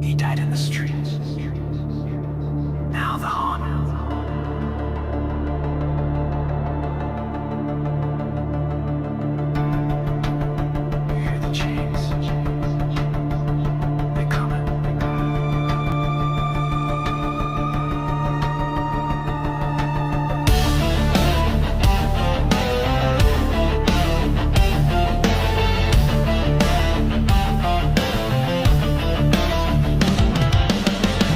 He died in the streets. Now the haunt. You hear the chains. They coming.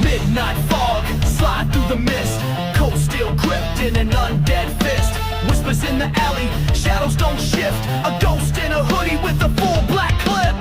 Midnight fog, slide through the mist. Cold steel gripped in an undead fist. Whispers in the alley, shadows don't shift. A ghost in a hoodie with a full black clip.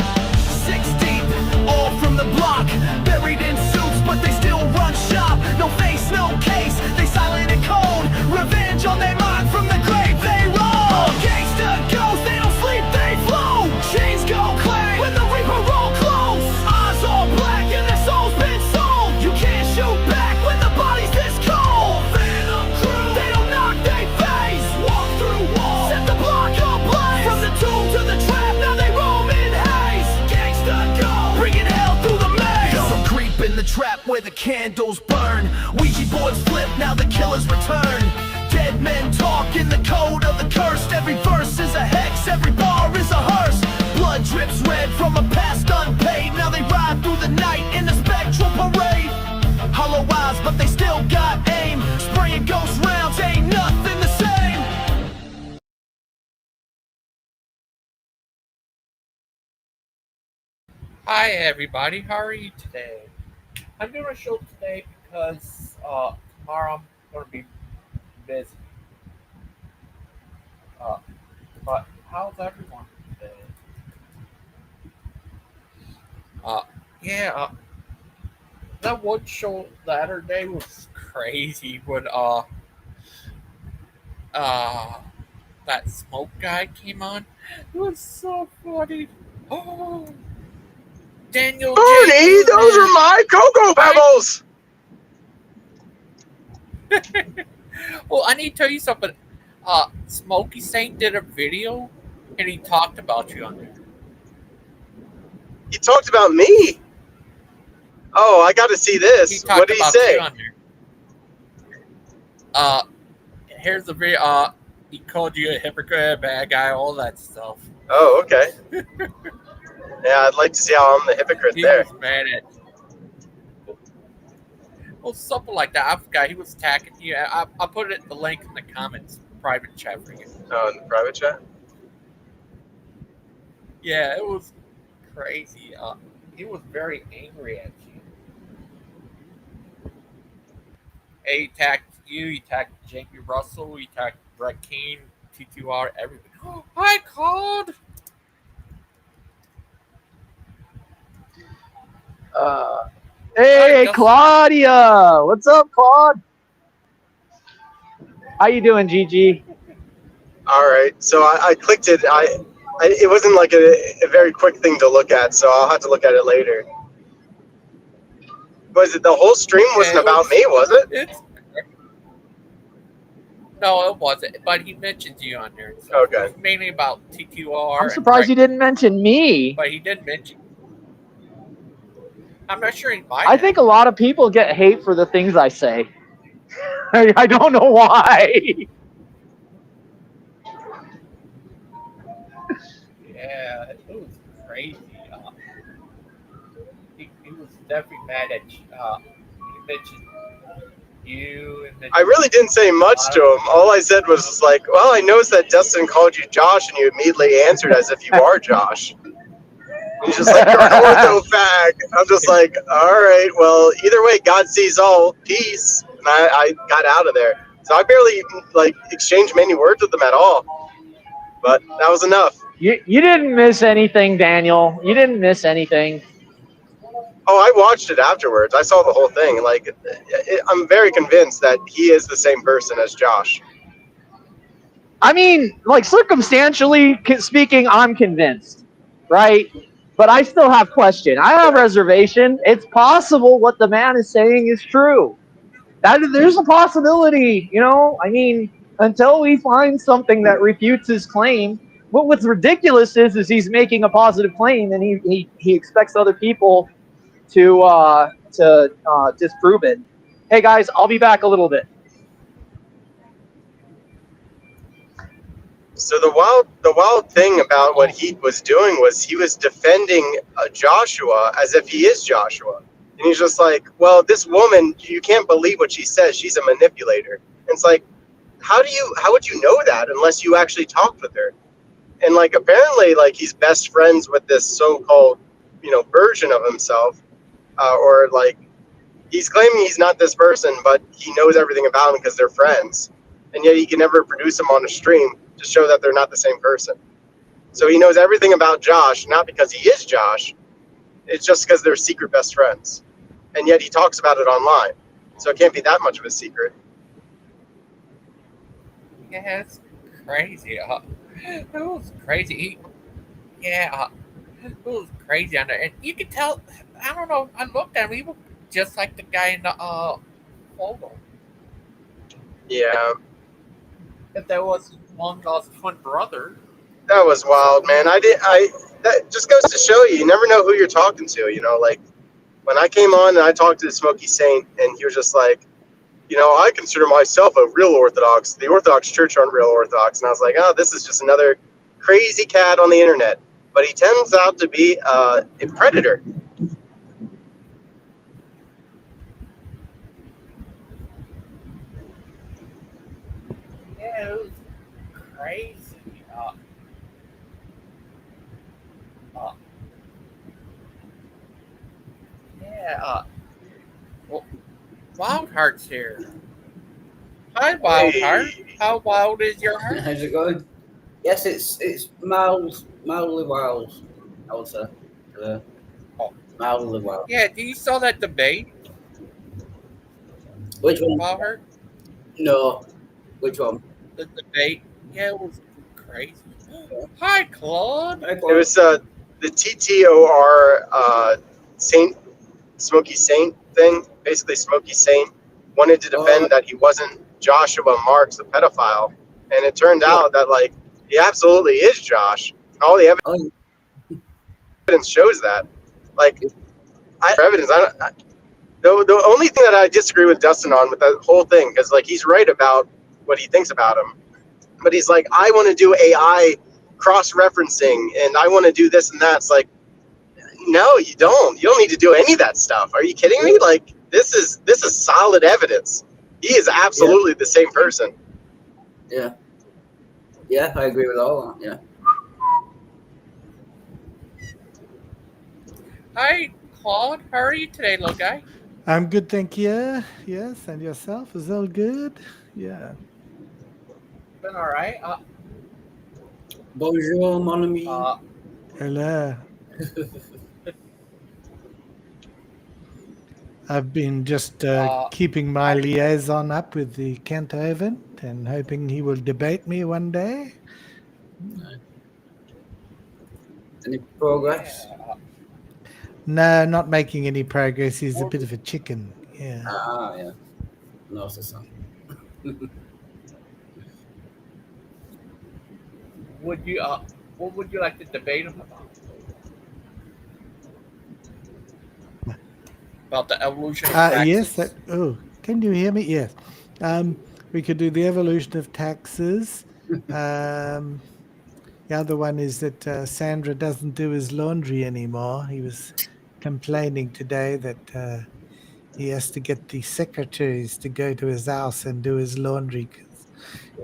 6 deep, all from the block. Buried in suits, but they still run shop. No face, no case, they silent and cold. Revenge on their mind, from the grave they roll. Gangster Ghost, they don't sleep, they flow. Chains go clang when the reaper roll close. Eyes all black and their souls been sold. You can't shoot back when the body's this cold. Phantom crew, they don't knock, they face. Walk through walls, set the block ablaze. From the tomb to the trap, now they roam in haste. Gangsta Ghost, bringing hell through the maze. Some creep in the trap where the candles burn. Ouija boards flip, now the killers return. Dead men talk in the code of the cursed. Every verse is a hex, every bar is a hearse. Blood drips red from a past unpaid. Now they ride through the night in the spectral parade. Hollow eyes, but they still got aim. Spraying ghost rounds, ain't nothing the same. Hi everybody, how are you today? I'm doing a show today because tomorrow I'm going to be busy. But how's everyone today? That one show the other day was crazy when that smoke guy came on. It was so funny. Oh, Daniel Barney, J. those are my Cocoa Pebbles! Well, I need to tell you something. Smokey Saint did a video, and he talked about you on there. He talked about me? Oh, I got to see this. What did he say? Here's the video. He called you a hypocrite, a bad guy, all that stuff. Oh, okay. Yeah, I'd like to see how I'm the hypocrite there. He was mad at you. Well, something like that. I forgot. He was attacking you. I put it the link in the comments, private chat for you. Oh, in the private chat? Yeah, it was crazy. He was very angry at you. He attacked you. He attacked Jamie Russell. He attacked Brett Keane, T2R, everybody. Hi, Claude. Hey, Claudia! What's up, Claude? How you doing, GG? All right, so I clicked it. It wasn't like a very quick thing to look at, so I'll have to look at it later. Was it the whole stream wasn't about me, was it? No, it wasn't. But he mentioned you on there. So Okay. it was mainly about T2R. I'm surprised you didn't mention me. But he did mention. I'm not sure he might. I think a lot of people get hate for the things I say. I don't know why. Yeah, it was crazy. He was definitely mad at you. He mentioned you. And I really didn't say much to him. All I said was just like, well, I noticed that Dustin called you Josh, and you immediately answered as if you are Josh. He's just like, you're an ortho fag. I'm just like, all right, well, either way, God sees all. Peace. And I got out of there. So I barely exchanged many words with them at all. But that was enough. You didn't miss anything, Daniel. You didn't miss anything. Oh, I watched it afterwards. I saw the whole thing. I'm very convinced that he is the same person as Josh. I mean, circumstantially speaking, I'm convinced, right? But I still have question. I have reservation. It's possible what the man is saying is true. There's a possibility, I mean, until we find something that refutes his claim. What's ridiculous is he's making a positive claim, and he expects other people to disprove it. Hey guys, I'll be back a little bit. So the wild thing about what he was doing was he was defending Joshua as if he is Joshua, and he's just like, well, this woman, you can't believe what she says. She's a manipulator. And it's like, how would you know that unless you actually talked with her? And like apparently, like he's best friends with this so-called, version of himself, or like he's claiming he's not this person, but he knows everything about him because they're friends, and yet he can never produce him on a stream to show that they're not the same person. So he knows everything about Josh, not because he is Josh. It's just because they're secret best friends, and yet he talks about it online. So it can't be that much of a secret. Yeah, it's crazy. It was crazy. It was crazy on there, and you could tell. I don't know. I looked at him. He was just like the guy in the photo. Yeah, If there was one guy's twin brother. that was wild, man. That just goes to show you never know who you're talking to. Like when I came on and I talked to the Smoky Saint, and he was just like, I consider myself a real Orthodox. The Orthodox Church aren't real Orthodox. And I was like, oh, this is just another crazy cat on the internet. But he turns out to be a predator. Yeah, it was crazy. Well, Wildheart's here. Hi, Wildheart. Hey. How wild is your heart? How's it going? Yes, it's mildly wild, I would say. Mildly wild. Yeah, do you saw that debate, Which one? Wildheart? No. Which one? The debate. Yeah, it was crazy. Hi, Claude. It was the TTOR Saint, Smoky Saint thing. Basically, Smoky Saint wanted to defend that he wasn't Joshua Marks, the pedophile. And it turned out that, like, he absolutely is Josh. All the evidence shows that. Like, the only thing that I disagree with Dustin on with that whole thing, because, like, he's right about what he thinks about him. But he's like, I want to do AI cross-referencing, and I want to do this and that. It's like, no, you don't. You don't need to do any of that stuff. Are you kidding me? Like, this is solid evidence. He is absolutely the same person. Yeah. Yeah, I agree with all that. Yeah. Hi, Claude. How are you today, little guy? I'm good, thank you. Yes, and yourself? Is all good? Yeah. Been all right. Bonjour, mon ami. Hello. I've been just keeping my liaison up with the Kent event and hoping he will debate me one day. Any progress? No, not making any progress. He's a bit of a chicken. Yeah. Yeah. No, it's not. Would you? What would you like to debate him about? About the evolution of taxes? Yes. Can you hear me? Yes. We could do the evolution of taxes. The other one is that Sandra doesn't do his laundry anymore. He was complaining today that he has to get the secretaries to go to his house and do his laundry.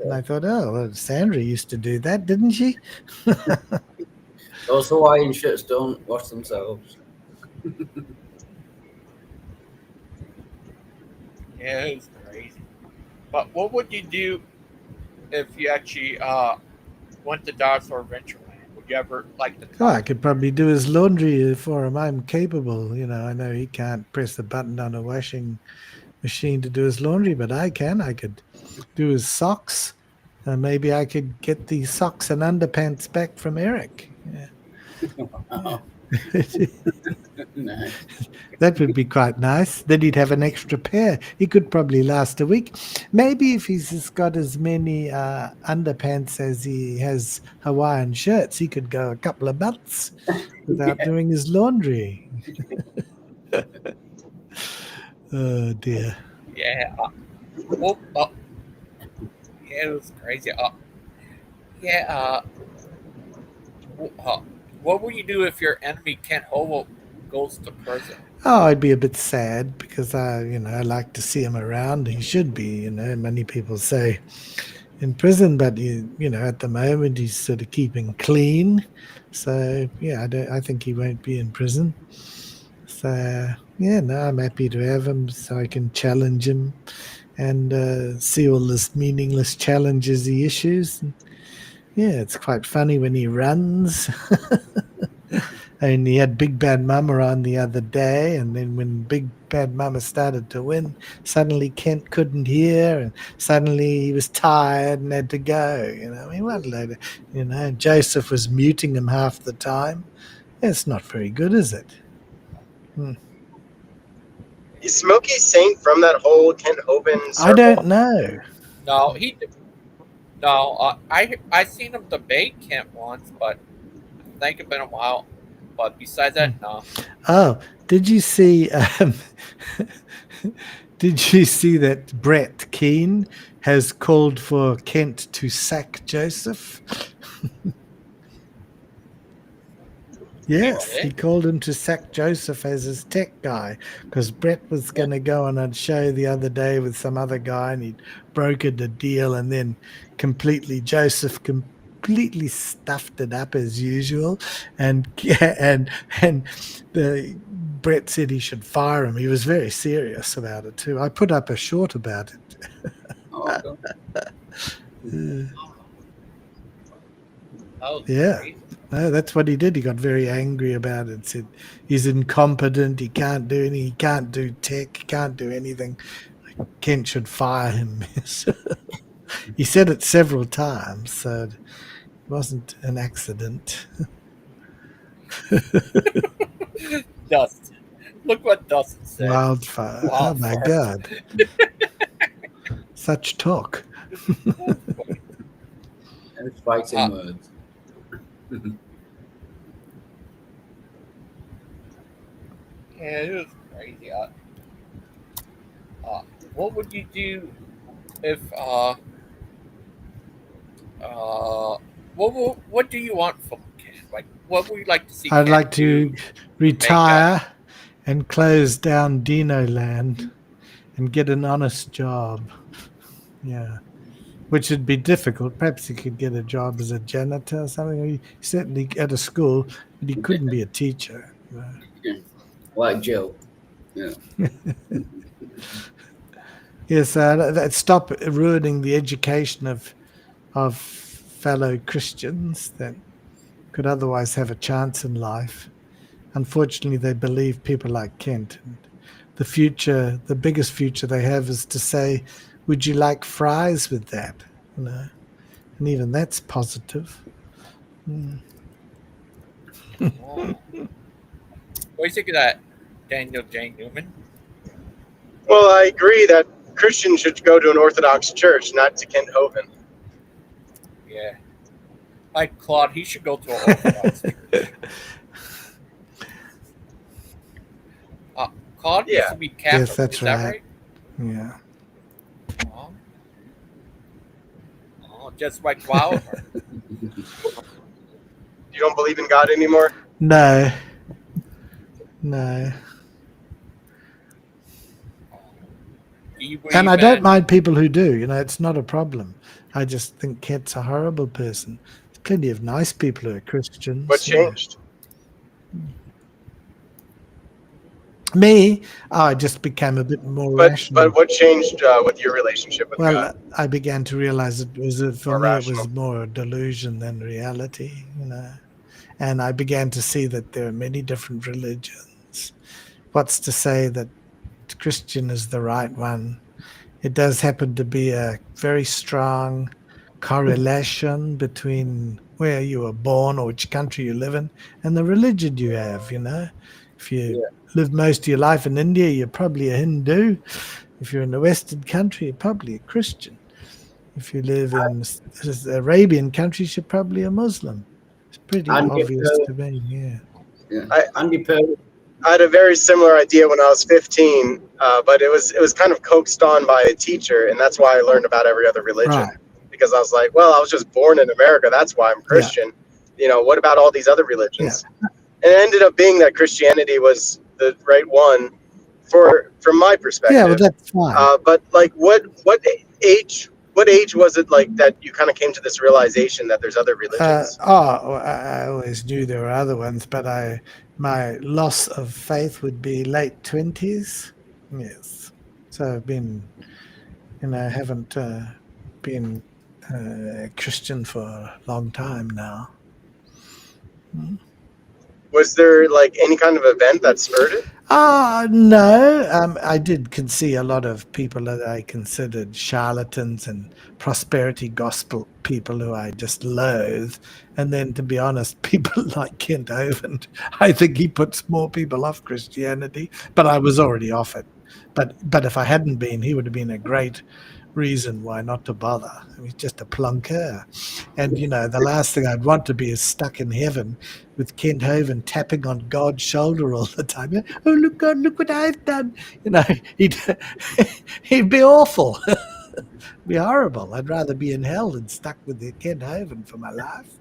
And I thought, oh, well, Sandra used to do that, didn't she? Those Hawaiian shirts don't wash themselves. Yeah, it's crazy. But what would you do if you actually went to Darth Adventureland? Would you ever like to? Oh, I could probably do his laundry for him. I'm capable. I know he can't press a button on a washing machine to do his laundry, but I can. I could do his socks. Maybe I could get the socks and underpants back from Eric. Yeah. Nice. That would be quite nice. Then he'd have an extra pair. He could probably last a week. Maybe if he's just got as many underpants as he has Hawaiian shirts, he could go a couple of months without doing his laundry. Oh dear. Yeah. Yeah, it was crazy. Yeah. What will you do if your enemy Kent Hobo goes to prison? Oh, I'd be a bit sad because I like to see him around. He should be, many people say in prison, but at the moment he's sort of keeping clean. So yeah, I think he won't be in prison. So yeah, no, I'm happy to have him so I can challenge him and see all this meaningless challenges he issues. And, yeah, it's quite funny when he runs. And he had Big Bad Mama on the other day, and then when Big Bad Mama started to win, suddenly Kent couldn't hear, and suddenly he was tired and had to go. He went later. Joseph was muting him half the time. It's not very good, is it? Is Smokey Saint from that whole Kent Hovind circle? I don't know. No, I seen him debate Kent once, but I think it's been a while. But besides that, no. Oh, did you see? Did you see that Brett Keane has called for Kent to sack Joseph? Yes, he called him to sack Joseph as his tech guy because Brett was going to go on a show the other day with some other guy and he'd brokered a deal and then Joseph completely stuffed it up as usual and Brett said he should fire him. He was very serious about it too. I put up a short about it. Yeah. No, that's what he did. He got very angry about it. Said he's incompetent. He can't do tech. He can't do anything. Kent should fire him. He said it several times, so it wasn't an accident. Dustin. Look what Dustin said. Wildfire. Oh my God. Such talk. It's fighting words. Yeah, it was crazy. What would you do if what do you want from Ken? Like, what would you like to see? I'd Ken like to do retire and close down Dino Land and get an honest job. Yeah. Which would be difficult. Perhaps he could get a job as a janitor or something. He certainly at a school, but he couldn't be a teacher. Like Joe. Yeah. Yes, stop ruining the education of fellow Christians that could otherwise have a chance in life. Unfortunately, they believe people like Kent. And the biggest future they have is to say, would you like fries with that? And even that's positive. What do you think of that, Daniel J. Newman? Well, I agree that Christians should go to an Orthodox church, not to Kent Hovind. Yeah. Like Claude, he should go to an Orthodox church. Claude used to be Catholic. Yes, that's is that right? Yeah. Just like Wildheart. You don't believe in God anymore? No. And I don't mind people who do. It's not a problem. I just think Kent's a horrible person. There's plenty of nice people who are Christians. What changed? Me, I just became a bit more rational. But what changed with your relationship with God? I began to realize it was it was more a delusion than reality, And I began to see that there are many different religions. What's to say that Christian is the right one? It does happen to be a very strong correlation between where you were born or which country you live in and the religion you have, If you live most of your life in India, you're probably a Hindu. If you're in a Western country, you're probably a Christian. If you live in Arabian countries, you're probably a Muslim. It's pretty obvious to me, Andy Pearl I had a very similar idea when I was 15, but it was kind of coaxed on by a teacher, and that's why I learned about every other religion. Right. Because I was like, well, I was just born in America. That's why I'm Christian. What about all these other religions? And it ended up being that Christianity was the right one from my perspective. Yeah, well, that's fine. But like, what age was it like that you kind of came to this realization that there's other religions? I always knew there were other ones, but my loss of faith would be late 20s. Yes. So I've been, haven't been Christian for a long time now. Was there like any kind of event that spurred it? No. I can see a lot of people that I considered charlatans and prosperity gospel people who I just loathe. And then, to be honest, people like Kent Hovind, I think he puts more people off Christianity, but I was already off it. But if I hadn't been, he would have been a great reason why not to bother. I mean, just a plunker. And, the last thing I'd want to be is stuck in heaven with Kent Hovind tapping on God's shoulder all the time. Oh, look, God, look what I've done. He'd be awful. Be horrible. I'd rather be in hell than stuck with the Kent Hovind for my life.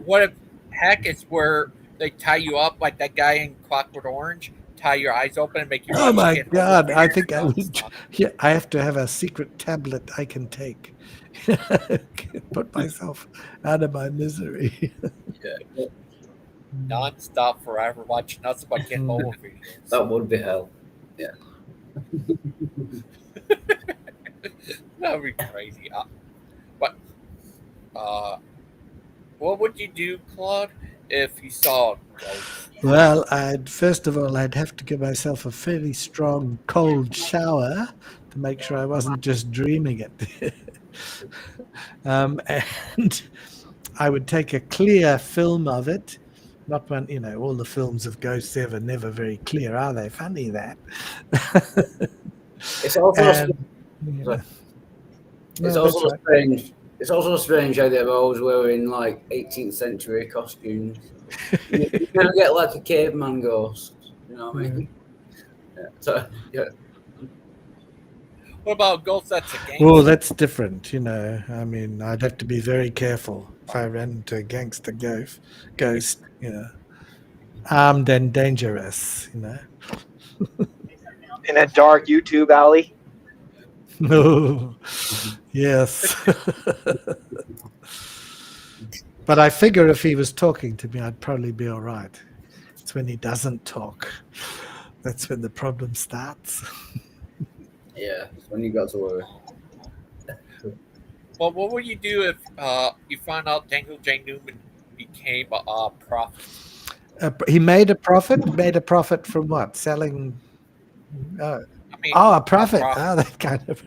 What if heck is where they tie you up like that guy in Clockwork Orange? Tie your eyes open and make your Oh eyes my get God! open. I think I would. Yeah, I have to have a secret tablet I can take. Put myself out of my misery. Non-stop forever watching nothing but Ken Hovind videos. That would be hell. Yeah. That would be crazy. What would you do, Claude, if you saw a ghost? Well, first of all, I'd have to give myself a fairly strong cold shower to make sure I wasn't just dreaming it. And I would take a clear film of it. Not one, all the films of ghosts are never very clear, are they? Funny that. It's also right. strange. It's also strange how they're always wearing like 18th century costumes. You can't get like a caveman ghost. You know what I mean? Yeah. So yeah. What about ghosts that's a gangster? Well, that's different, I mean, I'd have to be very careful if I ran into a gangster ghost, armed and dangerous, In a dark YouTube alley. No. Yes. But I figure if he was talking to me, I'd probably be all right. It's when he doesn't talk. That's when the problem starts. Yeah, it's when you got to worry. Well, what would you do if you found out Daniel J. Newman became a prophet? He made a profit? Made a profit from what? Selling... a profit. Oh, that kind of...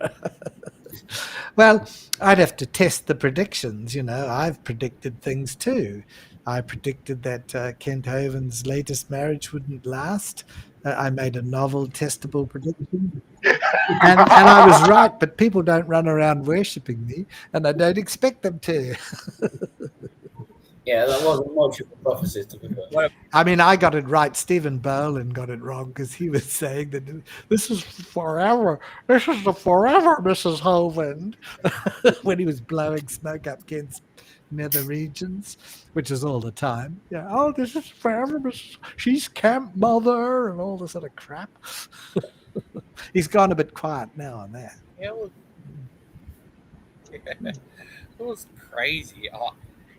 Well, I'd have to test the predictions. I've predicted things too. I predicted that Kent Hovind's latest marriage wouldn't last. I made a novel, testable prediction. And I was right, but people don't run around worshipping me, and I don't expect them to. Yeah, that wasn't much of a prophecy, to be fair. I mean, I got it right. Stephen Boland got it wrong because he was saying that this is forever. This is the forever Mrs. Hovind when he was blowing smoke up Kent's nether regions, which is all the time. Yeah. Oh, this is forever Mrs. She's camp mother and all this other crap. He's gone a bit quiet now on that. It was crazy.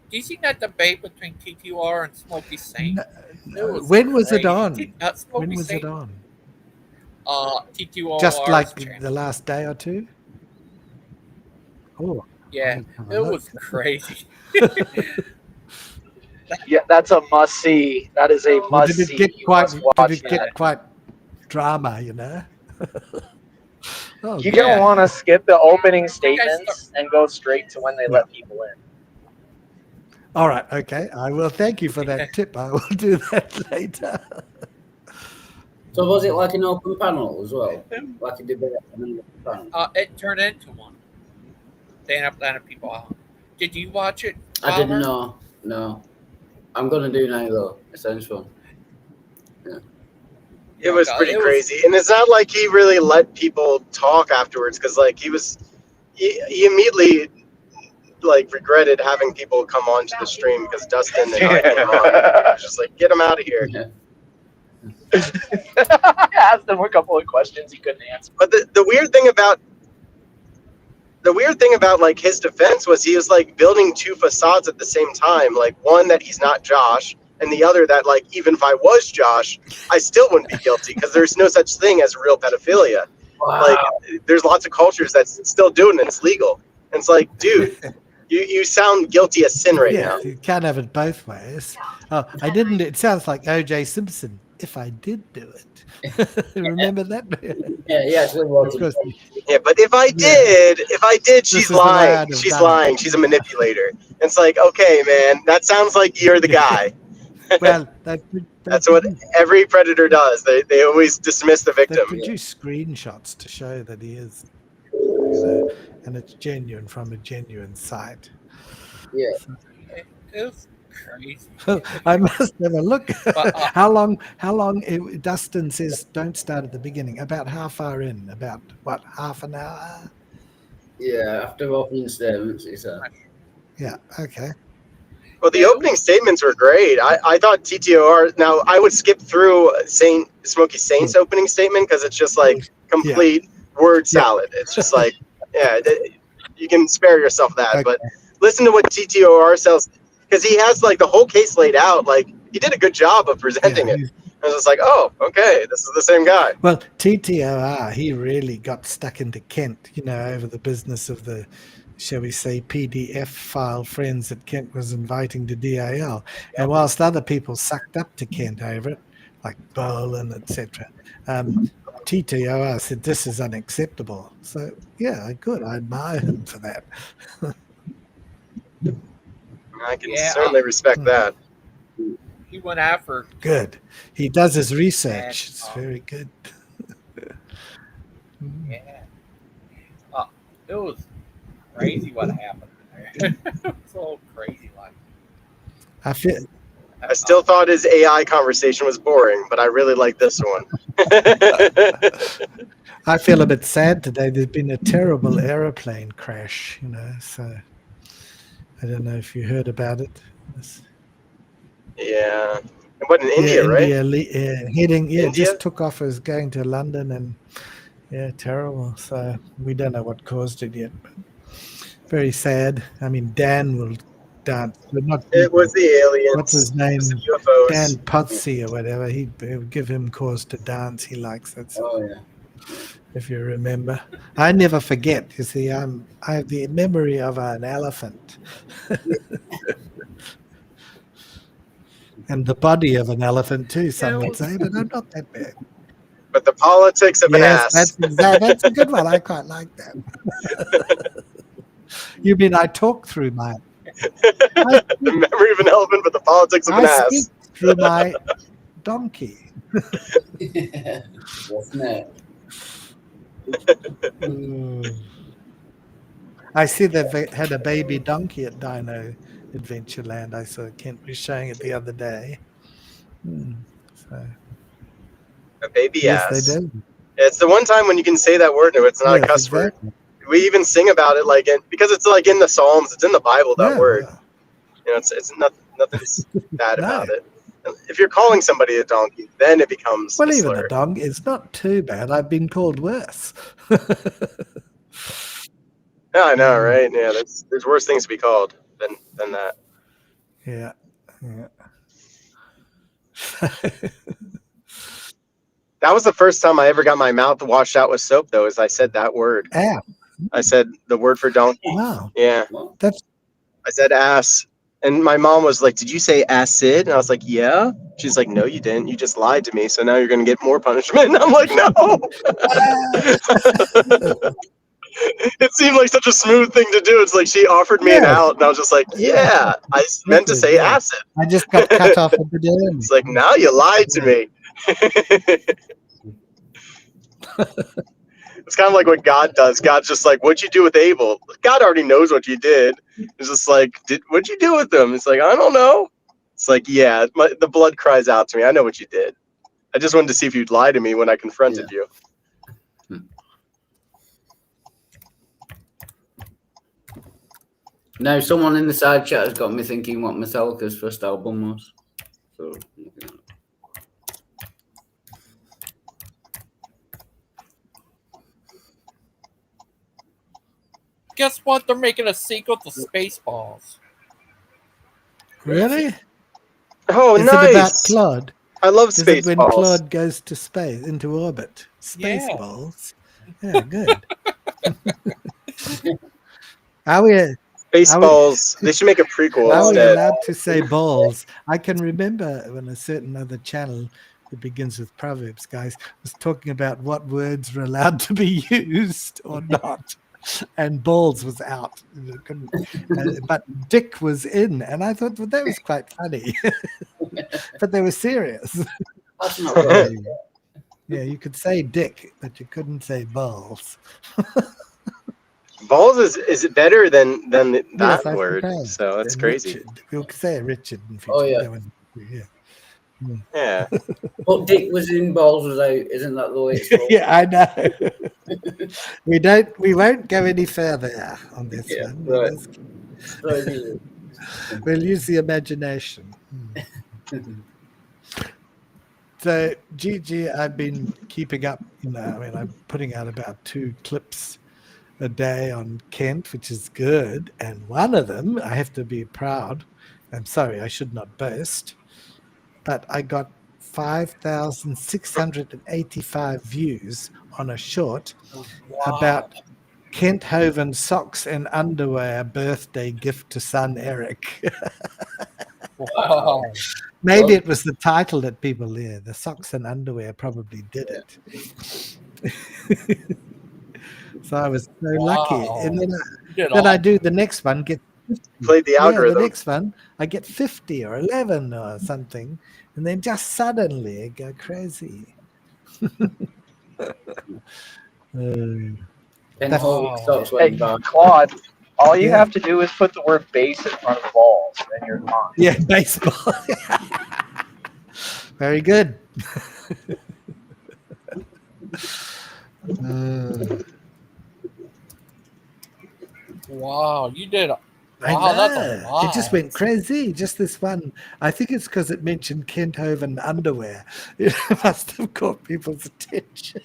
Do you see that debate between TTR and Smokey Saint? When was it on? When was it on? TTR. Just like the last day or two? Oh. Yeah, it was crazy. Yeah, that's a must see. That is a must see. Did it get quite drama, Oh, you don't want to skip the opening statements and go straight to when they let people in. All right, okay. I will. Thank you for that tip. I will do that later. So was it like an open panel as well? Like a debate and an open panel? It turned into one. They ended up letting people out. Did you watch it? I didn't know. No. I'm going to do now, though. It sounds fun. It was pretty crazy. And it's not like he really let people talk afterwards, because like he immediately like regretted having people come onto the stream because Dustin and I came on. It was just like, get him out of here. Yeah. I asked him a couple of questions he couldn't answer. But the weird thing about like his defense was he was like building two facades at the same time, like one that he's not Josh, and the other that like even if I was Josh, I still wouldn't be guilty because there's no such thing as real pedophilia. Wow. Like there's lots of cultures that's still doing it. It's legal. And it's like, dude, you sound guilty as sin right now. You can't have it both ways. Oh, I didn't. It sounds like O.J. Simpson. If I did do it, remember that? Yeah, actually was. Of course, Yeah, but if I did, she's is the way lying. I'd have She's done lying. it. She's a manipulator. And it's like, okay, man, that sounds like you're the guy. well, That's what every predator does. They always dismiss the they victim. produce screenshots to show that he is, you know, and it's genuine from a genuine site. Yeah. It's crazy. I must have a look. How long? Dustin says don't start at the beginning. About how far in? About what? Half an hour? Yeah, after opening statements, he said. Yeah. Okay. Well, the opening statements were great. I thought TTOR. Now I would skip through Smokey Saint's opening statement because it's just like complete word salad. It's just like, yeah, you can spare yourself that. Okay. But listen to what TTOR says, because he has like the whole case laid out. Like he did a good job of presenting it. I was just like, oh, okay, this is the same guy. Well, TTOR, he really got stuck into Kent, you know, over the business of the, shall we say, PDF file friends that Kent was inviting to DAL. And whilst other people sucked up to Kent over it, like Bolin, etc., TTOR said this is unacceptable. So, yeah, good. I admire him for that. I can certainly respect that. He went after. Good. He does his research. It's very good. Yeah. It was crazy what happened there. It was all crazy. Like, I still thought his AI conversation was boring, but I really like this one. I feel a bit sad today. There's been a terrible aeroplane crash, you know, so I don't know if you heard about it. Yeah. What, in India, right? India, just took off as going to London, and terrible. So we don't know what caused it yet, but very sad. I mean, Dan will dance. But not it was the aliens. What's his name? UFOs. Dan Potsy or whatever. He'd give him cause to dance. He likes that. Oh, yeah. If you remember, I never forget. You see, I have the memory of an elephant, and the body of an elephant too. Some would say, but I'm not that bad. But the politics of an ass. That's a good one. I quite like that. You mean I talk through my the memory of an elephant, but the politics of an ass. speak through my donkey. Wasn't it? I see they've had a baby donkey at Dino Adventureland. I saw Kent was showing it the other day. So, A baby ass. yes, they do. It's the one time when you can say that word and it's not a cuss word. We even sing about it because it's like in the Psalms, it's in the Bible, that word. You know, it's nothing's bad about it. If you're calling somebody a donkey, then it becomes Well, a even slur. a dog, it's not too bad. I've been called worse. Yeah, I know, right? Yeah, there's worse things to be called than that. Yeah. That was the first time I ever got my mouth washed out with soap, though, is I said that word. Ah, I said the word for donkey. wow. Yeah. That's I said ass. And my mom was like, did you say acid? And I was like, yeah. She's like, no, you didn't. You just lied to me. So now you're going to get more punishment. And I'm like, no. It seemed like such a smooth thing to do. It's like she offered me an out. And I was just like, yeah, I meant to say acid. I just got cut off at the end. It's like, now you lied to me. It's kind of like what God does. God's just like, what'd you do with Abel? God already knows what you did. It's just like, what'd you do with him? It's like, I don't know. It's like, yeah, the blood cries out to me. I know what you did. I just wanted to see if you'd lie to me when I confronted you. Now, someone in the side chat has got me thinking what Metallica's first album was. So, Guess what? They're making a sequel to Spaceballs. Really? Oh, Is nice. it about Claude? I love Is it when Spaceballs. Claude goes to space, into orbit? Spaceballs. Yeah, good. Are we Spaceballs. They should make a prequel are we instead. allowed to say balls? I can remember when a certain other channel that begins with Proverbs, guys, was talking about what words were allowed to be used or not. And balls was out. But dick was in. And I thought, well, that was quite funny. But they were serious. that's not right. Yeah, you could say dick, but you couldn't say balls. Balls is it better than that Yes, I word? suppose. So that's And crazy. Richard. We'll say Richard in future. Oh, yeah. That one, yeah. Yeah. But Dick was in, balls was out. Isn't that the way it's called? Yeah, I know. We won't go any further on this Yeah, one. right. We'll use the imagination. So, Gigi, I've been keeping up. I'm putting out about 2 clips a day on Kent, which is good. And one of them, I have to be proud. I'm sorry, I should not boast, but I got 5,685 views on a short about Kent Hovind socks and underwear birthday gift to son Eric. Wow. Maybe it was the title that people the socks and underwear probably did it. So I was so lucky. And then I do the next one, get 50. Played the Yeah, algorithm. the next one, I get 50 or 11 or something. And then just suddenly I go crazy. Hey, Claude, all you have to do is put the word base in front of balls, and you're fine. Yeah, baseball. Very good. Wow, you did. I Wow, that's know. a lot. It just went crazy. Just this one. I think it's because it mentioned Kent Hovind underwear. It must have caught people's attention.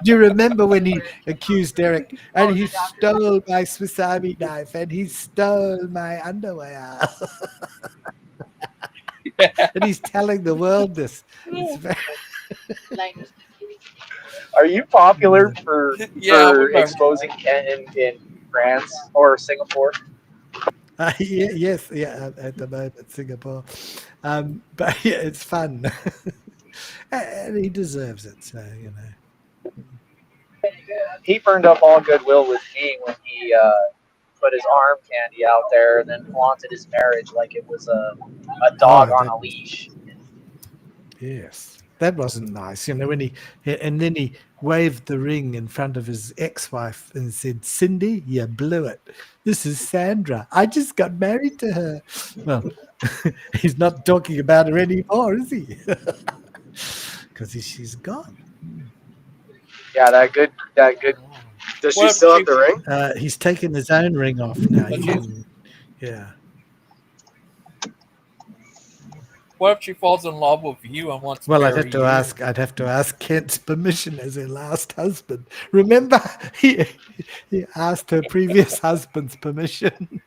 Do you remember when he accused Eric and he stole my Swiss Army knife and he stole my underwear? And he's telling the world this. It's very... Are you popular for Yeah, I remember. exposing Kent in France or Singapore? Yes, at the moment, Singapore. But yeah, it's fun. And he deserves it, so, He burned up all goodwill with me when he put his arm candy out there and then flaunted his marriage like it was a dog on a leash. Yes, that wasn't nice. When he waved the ring in front of his ex-wife and said, "Cindy, you blew it. This is Sandra. I just got married to her." Well, he's not talking about her anymore, is he? Because she's gone. Yeah, that good. Does she still have the ring? He's taken his own ring off now. Yeah. What if she falls in love with you and wants to Well, marry I'd you? have to ask Kent's permission as her last husband. Remember, he asked her previous husband's permission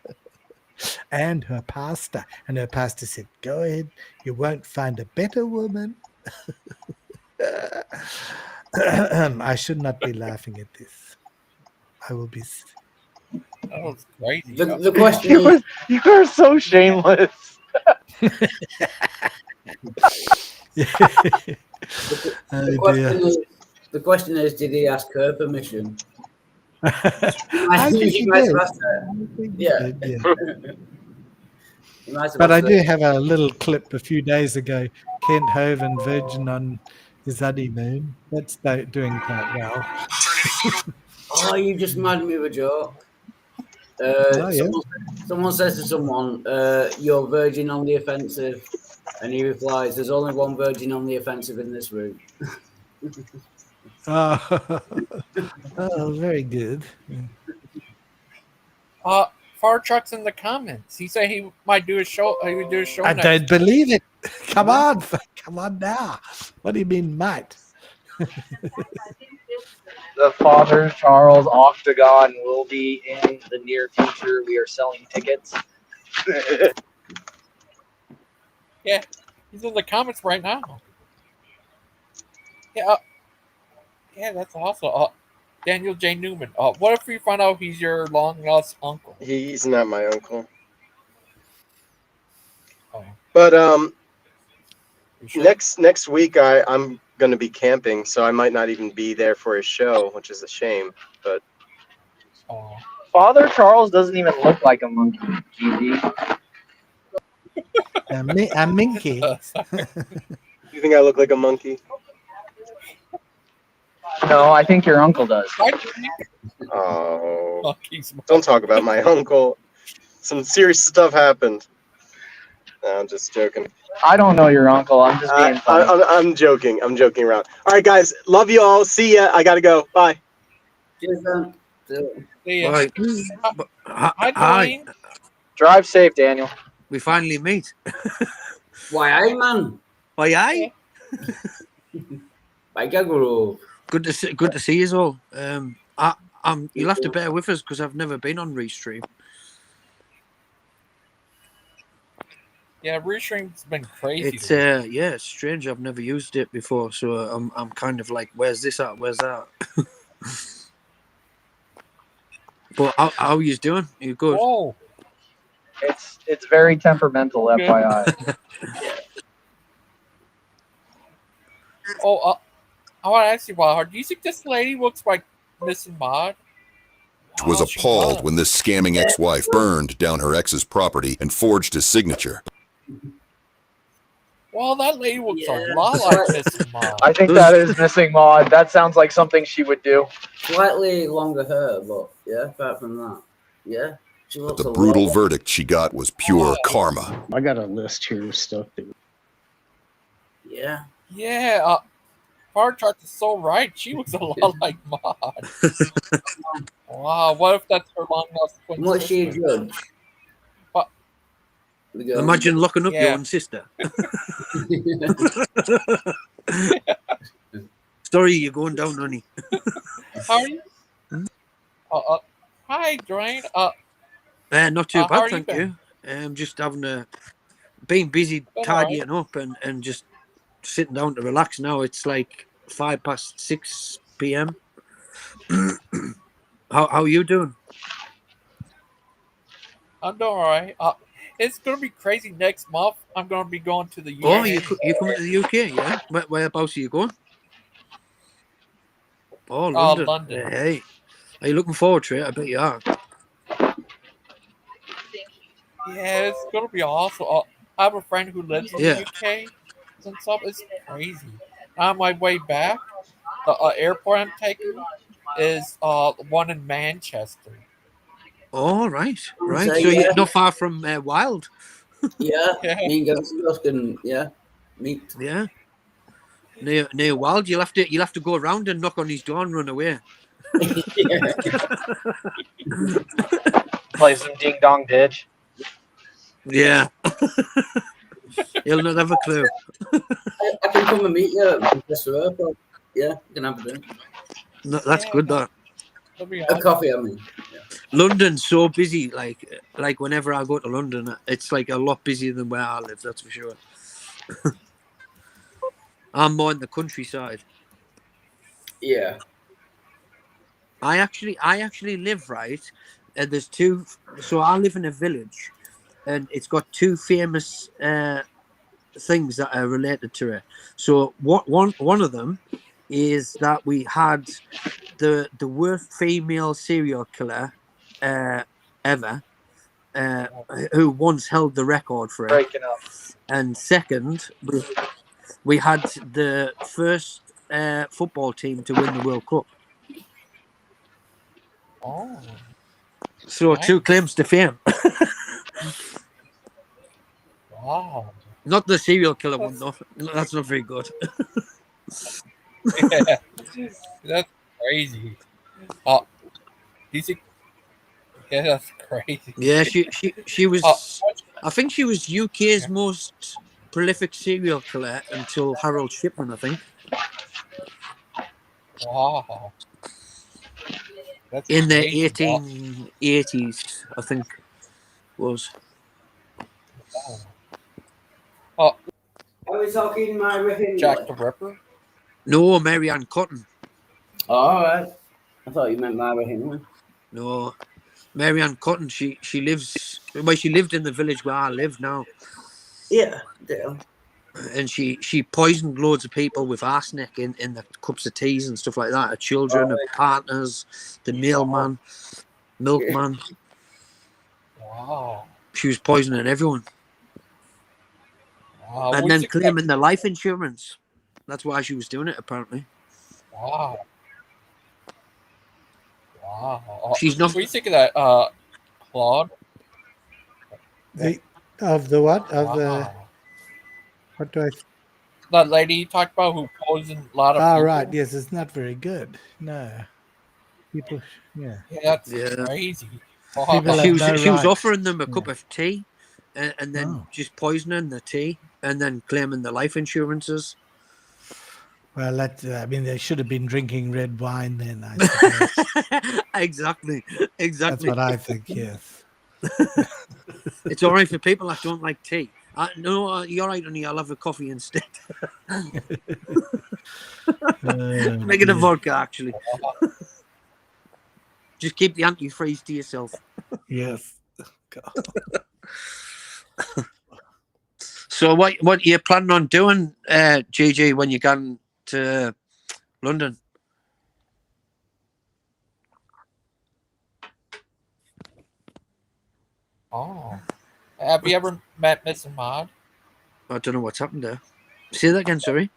and her pastor. And her pastor said, "Go ahead, you won't find a better woman." I should not be laughing at this. I will be. That was crazy. The question You are so shameless. The question is, did he ask her permission? I think he might did. have asked her. Yeah. He might have But I asked do her. have a little clip a few days ago. Kent Hovind, virgin on his honeymoon. That's doing quite well. Oh, you just made me of a joke. Yeah. Someone says to someone, "You're virgin on the offensive." And he replies, "There's only one virgin on the offensive in this room." Oh, oh, very good. Far Truck's in the comments. He said he might do a show. He would do a show I next. don't believe it. Come on now. What do you mean, might? The Father Charles Octagon will be in the near future. We are selling tickets. Yeah, he's in the comments right now. Yeah, yeah, that's awesome. Daniel J. Newman. What if we find out he's your long lost uncle? He's not my uncle. Oh, But you sure? next week I'm gonna be camping, so I might not even be there for his show, which is a shame. But Oh. Father Charles doesn't even look like a monkey, GG. A minky. you think I look like a monkey? No, I think your uncle does. Oh, Monkeys. don't talk about my uncle. Some serious stuff happened. No, I'm just joking. I don't know your uncle. I'm just being funny. I'm joking. I'm joking around. All right, guys. Love you all. See ya. I gotta go. Bye. Cheers, man. See ya. Right. Hi, Hi. Dwayne. Drive safe, Daniel. We finally meet. Why, aye, man? Why, aye? Bye, Gagoro. Good to see you all. You'll have to bear with us because I've never been on Restream. Yeah, Restream's been crazy. It's it's strange. I've never used it before, so I'm kind of like, where's this at? Where's that? But how are you doing? Are you good? Oh, It's very temperamental, Good. FYI. oh, I want to ask you, Wildheart, do you think this lady looks like Missing Maud? Was Oh, she appalled does. when this scamming ex-wife burned down her ex's property and forged his signature. Well, that lady looks Yeah. a lot like Missing Maud. I think that is missing Maud. That sounds like something she would do. Slightly longer hair, but yeah, apart from that, yeah. She But looks the a brutal lot. verdict she got was pure karma. I got a list here of stuff. Yeah. Yeah, Far Chart is so right. She looks a lot like Maud. Wow, what if that's her long lost twin What's she a sister? judge? What? The girl. Imagine locking up your Yeah. own sister. Sorry, you're going down, honey. How are you? Hi, Dwayne. Not too how are bad, you thank been? you. Just having being busy Been tidying up and just sitting down to relax now. It's like 6:05 p.m. How are you doing? I'm doing all right. It's gonna be crazy next month. I'm gonna be going to the UK. Oh, you coming to the UK? Yeah. Whereabouts are you going? Oh, London. London. Hey, are you looking forward to it? I bet you are. Yeah, it's gonna be awesome. I have a friend who lives in Yeah. the UK and stuff. It's crazy. On my way back, the airport I'm taking is one in Manchester. Oh, right. So, So yeah. you're not far from Wild. Yeah. Yeah. Me and Gangster Ghost can, meet. Yeah. Near Wild, you'll have to go around and knock on his door and run away. Yeah. Play some ding dong ditch. Yeah. He'll not have a clue. I can come and meet you at Mr. Airport. Yeah, you can have a drink. No, that's good. That It'll be A awesome. coffee, I mean. London's so busy. Like whenever I go to London, it's like a lot busier than where I live. That's for sure. I'm more in the countryside. Yeah. I actually live right, and there's two. So I live in a village, and it's got two famous things that are related to it. So one of them is that we had the worst female serial killer ever, who once held the record for it. Breaking up. And second, we had the first football team to win the World Cup. Oh, So Nice. two claims to fame. wow. Not the serial killer one, though. That's not very good. Yeah, that's crazy. He's a, yeah, that's crazy. Yeah, she was. I think she was UK's most prolific serial killer until Harold Shipman, I think. Wow. That's In the amazing. 1880s, I think was. Oh, Are we talking Myra Hindley? Jack the Ripper? No, Mary Ann Cotton. Oh, all right. I thought you meant Myra Hindley. No, Mary Ann Cotton. She lives. Well, she lived in the village where I live now. Yeah, deal. And she poisoned loads of people with arsenic in the cups of teas and stuff like that. Her children, her partners, the mailman, milkman. Wow. She was poisoning everyone. Wow. And then claiming the life insurance. That's why she was doing it, apparently. Wow. Wow. She's not. What do you think of that, Claude? Of the what? Of Wow. the what do I? That lady you talked about who poisoned a lot of Ah, people? right. Yes, it's not very good. No, people. Yeah. Yeah, that's crazy. Wow. People She have was no was right. offering them a cup of tea, and then just poisoning the tea, and then claiming the life insurances. Well, that I mean, they should have been drinking red wine then. I suppose. Exactly. That's what I think. Yes. It's all right for people that don't like tea. No, you're right, honey. I'll have a coffee instead. Make it a vodka, actually. Just keep the antifreeze to yourself. Yes. So, what you planning on doing, GG, when you get to London? Oh. Have you ever met Miss Ahmad? I don't know what's happened there. Say that again, sorry.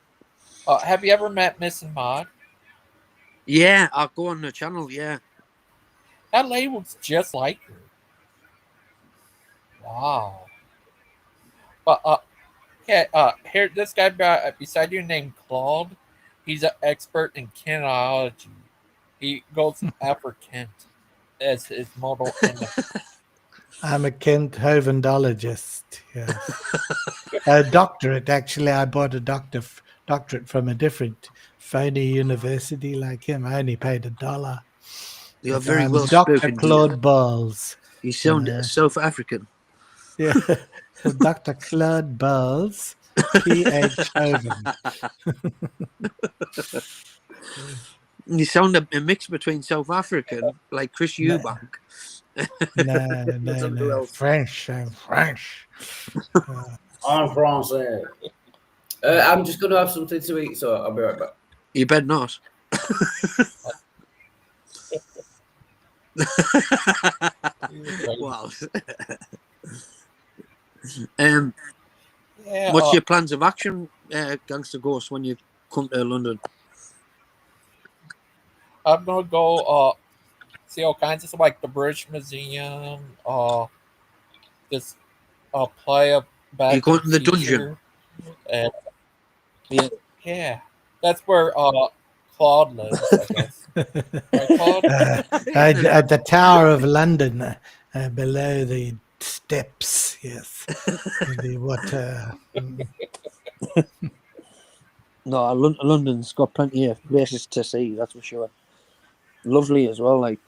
Have you ever met Miss Ahmad? Yeah, I'll go on the channel, yeah. That lady looks just like her. Wow. But here, this guy beside you named Claude, he's an expert in Kentology. He goes after Kent as his model. I'm a Kent Hovendologist. Yes. A doctorate, actually. I bought a doctorate from a different phony university like him. I only paid $1. You're But very I'm well Dr. spoken. Claude Bowles. You sound South African. Yeah. Dr. Claude Bowles, P.H. Hoven. You sound a mix between South African, like Chris Eubank. No. French. I'm French. En français. I'm just going to have something to eat, so I'll be right back. You better not. Wow. What's your plans of action, Gangster Ghost, when you come to London? I'm gonna go see all kinds of stuff like the British Museum, this play of back. You going to the dungeon? And, yeah, that's where Claude lives, I guess. Right, Claude? At the Tower of London, below the steps. Yes. No, London's got plenty of places to see, that's for sure. Lovely as well, like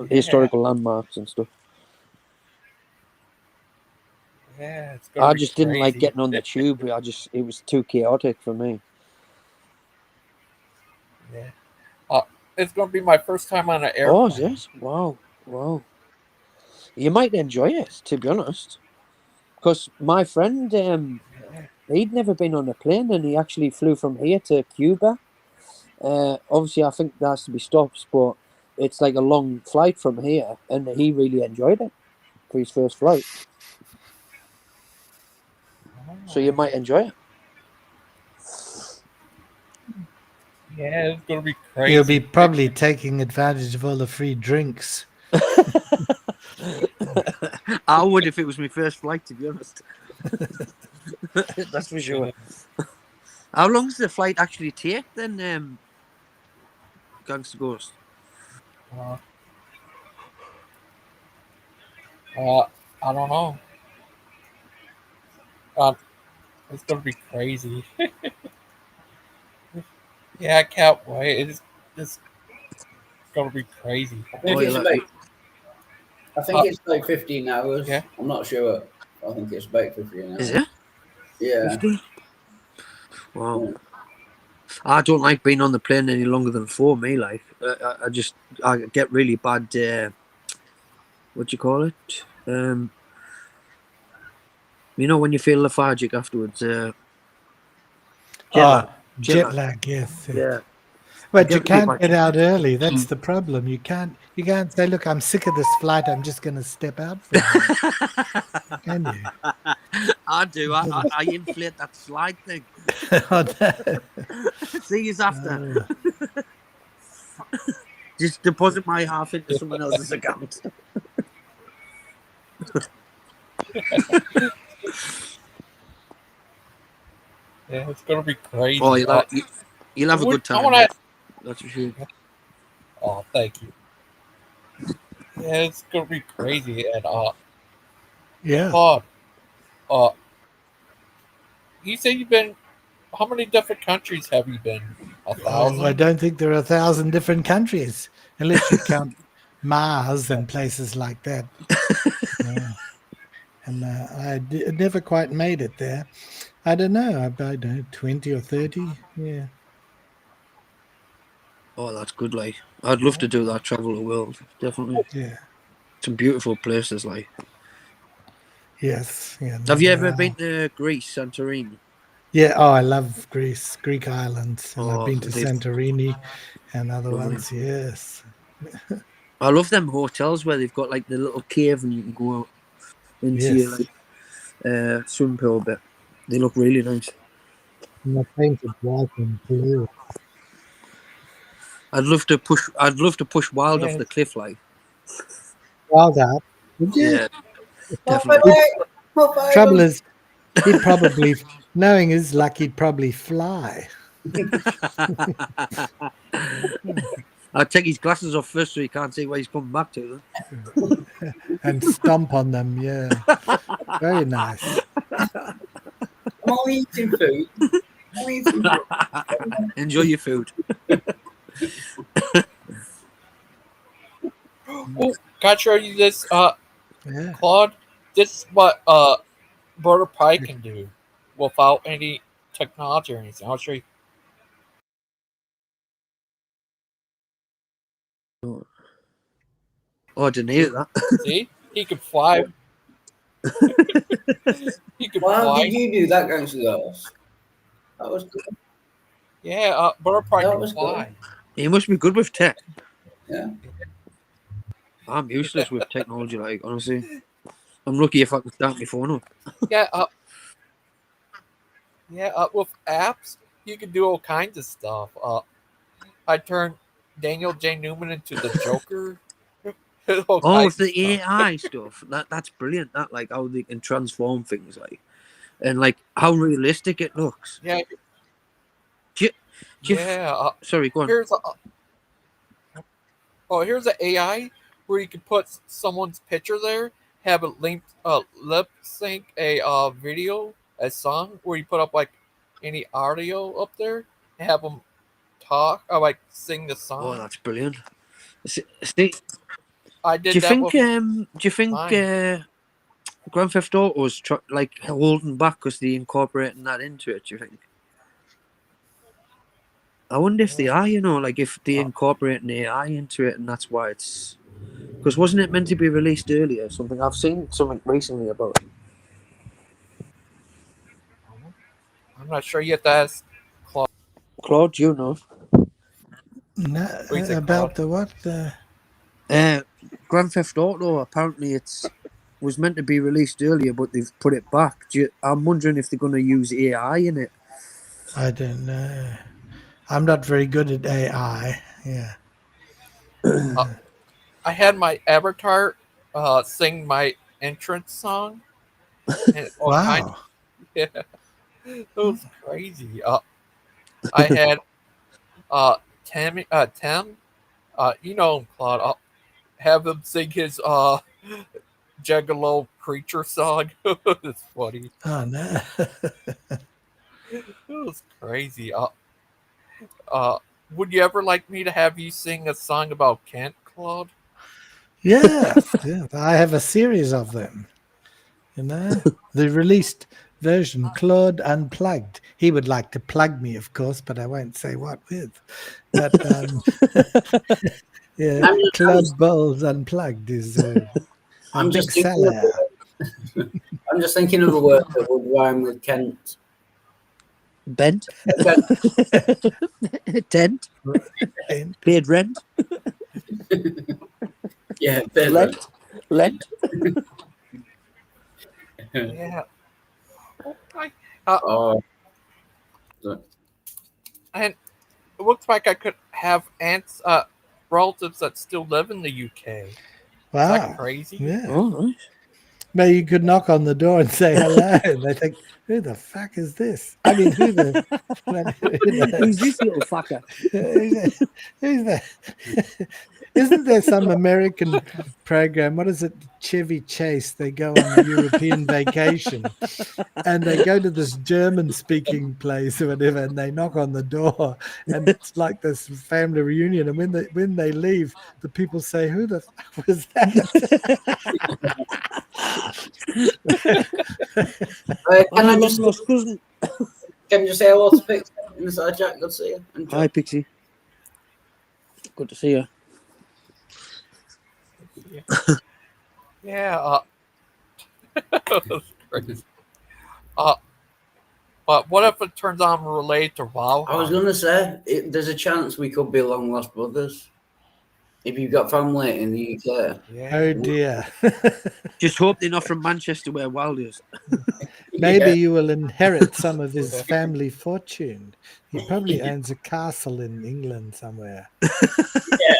historical landmarks and stuff. Yeah, it's I just didn't like getting on the tube. It was too chaotic for me. Yeah. It's going to be my first time on an airplane. Oh, yes? Wow. You might enjoy it, to be honest. Because my friend, he'd never been on a plane, and he actually flew from here to Cuba. Obviously, I think there has to be stops, but it's like a long flight from here, and he really enjoyed it for his first flight. So you might enjoy it. Yeah, it's going to be crazy. You'll be probably taking advantage of all the free drinks. I would if it was my first flight, to be honest. That's for sure. How long does the flight actually take then, Gangster Ghost? I don't know. It's gonna be crazy. Yeah, I can't wait. It's gonna be crazy. I think Oh, it's yeah, about, I think Uh, it's like 15 hours. yeah. I'm not sure. I think it's about 15 hours. Is it? Yeah. 50? Wow. Yeah. I don't like being on the plane any longer than 4. Me, like I get really bad. What do you call it? You know when you feel lethargic afterwards. Jet lag, yes. Yeah. But you get really can't bad. get out early. That's the problem. You can't say, look, I'm sick of this flight. I'm just going to step out for a minute. Can you? I do. I inflate that slide thing. Oh, no. See you after. Just deposit my half into someone else's account. Yeah, it's gonna be crazy. Oh, you'll have a good time. I That's for sure. Oh, thank you. Yeah, it's gonna be crazy. And Yeah. Claude, you say you've been. How many different countries have you been? 1,000? Oh, I don't think there are 1,000 different countries, unless you count Mars and places like that. Yeah. And I never quite made it there. I don't know. I don't know, 20 or 30. Yeah. Oh, that's good. Like, I'd love to do that. Travel the world, definitely. Yeah. Some beautiful places. Like, Yes. Yeah. have you ever been to Greece, Santorini? Yeah. Oh, I love Greece, Greek islands, and I've Oh, been to Santorini and other Lovely. ones. Yes. I love them hotels where they've got like the little cave and you can go out into your like swimming pool bit. They look really nice. And they're painted white and blue. I'd love to push Wild off the cliff, like. Wildheart. Would you? Yeah, definitely. Trouble is, he'd probably, knowing his luck, he'd probably fly. I'd take his glasses off first so he can't see where he's coming back to them. And stomp on them, yeah. Very nice. I'm only eating food. Enjoy your food. Oh, can I show you this, Yeah. Claude? This is what Border Pie can do without any technology or anything. I'll show you. Oh, I didn't hear that. See? He could fly. He could Why fly. did you do that, Gangster Ghost? That was good. Yeah, Border Pie That can was fly. He must be good with tech. Yeah. I'm useless with technology, like, honestly. I'm lucky if I can start my phone up. With apps, you can do all kinds of stuff. I turned Daniel J. Newman into the Joker. All Oh, kinds with the of stuff. AI stuff. That's brilliant. That, like, how they can transform things, like, and like how realistic it looks. Yeah. Do you sorry, go on. Here's an AI where you can put someone's picture there, have it linked, lip sync a video, a song, where you put up like any audio up there, and have them talk or like sing the song. Oh, that's brilliant. See, I did do you that. think? Do you think Grand Theft Auto was like holding back because they incorporating that into it? Do you think? I wonder if they are. You know, like if they incorporate an AI into it, and that's why it's. Because wasn't it meant to be released earlier? Something I've seen something recently about it. I'm not sure yet. That's Claude, do you know? No, Wait, about the what? Grand Theft Auto. Apparently, was meant to be released earlier, but they've put it back. I'm wondering if they're going to use AI in it. I don't know. I'm not very good at AI. Yeah. I had my avatar sing my entrance song. And all Wow. Yeah, it was crazy. I had Tim, you know him, Claude. I'll have him sing his Juggalo Creature song. It's funny. Oh no. It was crazy. Would you ever like me to have you sing a song about Kent, Claude? Yeah, yeah. I have a series of them. You know, the released version, Claude Unplugged. He would like to plug me, of course, but I won't say what with. But yeah, Claude Bowles Unplugged is a I'm big just thinking seller. I'm just thinking of a word that would rhyme with Kent. Bent. Tent. And Paid rent. Yeah, Lent. Lent. Yeah. Oh, And it looks like I could have aunts, relatives that still live in the UK. Is wow, that crazy? yeah. Oh, nice. Maybe you could knock on the door and say hello, and they think, "Who the fuck is this?" I mean, who the? Who's this little fucker? Who's that? Isn't there some American program? What is it? Chevy Chase. They go on a European vacation, and they go to this German-speaking place or whatever, and they knock on the door, and it's like this family reunion. And when they leave, the people say, "Who the fuck was that?" can I just say hello to Pixie in the side chat? Good to see you. And Hi, Pixie. Good to see you. Yeah. That's crazy. But what if it turns out I'm related to Wildheart? I was going to say, there's a chance we could be long lost brothers. If you've got family in the UK. Yeah. Oh dear. Just hope they're not from Manchester where Wild is. Maybe you will inherit some of his family fortune. He probably owns a castle in England somewhere. Yeah,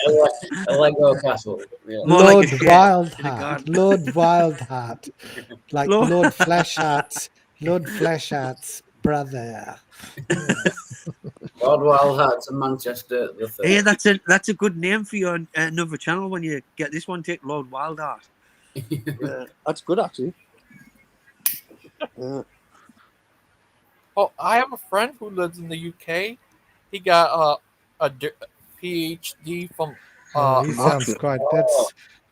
a Lego castle. Yeah. More Lord like a shed in a Wildheart. garden. Lord Wildheart. Like Lord- Lord Flashheart's brother. Lord Wildheart's in Manchester. The third. Hey, that's a good name for your another channel when you get this one. Take Lord Wildheart. That's good, actually. Oh, I have a friend who lives in the UK. He got a PhD from. He sounds quite.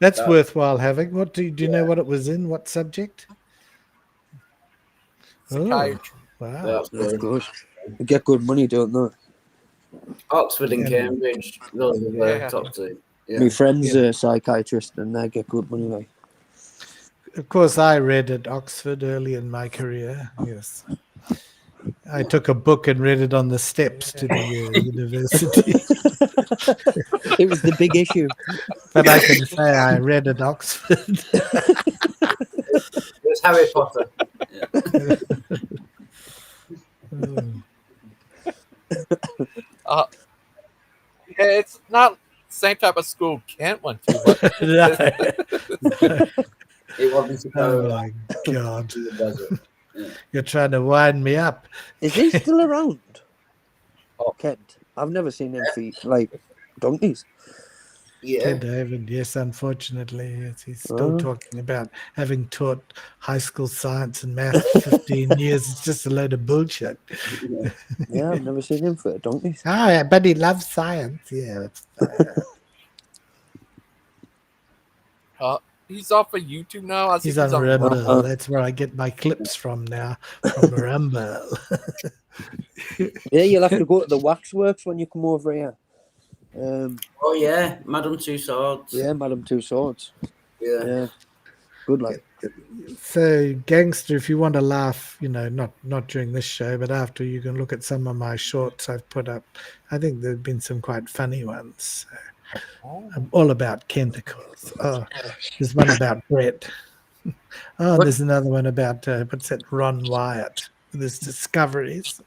That's worthwhile having. What do you know? What it was in? What subject? Psychiatry. Wow. That's good. You get good money doing that. Oxford and Cambridge. Those are the Yeah. top two. Yeah. My friend's a psychiatrist and they get good money. Like. Of course, I read at Oxford early in my career. Yes. I took a book and read it on the steps to the university. It was the big issue. But I can say I read at Oxford. It was Harry Potter. Yeah, it's not the same type of school Kent went to. But It wasn't supposed Oh my God. to the desert. Yeah. You're trying to wind me up. Is he still around? Kent. I've never seen him feed like donkeys. Yeah. Ted David, yes, unfortunately, yes, he's still talking about having taught high school science and math for 15 years. It's just a load of bullshit. Yeah, I've never seen him for donkeys. Oh, yeah, but he loves science. Yeah. He's off of YouTube now. I He's think on Rumble. Rumble. That's where I get my clips from now, from Rumble. Yeah, you'll have to go to the waxworks when you come over here. Oh yeah, Madam Two Swords. Yeah, Madam Two Swords. Yeah. Yeah, good like. So, Gangster, if you want to laugh, not during this show, but after, you can look at some of my shorts I've put up. I think there have been some quite funny ones. I'm all about tentacles. Oh, there's one about Brett. Oh, there's another one about, what's that, Ron Wyatt, with his discoveries.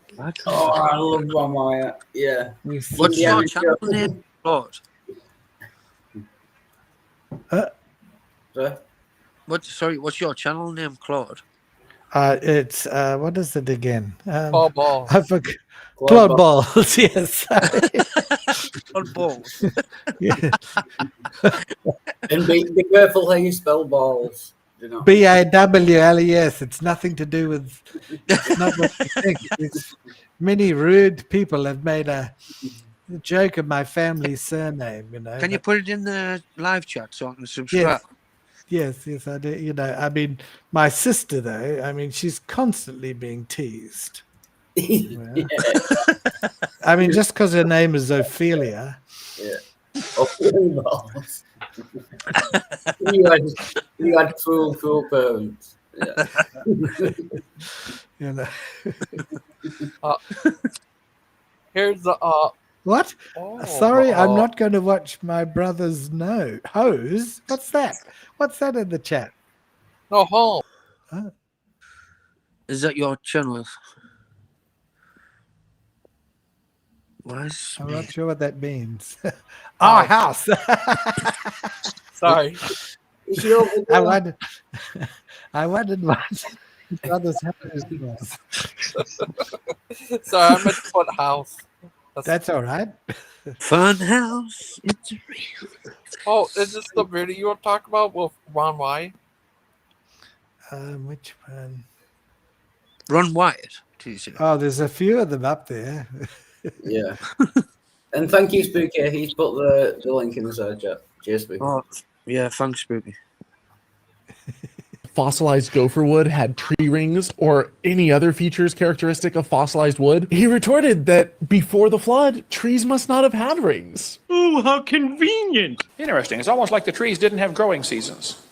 Oh, I love Ron Wyatt. Yeah. What's Yeah, your channel name, Lord? Sorry? What's your channel name, Claude? It's what is it again? Ball balls. I forgot. Claude Claude balls. Yes. On balls. Yeah. And be careful how you spell balls. You know. BAWLES. It's nothing to do with. It's not what you think. It's, many rude people have made a joke of my family's surname. You know. Can you put it in the live chat so I can subscribe? Yes, I do. You know, I mean, my sister though. I mean, she's constantly being teased. Yeah. I mean, just because her name is Ophelia. Yeah. Oh, balls. you had cruel parents. Yeah. You know. Here's the What? oh, Sorry, I'm not going to watch my brother's hose. What's that? What's that in the chat? no home. Oh, Is that your channel? Was I'm not sure what that means. Our house. Sorry. Is she over I there? wondered what his brother's house was. Sorry, I meant to put house. That's all right. Fun house? It's real. Oh, is this the video you want to talk about with Ron White? Which one? Ron Wyatt. Tuesday. Oh, there's a few of them up there. Yeah. And thank you, Spooky. He's put the link in the side chat. Cheers, Spooky. Oh, yeah, thanks, Spooky. Fossilized gopher wood had tree rings or any other features characteristic of fossilized wood, he retorted that before the flood, trees must not have had rings. Oh, how convenient. Interesting. It's almost like the trees didn't have growing seasons.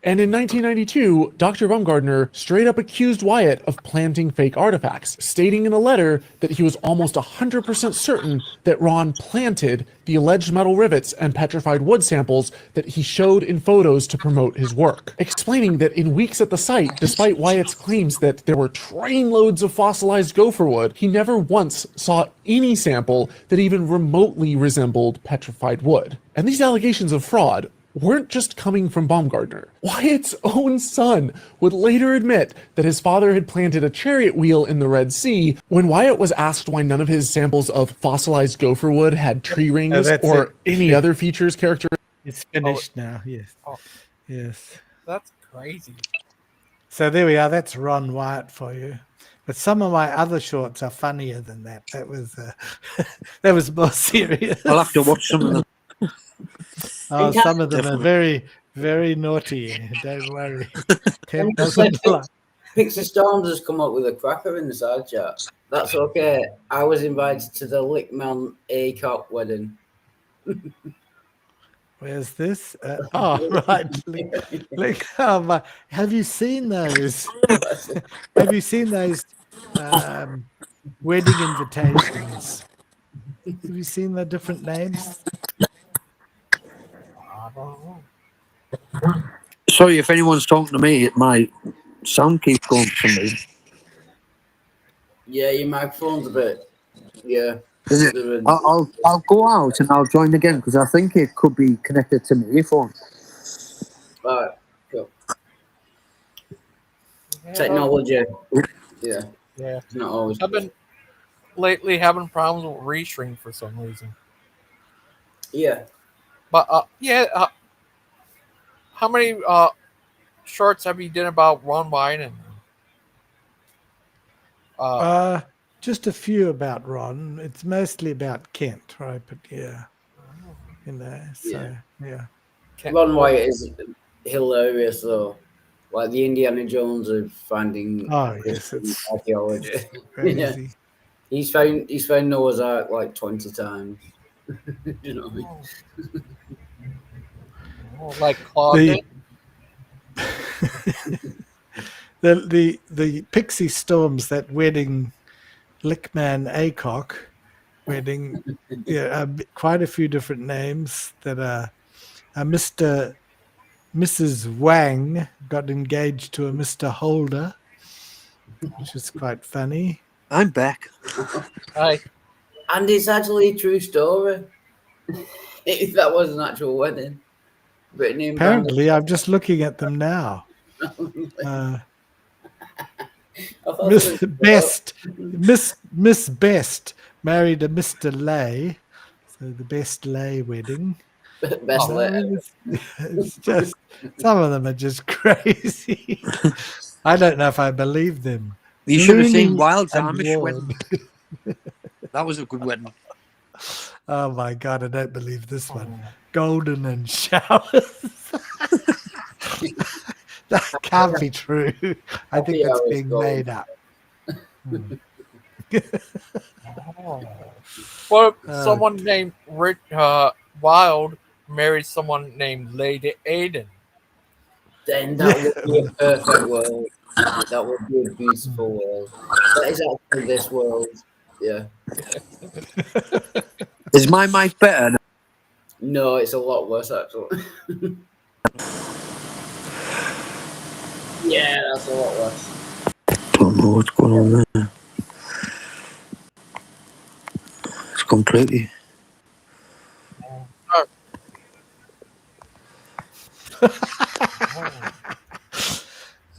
And in 1992, Dr. Baumgartner straight up accused Wyatt of planting fake artifacts, stating in a letter that he was almost 100% certain that Ron planted the alleged metal rivets and petrified wood samples that he showed in photos to promote his work, explaining that in weeks at the site, despite Wyatt's claims that there were trainloads of fossilized gopher wood, he never once saw any sample that even remotely resembled petrified wood. And these allegations of fraud weren't just coming from Baumgartner. Wyatt's own son would later admit that his father had planted a chariot wheel in the Red Sea. When Wyatt was asked why none of his samples of fossilized gopher wood had tree rings or any other features characteristic. It's finished now. Yes. Oh. Yes. That's crazy. So there we are. That's Ron Wyatt for you. But some of my other shorts are funnier than that. That was that was more serious. I'll have to watch some of them. Oh, some of them are very, very naughty. Don't worry. Ken doesn't like. Pixie Storms has come up with a cracker in the side chat. That's okay. I was invited to the Lickman A-Cop wedding. Where's this? Oh, right. Look, oh, my. Have you seen those? Have you seen those wedding invitations? Have you seen the different names? Sorry if anyone's talking to me, my sound keeps going for me. Yeah, your microphone's a bit. Yeah. Is it? I'll go out and I'll join again because I think it could be connected to my earphone. All right, cool. Technology. Yeah. Yeah. It's not always. I've been lately having problems with restream for some reason. Yeah. But how many shorts have you done about Ron Wyatt and Just a few about Ron. It's mostly about Kent, right? But yeah, you know. So yeah. Ron Wyatt is hilarious though. Like the Indiana Jones of finding yes, it's archaeology. crazy. He's found Noah's Ark like 20 times. You know what I mean? like Claude? The Pixie Storms, that wedding, Lickman Acock wedding, quite a few different names that are Mrs. Wang got engaged to a Mr. Holder, which is quite funny. I'm back. Hi. And it's actually a true story. If that was an actual wedding. Apparently, I'm just looking at them now. I thought Miss it was- Best, Miss Best married a Mr. Lay, so the Best Lay wedding. Best No, letter. it's just some of them are just crazy. I don't know if I believe them. You should have seen Looney Wild's and Amish Ward. wedding. That was a good wedding. Oh my god, I don't believe this one. Golden and showers. That can't be true. I think Yeah, that's it's being gold. made up. What if someone named Wild married someone named Lady Aiden? Then that would be a perfect world. That would be a beautiful world. That is actually this world. Yeah. Is my mic better? No, it's a lot worse actually. Yeah, that's a lot worse. Don't know what's going on there. It's completely.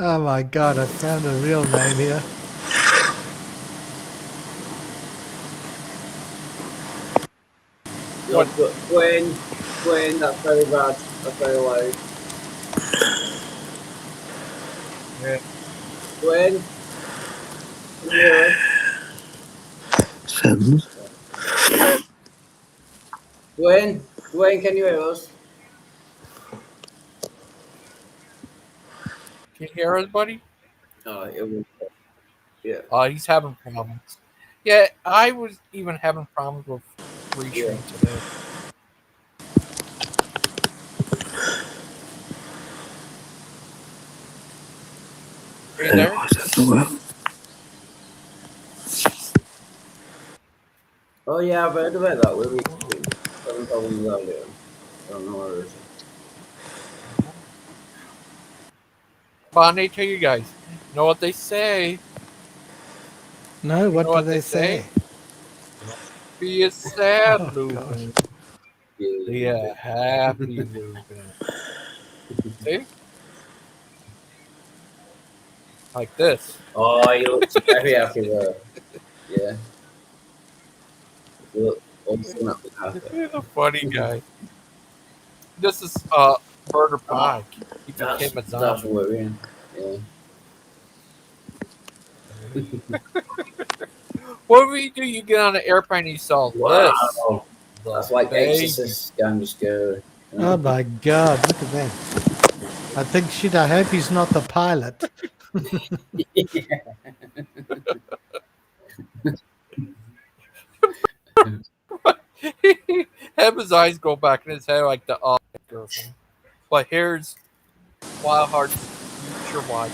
Oh my god, I found a real name here. No, Dwayne, that's very bad. That's very loud. Yeah. Dwayne, can you hear us? Sentence. Dwayne, can you hear us? Can you hear us, buddy? Oh, it was. Yeah. He's having problems. Yeah, I was even having problems with restream today. Are you there? Oh yeah, I've heard about that. We're having problems with that. I don't know where it is. But I tell you guys, you know what they say? No, what know do they say? Be a sad Oh, Lucan. Be a happy Lucan. See? Like this. Oh, you look very happy there. Yeah. You look awesome happy. He's a funny guy. This is Murder Pie. He became a zombie. That's worrying. Yeah. What do you do? You get on an airplane and you saw Wow. this. That's like baby. Exorcist kind of scary. Oh my god, look at that. I think shit, I hope he's not the pilot. Have his eyes go back in his head like the girlfriend. But here's Wildheart's future wife.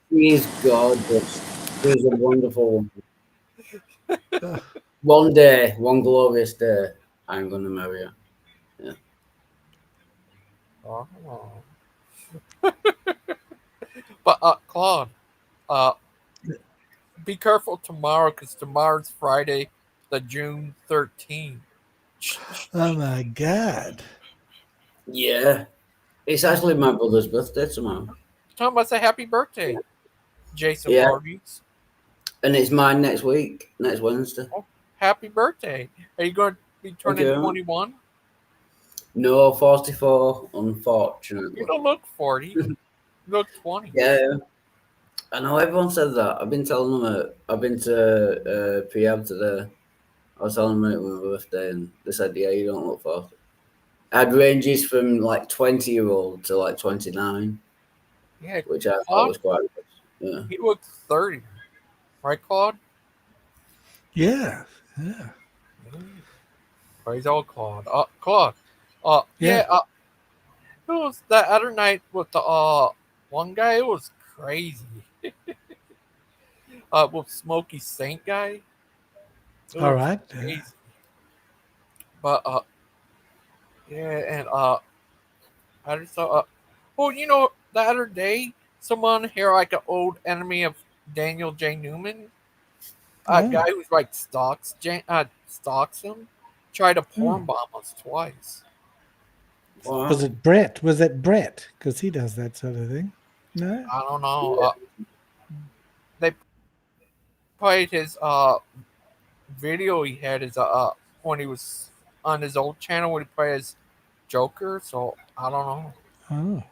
He's gorgeous. He's a wonderful woman. One day, one glorious day, I'm gonna marry her. Yeah. Oh. But Claude, be careful tomorrow because tomorrow's Friday, the June 13th. Oh my god. Yeah. It's actually my brother's birthday tomorrow. Tom, I say happy birthday, Jason Yeah. Vargas. And it's mine next week, next Wednesday. Oh, happy birthday. Are you going to be turning Okay. 21? No, 44, unfortunately. You don't look 40. You look 20. Yeah. I know everyone said that. I've been telling them I've been to Prehab today. I was telling them it was my birthday and they said, yeah, you don't look 40. I had ranges from like 20-year-old to like 29. Yeah, which I thought was quite good. Yeah. He looks 30. Right, Claude? Yeah. Yeah. Praise old Claude. Claude. Yeah. It was that other night with the one guy. It was crazy. With Smokey Saint guy. It All was right. crazy. But yeah, and I just saw. Well, you know, the other day, someone here, like an old enemy of Daniel J. Newman, a guy who's like stalks him, tried to porn bomb us twice. Wow. Was it Brett? Was it Brett? Because he does that sort of thing. No? I don't know. They played his video he had his when he was on his old channel when he played as Joker. So I don't know. Oh.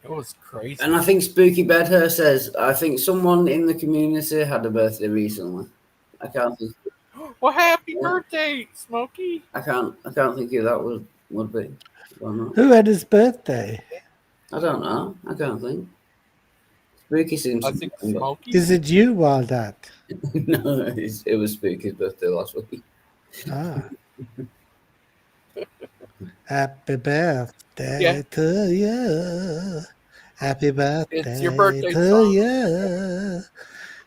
It was crazy. And I think Spooky Bedhair says, I think someone in the community had a birthday recently. I can't think. Well, happy birthday, Smokey! I can't think who that would be. Or not. Who had his birthday? I don't know. I can't think. Spooky seems. I think Smokey. Is it you, Wildheart? No, it was Spooky's birthday last week. Ah. Happy birthday to you. Happy birthday It's your birthday to song. you.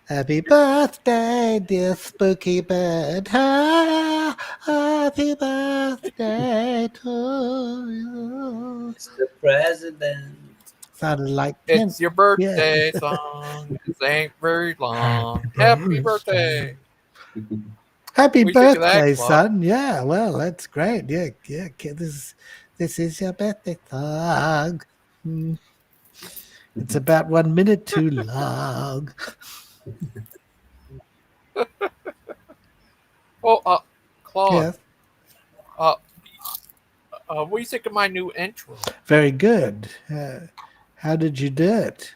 Happy birthday, dear Spooky Bird. Happy birthday to you. Mr. President. Sounded like It's your birthday Yeah. song. It ain't very long. Happy birthday! Happy We think of that, birthday, Claude. son. Yeah, well, that's great. Yeah. This is your birthday song. It's about 1 minute too long. Oh, Claude. Yes. What do you think of my new intro? Very good. How did you do it?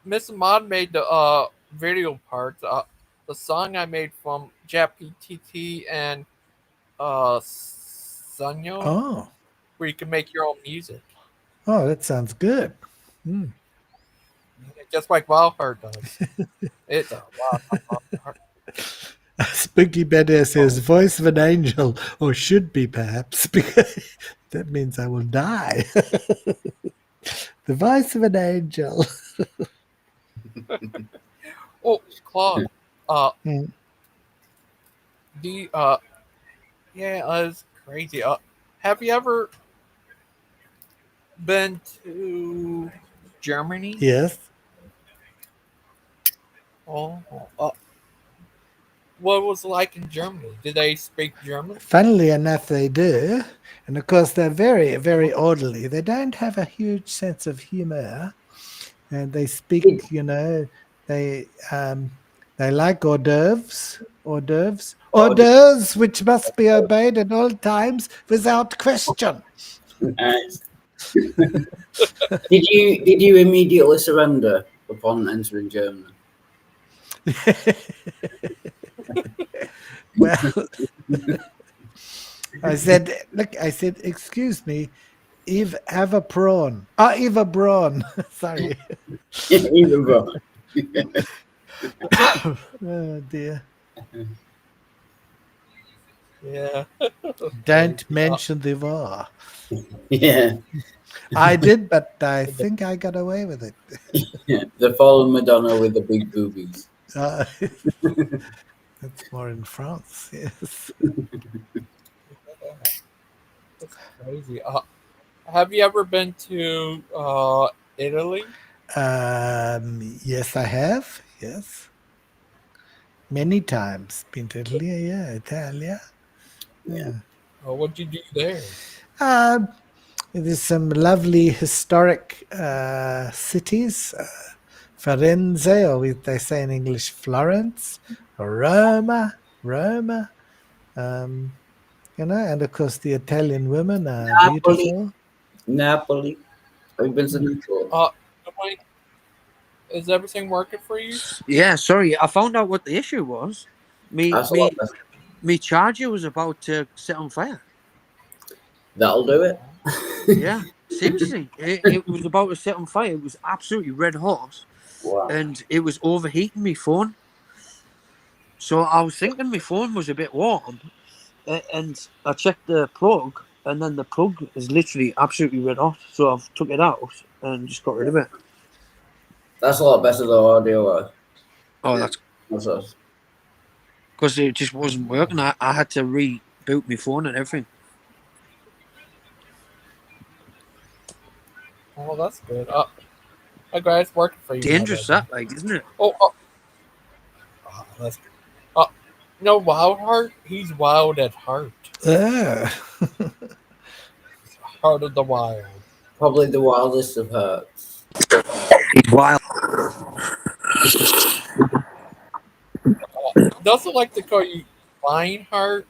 Miss Mod made the video parts. The song I made from JapPTT and Sunyo, Oh, where you can make your own music, that sounds good. just like Wildheart does. It's a Wildheart. Spooky Bedair says, voice of an angel, or should be perhaps, because that means I will die. The voice of an angel. Oh, Claude. Mm. It's crazy. Have you ever been to Germany? Yes. Oh, what was it like in Germany? Did they speak German? Funnily enough, they do. And of course, they're very, very orderly. They don't have a huge sense of humor. And they speak, they like hors d'oeuvres, which must be obeyed at all times without question. Nice. Did you immediately surrender upon entering Germany? Well, I said, excuse me, have a prawn. Eva Braun. Sorry. Even bro. Oh, dear. Yeah. Don't mention the war. Yeah. I did, but I think I got away with it. Yeah. The fallen Madonna with the big boobies. That's more in France, yes. That's crazy. Have you ever been to Italy? Yes, I have. Yes. Many times. Been to Italy, Italia. Yeah. What'd you do there? There's some lovely historic cities. Firenze, or they say in English, Florence, Roma, and of course the Italian women are beautiful. Napoli. Have you been to Napoli? Dwayne, is everything working for you? Yeah, sorry, I found out what the issue was. Me charger was about to set on fire. That'll do it. Yeah, seriously, it was about to set on fire. It was absolutely red hot. Wow. And it was overheating my phone. So I was thinking my phone was a bit warm, and I checked the plug, and then the plug is literally absolutely red hot. So I've took it out and just got rid of it. That's a lot better than audio. Oh, that's because it just wasn't working. I had to reboot my phone and everything. Oh, that's good. I'm glad it's working for you. Dangerous, that, like, isn't it? Oh, that's good. No, Wildheart. He's wild at heart. Ah. Heart of the wild. Probably the wildest of hearts. He's wild. Doesn't like to call you Fine Heart,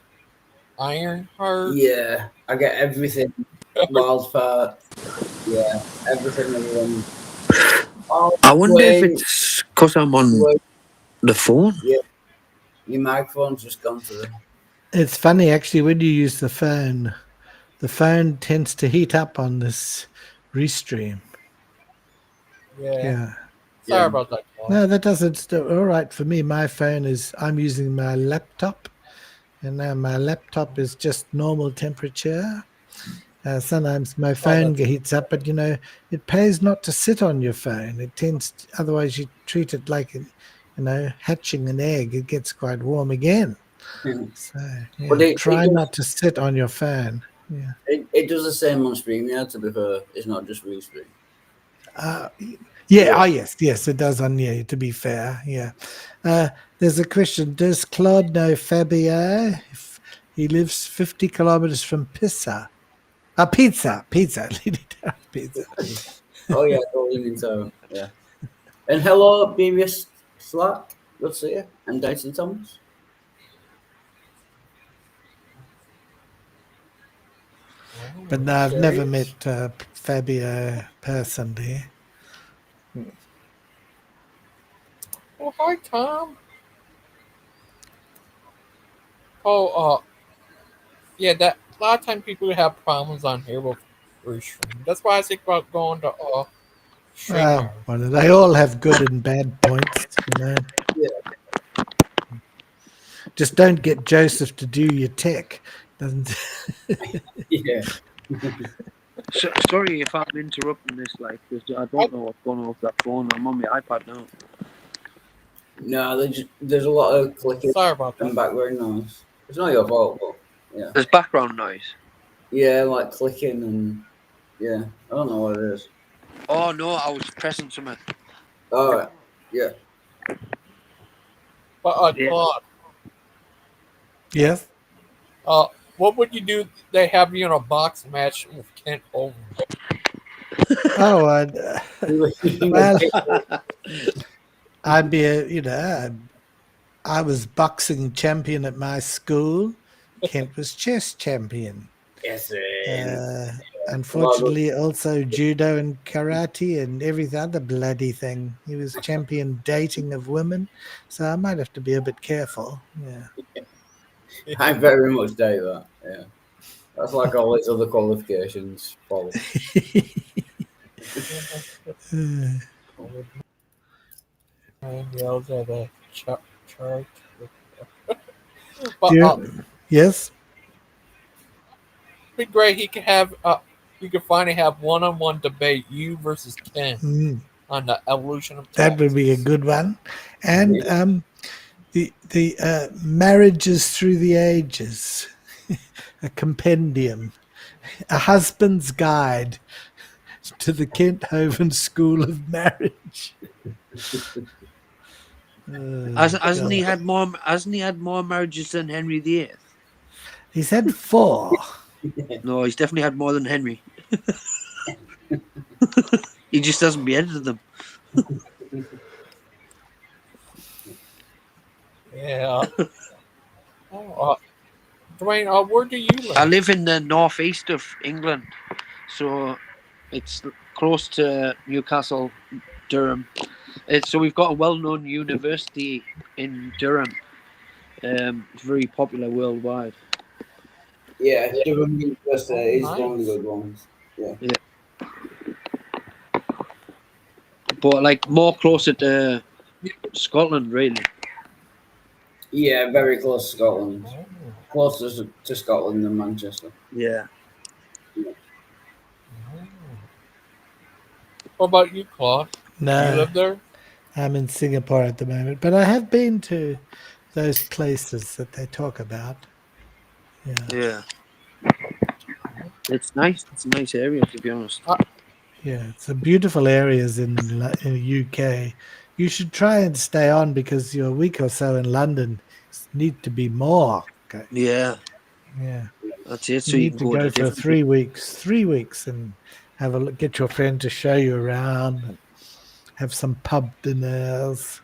Iron Heart. Yeah, I get everything. Wild part. Yeah, everything. Everyone. Oh, I wonder if Dwayne, it's because I'm on Dwayne, the phone. yeah, your microphone's just gone to the. It's funny actually when you use the phone tends to heat up on this restream. Yeah. Sorry about that. Paul. No, that doesn't. All right for me. My phone is. I'm using my laptop, and now my laptop is just normal temperature. Sometimes my phone heats up, but it pays not to sit on your phone. It tends. Otherwise, you treat it like, hatching an egg. It gets quite warm again. So try not to sit on your phone. Yeah. It does the same on StreamYard, to be fair. It's not just Restream. Yeah. Oh, yes, it does on to be fair. Yeah. There's a question. Does Claude know Fabio? If he lives 50 kilometers from Pisa. Pizza. Pizza. Oh, yeah, totally mean so. Yeah. And hello, Beavis Slack. Good to see you. And Dyson Thomas. But no, I've never met Fabio personally. Oh, hi, Tom. Oh, yeah, that a lot of times people have problems on here with restream. That's why I think about going to Well, they all have good and bad points, Yeah. Just don't get Joseph to do your tech. Doesn't. Yeah. So, sorry if I'm interrupting this, because I don't know what's going on with that phone. I'm on my iPad now. No, there's a lot of clicking. Sorry about that. And background noise. It's not your fault, but yeah. There's background noise. Yeah, like clicking and yeah. I don't know what it is. Oh no, I was pressing something. All right. Yeah. But Claude, Yes. what would you do? They have you in a box match with Kent Over. Oh, well, I'd be I was boxing champion at my school. Kent was chess champion. Yes. Unfortunately, also judo and karate and every other bloody thing. He was champion dating of women, so I might have to be a bit careful. Yeah. I very much doubt that. Yeah. That's like all his other qualifications. Follow. And yells at a chart. But, yes. It'd be great. He could have. You could finally have one-on-one debate, you versus Ken, on the evolution of. That would be a good one, and the marriages through the ages, a compendium, a husband's guide to the Kenthoven School of Marriage. Hasn't he had more? Hasn't he had more marriages than Henry VIII? He's had 4. No, he's definitely had more than Henry. He just hasn't beheaded them. Yeah. Dwayne, where do you live? I live in the northeast of England, so it's close to Newcastle, Durham. So we've got a well-known university in Durham. It's very popular worldwide. Yeah, Durham University is one of the good ones. Yeah. But more closer to Scotland, really. Yeah, very close to Scotland. Closer to Scotland than Manchester. Yeah. What about you, Claude? No, you live there? I'm in Singapore at the moment, but I have been to those places that they talk about. Yeah. It's nice. It's a nice area, to be honest. Yeah, it's a beautiful areas in the UK. You should try and stay on because you're a week or so in London. need to be more. Okay. Yeah, Yeah. that's it. You So you need can to go to go for different. 3 weeks. 3 weeks and have a look. Get your friend to show you around. And have some pub dinners.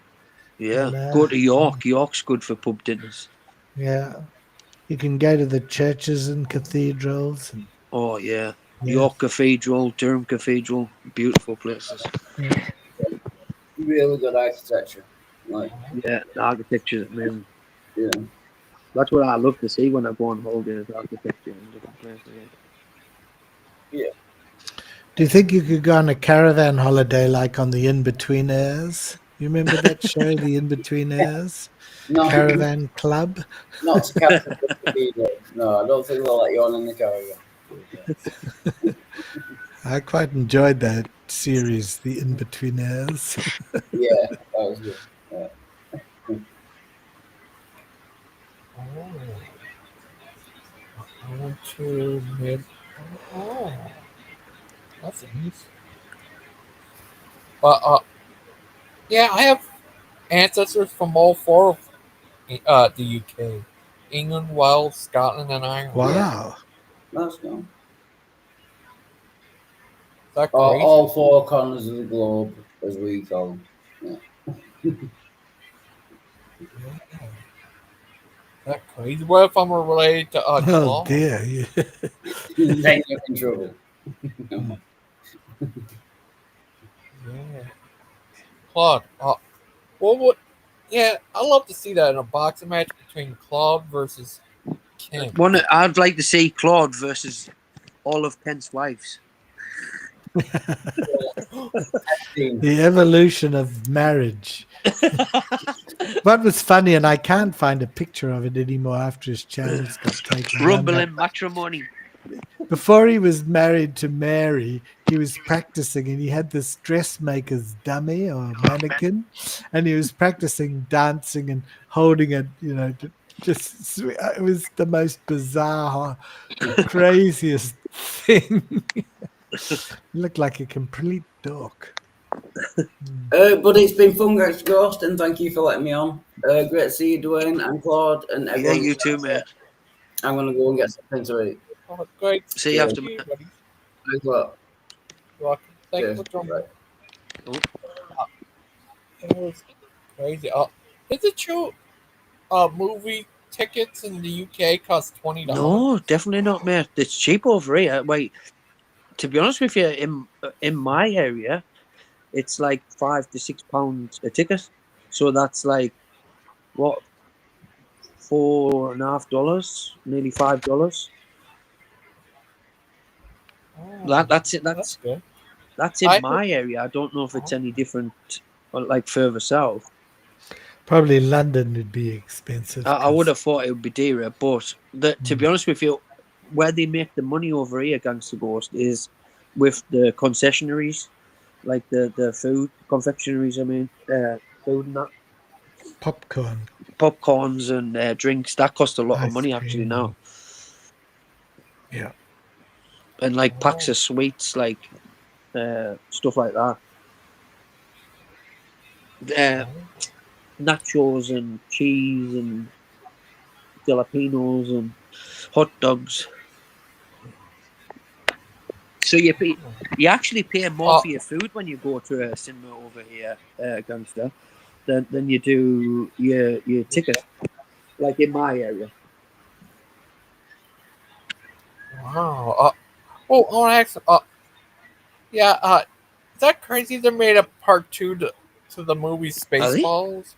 Yeah, You know? go to York. York's good for pub dinners. Yeah. You can go to the churches and cathedrals. And, Oh yeah, yeah. York Cathedral, Durham Cathedral, beautiful places. Really good architecture. Like, Yeah, the architecture, man. yeah. That's what I love to see when I go on holiday, is architecture in different places. Yeah. Do you think you could go on a caravan holiday like on the In-Betweeners? You remember that show, The In-Betweeners? No, Caravan Club? not to Captain either. No, I don't think they'll let you on in the caravan. I quite enjoyed that series, The In-Betweeners. Yeah, that was good. Yeah. I went to mid. Oh, that's nice. But yeah, I have ancestors from all four of the UK: England, Wales, Scotland, and Ireland. Wow. That's cool. Is that crazy? All four corners of the globe, as we call them. Yeah. Is that crazy? What if I'm related to Oh Claude? dear. Yeah. Then you're in trouble. Yeah. Claude. What would? Yeah, I love to see that in a boxing match between Claude versus Kim. I'd like to see Claude versus all of Kent's wives. The evolution of marriage. What was funny, and I can't find a picture of it anymore after his channels got taken down. Rumble in matrimony. Before he was married to Mary, he was practicing, and he had this dressmaker's dummy or mannequin, and he was practicing dancing and holding it, just it was the most bizarre, craziest thing. He looked like a complete dork. But it's been fun, Gangster Ghost, and thank you for letting me on. Great to see you, Dwayne and Claude, and Yeah, everyone. you too, mate. I'm going to go and get something to eat. Oh, great. See you after, buddy. Thanks a lot. You're welcome. Thank you Cheers. for joining. Right. It was crazy. Is it true? Movie tickets in the UK cost $20. No, definitely not, mate. It's cheap over here. Wait, to be honest with you, in my area, it's like £5 to £6 a ticket. So that's like what, $4.50, nearly $5. That's it. That's good. That's in my area. I don't know if it's any different, like further south. Probably London would be expensive. I would have thought it would be dearer, but to be honest with you, where they make the money over here, Gangster Ghost, is with the concessionaries, like the food confectionaries. I mean, food and that. Popcorns and drinks. That cost a lot of money actually now. Yeah. And like packs of sweets, like stuff like that. Nachos and cheese and jalapenos and hot dogs. So you actually pay more for your food when you go to a cinema over here, Gangster, than you do your ticket, like in my area. Wow. I want to ask. Is that crazy? They made a part 2 to the movie Spaceballs.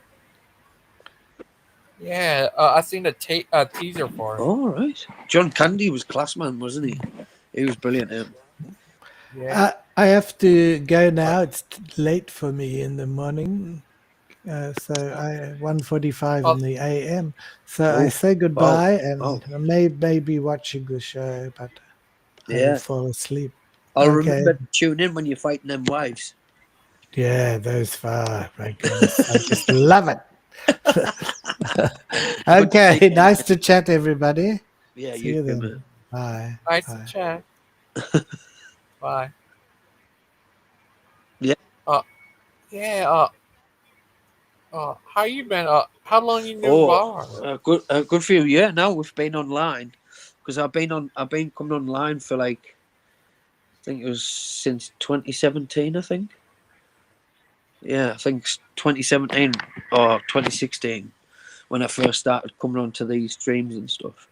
Yeah, I seen a teaser for it. Oh, right. John Candy was class man, wasn't he? He was brilliant. Yeah. I have to go now. It's late for me in the morning. So 1:45 in the AM. So I say goodbye and maybe watching the show, but I will fall asleep. I'll remember to tune in when you're fighting them wives. Yeah, those far. My goodness, I just love it. Okay, nice to chat, everybody. Yeah, See you then. Bye. Nice to chat. Bye. Yeah. How you been? How long you knew Oh, Bar? a good few years now. We've been online because I've been coming online for like, I think it was since 2017. I think. Yeah, I think 2017 or 2016 when I first started coming onto these streams and stuff.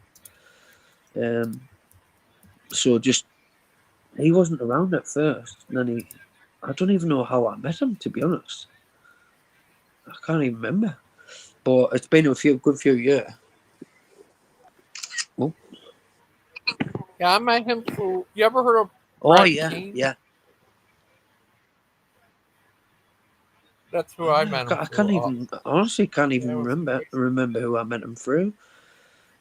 So just he wasn't around at first, and then I don't even know how I met him, to be honest. I can't even remember. But it's been a good few years. Oh. Yeah, I met him through. You ever heard of? Oh Brad yeah, King? yeah. That's who I met him I through. can't even honestly can't even it was- remember who I met him through.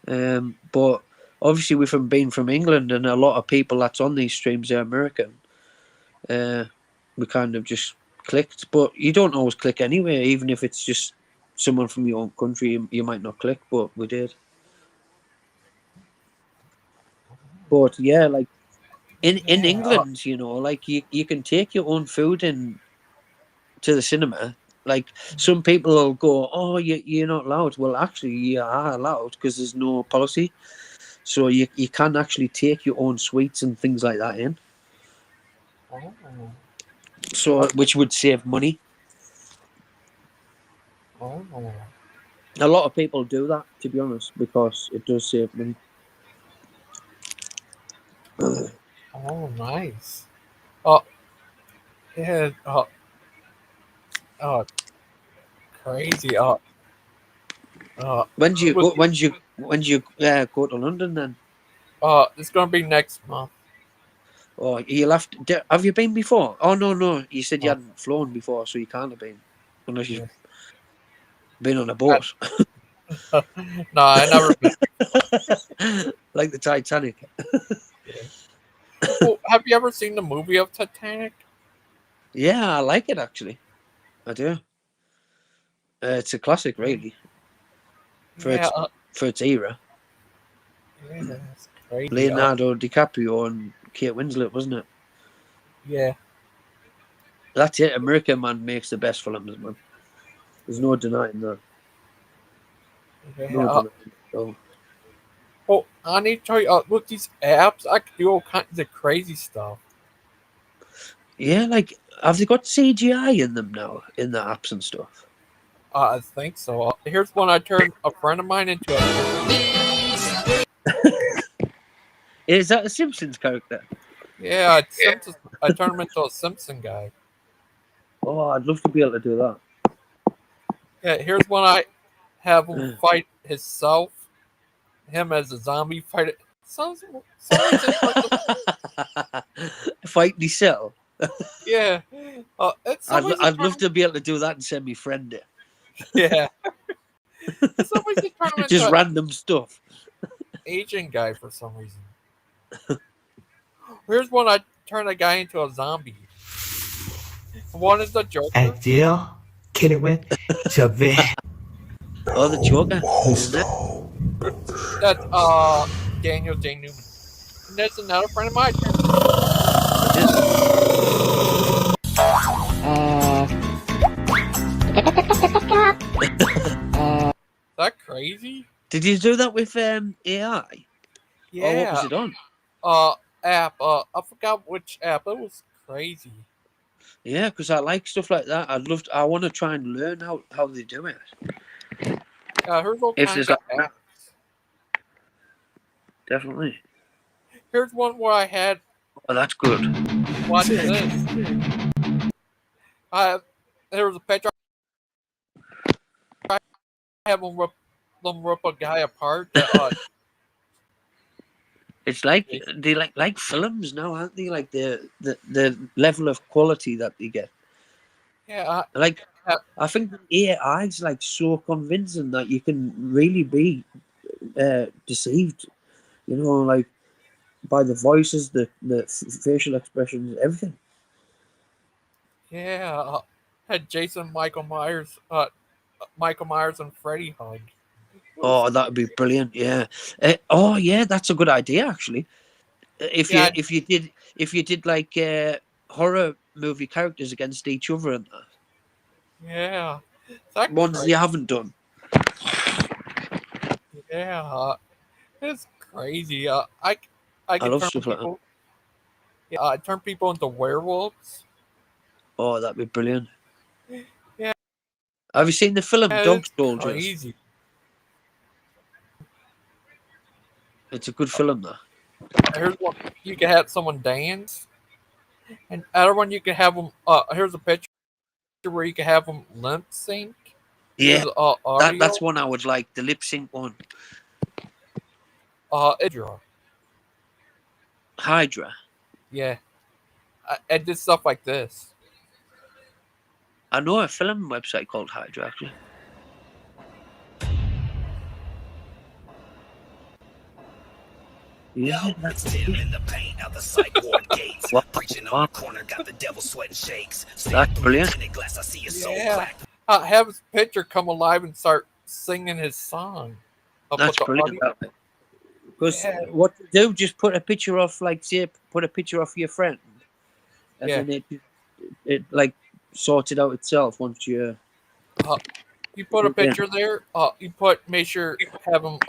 But obviously with him being from England and a lot of people that's on these streams are American, we kind of just clicked. But you don't always click anyway, even if it's just someone from your own country, you might not click, but we did. But yeah, like in England, you know, like you can take your own food in to the cinema. Like some people will go, oh, you're not allowed. Well, actually, you are allowed because there's no policy. So you can actually take your own sweets and things like that in. Oh. So which would save money. Oh. A lot of people do that, to be honest, because it does save money. Oh, nice. Yeah. Crazy. When do you go to London then? It's gonna be next month. Oh, you'll have to. Have you been before? Oh no. You said you hadn't flown before, so you can't have been, unless you've been on a boat. No, I never been. Like the Titanic. Well, have you ever seen the movie of Titanic? Yeah, I like it actually. I do. It's a classic, really. For its era. Yeah, that's crazy. Leonardo DiCaprio and Kate Winslet, wasn't it? Yeah. That's it. American man makes the best films, man. There's no denying that. Yeah. No denying that. Oh, I need to tell you, with these apps, I can do all kinds of crazy stuff. Yeah, like, have they got CGI in them now, in the apps and stuff? I think so. Here's one I turned a friend of mine into a... Is that a Simpsons character? Yeah, I turned him into a Simpson guy. Oh, I'd love to be able to do that. Yeah, here's one I have him fight himself. Him as a zombie fight it. Fight myself. Yeah. I'd love to be able to do that and send me friend it. Yeah. Just random stuff. Asian guy for some reason. Here's one I turn a guy into a zombie. One is the Joker. And deal, get it with Javier. Oh, the Joker. That's Daniel J. Newman. And there's another friend of mine. Is that crazy? Did you do that with AI? Yeah. Or what was it on? App. I forgot which app. It was crazy. Yeah, because I like stuff like that. I want to try and learn how they do it. Here's all If kinds there's of apps. Definitely. Here's one where I had. Oh, that's good. Watch this. There was a picture. I have them rip a guy apart. It's like they like films now, aren't they? Like the level of quality that they get. Yeah. I think AI is like so convincing that you can really be deceived. You know, like by the voices, the facial expressions, everything. Yeah. Had Michael Myers and Freddy hug. Oh, that would be brilliant! Yeah. Oh, yeah, that's a good idea actually. If you did like horror movie characters against each other and that. Yeah. That Ones crazy? you haven't done. Yeah, it's crazy. I I can love turn stuff like that. people. Yeah, I turn people into werewolves. Oh, that'd be brilliant. Yeah, Have you seen the film Dog it's Soldiers? crazy. It's a good film, though. Here's one you can have someone dance, and other one you can have them. Here's a picture where you can have them lip sync. Yeah, Here's, audio. that's one I would like. The lip sync one. Hydra. Hydra. Yeah, I did stuff like this. I know a film website called Hydra, actually. Yeah, It's Tim in the paint out the psych ward gates. Preaching on the corner, got the devil sweating shakes. That's brilliant. Glass, I see his soul Yeah. crack. Have his picture come alive and start singing his song. I'll That's put the brilliant. audio- Because Yeah. what you do, just put a picture of, like, say, put a picture of your friend, and Yeah. then it like sorts it out itself once you. You put a Yeah. picture there. Make sure have him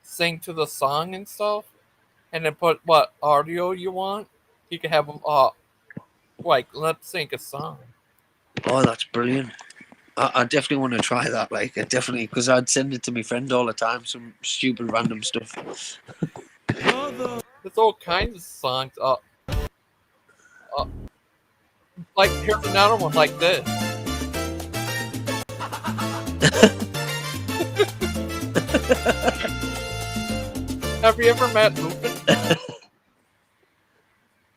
sing to the song and stuff, and then put what audio you want. You can have him like lip sync a song. Oh, that's brilliant. I definitely want to try that. Like, I definitely, because I'd send it to my friend all the time, some stupid random stuff. There's all kinds of songs. Like here's another one like this. Have you ever met Lupin?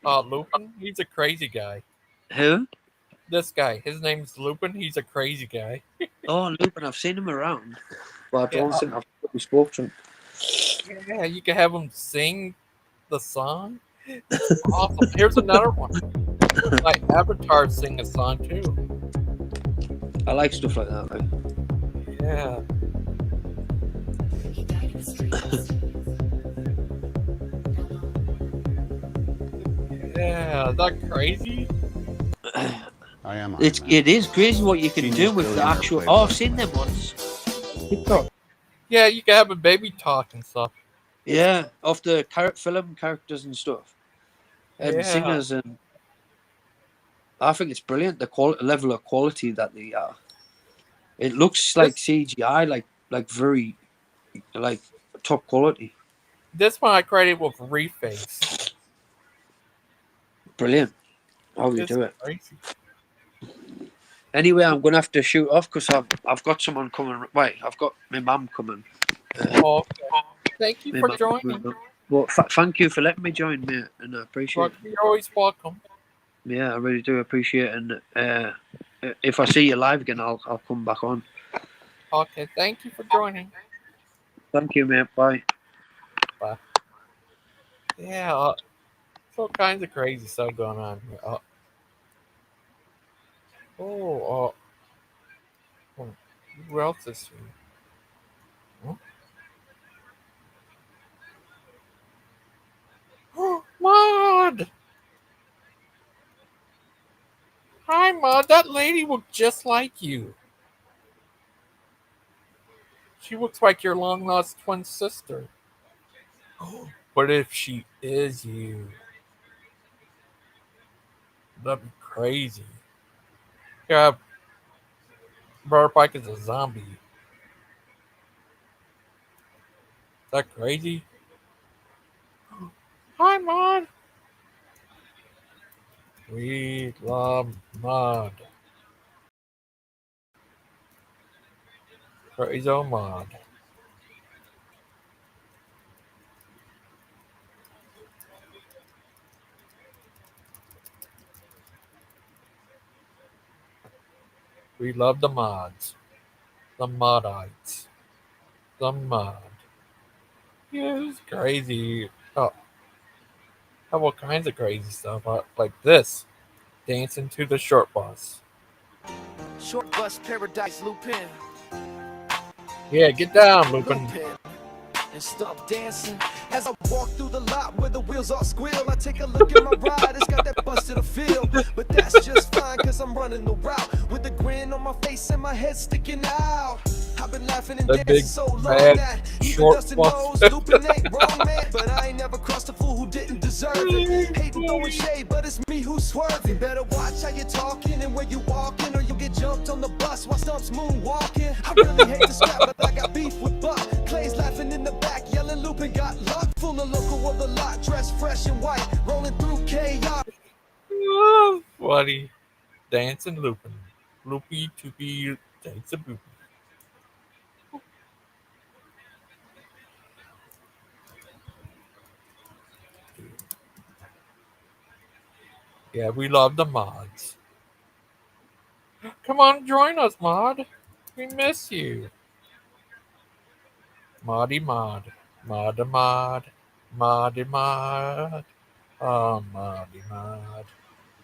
Lupin, he's a crazy guy. Who? This guy, his name's Lupin. He's a crazy guy. Oh, Lupin, I've seen him around, but I don't Yeah. think I've really spoken to him. Yeah, you can have him sing the song. It's awesome. Here's another one. Like Avatar sing a song too. I like stuff like that. Like. Yeah. Yeah, is that crazy? I am. It is crazy what you can do with the actual. Oh, I've seen them once. TikTok. Yeah, you can have a baby talk and stuff. Yeah, of the film characters and stuff, and Yeah. singers, and I think it's brilliant. The level of quality that they are. It looks like CGI, like very, like top quality. This one I created with Reface. Brilliant. How you It's do it. crazy. Anyway, I'm gonna have to shoot off because I've got someone coming. Wait, I've got my mum coming. Okay. Thank you My for mum joining. coming. Well, thank you for letting me join, mate, and I appreciate it. You're always welcome. Yeah, I really do appreciate it. And if I see you live again, I'll come back on. Okay, thank you for joining. Thank you, mate. Bye. Bye. Yeah, there's all kinds of crazy stuff going on here. Who else is here? Maud! Hi, Maud. That lady looked just like you. She looks like your long-lost twin sister. What if she is you? That'd be crazy. Yeah, Brother Pike is a zombie. Is that crazy? Hi, Maud. We love Maud. Crazy old Maud. We love the mods. The Modites. The mod. Yeah, it's crazy. Oh. Have all kinds of crazy stuff. Like this. Dancing to the short bus. Short bus paradise, Lupin. Yeah, get down, Lupin. and stop dancing. As I walk through the lot where the wheels all squeal, I take a look at my ride, it's got that busted feel. But that's just fine, cause I'm running the route with a grin on my face and my head sticking out. I've been laughing and That dancing big, so long bad, that even short Dustin one. knows looping ain't wrong, man. But I ain't never crossed a fool who didn't deserve it. Hating, throwing shade, but it's me who's swerving. Better watch how you're talking and where you walking, or you'll get jumped on the bus while Stump's moonwalking. I really hate to scrap, but I got beef with Buck. Clay's laughing in the back, yelling looping got luck. Full of local of the lot, dressed fresh and white, rolling through chaos. Oh, funny. Dancing, looping. Loopy, toopy, dancing, boopy. Yeah, we love the mods. Come on, join us, mod. We miss you. Moddy mod. Modda mod. Moddy mod. Oh, moddy mod.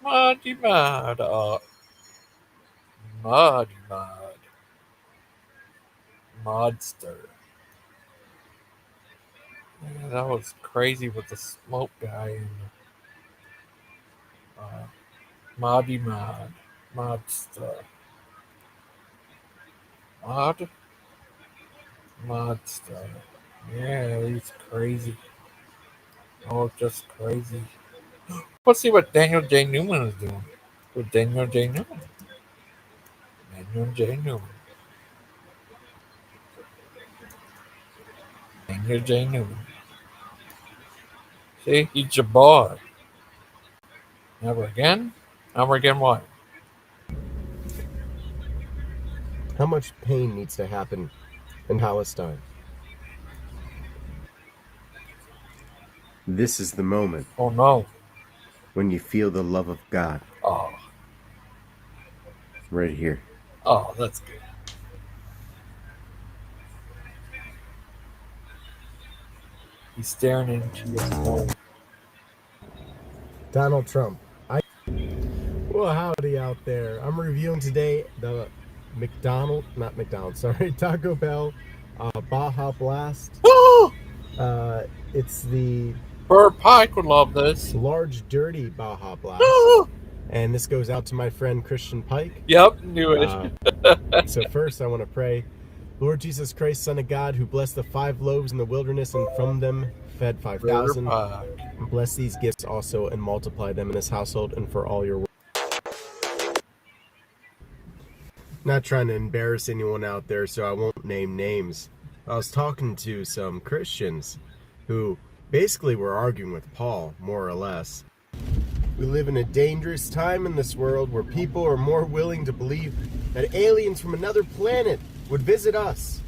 Moddy mod. Oh, moddy mod. Modster. Yeah, that was crazy with the smoke guy and Moddy mod. Modster. Mod? Modster. Yeah, he's crazy. Oh, just crazy. Let's see what Daniel J. Newman is doing. With Daniel J. Newman. Daniel J. Newman. Daniel J. Newman. See, he's your boy. Never again? Never again what? How much pain needs to happen in Palestine? This is the moment Oh no. when you feel the love of God. Oh. Right here. Oh, that's good. He's staring into your soul. Donald Trump. Well, howdy out there. I'm reviewing today the Taco Bell Baja Blast. It's the Bert Pike would love this. large, dirty Baja Blast. And this goes out to my friend Christian Pike. Yep, knew it. So first I want to pray, Lord Jesus Christ, Son of God, who blessed the 5 loaves in the wilderness and from them fed 5,000. Bless these gifts also and multiply them in this household and for all your work. Not trying to embarrass anyone out there, so I won't name names. I was talking to some Christians who basically were arguing with Paul, more or less. We live in a dangerous time in this world where people are more willing to believe that aliens from another planet would visit us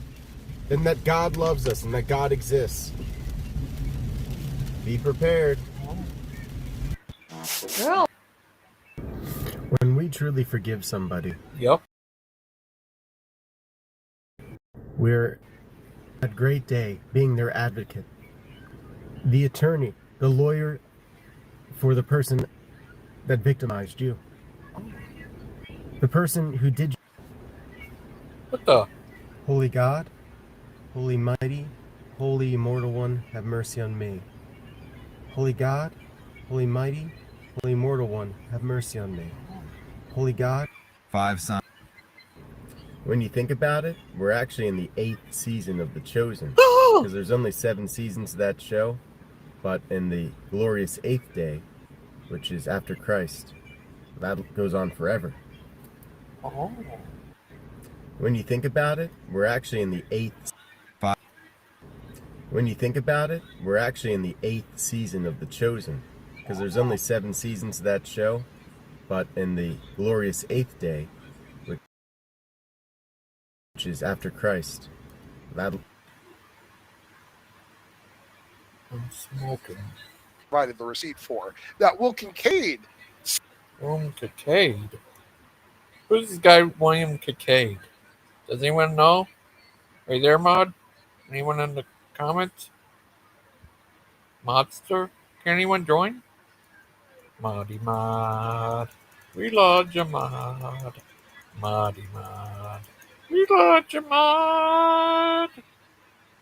than that God loves us and that God exists. Be prepared. Girl. When we truly forgive somebody, Yep. we're a great day being their advocate, the attorney, the lawyer for the person that victimized you, the person who did. What the? Holy God, holy mighty, holy immortal one, have mercy on me. Holy God, holy mighty, holy immortal one, have mercy on me. Holy God. 5 signs. When you think about it, we're actually in the 8th season of The Chosen. Because there's only 7 seasons of that show. But in the glorious 8th day, which is after Christ, that goes on forever. Oh. When you think about it, we're actually in the 8th. When you think about it, we're actually in the 8th season of The Chosen. Because there's only 7 seasons of that show. But in the glorious 8th day, which is after Christ, that. I'm smoking. Provided the receipt for that. Will Kincaid. William Kincaid. Who's this guy, William Kincaid? Does anyone know? Are you there, Mod? Anyone in the comments? Modster? Can anyone join? Moddy Mod. We love you, Mod. Moddy Mod. We love you, Mod.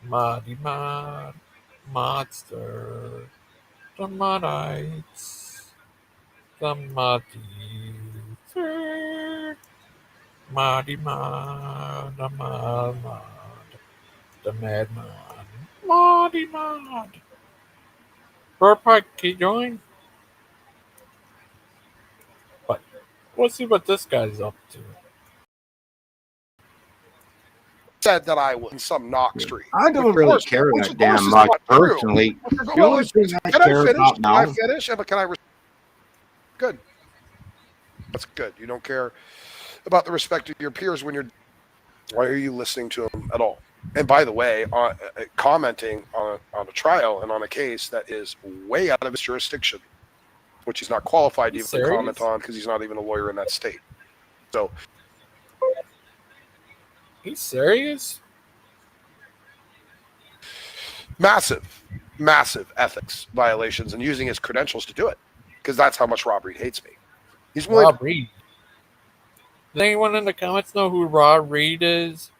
Moddy Mod, Monster, the Modites, the Muddy, Moddy Mod, the Mod, the Mad Mod, Moddy Mod. Burpike, can you join? But let's see what this guy's up to. Said that I was in some knock street. I don't Which, of really course- care which, that of course, damn is much not true. personally. The Well, only thing I can I care finish? about Can I now. finish? Can I? Good. That's good. You don't care about the respect of your peers when you're. Why are you listening to them at all? And by the way, commenting on a trial and on a case that is way out of his jurisdiction, which he's not qualified to even comment on because he's not even a lawyer in that state. So, He's serious? massive ethics violations and using his credentials to do it, because that's how much Rob Reed hates me. He's willing Rob Reed. Does anyone in the comments know who Rob Reed is?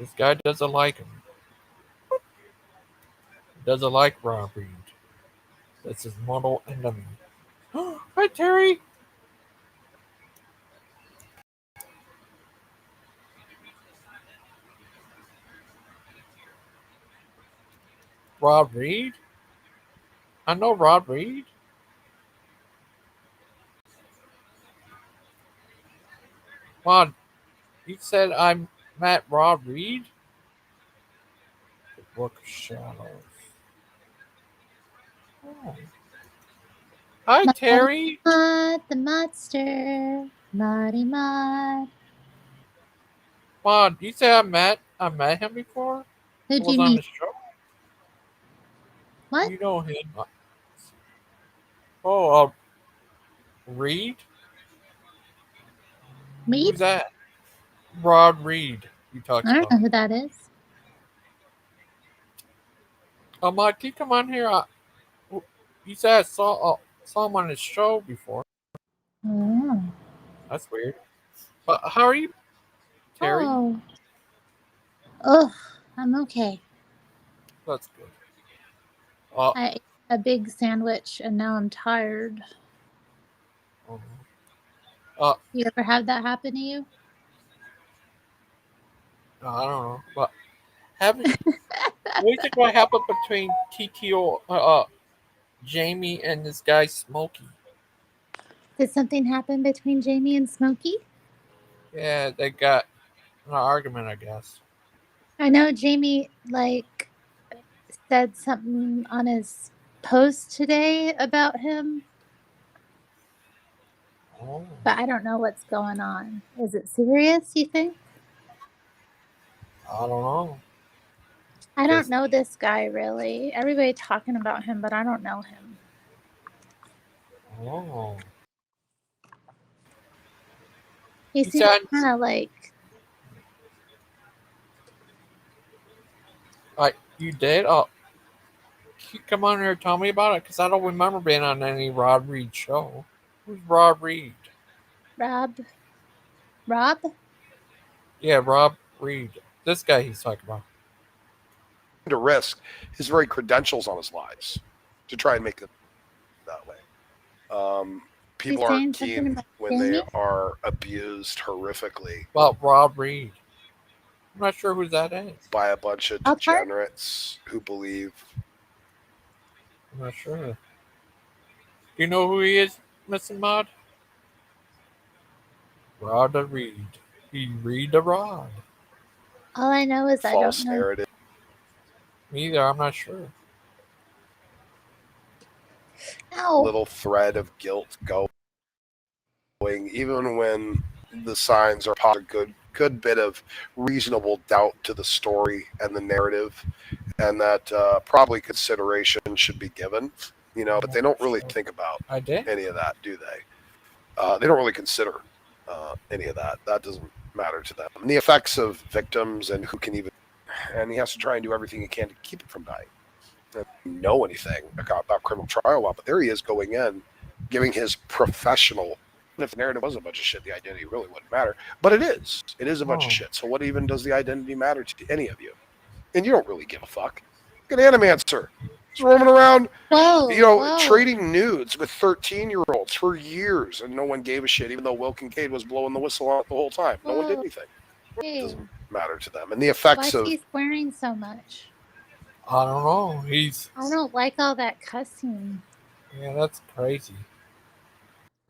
This guy doesn't like him. He doesn't like Rob Reed. That's his mortal enemy. Hi, Terry. Rob Reed? I know Rob Reed. Wow, you said I met Rob Reed? The Book of Shadows. Oh. Hi, Terry. Mod, the monster. Moddy Mod. Wow, you said I met him before? Who'd Was you on meet? the show? What? You know him. Oh, Reed? Reed? Who's that? Rod Reed. You talked I don't about. know who that is. Mike, can you come on here? You said I saw him on his show before. Oh. That's weird. But how are you, Terry? Oh, I'm okay. That's good. I ate a big sandwich and now I'm tired. You ever have that happen to you? I don't know. But what do you think what happened between TTO, Jamie and this guy Smokey? Did something happen between Jamie and Smokey? Yeah, they got an argument, I guess. I know Jamie said something on his post today about him. Oh. But I don't know what's going on. Is it serious, you think? I don't know. I don't know this guy really. Everybody talking about him, but I don't know him. Oh. He seems kind of like... You did? Oh, can you come on here and tell me about it? Because I don't remember being on any Rod Reed show. Who's Rod Reed? Rob? Yeah, Rob Reed. This guy he's talking about. to risk his very credentials on his lives to try and make it that way. People aren't keen when they are abused horrifically. Well, Rob Reed. I'm not sure who that is. By a bunch of degenerates who believe. I'm not sure. Do you know who he is, Mr. Mod? Rod Reed. He read the rod. All I know is False I don't know. narrative. Me either. I'm not sure. No. Little thread of guilt going, even when the signs are a good bit of reasonable doubt to the story and the narrative, and that probably consideration should be given, but they don't really think about any of that, do they? They don't really consider any of that. That doesn't matter to them. And the effects of victims and and he has to try and do everything he can to keep it from dying. Know anything about criminal trial law, but there he is going in, giving his professional if the narrative was a bunch of shit, the identity really wouldn't matter. But it is. It is a bunch of Oh. shit. So what even does the identity matter to any of you? And you don't really give a fuck. Look at Animancer. He's roaming around, trading nudes with 13-year-olds for years, and no one gave a shit, even though Will Kincaid was blowing the whistle on it the whole time. No one did anything. It doesn't matter to them. And the effects Why of... is he swearing so much? I don't know. I don't like all that cussing. Yeah, that's crazy.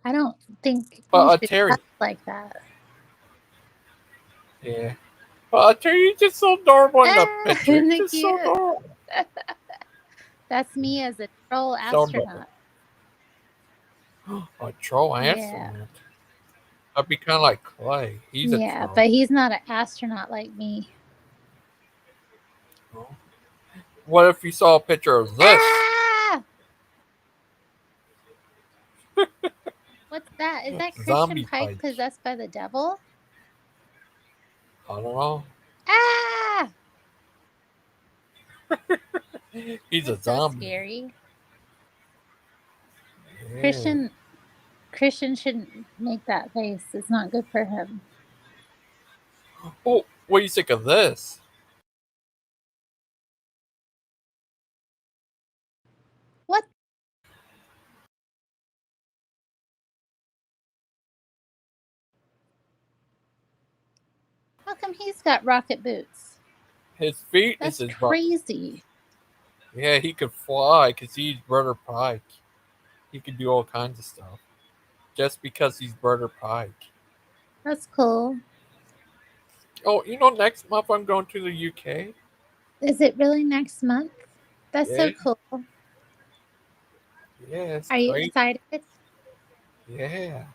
I don't think But, you should Terry- cuss like that. Yeah. Terry, you're just so adorable in the picture. Isn't You're it just so cute? adorable. That's me as a troll So astronaut. A troll astronaut. Yeah. I'd be kind of like Clay. He's a Yeah, troll. but he's not an astronaut like me. What if you saw a picture of this? Ah! What's that? Is that Zombie Christian Pike Pike. possessed by the devil? I don't know. Ah! He's a That's so zombie. scary. Yeah. Christian shouldn't make that face. It's not good for him. Oh, what do you think of this? What? How come he's got rocket boots? His feet That's is his crazy. Yeah, he could fly because he's Brother Pike. He could do all kinds of stuff. Just because he's Brother Pike. That's cool. Oh, next month I'm going to the UK. Is it really next month? That's so Yeah. cool. Yeah, it's Are you crazy. excited? Yeah.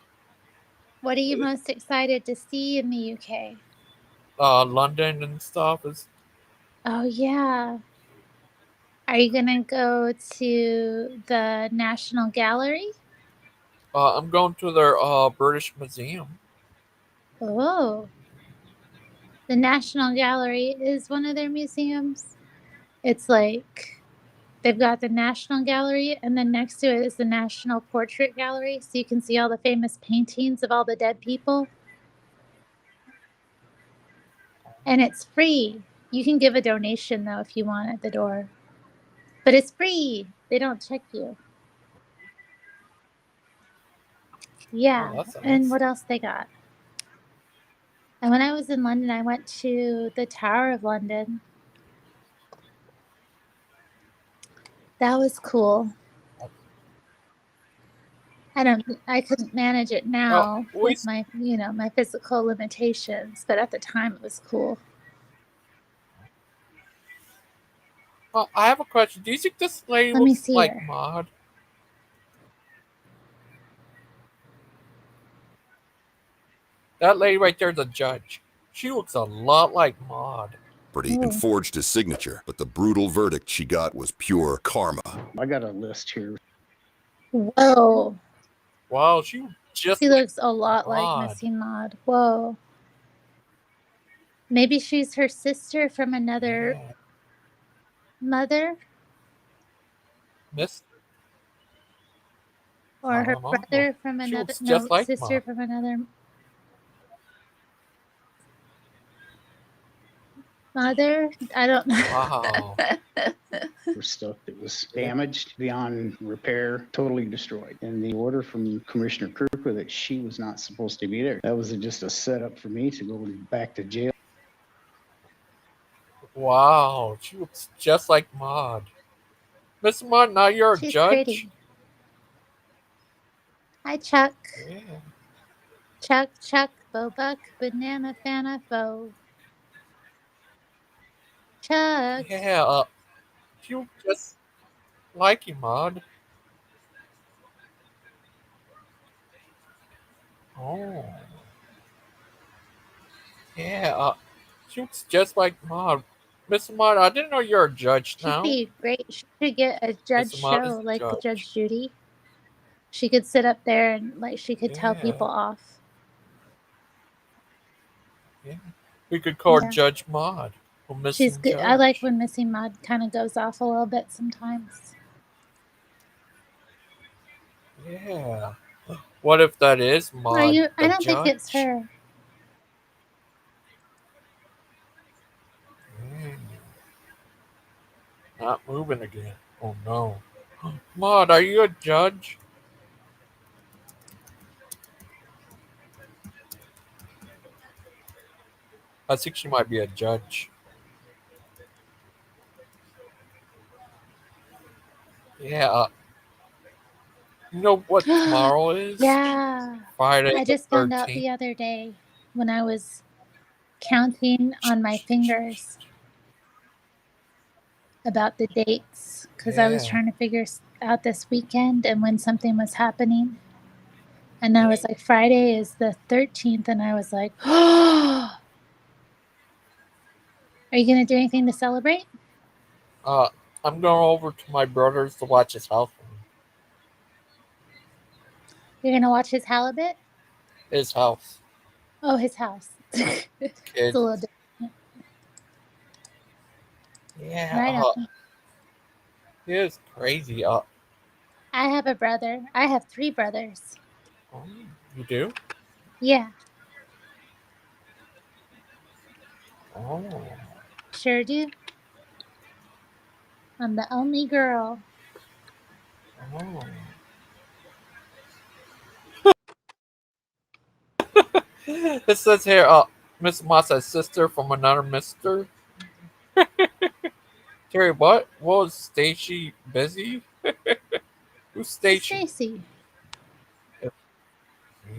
What are you most excited to see in the UK? London and stuff is. Oh, yeah. Are you going to go to the National Gallery? I'm going to their British Museum. Oh. The National Gallery is one of their museums. It's like they've got the National Gallery, and then next to it is the National Portrait Gallery, so you can see all the famous paintings of all the dead people. And it's free. You can give a donation, though, if you want at the door. But it's free. They don't check you. Yeah. Oh, that's And nice. what else they got? And when I was in London, I went to the Tower of London. That was cool. I couldn't manage it now with my physical limitations, but at the time it was cool. I have a question. Do you think this lady Let me looks see like her. Maud? That lady right there is a judge. She looks a lot like Maud. And forged his signature, but the brutal verdict she got was pure karma. I got a list here. Whoa. Wow, she just She looks a lot Maud. like Missy Maud. Whoa. Maybe she's her sister from another mother, Miss. or I her don't know. brother from She another looks just like sister Maud. from another mother. I don't know. Wow. For stuff that was damaged beyond repair, totally destroyed. And the order from Commissioner Cooper that she was not supposed to be there. That was just a setup for me to go back to jail. Wow, she looks just like Maud. Miss Maud, now you're a She's judge? pretty. Hi, Chuck. Yeah. Chuck, Bobuck, Banana Fana Fo. Chuck. Yeah, she looks just like you, Maud. Oh. Yeah, she looks just like Maud. Miss Maud, I didn't know you're a judge She'd now. be great. She should get a judge Miss Maud is show a like judge. Judge Judy. She could sit up there and she could tell Yeah. people off. Yeah. We could call her Yeah. Judge Maud. Or Missing She's good. Judge. I like when Missy Maud kind of goes off a little bit sometimes. Yeah. What if that is Are Maud you? I the don't think it's judge? her. Mm, not moving again. Oh no. Maud, are you a judge? I think she might be a judge. Yeah. You know what tomorrow is? Yeah. Friday I the just found out 13th. the other day when I was counting on my fingers about the dates because I was Yeah. trying to figure out this weekend and when something was happening. And I was like, Friday is the 13th. And I was like, oh, are you going to do anything to celebrate? I'm going over to my brother's to watch his house. You're going to watch his halibut? His house. Oh, his house. It's Kid. a little different. Yeah. Right on. He is crazy. I have a brother. I have 3 brothers. Oh, you do? Yeah, Oh. sure do. I'm the only girl. Oh. It says here, Miss Moss's sister from another mister. Terry, what? Was Stacy busy? Who's Stacy? Stacy.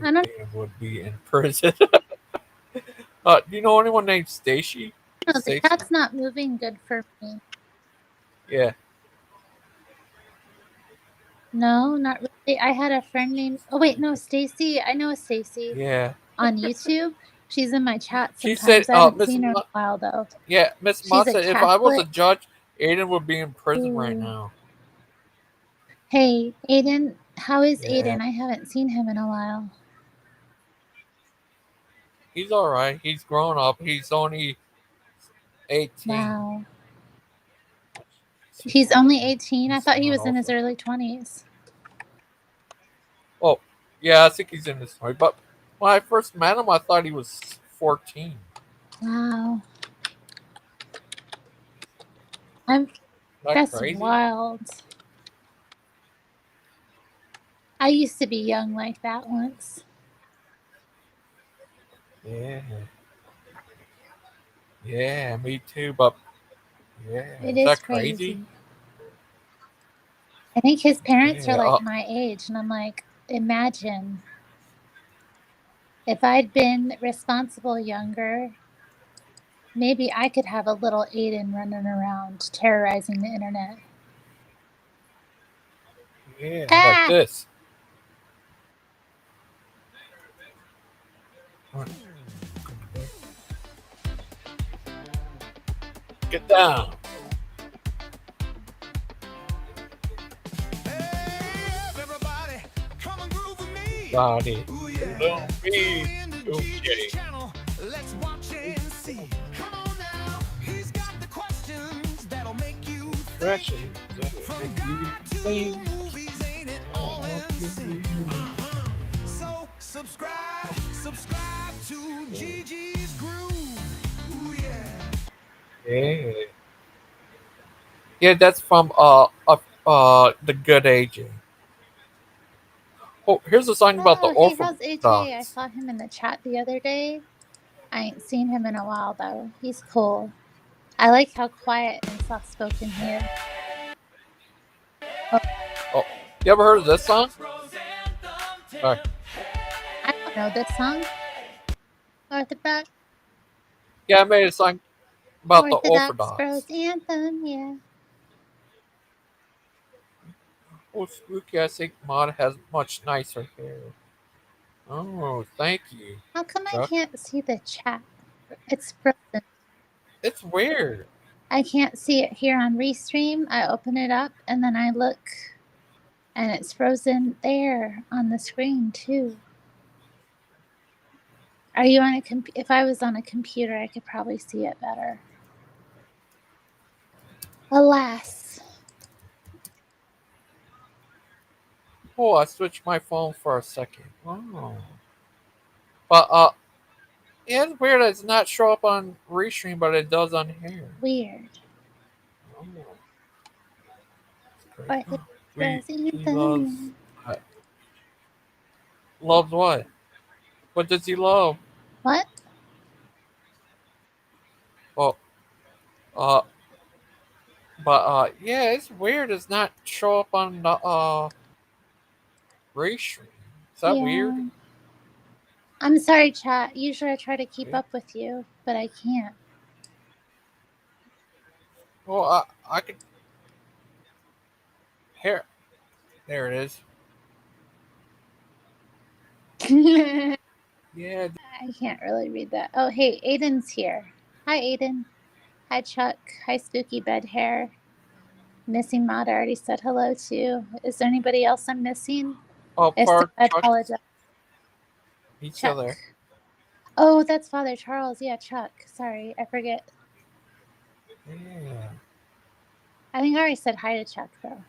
I don't Would be in prison. Do you know anyone named Stacy? know. The Stacy? cat's not moving good for me. Yeah. No, not really. I had a friend named. Oh wait, no, Stacy. I know a Stacy Yeah. on YouTube. She's in my chat She said, sometimes. I haven't Miss seen her in a while though. Yeah, Miss She's Moss a said if I was a Catholic. judge, Aiden would be in prison right Ooh. now. Hey, Aiden. How is Yeah. Aiden? I haven't seen him in a while. He's alright. He's grown up. He's only 18. Wow. He's only 18. I thought he was in his early 20s. Oh, yeah, I think he's in this story. But when I first met him, I thought he was 14. Wow. That's Crazy? wild. I used to be young like that once. Yeah. Yeah, me too. But yeah, It is is that crazy. I think his parents are Yeah, like my age, and I'm like, imagine if I'd been responsible younger, maybe I could have a little Aiden running around terrorizing the internet. Yeah, Ah! like this. Get down. Body. Don't be okay. Let's watch and see. Come on now. He's got the questions that'll make you Questions movies, ain't it all in sync? So subscribe to GG's Groove. Ooh yeah. Yeah. Yeah, that's from The Good AJ. Oh, here's a song about the Oh, hey, how's Orthodox. AJ? I saw him in the chat the other day. I ain't seen him in a while though. He's cool. I like how quiet and soft spoken he is. Oh, you ever heard of this song? Sorry. I don't know this song. Orthodox. Yeah, I made a song about the Orthodox. Bros Anthem, yeah. Oh, spooky! I think Maud has much nicer hair. Oh, thank you. How come I Chuck. can't see the chat? It's frozen. It's weird. I can't see it here on Restream. I open it up and then I look and it's frozen there on the screen too. Are you on a if I was on a computer, I could probably see it better. Alas. Oh, I switched my phone for a second. Oh. But yeah, it's weird. It's not show up on Restream, but it does on here. Weird. Oh, Or that's it great. doesn't He loves loves what? What does he love? What? Oh, yeah, it's weird. It's not show up on the Restream. Is that weird? Yeah. I'm sorry, chat. Usually I try to keep up with you, but I can't. Well, I could. Here, there it is. Yeah. I can't really read that. Oh, hey, Aiden's here. Hi, Aiden. Hi, Chuck. Hi, Spooky Bed Hair. Missing Mod, I already said hello to. Is there anybody else I'm missing? Oh, I Chuck. apologize. He's still there. Oh, that's Father Charles. Yeah, Chuck. Sorry, I forget. Yeah. I think I already said hi to Chuck, though.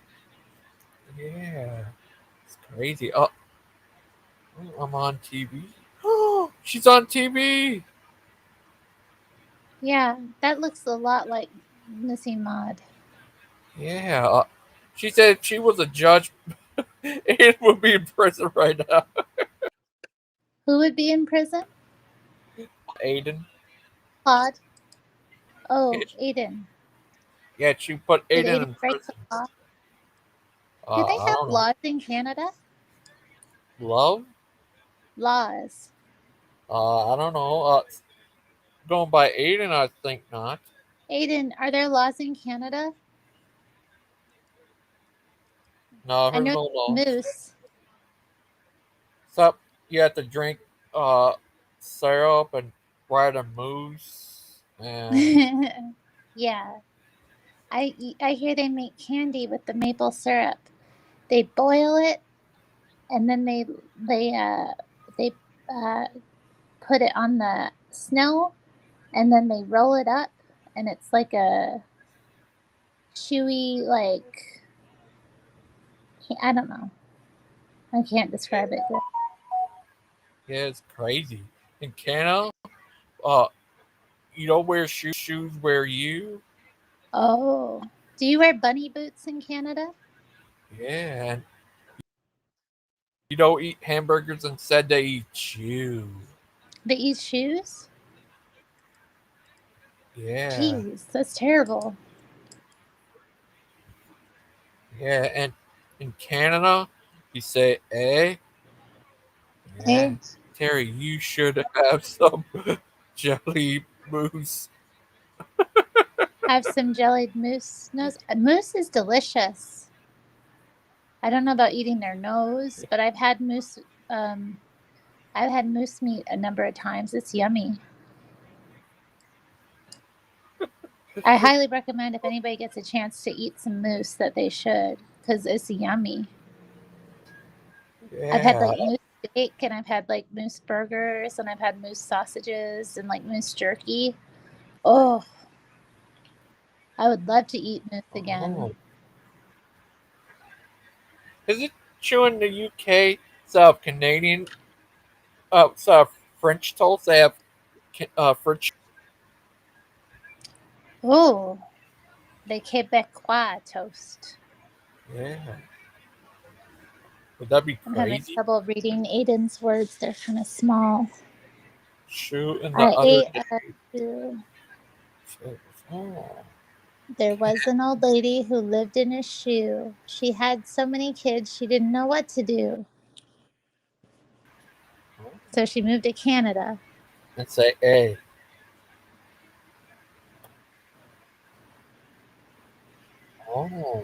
Yeah. It's crazy. Oh, I'm on TV. Oh, she's on TV. Yeah, that looks a lot like Missing Mod. Yeah. She said if she was a judge, it would be in prison right now. Who would be in prison? Aiden. Claude. Oh, Aiden. Yeah, she put Did Aiden Aiden in break prison. the law? Do they I have don't know. laws in Canada? Love? Laws. I don't know. Going by Aiden, I think not. Aiden, are there laws in Canada? No, I there's know no law. moose. So you have to drink syrup and ride a moose. And Yeah. I hear they make candy with the maple syrup. They boil it, and then they put it on the snow, and then they roll it up, and it's like a chewy, like, I don't know. I can't describe it good. yeah, it's crazy. In Canada, you don't wear shoes, wear you. Oh. Do you wear bunny boots in Canada? Yeah, and you don't eat hamburgers, instead they eat you. They eat shoes? Yeah. Jeez, that's terrible. Yeah, and in Canada, you say, eh? Yeah. Terry, you should have some jelly moose. Have some jellied moose nose. Moose is delicious. I don't know about eating their nose, but I've had moose. I've had moose meat a number of times. It's yummy. I highly recommend if anybody gets a chance to eat some moose that they should, because it's yummy. Yeah. I've had like moose steak, and I've had like moose burgers, and I've had moose sausages and like moose jerky. Oh, I would love to eat moose again. Oh. Is it true in the UK, South Canadian, South French toast, they have French? Oh, the Quebecois toast. Yeah. Would that be I'm having crazy? trouble reading Aiden's words. They're kind of small. Shoe in the I other ate day. a shoe. Oh. There was an old lady who lived in a shoe. She had so many kids, she didn't know what to do. So she moved to Canada. And say, hey. Oh.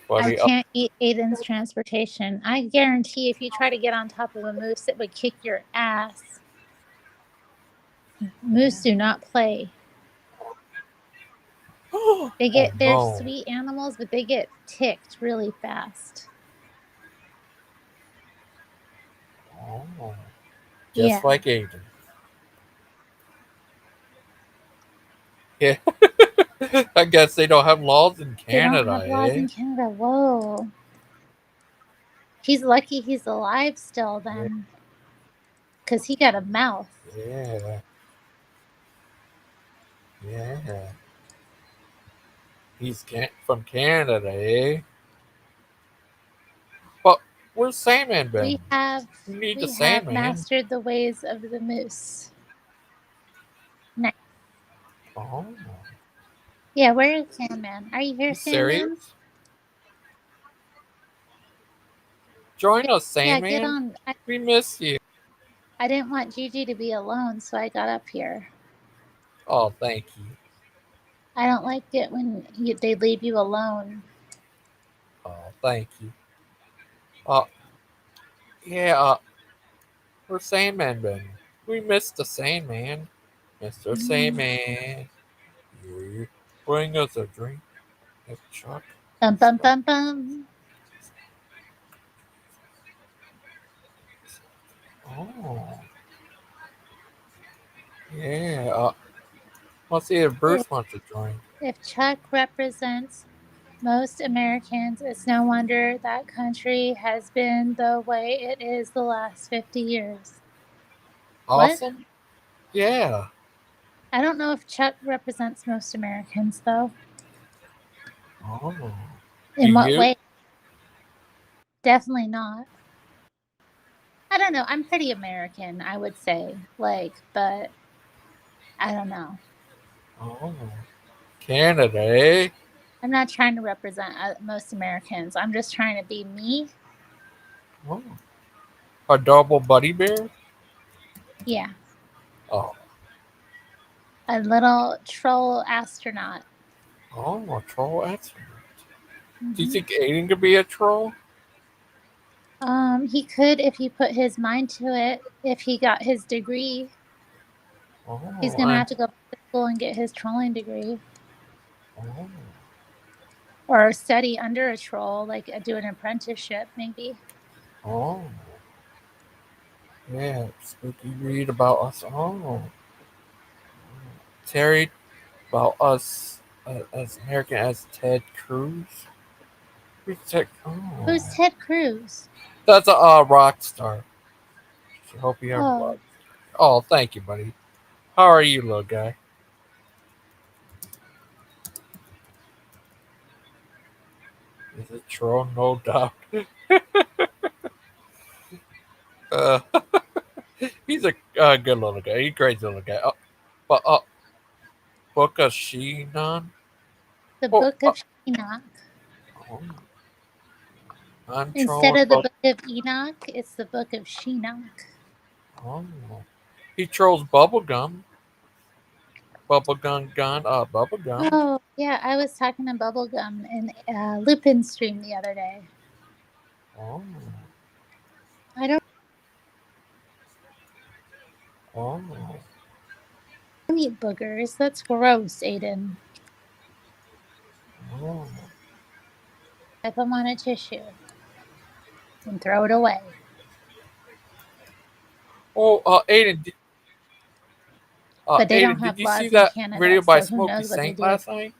Funny. I can't eat Aiden's transportation. I guarantee if you try to get on top of a moose, it would kick your ass. Moose do not play. They're sweet animals, but they get ticked really fast. Oh. Just like Aiden. Yeah. I guess they don't have laws in They don't Canada, have laws eh? in Canada. Whoa. He's lucky he's alive still then. Because he got a mouth. Yeah. Yeah. He's from Canada, eh? But where's Sandman been? We have need the we have Sandman. mastered the ways of the moose. Nice. Oh. Yeah, where is Sandman? Are you here, You Sandman? serious? Join us, Yeah, Sandman. get on. We miss you. I didn't want Gigi to be alone, so I got up here. Oh, thank you. I don't like it when they leave you alone. Oh, thank you. Yeah, where's Sandman been? We missed the Sandman. Mr. Sandman. You bring us a drink. If Chuck. Bum bum bum bum. Oh. Yeah. Let's see if Bruce wants to join. If Chuck represents most Americans, it's no wonder that country has been the way it is the last 50 years. Awesome. What? Yeah. I don't know if Chuck represents most Americans, though. Oh. In what way? Definitely not. I don't know. I'm pretty American, I would say. But I don't know. Oh. Canada, eh? I'm not trying to represent most Americans. I'm just trying to be me. Oh. A double buddy bear? Yeah. Oh. A little troll astronaut. Oh, a troll astronaut. Do you think Aiden could be a troll? He could if he put his mind to it. If he got his degree, he's gonna have to go to school and get his trolling degree, or study under a troll, like do an apprenticeship, maybe. Oh. Yeah, spooky read about us. Oh. Terry about us as American as Ted Cruz. Who's Ted? Oh. Who's Ted Cruz? That's a rock star. I hope you have luck. Oh, thank you, buddy. How are you, little guy? Is it troll? No doubt. He's a good little guy. He's a great little guy. But Book of Shinon? The Book of Enoch. Instead of the Book of Enoch, it's the Book of Shinnok. Oh. He trolls Bubblegum. Bubblegum. Oh, yeah, I was talking to Bubblegum in Lupin stream the other day. Oh. I don't eat boogers. That's gross, Aiden. Oh. Wipe them on a tissue and throw it away. Oh, Aiden. But they Aiden, don't have did you laws see in that Canada, video by so who Smokey knows what they Saint do. last night?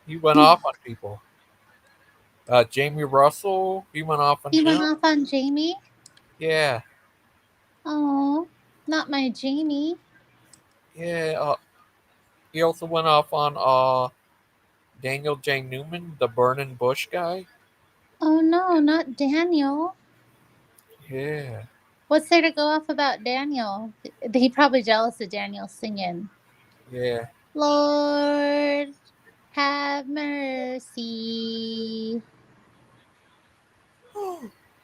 He went off on people. Jamie Russell, he went off on He him. went off on Jamie? Yeah. Oh, not my Jamie. Yeah. He also went off on Daniel J. Newman, the Burning Bush guy. Oh no, not Daniel. Yeah. What's there to go off about Daniel? He probably jealous of Daniel singing. Yeah. Lord, have mercy.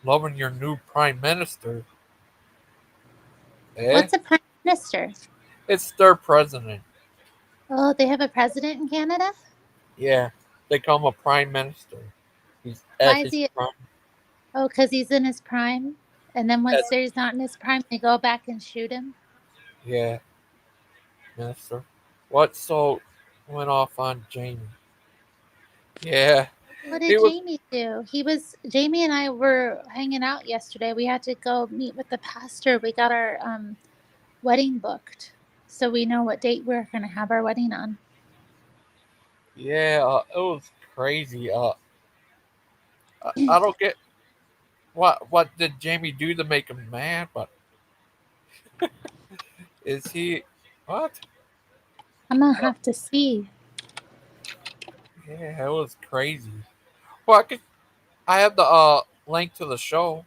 Loving your new prime minister. Eh? What's a prime minister? It's their president. Oh, they have a president in Canada? Yeah. They call him a prime minister. He's Why at is his he? prime. Oh, because he's in his prime? And then once he's not in his prime, they go back and shoot him? Yeah. Minister. What? So went off on Jamie. Yeah. What did Jamie do? Jamie and I were hanging out yesterday. We had to go meet with the pastor. We got our wedding booked. So we know what date we're going to have our wedding on. Yeah, it was crazy. I don't get what did Jamie do to make him mad, but is he what? I'm gonna have to see. Yeah, it was crazy. Well, I have the link to the show.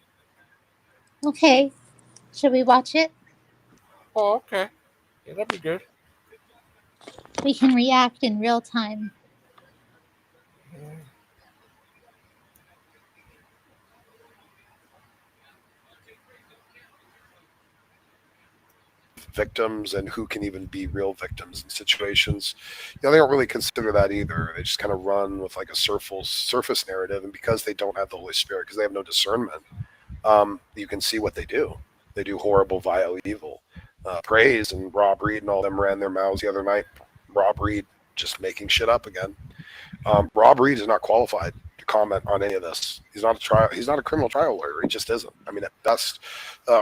Okay, should we watch it? Oh, okay. Yeah, that'd be good. We can react in real time. Victims and who can even be real victims in situations. They don't really consider that either. They just kind of run with like a surface narrative, and because they don't have the Holy Spirit, because they have no discernment, you can see what they do. They do horrible, vile evil. Praise and Rob Reed and all them ran their mouths the other night. Rob Reed just making shit up again. Rob Reed is not qualified to comment on any of this. He's not a criminal trial lawyer. He just isn't. I mean, at best,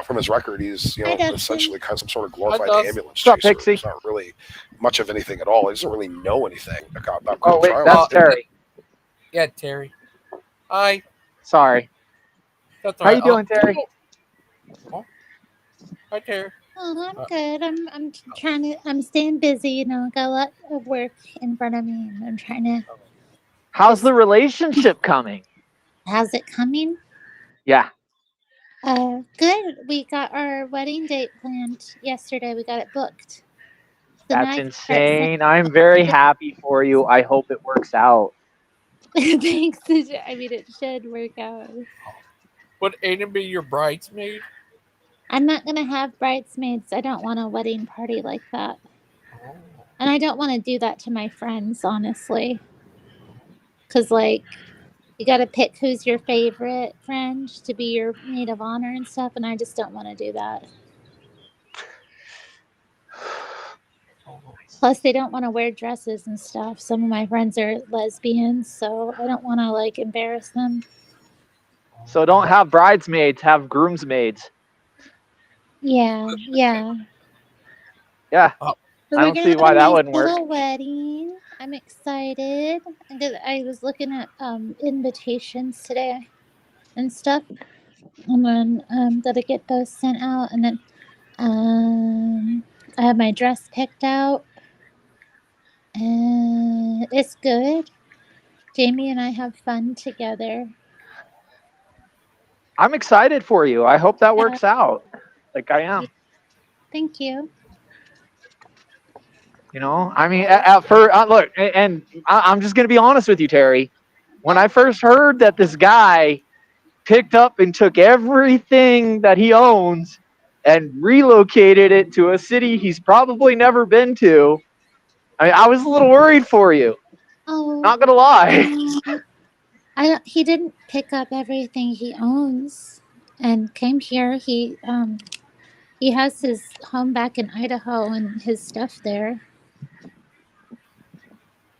from his record, he's essentially kind of some sort of glorified ambulance chaser. There's not really much of anything at all. He doesn't really know anything about criminal trial. That's Terry. Yeah, Terry. Hi. Sorry. That's How you doing, Terry? Oh. Hi, Terry. Oh, I'm good. I'm staying busy. I got a lot of work in front of me, and I'm trying to. How's the relationship coming? How's it coming? Yeah. Good. We got our wedding date planned yesterday. We got it booked. That's insane. I'm very happy for you. I hope it works out. Thanks. I mean, it should work out. Would Aiden be your bridesmaid? I'm not going to have bridesmaids. I don't want a wedding party like that. And I don't want to do that to my friends, honestly. Because, you got to pick who's your favorite friend to be your maid of honor and stuff, and I just don't want to do that. Plus, they don't want to wear dresses and stuff. Some of my friends are lesbians, so I don't want to, embarrass them. So don't have bridesmaids, have groomsmaids. Yeah. Yeah. So I don't see why that wouldn't work. Little wedding. I'm excited. I was looking at invitations today and stuff. And then gotta get those sent out. And then I have my dress picked out. And it's good. Jamie and I have fun together. I'm excited for you. I hope that works out. I am. Thank you. I mean, at first, look, and I'm just going to be honest with you, Terry. When I first heard that this guy picked up and took everything that he owns and relocated it to a city he's probably never been to, I was a little worried for you. Oh, not going to lie. He didn't pick up everything he owns and came here. He has his home back in Idaho and his stuff there.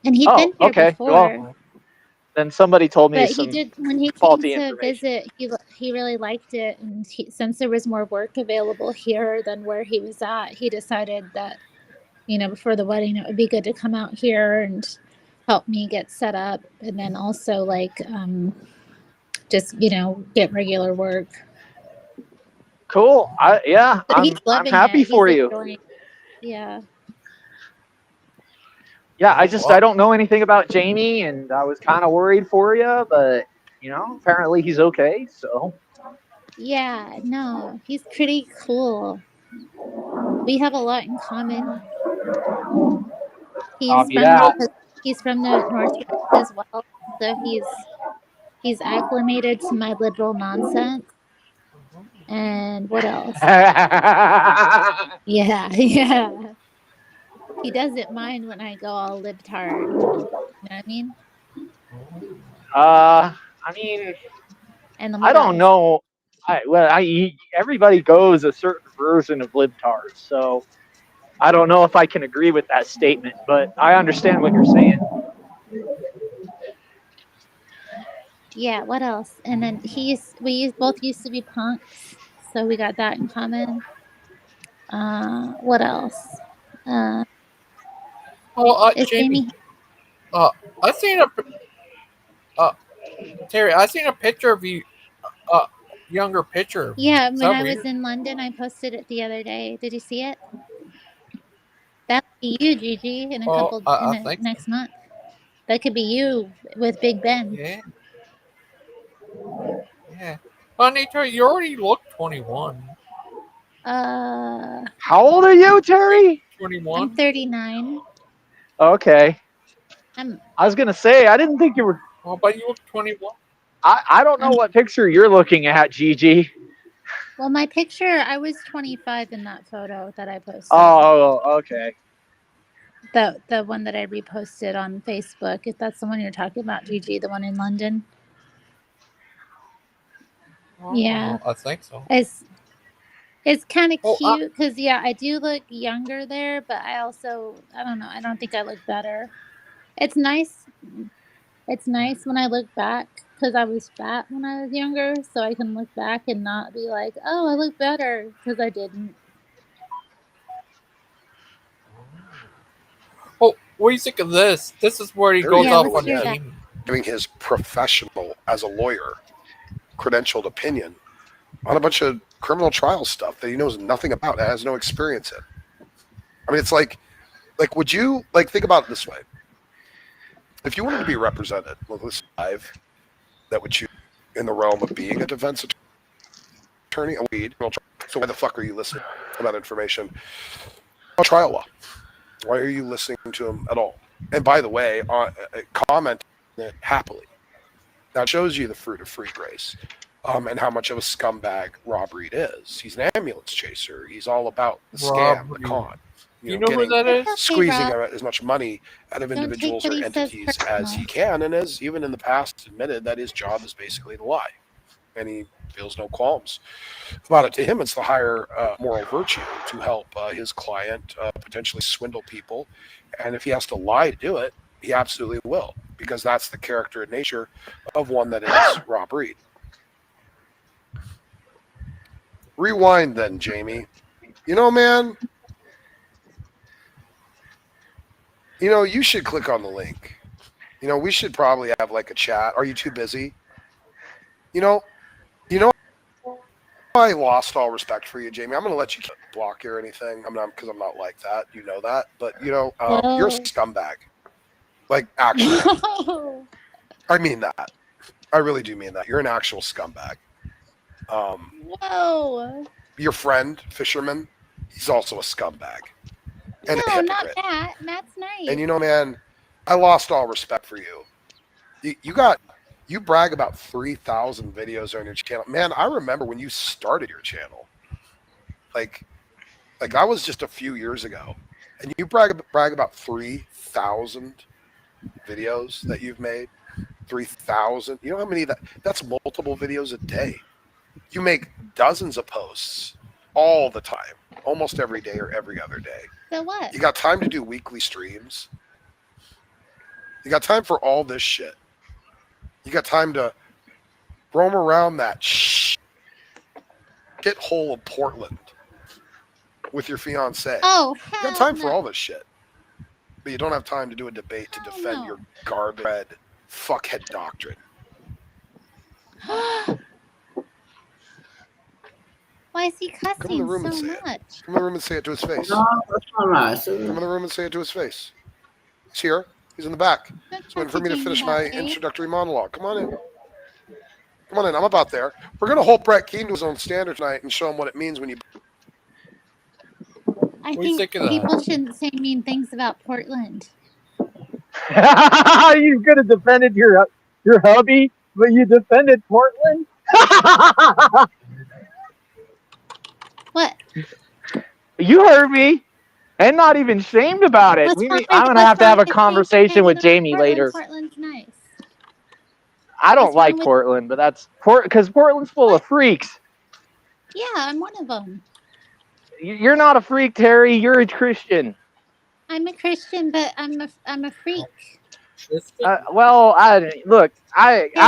And he'd been here before. Well, then somebody told me when he came to visit, he really liked it. And since there was more work available here than where he was at, he decided that, before the wedding, it would be good to come out here and help me get set up. And then also just, get regular work. Cool. I'm happy for you. Yeah. Yeah, I don't know anything about Jamie, and I was kind of worried for you, but, apparently he's okay, so. Yeah, no, he's pretty cool. We have a lot in common. He's from the Northwest as well, so he's acclimated to my liberal nonsense. And what else? Yeah. He doesn't mind when I go all libtard. You know what I mean? I mean, I don't know. Everybody goes a certain version of libtard, so I don't know if I can agree with that statement, but I understand what you're saying. Yeah, what else? And then we both used to be punks, so we got that in common. What else? Jamie. I seen Terry. I seen a picture of you, younger picture. Yeah, Is when that I weird? was in London, I posted it the other day. Did you see it? That would be you, Gigi, in a Oh, couple I think so. next month. That could be you with Big Ben. Yeah, yeah. Well, Nitro, you already look 21. Uh, How old are you, Terry? 21. I'm 39. Okay. I'm I was gonna say I didn't think you were. Well, but you look 21. I don't know I'm what picture you're looking at, Gigi. well. My picture. I was 25 in that photo that I posted. Oh, okay. The one that I reposted on Facebook. If that's the one you're talking about, Gigi, the one in London. Yeah, I think so. it's kind of Oh, cute because yeah, I do look younger there, but I don't know. I don't think I look better. It's nice. It's nice when I look back because I was fat when I was younger, so I can look back and not be like, oh, I look better because I didn't. oh, what do you think of this? This is where he There he goes is, off though, on hear that. Jamie. giving his professional as a lawyer credentialed opinion on a bunch of criminal trial stuff that he knows nothing about, has no experience in. I mean, it's like would you think about it this way? If you wanted to be represented, let's live, that would you in the realm of being a defense attorney, so why the fuck are you listening about information about trial law? Why are you listening to him at all? And by the way, comment happily. That shows you the fruit of free grace, and how much of a scumbag Rob Reed is. He's an ambulance chaser. He's all about the scam, the con. You know who that is? Squeezing as much money out of Don't individuals take or what he says entities as personal. he can, and has even in the past admitted that his job is basically to lie, and he feels no qualms about it. To him, it's the higher moral virtue to help his client potentially swindle people, and if he has to lie to do it, he absolutely will, because that's the character and nature of one that is Rob Reed. Rewind then, Jamie. You know, man, you should click on the link. We should probably have like a chat. Are you too busy? You know, I lost all respect for you, Jamie. I'm going to let you block you or anything. I'm not, because I'm not like that. You know that. But, you're a scumbag. Like, actually. Whoa. I mean that. I really do mean that. You're an actual scumbag. Whoa. Your friend, Fisherman, he's also a scumbag. And No, a not hypocrite. Matt. Matt's nice. And man, I lost all respect for you. You brag about 3,000 videos on your channel. Man, I remember when you started your channel. Like I was just a few years ago. And you brag about 3,000 videos that you've made. 3,000. You know how many that's multiple videos a day. You make dozens of posts all the time, almost every day or every other day. So what? You got time to do weekly streams. You got time for all this shit. You got time to roam around that shit hole of Portland with your fiance. Oh, you got time for all this shit. But you don't have time to do a debate to defend your garbage fuckhead doctrine. Why is he cussing Come in the room and so say much? it. Come in the room and say it to his face. No, that's not nice. Come in the room and say it to his face. He's here. He's in the back. He's waiting for me to finish my introductory monologue. Come on in. Come on in. I'm about there. We're going to hold Brett Keane to his own standard tonight and show him what it means when you... I think people shouldn't say mean things about Portland. You could have defended your hubby, but you defended Portland? What? You heard me. And not even shamed about it. I'm going to have a conversation with Jamie later. Portland's nice. I don't like Portland, but that's because Portland's full of freaks. Yeah, I'm one of them. You're not a freak, Terry. You're a Christian. I'm a Christian, but I'm a freak. Well, I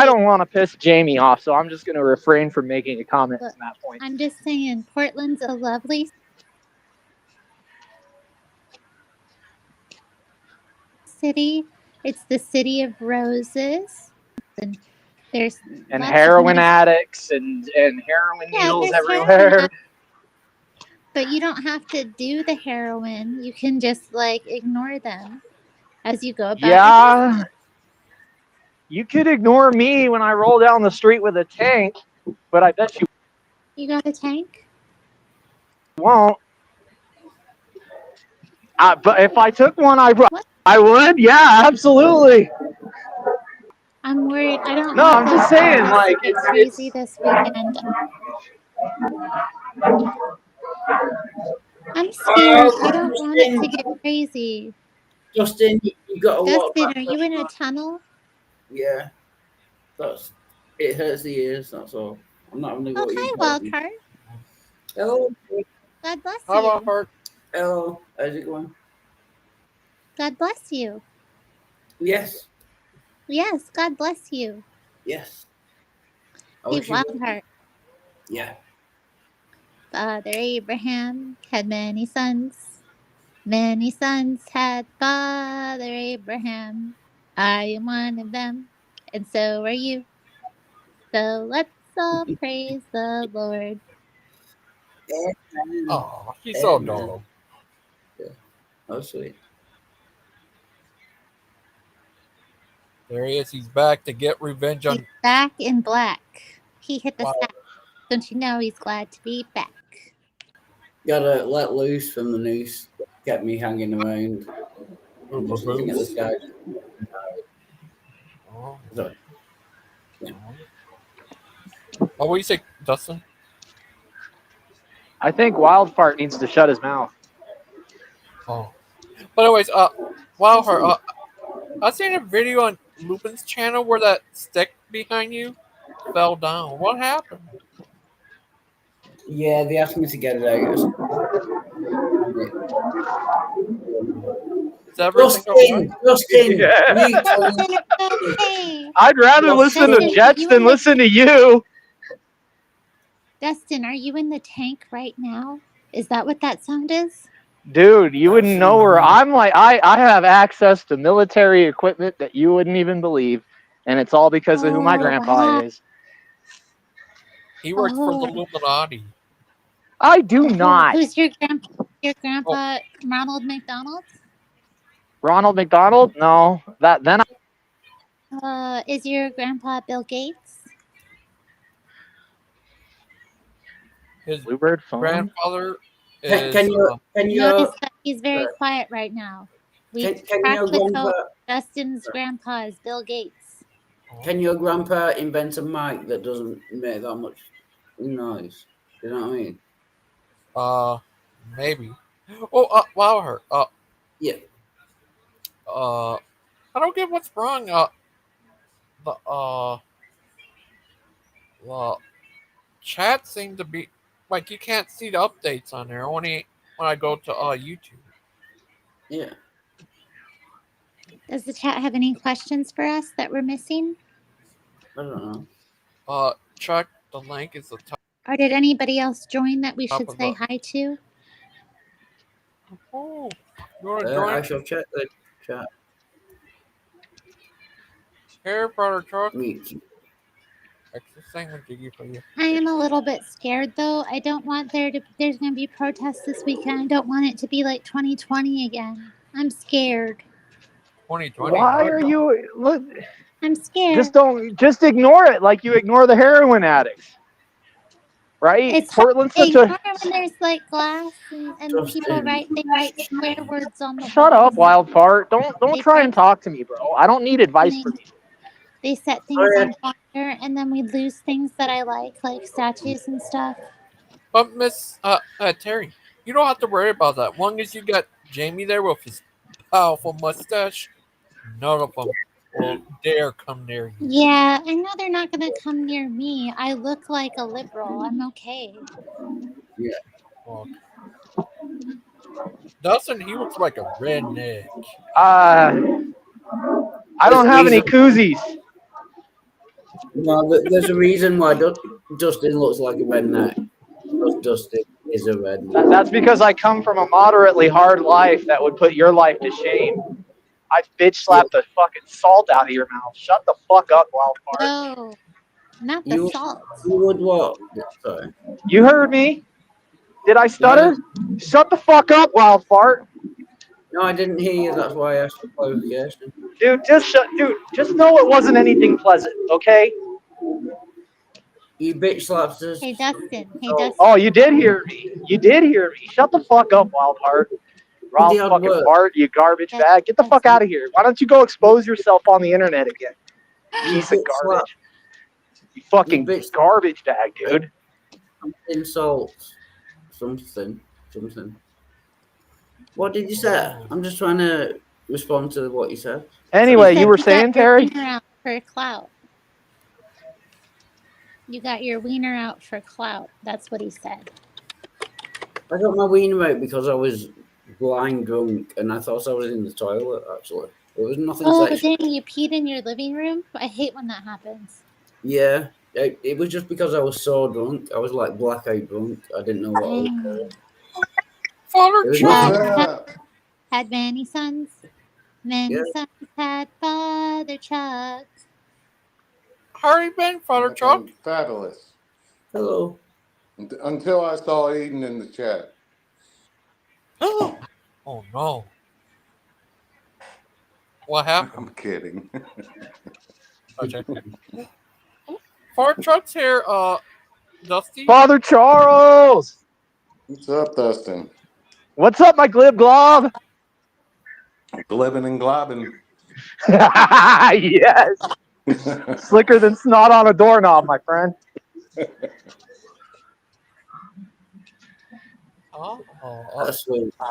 don't want to piss Jamie off, so I'm just going to refrain from making a comment Look, on that point. I'm just saying, Portland's a lovely city, It's the city of roses, and there's And lots heroin of addicts and heroin needles there's heroin everywhere. but you don't have to do the heroin. You can just like ignore them as you go about your Yeah. business. You could ignore me when I roll down the street with a tank, but I bet you You got a tank? won't. But if I took one, I would. Yeah, absolutely. I'm worried. I don't No, want I'm the just saying, homeless like, to get it's crazy this weekend. I'm scared. I don't want it to get crazy. Justin, you got a lot. Dustin, are you in a tunnel? Yeah, it hurts the ears. That's all. I'm not having to Oh, go. hi, Wildheart. Hello. God bless Hi, you. Wildheart. Hello. How's it going? God bless you. Yes. Yes, God bless you. Yes. Hey, Wildheart. Yeah. Father Abraham had many sons. Many sons had Father Abraham. I am one of them, and so are you. So let's all praise the Lord. Oh, he's so adorable. Yeah. Oh, sweet. There he is. He's back to get revenge on. He's back in black. He hit the Wow. sack. Don't you know he's glad to be back? Gotta let loose from the noose. Kept me hanging around. Just looking at the sky. Oh. Sorry. Yeah. Oh, what do you say, Dustin? I think Wildfart needs to shut his mouth. Oh. But anyways, Wildheart, I seen a video on Lupin's channel where that stick behind you fell down. What happened? Yeah, they asked me to get it out. Is everything okay? Dustin, Yeah. Hey, I'd rather listen to Jets than listen to you. Dustin, are you in the tank right now? Is that what that sound is? Dude, you wouldn't know where I'm like. I have access to military equipment that you wouldn't even believe. And it's all because of who my grandpa wow. is. He works for the Oh. Illuminati. I do not. Who's your grandpa? Your grandpa, Ronald McDonald? Ronald McDonald? No. Then Is your grandpa Bill Gates? His Bluebird phone? grandfather Can is. you Notice that he's very quiet right now. We Can cracked your the grandpa code. Dustin's grandpa is Bill Gates. can your grandpa invent a mic that doesn't make that much noise? You know what I mean? Maybe. Oh, Wildheart. Yeah. I don't get what's wrong. The chat seemed to be like you can't see the updates on there. Only when I go to YouTube. Yeah. Does the chat have any questions for us that we're missing? I don't know. Check the link is the top. Or did anybody else join that we Top should of say the- hi to? Oh, you want to join? I shall check the chat. Here, brother Chuck. Meet. Extra thingamajiggy for you. I am a little bit scared though. I don't want there's going to be protests this weekend. I don't want it to be like 2020 again. I'm scared. 2020. why are you? Look, I'm scared. just ignore it like you ignore the heroin addicts. Right? It's Portland's hard such to a. ignore when there's like glass and people write swear words on the Shut wall. up, wild fart. Don't try and talk to me, bro. I don't need advice from you. They set things on fire and then we lose things that I like statues and stuff. But Miss Terry, you don't have to worry about that. Long as you got Jamie there with his powerful mustache, none of them will dare come near you. Yeah, I know they're not going to come near me. I look like a liberal. I'm okay. Yeah. Well, Dustin, he looks like a redneck. I don't have any koozies. No, there's a reason why Dustin looks like a redneck. Dustin is a redneck. That's because I come from a moderately hard life that would put your life to shame. I bitch slapped the fucking salt out of your mouth. Shut the fuck up, Wildheart. No, not the salt. You would what? Sorry. You heard me. Did I stutter? No. Shut the fuck up, Wildheart. No, I didn't hear you. That's why I asked for clarification. Dude, just know it wasn't anything pleasant, okay? You bitch slapped us. Hey, Dustin. Hey, Dustin. Oh, you did hear me. You did hear me. Shut the fuck up, Wildheart. Ralph fucking Bart, you garbage bag. Get the fuck out of here. Why don't you go expose yourself on the internet again? Piece of garbage. You fucking garbage bag, dude. Insults. Something. What did you say? I'm just trying to respond to what you said. Anyway, you were saying, Terry? Wiener out for clout. You got your wiener out for clout. That's what he said. I got my wiener out because I was blind drunk and I thought I was in the toilet, actually. It was nothing sexual. Dang, you peed in your living room? I hate when that happens. Yeah. It was just because I was so drunk. I was like blackout drunk. I didn't know what I was doing. Father Chuck had many sons. Many sons had Father Chuck. How are you been, Father Chuck? Fabulous. Hello. Until I saw Eden in the chat. Oh no. What happened? I'm kidding. Okay. Father Chuck's here, Dusty. Father Charles! What's up, Dustin? What's up, my glib glob? Glibbing and globbing. Yes. Slicker than snot on a doorknob, my friend.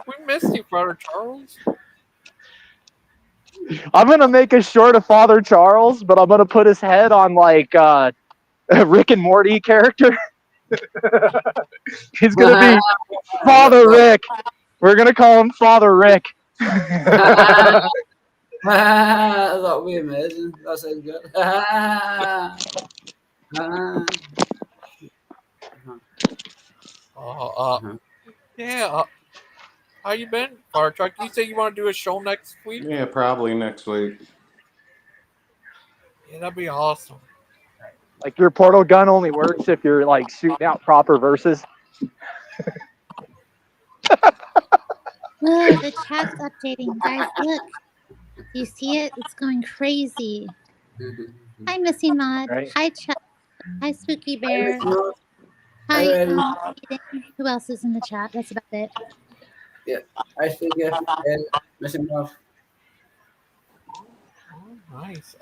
We missed you, Father Charles. I'm gonna make a short of Father Charles, but I'm gonna put his head on like a Rick and Morty character. He's gonna be Father Rick. We're gonna call him Father Rick. That would be amazing. That sounds good. Yeah. How you been, Father Chuck? You say you want to do a show next week? Yeah, probably next week. Yeah, that'd be awesome. Like your portal gun only works if you're like shooting out proper verses. Look, the chat's updating, guys. Look, you see it? It's going crazy. Hi, Missy Mod. Right. Hi, Chuck. Hi, Spooky Bear. Hi, Hi. Who else is in the chat? That's about it. Yeah, I think missing off. Nice.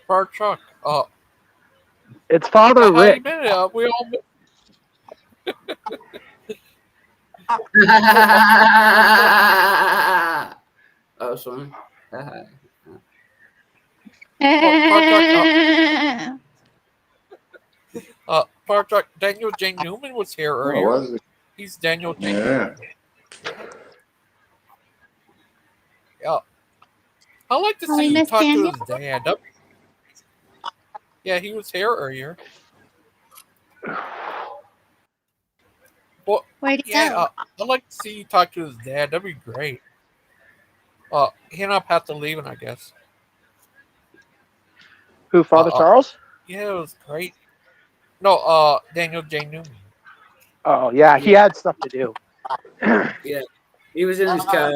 Father Chuck. It's Father How Rick. you been? We all. That was funny. Father Chuck, Daniel J. Newman was here earlier. was it? He's Daniel J. Yeah. Yeah. I like to Oh, we see you missed talk Daniel? to his dad. Yeah, he was here earlier. Well, Where'd he yeah, go? I'd like to see you talk to his dad. That'd be great. He and I have to leave, I guess. Who, Father Charles? Yeah, it was great. No, Daniel J. Newman. Oh yeah, he had stuff to do. Yeah, he was in his car.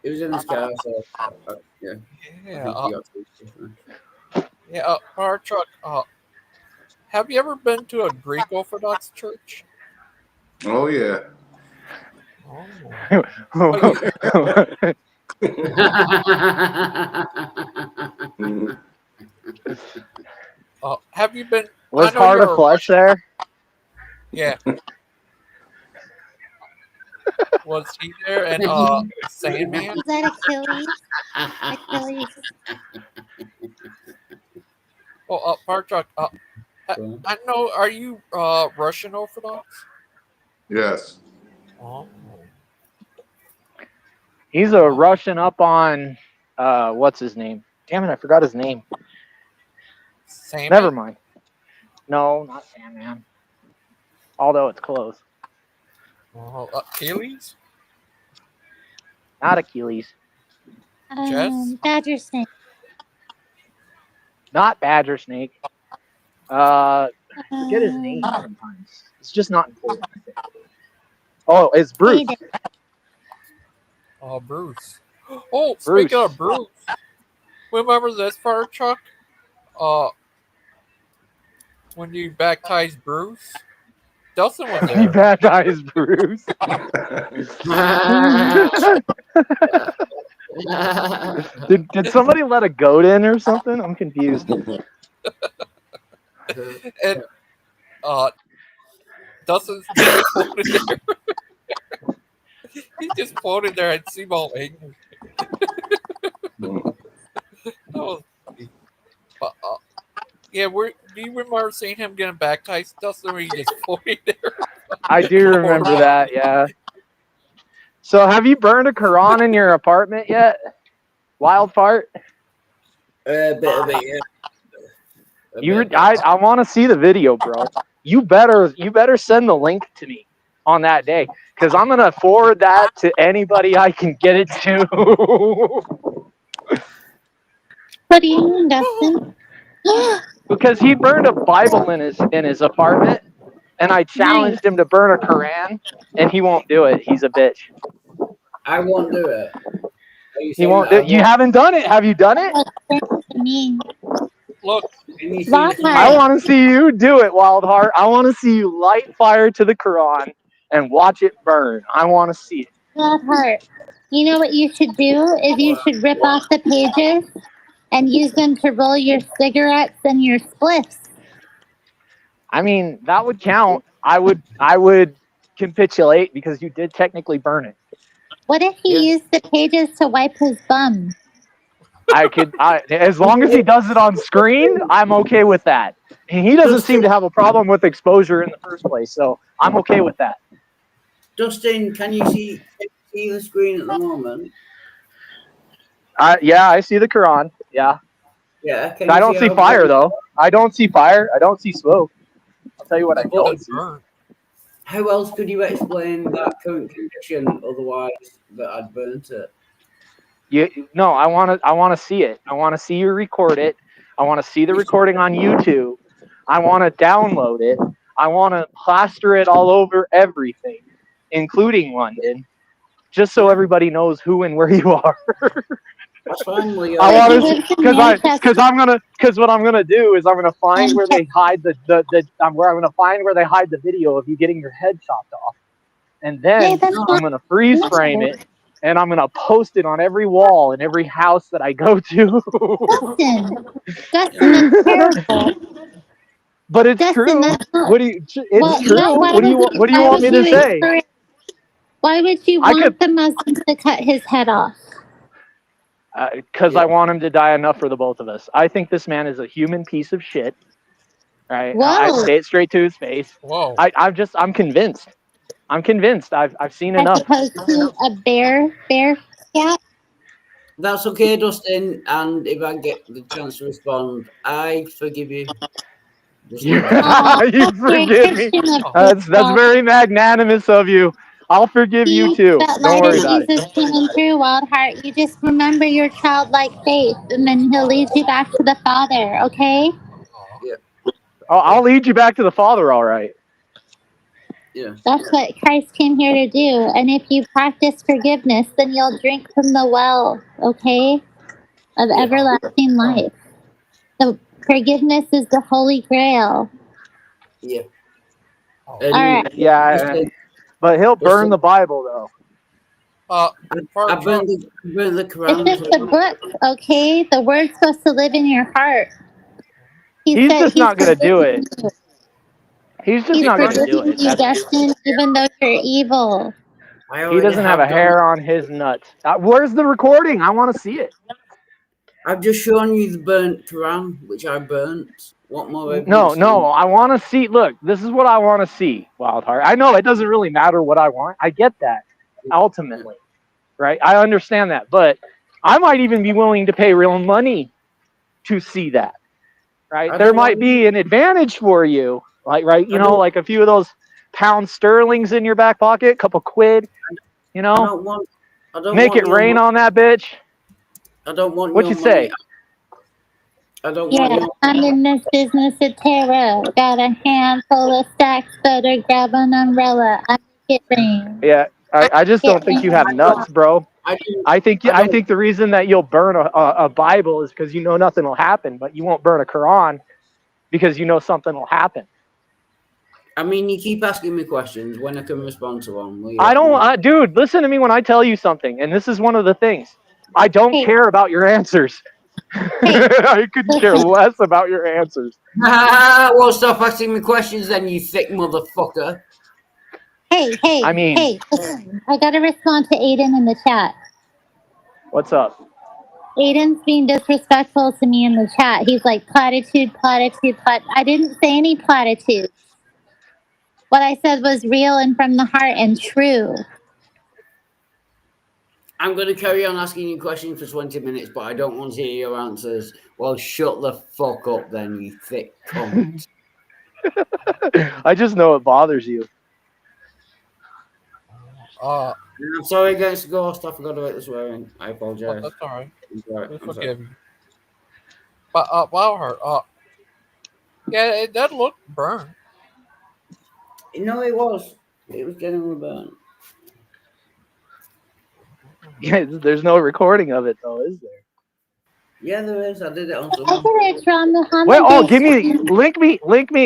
So yeah. Yeah, Father Chuck, have you ever been to a Greek Orthodox church? Oh, yeah. Have you been? Was I know Heart you're of Flesh there? Yeah. Was he there? And Sandman? Is that Achilles? Achilles. Oh, Father Chuck, I know. Are you Russian Orthodox? Yes. Oh. He's a Russian up on what's his name? Damn it, I forgot his name. Sandman? Never mind. No, not Sandman. Although it's close. Oh, Achilles? Not Achilles. Jess? Badger snake. Not Badger Snake. Forget his name sometimes. It's just not important. I think. Oh, it's Bruce. Oh, Bruce. Oh, speaking of Bruce, remember this part, Chuck? When you baptized Bruce, Dustin was He there. baptized Bruce. did somebody let a goat in or something? I'm confused. And Dustin's just floated there. He just floated there and seemed all angry. That was funny. But, yeah, do you remember seeing him getting baptized, Dustin, where he just floated there? I do remember that, yeah. So have you burned a Quran in your apartment yet? Wildheart? A bit of it, yeah. I want to see the video, bro. You better send the link to me on that day, because I'm gonna forward that to anybody I can get it to. What do you mean, Dustin? Because he burned a Bible in his apartment, and I challenged him to burn a Quran, and he won't do it. He's a bitch. I won't do it. He won't. You haven't done it. Have you done it? Look, I want to see you do it, Wildheart. I want to see you light fire to the Quran and watch it burn. I want to see it. Wildheart, you know what you should do is you should rip off the pages and use them to roll your cigarettes and your spliffs. I mean, that would count. I would capitulate because you did technically burn it. What if he used the pages to wipe his bum? As long as he does it on screen, I'm okay with that. And he doesn't seem to have a problem with exposure in the first place, so I'm okay with that. Dustin, can you see the screen at the moment? Yeah, I see the Quran. Yeah. Yeah. I don't see fire though. I don't see fire. I don't see smoke. I'll tell you what I don't see. How else could you explain that current condition otherwise that I'd burnt it? No, I want to see it. I want to see you record it. I want to see the recording on YouTube. I want to download it. I want to plaster it all over everything, including London, just so everybody knows who and where you are. That's fine. Because what I'm gonna do is I'm gonna find where they hide I'm gonna find where they hide the video of you getting your head chopped off, and then I'm gonna freeze frame it, and I'm gonna post it on every wall in every house that I go to. Dustin, that's terrible. But it's true. What do you want me to say? Why would you want the Muslims to cut his head off? Because I want him to die enough for the both of us. I think this man is a human piece of shit. Right? I say it straight to his face. Whoa. I'm convinced. I'm convinced. I've seen enough. As opposed to a bear cat. That's okay, Dustin. And if I get the chance to respond, I forgive you. You forgive me. That's very magnanimous of you. I'll forgive you too. Don't worry about it. Jesus coming through, Wildheart. You just remember your childlike faith, and then he'll lead you back to the Father. Okay? Yeah. I'll lead you back to the Father. All right. Yeah. That's what Christ came here to do. And if you practice forgiveness, then you'll drink from the well. Okay? Of everlasting life. So forgiveness is the Holy Grail. Yeah. All right. Yeah. But he'll burn the Bible, though. I burned the Quran. It's just a book, okay? The word's supposed to live in your heart. He's just not going to do it. He's just not going to do it. You, Dustin, even though you're evil. He doesn't have a hair on his nuts. Where's the recording? I want to see it. I've just shown you the burnt Quran, which I burnt. What more? No. I want to see. Look, this is what I want to see, Wildheart. I know it doesn't really matter what I want. I get that, ultimately, right? I understand that, but I might even be willing to pay real money to see that, right? There might be an advantage for you, like like a few of those pound sterlings in your back pocket, couple quid, make it rain on that bitch. I don't want What'd your you say? money. I don't want Yeah, your I'm in this business of tarot. Got a handful of stacks, better grab an umbrella. I make it rain. Yeah, I just don't think you have nuts, bro. I think the reason that you'll burn a Bible is because you know nothing will happen, but you won't burn a Quran because you know something will happen. I mean, you keep asking me questions when I can respond to them. I don't, dude. Listen to me when I tell you something, and this is one of the things. I don't care about your answers. I couldn't care less about your answers. Well, stop asking me questions then, you thick motherfucker. Hey, I mean, listen, I gotta respond to Aiden in the chat. What's up? Aiden's being disrespectful to me in the chat. He's like, platitude. I didn't say any platitudes. What I said was real and from the heart and true. I'm going to carry on asking you questions for 20 minutes, but I don't want to hear your answers. Well, shut the fuck up then, you thick cunt. I just know it bothers you. I'm sorry, Gangster Ghost. I forgot about the swearing. I apologize. That's all right. I'm We forgive you. But Wildheart, yeah, it did look burned. No, it was. It was getting burned. Yeah, there's no recording of it though, is there? Yeah, there is. I did it on I did it from the Well,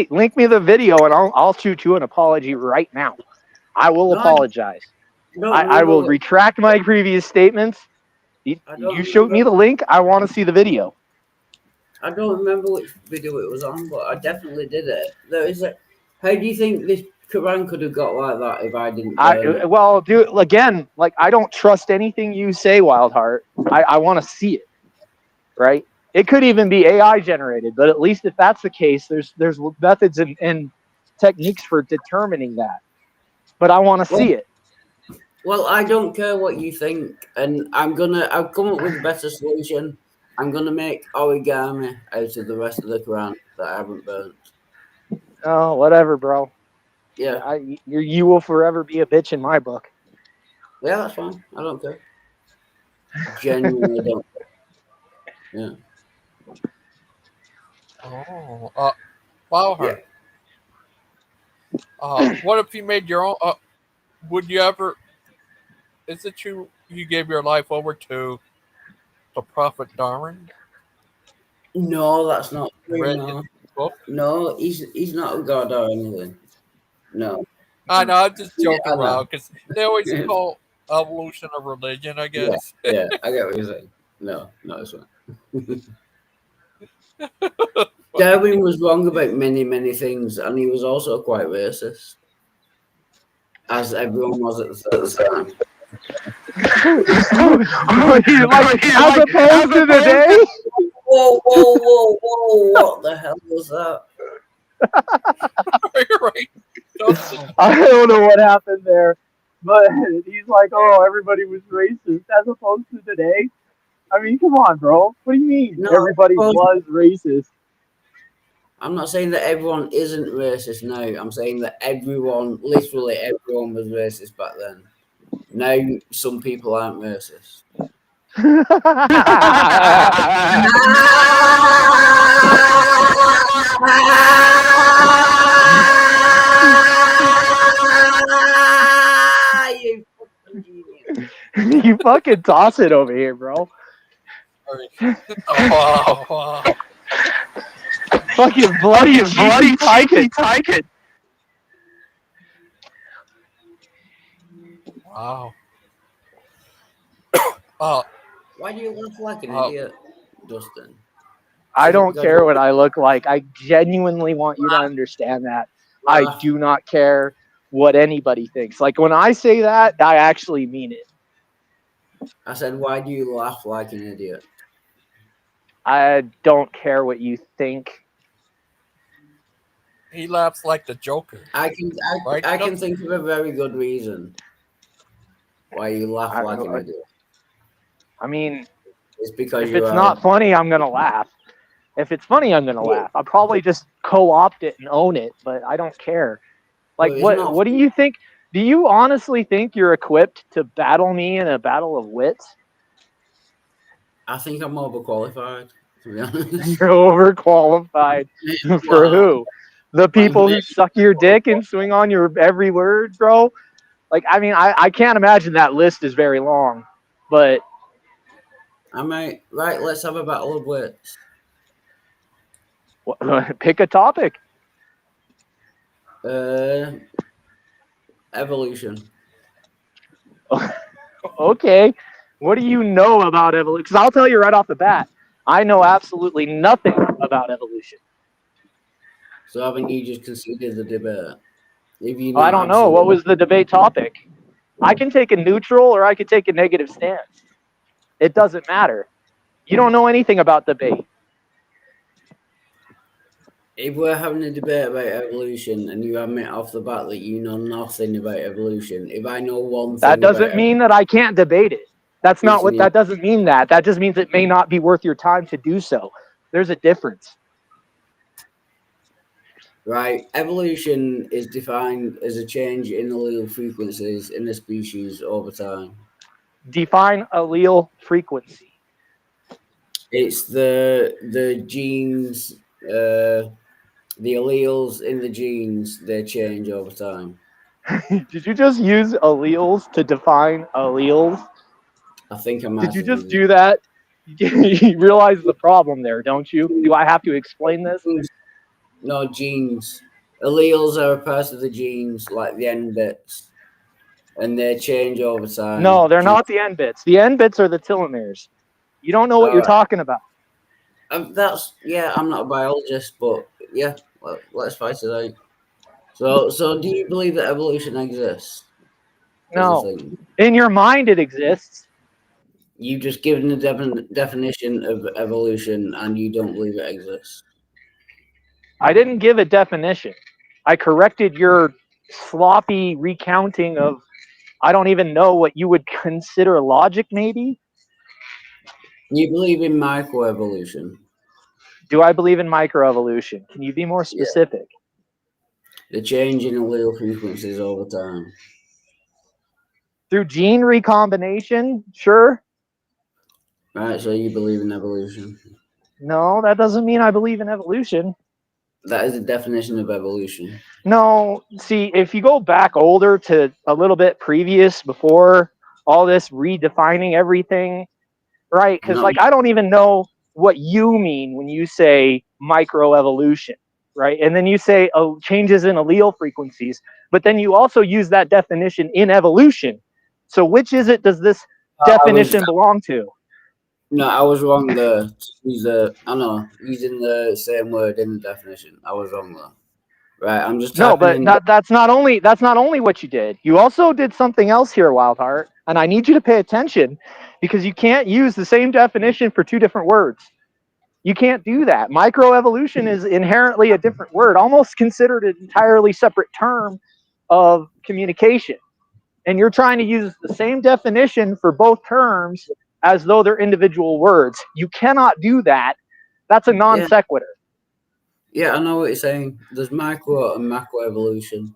link me the video, and I'll shoot you an apology right now. I will apologize. I will retract my previous statements. You shoot me the link. I want to see the video. I don't remember which video it was on, but I definitely did it. There is a. How do you think this Quran could have got like that if I didn't? Well, dude, again, like I don't trust anything you say, Wildheart. I want to see it, right? It could even be AI generated, but at least if that's the case, there's methods and techniques for determining that. But I want to see it. Well, I don't care what you think, and I've come up with a better solution. I'm gonna make origami out of the rest of the Quran that I haven't burnt. Oh, whatever, bro. Yeah. You will forever be a bitch in my book. Yeah, that's fine. I don't care. Genuinely don't care. Yeah. Oh, Wildheart. What if you made your own? Would you ever? Is it true you gave your life over to the Prophet Darwin? No, that's not true. No, he's not a god or anything. No. I know. I'm just joking around because they always call evolution a religion. I guess. Yeah, I get what you're saying. No, it's not. Darwin was wrong about many things, and he was also quite racist, as everyone was at the time. As opposed to today? Whoa! What the hell was that? You're right. I don't know what happened there, but he's like, "Oh, everybody was racist," as opposed to today. I mean, come on, bro. What do you mean? No, everybody was racist. I'm not saying that everyone isn't racist now. I'm saying that literally everyone was racist back then. Now some people aren't racist. You fucking toss it over here, bro. Wow. Fucking bloody tyke. Wow. Why do you look like an idiot, Dustin? I don't care what I look like. I genuinely want you to understand that. I do not care what anybody thinks. Like when I say that, I actually mean it. I said, why do you laugh like an idiot? I don't care what you think. He laughs like the Joker. I can think of a very good reason why you laugh like an idiot. I mean, it's because if it's not funny, I'm gonna laugh. If it's funny, I'm gonna laugh. I'll probably just co-opt it and own it, but I don't care. Like, what do you think? Do you honestly think you're equipped to battle me in a battle of wits? I think I'm overqualified, to be honest. You're overqualified for who? The people who suck your dick and swing on your every word, bro? Like, I mean, I can't imagine that list is very long, but I might. Right, let's have a battle of wits. pick a topic. Evolution. Okay. What do you know about evolution? Because I'll tell you right off the bat, I know absolutely nothing about evolution. So haven't you just conceded the debate? If you I don't know. What was the debate topic? I can take a neutral or I could take a negative stance. It doesn't matter. You don't know anything about debate. If we're having a debate about evolution and you admit off the bat that you know nothing about evolution, if I know one thing, that doesn't mean that I can't debate it. That's not what that doesn't mean. That just means it may not be worth your time to do so. There's a difference. Right. Evolution is defined as a change in allele frequencies in a species over time. Define allele frequency. It's the genes, the alleles in the genes, they change over time. Did you just use alleles to define alleles? I think I might. Did you just do that? You realize the problem there, don't you? Do I have to explain this? No, genes. Alleles are a part of the genes, like the end bits, and they change over time. No, they're not the end bits. The end bits are the telomeres. You don't know what you're talking about. I'm not a biologist, but yeah, let's fight it out. So do you believe that evolution exists? No. In your mind, it exists. You've just given the definition of evolution, and you don't believe it exists. I didn't give a definition. I corrected your sloppy recounting of, I don't even know what you would consider logic, maybe? You believe in microevolution. Do I believe in microevolution? Can you be more specific? The change in allele frequencies over time. Through gene recombination? Sure. Right, so you believe in evolution. No, that doesn't mean I believe in evolution. That is the definition of evolution. No, see, if you go back older to a little bit previous, before all this redefining everything, right? Because, like, I don't even know what you mean when you say microevolution, right? And then you say changes in allele frequencies, but then you also use that definition in evolution. So which is it does this definition belong to? No, I was wrong there. Using the same word in the definition. I was wrong there. Right, I'm just no, but that's not only what you did. You also did something else here, Wildheart, and I need you to pay attention because you can't use the same definition for two different words. You can't do that. Microevolution is inherently a different word, almost considered an entirely separate term of communication. And you're trying to use the same definition for both terms as though they're individual words. You cannot do that. That's a non sequitur. Yeah, I know what you're saying. There's micro and macro evolution.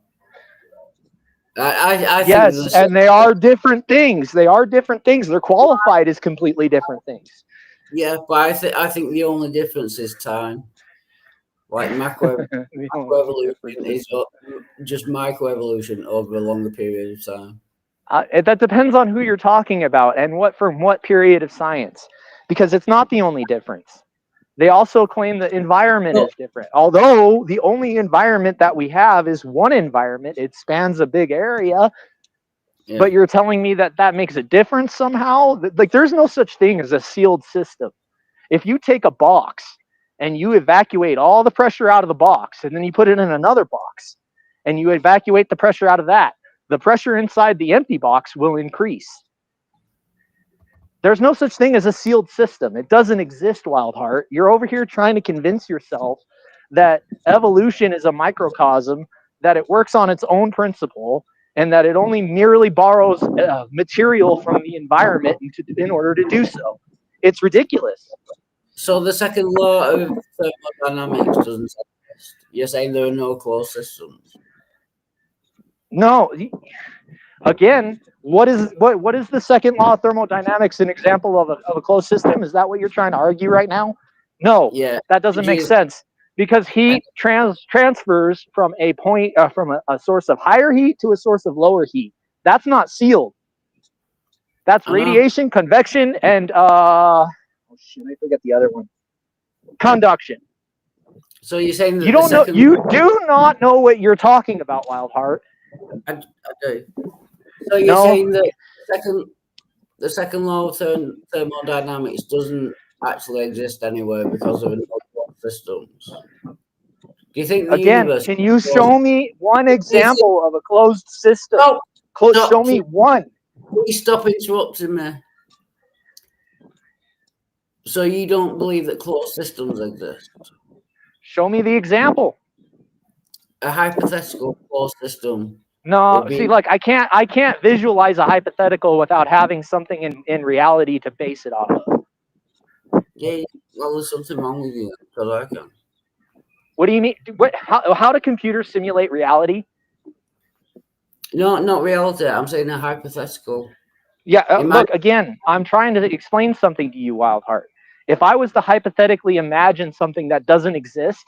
I think yes, and they are different things. They are different things. They're qualified as completely different things. Yeah, but I think the only difference is time. Like macroevolution is just microevolution over a longer period of time. That depends on who you're talking about and from what period of science, because it's not the only difference. They also claim the environment is different. Although the only environment that we have is one environment, it spans a big area. Yeah. But you're telling me that makes a difference somehow? Like, there's no such thing as a sealed system. If you take a box and you evacuate all the pressure out of the box, and then you put it in another box, and you evacuate the pressure out of that, the pressure inside the empty box will increase. There's no such thing as a sealed system. It doesn't exist, Wildheart. You're over here trying to convince yourself that evolution is a microcosm, that it works on its own principle, and that it only merely borrows material from the environment in order to do so. It's ridiculous. So the second law of thermodynamics doesn't exist. You're saying there are no closed systems? No. Again, What is the second law of thermodynamics an example of a closed system? Is that what you're trying to argue right now? No, Yeah. that doesn't make sense because heat transfers from a point from a source of higher heat to a source of lower heat. That's not sealed. That's radiation, convection, and oh shit, I forget the other one. Conduction. So you're saying that you don't know? You do not know what you're talking about, Wildheart. I do. So you're saying that the second law of thermodynamics doesn't actually exist anywhere because of closed systems. Do you think the universe? Can you show me one example of a closed system? No, show me one. Please stop interrupting me. So you don't believe that closed systems exist? Show me the example. A hypothetical closed system. No, see, like I can't visualize a hypothetical without having something in reality to base it off of. Yeah, well, there's something wrong with you because I can. What do you mean? How do computers simulate reality? No, not reality. I'm saying a hypothetical. Yeah, look, again, I'm trying to explain something to you, Wildheart. If I was to hypothetically imagine something that doesn't exist,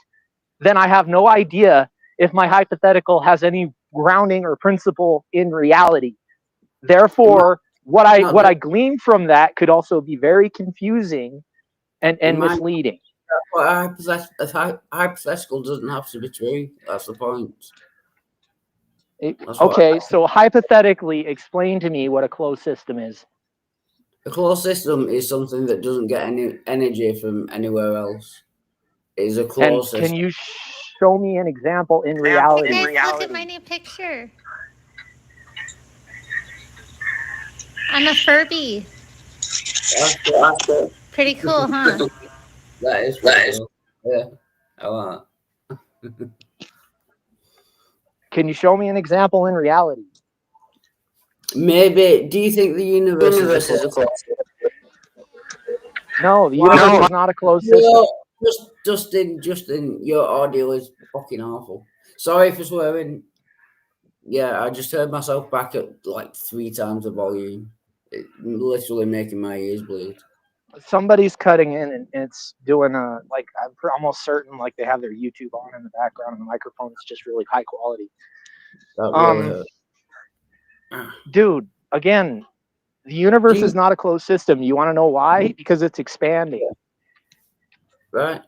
then I have no idea if my hypothetical has any grounding or principle in reality. Therefore, what I glean from that could also be very confusing and misleading. But a hypothetical doesn't have to be true. That's the point. Okay, so hypothetically, explain to me what a closed system is. A closed system is something that doesn't get any energy from anywhere else. It is a closed system. Can you show me an example in reality? Hey guys, look at my new picture. I'm a Furby. Pretty cool, huh? That is cool. Yeah, I like that. Can you show me an example in reality? Maybe. Do you think the universe is a closed system? No, the universe is not a closed system. Justin, your audio is fucking awful. Sorry for swearing. Yeah, I just heard myself back at like 3 times the volume. It literally making my ears bleed. Somebody's cutting in and it's doing like I'm almost certain like they have their YouTube on in the background and the microphone is just really high quality. That really hurt. Dude, again, the universe is not a closed system. You want to know why? Because it's expanding. Right.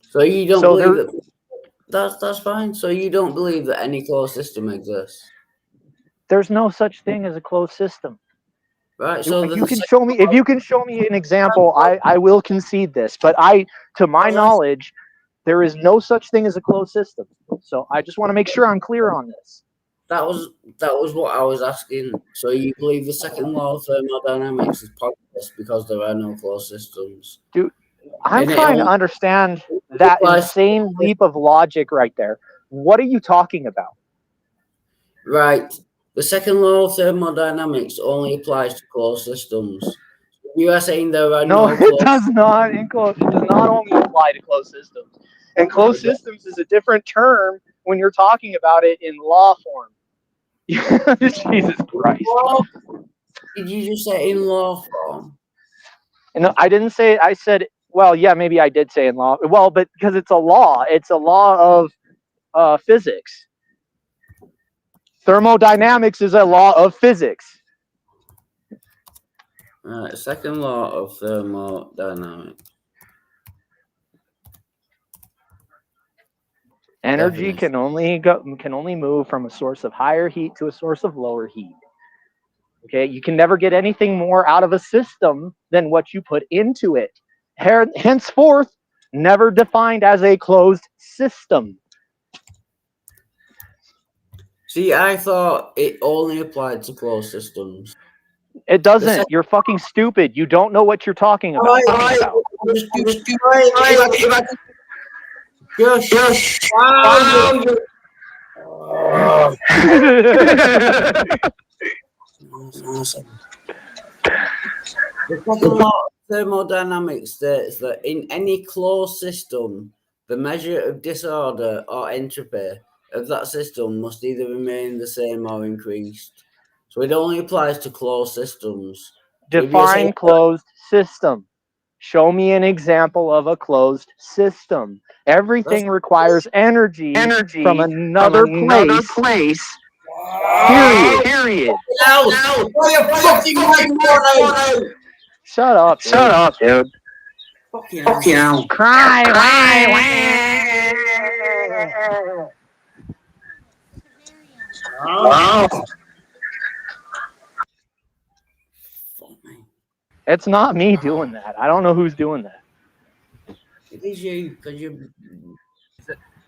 So you don't believe that? That's fine. So you don't believe that any closed system exists? There's no such thing as a closed system. Right. So if you can show me an example, I will concede this. But to my knowledge, there is no such thing as a closed system. So I just want to make sure I'm clear on this. That was what I was asking. So you believe the second law of thermodynamics is pointless because there are no closed systems? Dude, I'm trying to understand that insane leap of logic right there. What are you talking about? Right. The second law of thermodynamics only applies to closed systems. You are saying there are no it does not. It does not only apply to closed systems. And closed systems is a different term when you're talking about it in law form. Jesus Christ. Did you just say in law form? No, I didn't say. I said, well, yeah, maybe I did say in law. Well, but because it's a law. It's a law of physics. Thermodynamics is a law of physics. Right, second law of thermodynamics. Energy can only move from a source of higher heat to a source of lower heat. Okay, you can never get anything more out of a system than what you put into it. Henceforth, never defined as a closed system. See, I thought it only applied to closed systems. It doesn't. You're fucking stupid. You don't know what you're talking about. Awesome. The second law of thermodynamics states that in any closed system, the measure of disorder or entropy of that system must either remain the same or increased. So it only applies to closed systems. So if you're Define saying- closed system. Show me an example of a closed system. Everything requires energy from another place. Period. No! Put your fucking microphone out! Shut up, dude. Fucking hell. Cry. It's not me doing that. I don't know who's doing that. It is you, because you...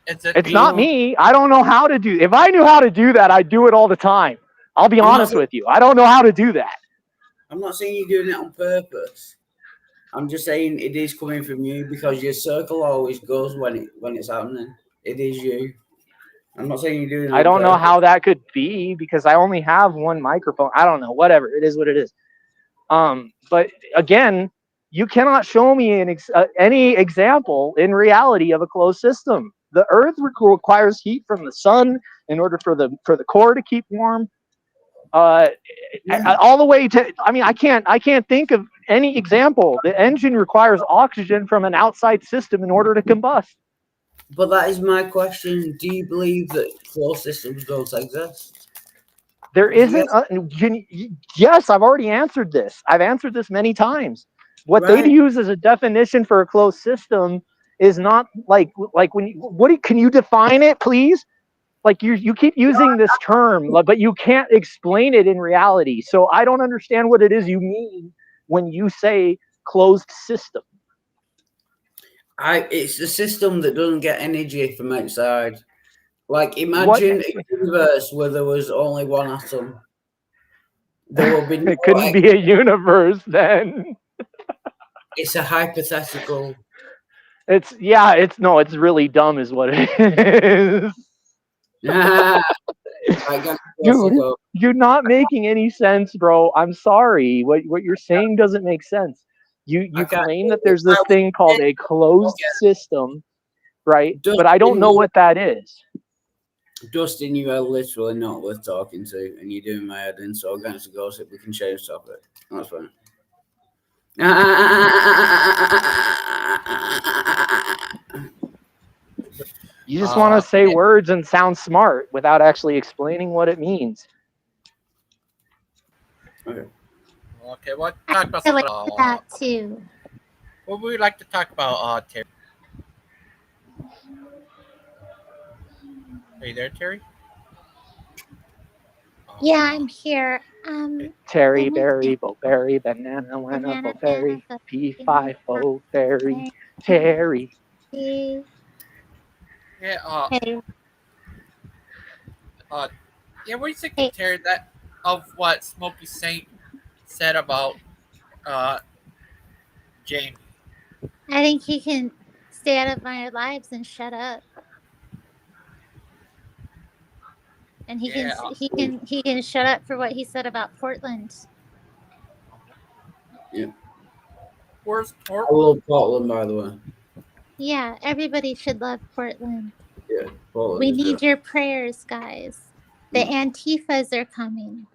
It's not me. I don't know how to do. If I knew how to do that, I'd do it all the time. I'll be honest with you. I don't know how to do that. I'm not saying you're doing it on purpose. I'm just saying it is coming from you because your circle always goes when it's happening. It is you. I'm not saying you're doing it on I don't know purpose. how that could be because I only have one microphone. I don't know. Whatever. It is what it is. But again, you cannot show me any example in reality of a closed system. The Earth requires heat from the sun in order for the core to keep warm. All the way to, I mean, I can't think of any example. The engine requires oxygen from an outside system in order to combust. But that is my question. Do you believe that closed systems don't exist? There isn't. Yes, I've already answered this. I've answered this many times. What they use as a definition for a closed system is not like when you, can you define it, please? Like you keep using this term, but you can't explain it in reality. So I don't understand what it is you mean when you say closed system. It's a system that doesn't get energy from outside. Like imagine a universe where there was only one atom. There will be no, it couldn't be a universe then. It's a hypothetical. It's really dumb is what it is. Dude, you're not making any sense, bro. I'm sorry. What you're saying doesn't make sense. You claim that there's this thing called a closed system, right? But I don't know what that is. Dustin, you are literally not worth talking to, and you're doing my head in. So Gangster Ghost, if we can change topic, that's fine. You just want to say words and sound smart without actually explaining what it means. Okay, well, talk about I like something. that too. What would we like to talk about, Terry? Are you there, Terry? Yeah, I'm here. Terry, berry, boberry, banana, wanna, boberry, P5, boberry, Terry. Yeah, Hey. what do you think, Terry, that of what Smokey Saint said about Jamie? I think he can stay out of our lives and shut up. And he can shut up for what he said about Portland. Yeah. Where's Portland? I love Portland, by the way. Yeah, everybody should love Portland. Yeah, Portland. We need your prayers, guys. The Antifas are coming.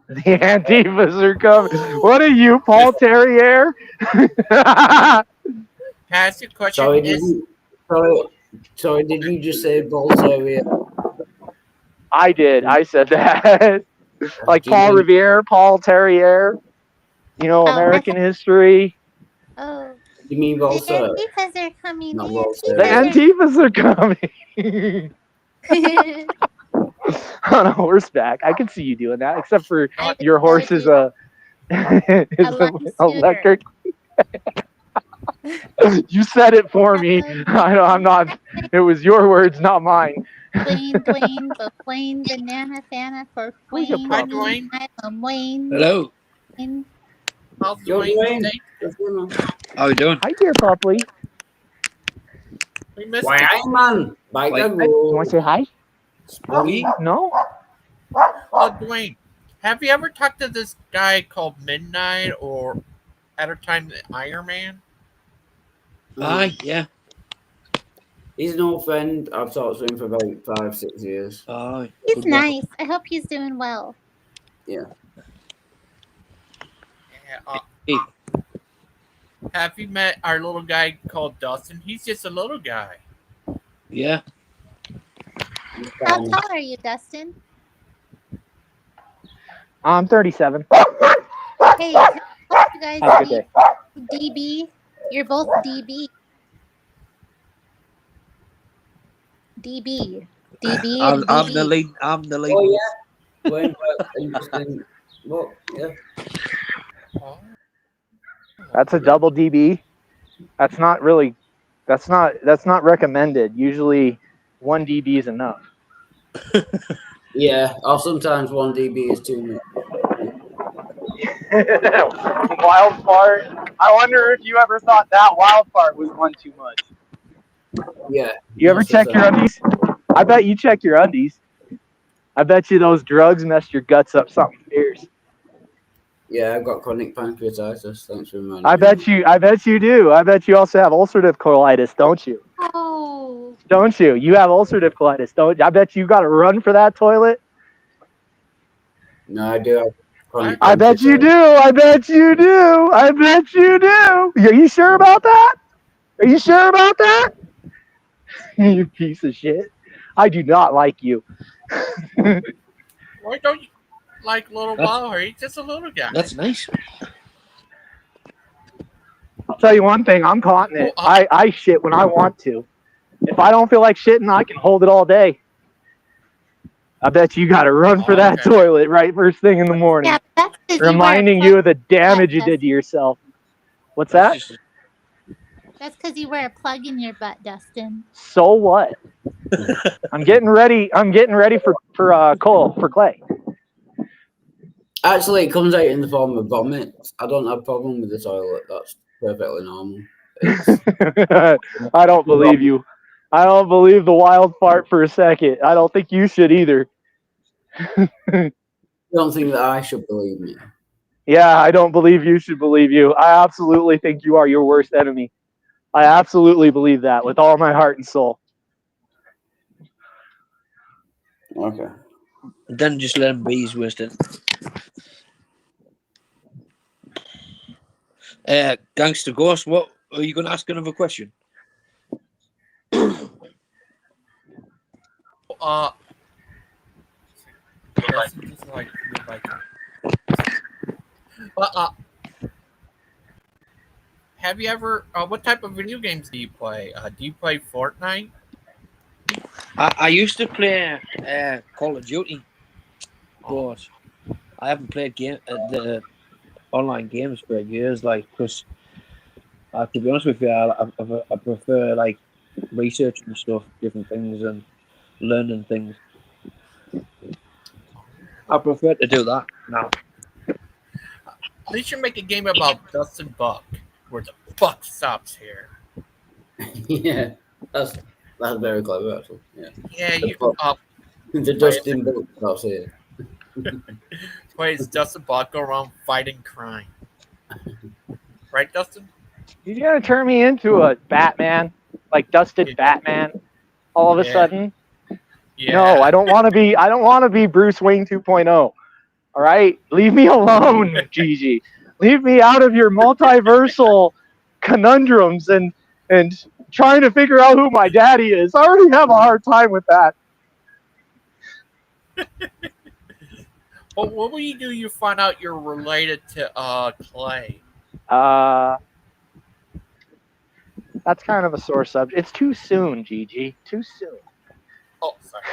The Antifas are coming. What are you, Paul Terrier? Ask your question. Sorry, did you just say Paul Terrier? I did. I said that. Like Paul Revere, Paul Terrier. You know, American history. Oh. You mean also? The Antifas are coming. The Antifas are coming. On a horseback. I can see you doing that, except for your horse is electric. You said it for me. I'm not. It was your words, not mine. Dwayne, banana, fana for Wayne. Hi, Dwayne. I'm Wayne. Hello. How's Dwayne? How you doing? Hi, dear Popley. We missed Why, you. man? You want to say hi? No. Dwayne, have you ever talked to this guy called Midnight or at a time the Iron Man? Yeah. He's an old friend. I've talked to him for about 5-6 years. He's nice. I hope he's doing well. Yeah. Yeah, have you met our little guy called Dustin? He's just a little guy. Yeah. How tall are you, Dustin? I'm 37. Hey, can you guys Have a good be day. DB? You're both DB. DB. DB and I'm the DB. lead. I'm the lead. Oh yeah. Dwayne Burke, interesting. Well, yeah. That's a double DB. That's not really. That's not recommended. Usually, one DB is enough. Yeah, or sometimes one DB is too much. Wildheart. I wonder if you ever thought that Wildheart was one too much. Yeah. You ever check your undies? I bet you check your undies. I bet you those drugs messed your guts up something fierce. Yeah, I've got chronic pancreatitis. Thanks for reminding me. I bet you do. I bet you also have ulcerative colitis, don't you? Oh. Don't you? You have ulcerative colitis, don't you? I bet you got to run for that toilet. No, I do have chronic I bet you do. I bet you do. I bet you do. Are you sure about that? Are you sure about that? You piece of shit. I do not like you. Why don't you like little Wildheart? He's just a little guy. That's nice. I'll tell you one thing. I'm continent. I shit when I want to. If I don't feel like shitting, I can hold it all day. I bet you got to run for that toilet right first thing in the morning. Yeah, that's 'cause reminding you of the damage you did to yourself. What's that? That's because you wear a plug in your butt, Dustin. So what? I'm getting ready. I'm getting ready for Clay. Actually, it comes out in the form of vomit. I don't have a problem with the toilet. That's perfectly normal. I don't believe you. I don't believe the wild fart for a second. I don't think you should either. You don't think that I should believe me? Yeah, I don't believe you should believe you. I absolutely think you are your worst enemy. I absolutely believe that with all my heart and soul. Okay. Then just let him be his worst enemy. Gangster Ghost, what are you going to ask another question? Have you ever? What type of video games do you play? Do you play Fortnite? I used to play Call of Duty, but I haven't played the online games for years. Like, because to be honest with you, I prefer like researching stuff, different things, and learning things. I prefer to do that now. They should make a game about Dustin Buck, where the buck stops here. Yeah, that's very clever, actually. Yeah. Yeah, you the Dustin Buck stops here. Plays Dustin Buck go around fighting crime. Right, Dustin? You're gonna turn me into a Batman, like Dustin Batman, all of a sudden. Yeah. No, I don't want to be. I don't want to be Bruce Wayne 2.0. All right, leave me alone, Gigi. Leave me out of your multiversal conundrums and trying to figure out who my daddy is. I already have a hard time with that. Well, what will you do? You find out you're related to Clay. That's kind of a sore subject. It's too soon, Gigi. Too soon. Oh, sorry.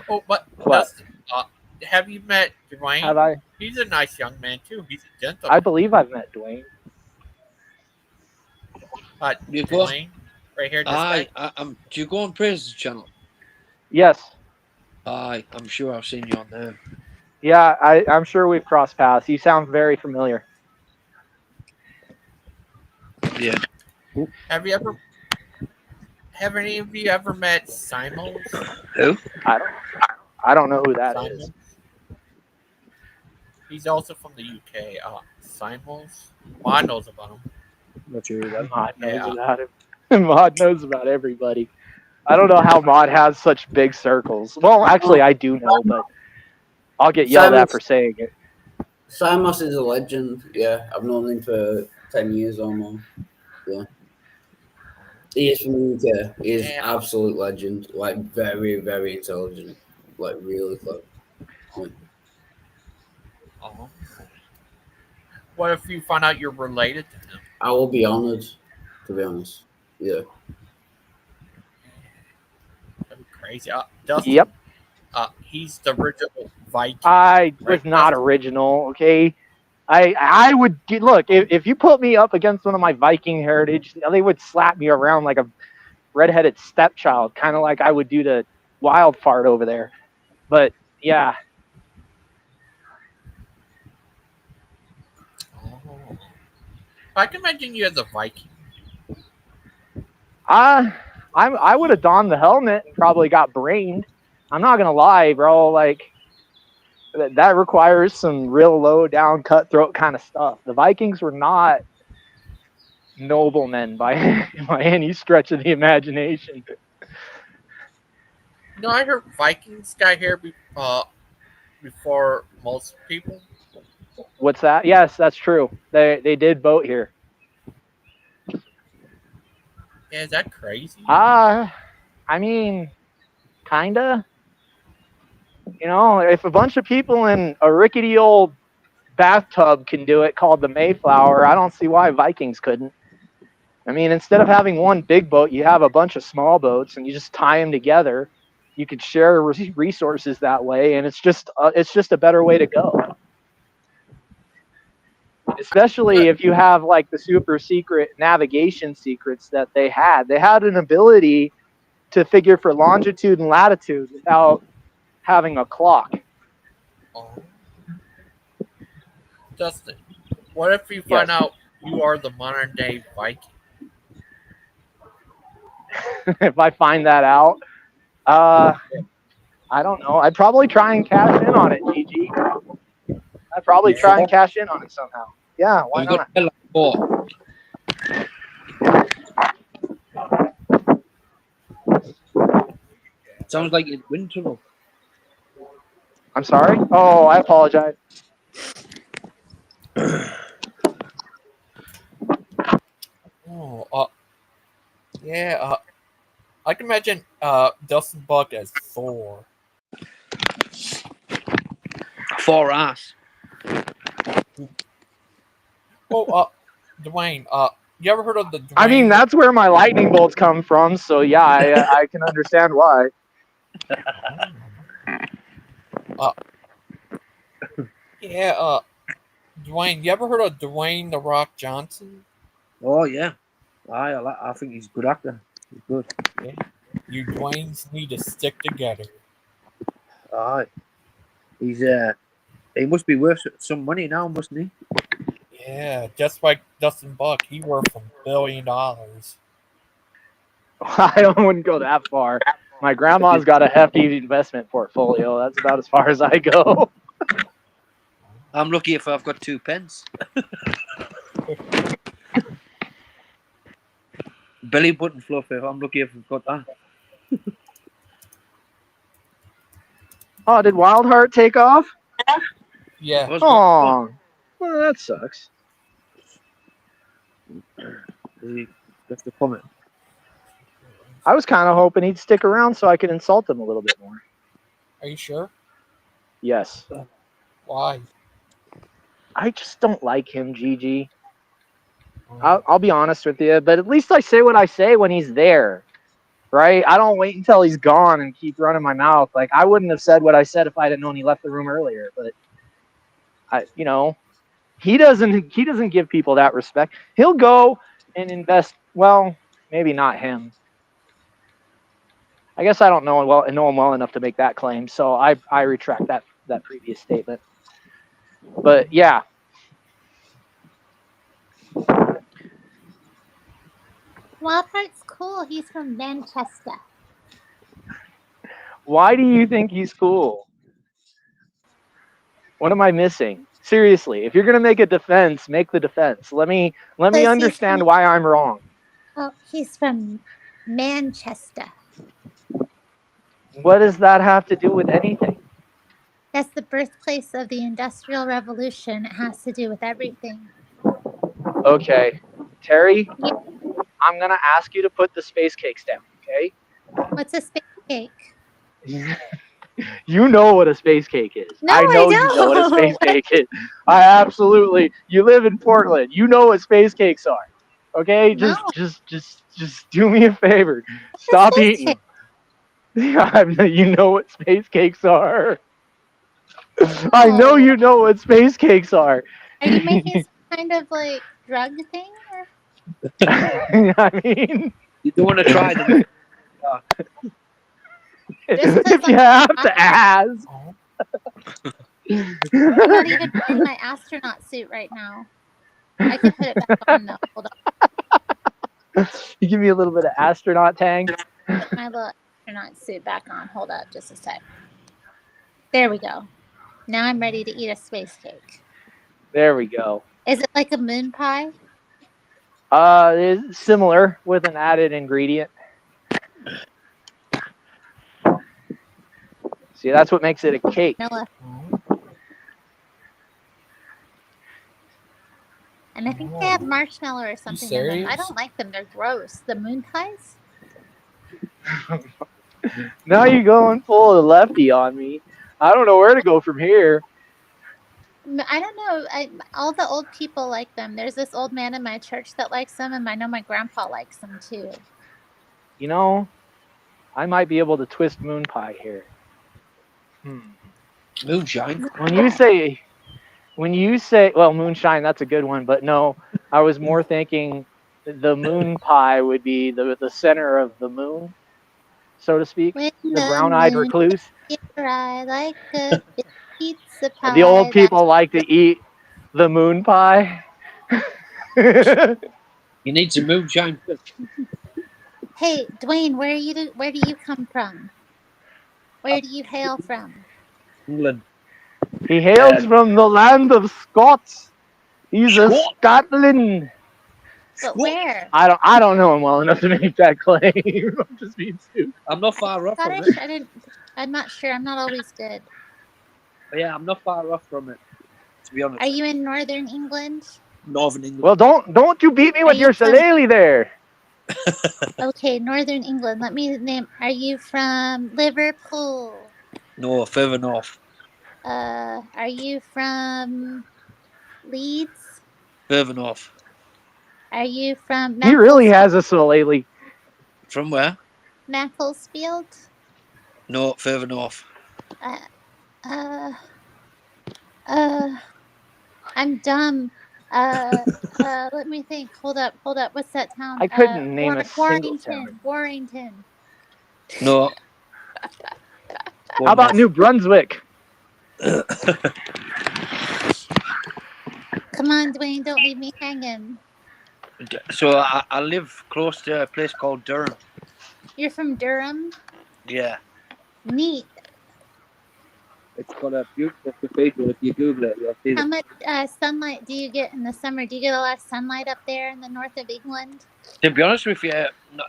Oh, but Dustin, have you met Dwayne? Have I? He's a nice young man too. He's a gentleman. I believe I've met Dwayne. Dwayne, right here. This guy. Do you go on Praise's channel? Yes. I'm sure I've seen you on there. Yeah, I'm sure we've crossed paths. You sound very familiar. Yeah. Have any of you ever met Simons? Who? I don't know who that is. He's also from the UK. Simons. Mod knows about him. Not sure who that is. Mod knows about him. Mod knows about everybody. I don't know how Mod has such big circles. Well, actually, I do know, but I'll get yelled at for saying it. Simos is a legend. Yeah, I've known him for 10 years or more. Yeah. He is from the UK. He is absolute legend. Like, very, very intelligent. Like, really clever. Yeah. Oh. What if you find out you're related to him? I will be honored, to be honest. Yeah. That'd be crazy. Dustin, Yep. He's the original Viking. I was not original, okay? I would look if you put me up against one of my Viking heritage, they would slap me around like a redheaded stepchild, kind of like I would do to Wildheart over there. But yeah. Oh. I can imagine you as a Viking. I would have donned the helmet and probably got brained. I'm not gonna lie, bro. Like that requires some real low down cutthroat kind of stuff. The Vikings were not noblemen by any stretch of the imagination. No, I heard Vikings got here before most people. What's that? Yes, that's true. They did boat here. Yeah, is that crazy? I mean, kinda. You know, if a bunch of people in a rickety old bathtub can do it called the Mayflower, I don't see why Vikings couldn't. I mean, instead of having one big boat, you have a bunch of small boats and you just tie them together. You could share resources that way, and it's just a better way to go. Especially if you have like the super secret navigation secrets that they had. They had an ability to figure for longitude and latitude without having a clock. Oh. Dustin, what if you find out you are the modern day Viking? If I find that out, I don't know. I'd probably try and cash in on it, GG. I'd probably try and cash in on it somehow. Yeah, why not? Sounds like in wind tunnel. I'm sorry? Oh, I apologize. Oh, yeah. I can imagine Dustin Buck as Thor. For ass. Well, Dwayne, you ever heard of the Dwayne? I mean, that's where my lightning bolts come from, so yeah, I can understand why. Yeah, Dwayne, you ever heard of Dwayne The Rock Johnson? Oh, yeah. I think he's a good actor. He's good. Yeah. You Dwaynes need to stick together. Aye. He must be worth some money now, mustn't he? Yeah, just like Dustin Buck, he worth $1 billion. I wouldn't go that far. My grandma's got a hefty investment portfolio. That's about as far as I go. I'm lucky if I've got 2 pence. Belly button fluff if I'm lucky if I've got that. Oh, did Wildheart take off? Yeah. Oh, well, that sucks. That's the comment. I was kind of hoping he'd stick around so I could insult him a little bit more. Are you sure? Yes. Why? I just don't like him, GG. I'll be honest with you, but at least I say what I say when he's there, right? I don't wait until he's gone and keep running my mouth. Like, I wouldn't have said what I said if I had known he left the room earlier, but he doesn't give people that respect. He'll go and invest. Well, maybe not him. I guess I don't know him well enough to make that claim, so I retract that previous statement. But yeah. Wildheart's cool. He's from Manchester. Why do you think he's cool? What am I missing? Seriously, if you're gonna make a defense, make the defense. Let me understand why I'm wrong. Oh, he's from Manchester. What does that have to do with anything? That's the birthplace of the Industrial Revolution. It has to do with everything. Okay. Terry, Yeah. I'm going to ask you to put the space cakes down, okay? What's a space cake? You know what a space cake is. No, I know I you know what a space don't. cake is. I absolutely. You live in Portland. You know what space cakes are. Okay? No. Just do me a favor. Stop space eating them. You know what space cakes are. I know you know what space cakes are. Are you making some kind of like drug thing? Or? I mean, You don't want to try them. if you have to ask. I'm not even wearing my astronaut suit right now. I can put it back on though. Hold on. You give me a little bit of astronaut tang. Put my little astronaut suit back on. Hold up just a sec. There we go. Now I'm ready to eat a space cake. There we go. Is it like a moon pie? It's similar with an added ingredient. See, that's what makes it a cake. Vanilla. And I think they have marshmallow or something in them. I serious? don't like them. They're gross. The moon pies? Now you're going full of lefty on me. I don't know where to go from here. I don't know. All the old people like them. There's this old man in my church that likes them, and I know my grandpa likes them too. You know, I might be able to twist moon pie here. Moonshine. When you say, well, moonshine, that's a good one, but no, I was more thinking the moon pie would be the center of the moon, so to speak. When The brown-eyed moon recluse. hits your eye like a big pizza pie. The old people like to eat the moon pie. You need some moonshine. Hey, Dwayne, where do you come from? Where do you hail from? England. He hails from the land of Scots. He's a Scotland. But where? I don't know him well enough to make that claim. I'm just being stupid. I'm not far off from Scottish? it. I'm not sure. I'm not always good. But yeah, I'm not far off from it, to be honest. Are you in Northern England? Northern England. Well, don't you beat me with your shillelagh there. Okay, Northern England. Let me name. Are you from Liverpool? No, further north. Are you from Leeds? Further north. Are you from He really has a shillelagh. From where? Macclesfield? No, further north. I'm dumb. Let me think. Hold up. What's that town? I couldn't name a single town. Warrington. No. How about New Brunswick? Come on, Dwayne. Don't leave me hanging. So I live close to a place called Durham. You're from Durham? Yeah. Neat. It's got a beautiful cathedral. If you Google it, you'll see How it. much sunlight do you get in the summer? Do you get a lot of sunlight up there in the north of England? To be honest with you,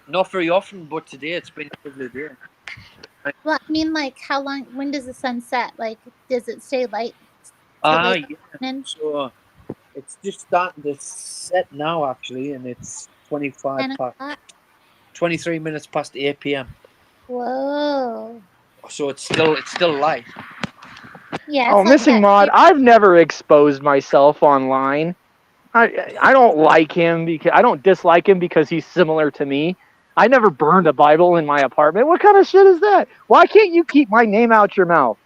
not very often, but today it's been a lovely day. Well, I mean, like, how long? When does the sun set? Like, does it stay light? Yeah. So it's just starting to set now, actually, and it's 23 minutes past 8 p.m. Whoa. So it's still light. Yeah. Oh, Missing Mod, I've never exposed myself online. I don't like him because I don't dislike him because he's similar to me. I never burned a Bible in my apartment. What kind of shit is that? Why can't you keep my name out your mouth?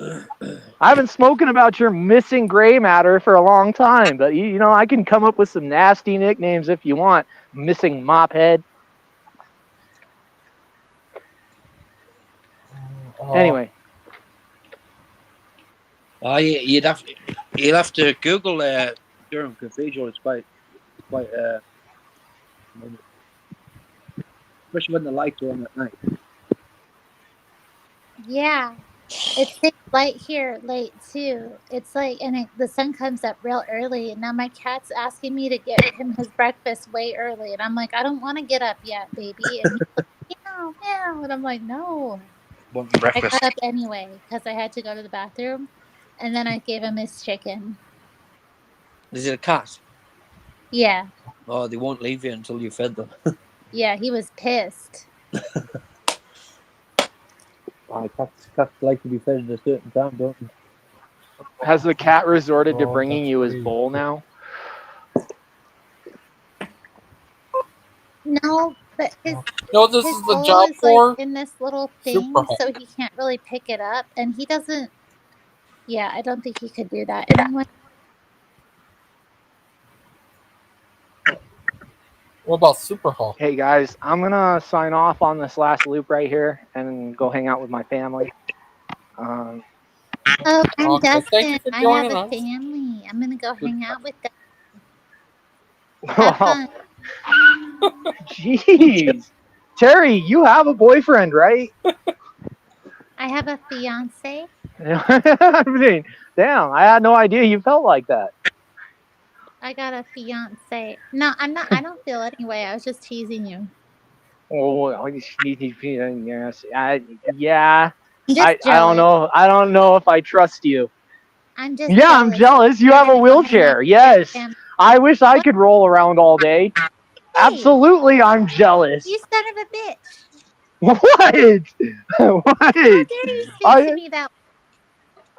I haven't spoken about your missing gray matter for a long time, but you know I can come up with some nasty nicknames if you want. Missing Mophead. Anyway. You'll have to Google Durham Cathedral. It's quite especially when the lights are on at night. Yeah. It stays light here late too. It's like, and the sun comes up real early, and now my cat's asking me to get him his breakfast way early, and I'm like, I don't want to get up yet, baby. And he's like, meow, meow, and I'm like, no. Want I breakfast? got up anyway because I had to go to the bathroom, and then I gave him his chicken. Is it a cat? Yeah, Oh, they won't leave you until you fed them. yeah, he was pissed. Cats like to be fed at a certain time, don't they? Has the cat resorted to Oh, bringing that's you his sweet. bowl now? No, but No, this his is the bowl job is for like in this little thing, Super Hot. so he can't really pick it up, and he doesn't. Yeah, I don't think he could do that anyway. What about Super Hall? Hey guys, I'm gonna sign off on this last loop right here and go hang out with my family. Oh, I'm Okay, thank you Dustin. for I have joining a us. family. I'm gonna go hang out with them. Have fun. Jeez, Terry, you have a boyfriend, right? I have a fiance. I mean, damn, I had no idea you felt like that. I got a fiance. No, I'm not. I don't feel anyway. I was just teasing you. Oh, yes, yeah. I'm just I don't jealous. know. I don't know if I trust you. I'm just Yeah, I'm jealous. You We're have a gonna go hang out wheelchair. with Yes. them. I wish I could roll around all day. Absolutely, I'm jealous. You son of a bitch! What? What? How dare you speak to me that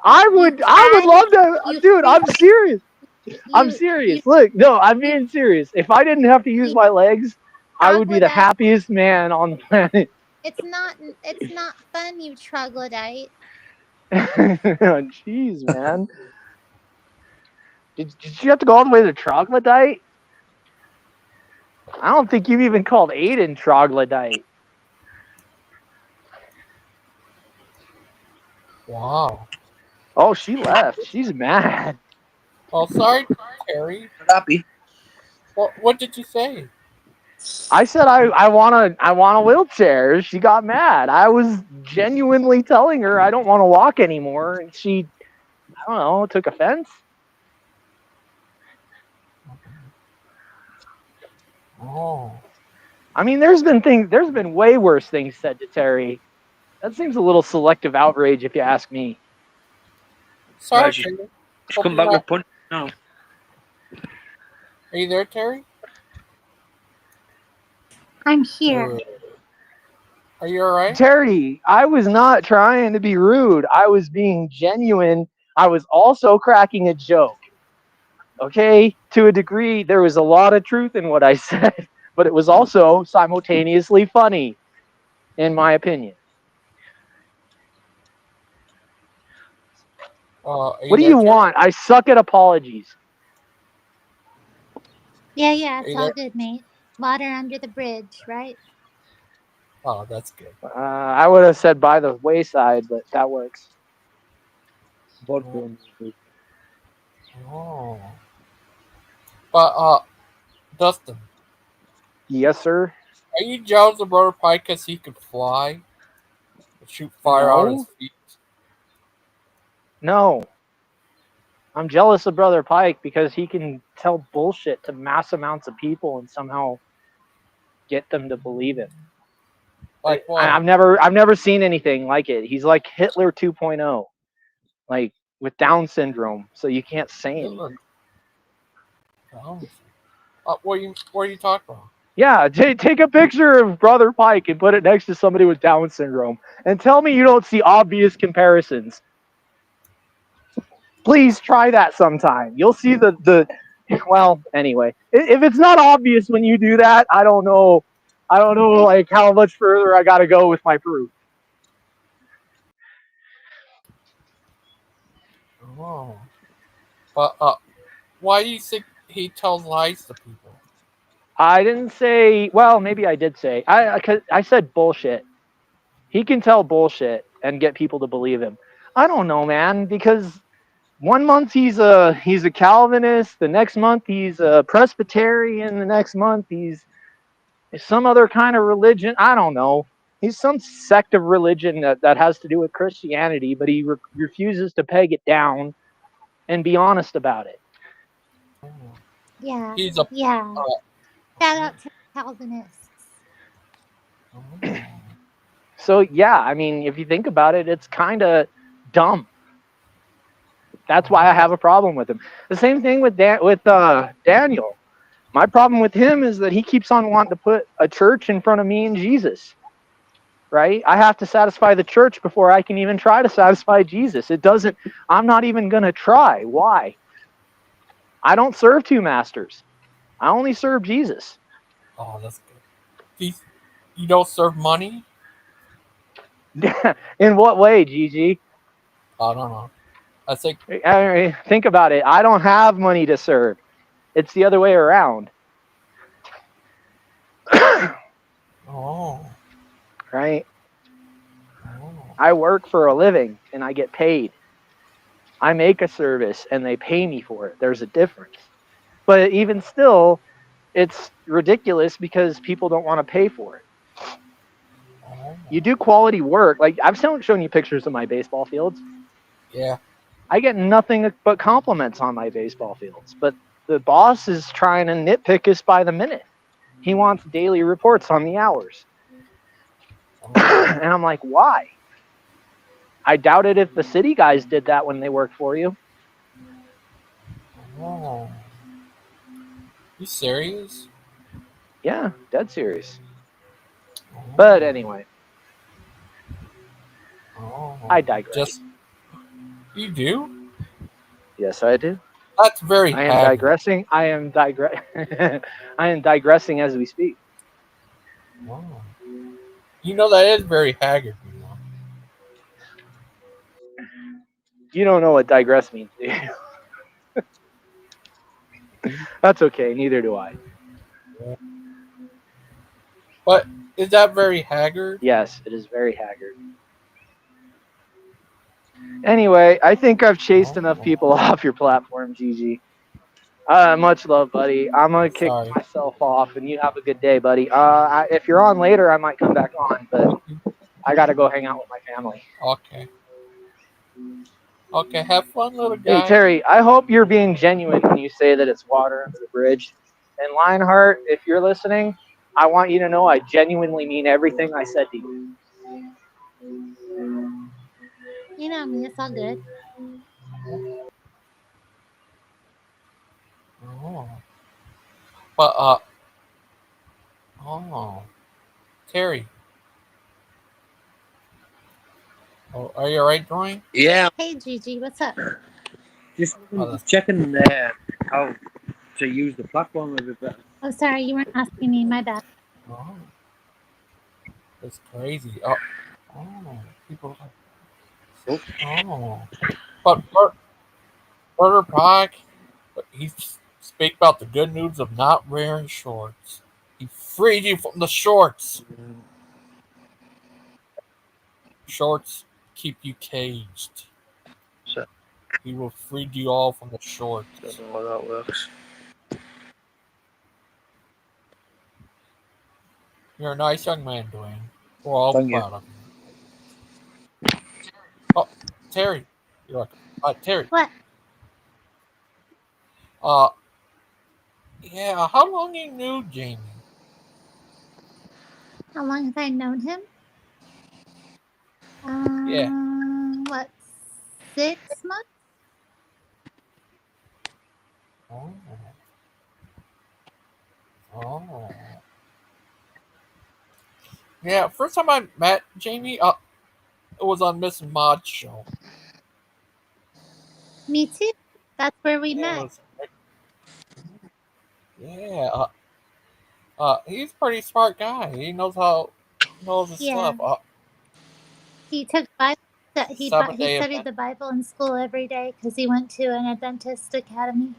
I would love to, you dude. I'm freak. serious. I'm serious. Look, no, I'm being serious. If I didn't have to use my legs, I would be the happiest man on the planet. It's not fun, you troglodyte. Jeez, man. Did you have to go all the way to troglodyte? I don't think you've even called Aiden troglodyte. Wow. Oh, she left. She's mad. Oh, sorry, Terry. Happy. What did you say? I said I want a wheelchair. She got mad. I was genuinely telling her I don't want to walk anymore, and she, I don't know, took offense. Oh. I mean, there's been way worse things said to Terry. That seems a little selective outrage, if you ask me. Sorry, Right, Terry. Just Hope come you're back with not- punch. No. Are you there, Terry? I'm here. Are you alright? Terry, I was not trying to be rude. I was being genuine. I was also cracking a joke. Okay? To a degree, there was a lot of truth in what I said, but it was also simultaneously funny, in my opinion. What do you want? I suck at apologies. Yeah, it's you all there? good, mate. Water under the bridge, right? Oh, that's good. I would have said by the wayside, but that works. Oh. But, Dustin. Yes, sir. Are you jealous of Brother Pike because he could fly? And shoot fire out of his feet? No. I'm jealous of Brother Pike because he can tell bullshit to mass amounts of people and somehow get them to believe it. Like what? I've never seen anything like it. He's like Hitler 2.0, like with Down syndrome, so you can't say anything. What are you talking about? Yeah, take a picture of Brother Pike and put it next to somebody with Down syndrome, and tell me you don't see obvious comparisons. Please try that sometime. You'll see the. Well, anyway, if it's not obvious when you do that, I don't know like how much further I got to go with my proof. Oh. But, why do you think he tells lies to people? I didn't say. Well, maybe I did say. I said bullshit. He can tell bullshit and get people to believe him. I don't know, man, because 1 month he's a Calvinist, the next month he's a Presbyterian, the next month he's some other kind of religion. I don't know. He's some sect of religion that has to do with Christianity, but he refuses to peg it down and be honest about it. Yeah. He's a Shout out to Calvinists. So yeah, I mean, if you think about it, it's kind of dumb. That's why I have a problem with him. The same thing with Daniel. My problem with him is that he keeps on wanting to put a church in front of me and Jesus. Right? I have to satisfy the church before I can even try to satisfy Jesus. It doesn't. I'm not even going to try. Why? I don't serve two masters. I only serve Jesus. Oh, that's good. You don't serve money? In what way, Gigi? I don't know. I think. Think about it. I don't have money to serve. It's the other way around. Oh. Right? Oh. I work for a living and I get paid. I make a service and they pay me for it. There's a difference. But even still, it's ridiculous because people don't want to pay for it. You do quality work. Like, I've shown you pictures of my baseball fields. Yeah. I get nothing but compliments on my baseball fields. But the boss is trying to nitpick us by the minute. He wants daily reports on the hours. And I'm like, why? I doubt it if the city guys did that when they worked for you. Oh. You serious? Yeah, dead serious. But anyway. Oh. I digress. You do? Yes, I do. That's very I am digressing. I am digressing as we speak. Oh. You know that is very haggard. You don't know what digress means, do you? That's okay. Neither do I. But is that very haggard? Yes, it is very haggard. Anyway, I think I've chased enough people off your platform, Gigi. Much love, buddy. I'm going to kick myself off, and you have a good day, buddy. If you're on later, I might come back on, but I got to go hang out with my family. Okay. Okay, have fun, little guy. Hey, Terry, I hope you're being genuine when you say that it's water under the bridge. And Lionheart, if you're listening, I want you to know I genuinely mean everything I said to you. You know me, it's all good. Oh. But, Terry. Oh, are you alright, Dwayne? Yeah. Hey, Gigi, what's up? Just checking how to use the platform a bit better. Oh, sorry, you weren't asking me. My bad. Oh. That's crazy. People. Oh. But Brother Pike, he spake about the good news of not wearing shorts. He freed you from the shorts. Shorts keep you caged. So he will free you all from the shorts. Don't know how that works. You're a nice young man, Dwayne. We're all Thank proud of you. Oh, Terry. You're welcome. Terry. What? Yeah, how long you knew Jamie? How long have I known him? Yeah. What, 6 months? Oh. Yeah, first time I met Jamie, it was on Miss Maud's show. Me too. That's where we met. Yeah. He's a pretty smart guy. He knows his stuff. He took Bible. He Seven-day studied the Bible in school every day because he went to an Adventist academy.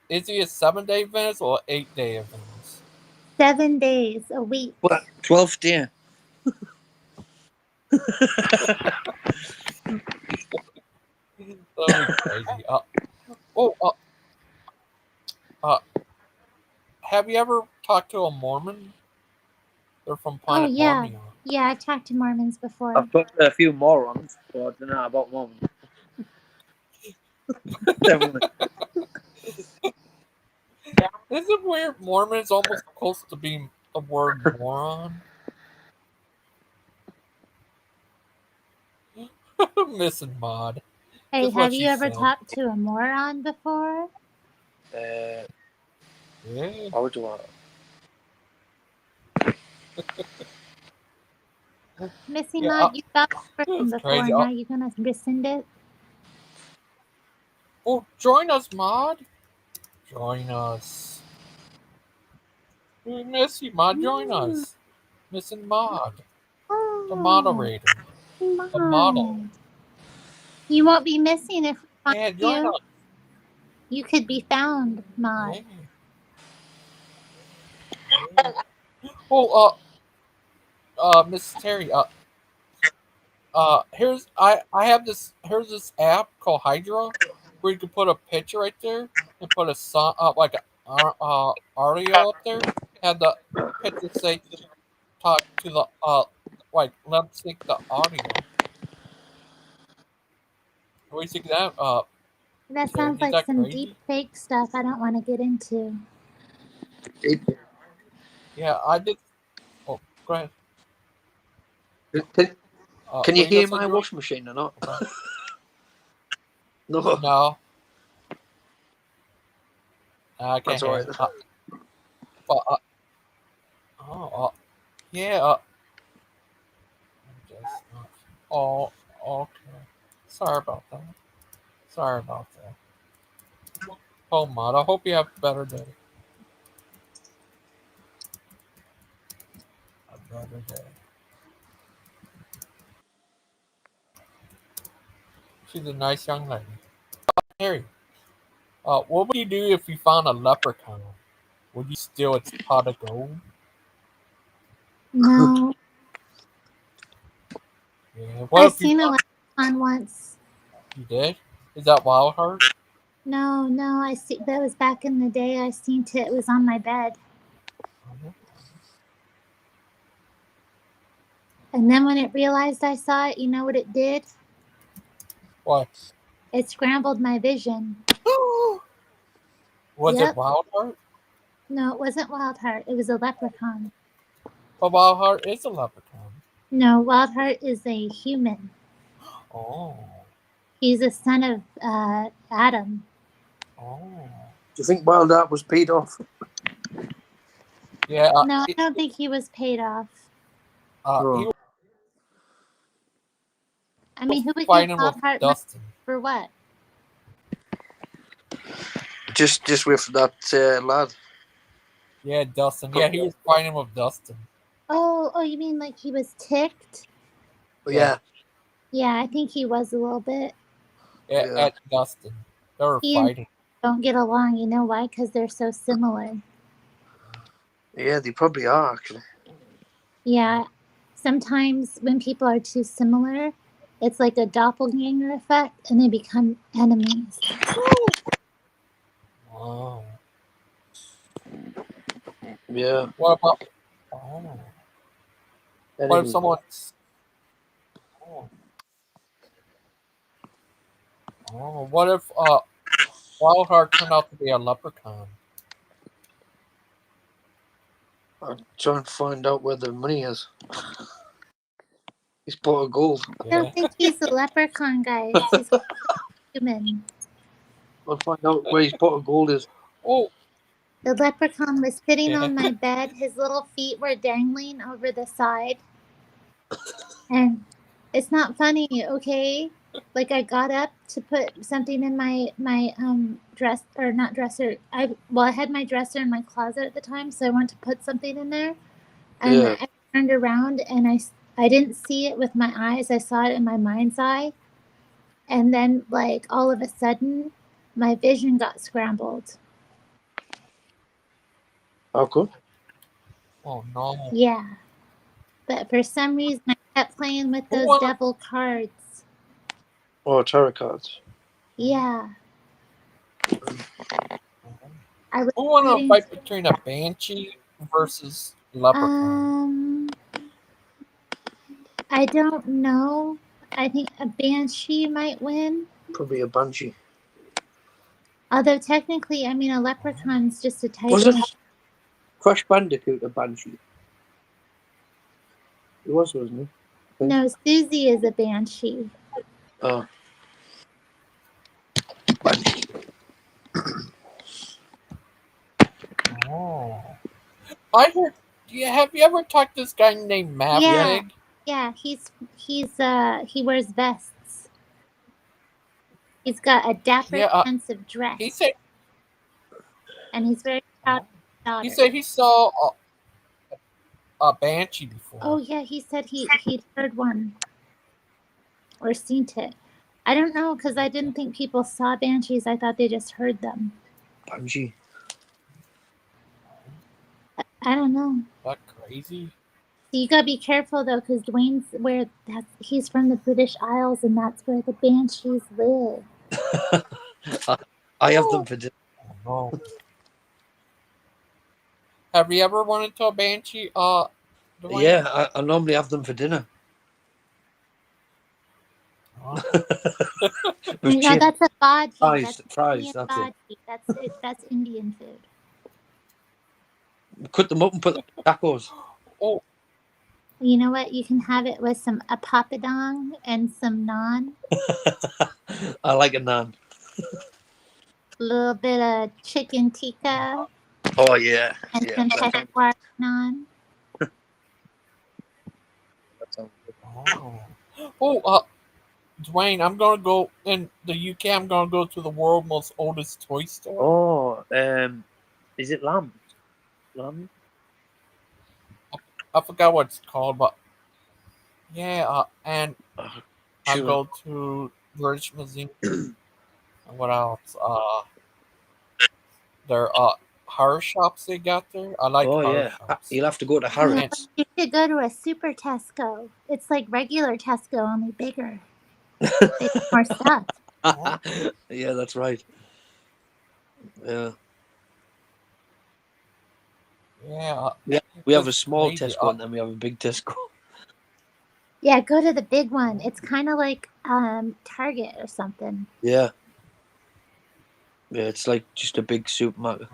Is he a 7-day Adventist or 8-day Adventist? 7 days a week. What? 12th day. Crazy. Have you ever talked to a Mormon? They're from Planet Mormon. Yeah, I've talked to Mormons before. I've talked to a few morons, but I don't know about Mormons. Definitely. Isn't it weird? Mormon is almost close to being the word moron. Missing Maud. Hey, Just what have she you ever said. talked to a moron before? Yeah. Why would you want? Missy Yeah, Maud, you thought for him that's before, crazy. now you're gonna rescind it? Oh, join us, Maud. Join us. We miss you, Maud. Join us. Missing Maud. The moderator. The model. You won't be missing if we find Yeah, join you. us. You could be found, Maud. Yeah. Oh, Miss Terry, here's I have this app called Hydra where you can put a picture right there and put a song like a audio up there. Have the picture say talk to the like lip sync the audio. What do you think of that? That Terry, sounds is like that some crazy? deep fake stuff I don't want to get into. Yeah, I did. Oh, go ahead. Can you what hear gonna my say, washing machine or not? No. No. I can't That's hear. alright. Yeah. Oh, okay. Sorry about that. Oh, Maud, I hope you have a better day. A better day. She's a nice young lady. Harry, what would you do if you found a leprechaun? Would you steal its pot of gold? No. Yeah. What I've if you seen a found... leprechaun once. You did? Is that Wildheart? No, I see. That was back in the day. I seen it. It was on my bed. And then when it realized I saw it, you know what it did? What? It scrambled my vision. Was Yep. it Wildheart? No, it wasn't Wildheart. It was a leprechaun. But Wildheart is a leprechaun. No, Wildheart is a human. Oh. He's a son of Adam. Oh. Do you think Wildheart was paid off? Yeah. No, I don't think he was paid off. He was I mean, who would give fighting with Wildheart money Dustin. for what? Just with that lad. Yeah, Dustin. Yeah, he was fighting with Dustin. Oh, you mean like he was ticked? Yeah. Yeah, I think he was a little bit. At Dustin. They were He and fighting. don't get along. You know why? Because they're so similar. Yeah, they probably are, actually. Yeah. Sometimes when people are too similar, it's like a doppelganger effect and they become enemies. Wow. Yeah. What about... Oh. What if someone's... Oh, what if Wildheart turned out to be a leprechaun? I'll try and find out where the money is. He's pot of gold. I don't think he's a leprechaun, guys. He's human. I'll find out where his pot of gold is. Oh. The leprechaun was sitting on my bed. His little feet were dangling over the side. And it's not funny, okay? Like I got up to put something in my dress, or not dresser. I had my dresser in my closet at the time, so I went to put something in there. And I turned around and I didn't see it with my eyes. I saw it in my mind's eye. And then like all of a sudden my vision got scrambled. How come? Oh no. Yeah. But for some reason I kept playing with those devil cards. Oh, tarot cards. Yeah. I was Who won a fight between a banshee versus leprechaun? I don't know. I think a banshee might win. Probably a banshee. Although technically, I mean, a leprechaun's just a type Wasn't of... Crash Bandicoot a banshee? It was, wasn't it? No, Susie is a banshee. Oh. Oh. I heard. Yeah, have you ever talked to this guy named Maverick? Yeah, he wears vests. He's got a dapper, expensive dress. He said. And he's very proud of his daughter. He said he saw a banshee before. Oh yeah, he said he'd heard one or seen it. I don't know, because I didn't think people saw banshees. I thought they just heard them. Banshee. I don't know. That crazy. You gotta be careful though, because Dwayne's he's from the British Isles, and that's where the banshees live. I have them for dinner. Oh, no. Have you ever run into a banshee? Dwayne? Yeah, I normally have them for dinner. Oh. No, that's a bhaji. Fries, That's that's it. That's Indian food. Cut them up and put them in tacos. Oh. You know what? You can have it with a papadong and some naan. I like a naan. A little bit of chicken tikka. Oh, yeah. And Yeah. some peshawar naan. Dwayne, I'm gonna go in the UK. I'm gonna go to the world's most oldest toy store. Oh, is it lamb? Lamb? I forgot what it's called, but yeah, and I go to British Museum. And what else? There are horror shops they got there. I like. Oh horror yeah, shops. you'll have to go to Harrods. You should go to a super Tesco. It's like regular Tesco, only bigger. They have more stuff. Yeah, that's right. Yeah. Yeah. We have a small crazy. Tesco and then we have a big Tesco. Yeah, go to the big one. It's kind of like Target or something. Yeah. Yeah, it's like just a big supermarket.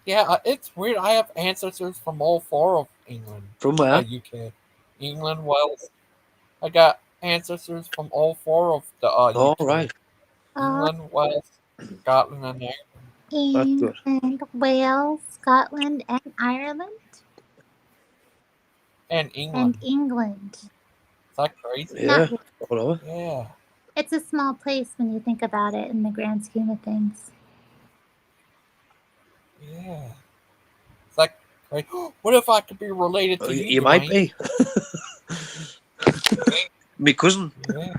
Yeah, it's weird. I have ancestors from all four of England. From where? UK. England, Wales. I got ancestors from all four of the Oh, UK. right. England, Wales, Scotland, and Ireland. England, Wales, Scotland, and Ireland. And England. And England. Is that crazy? Yeah. Yeah. It's a small place when you think about it in the grand scheme of things. Yeah. It's like crazy. What if I could be related to you? You might be. My cousin. Yeah.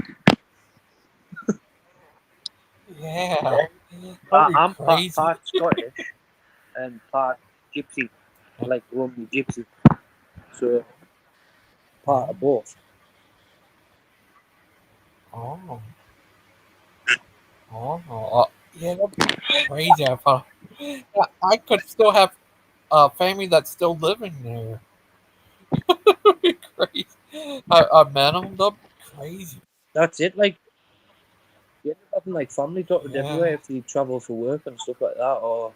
Yeah. I'm crazy. part Scottish and part Gypsy. I like Romney Gypsy. So, part of both. Oh. Yeah, that'd be crazy. I could still have a family that's still living there. That'd be crazy. I met them. That'd be crazy. That's it. Like, you end up having like family dotted everywhere if you travel for work and stuff like that, or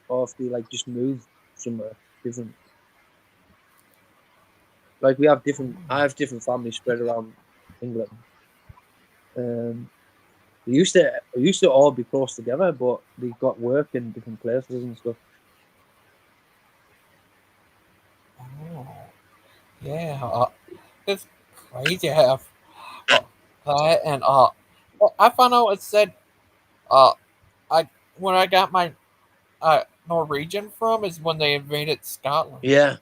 or if you like just move somewhere different. Like I have different families spread around England. We used to all be close together, but we got work in different places and stuff. Oh. Yeah, it's crazy to have that, and well, I found out it said when I got my Norwegian from is when they invaded Scotland. Yeah.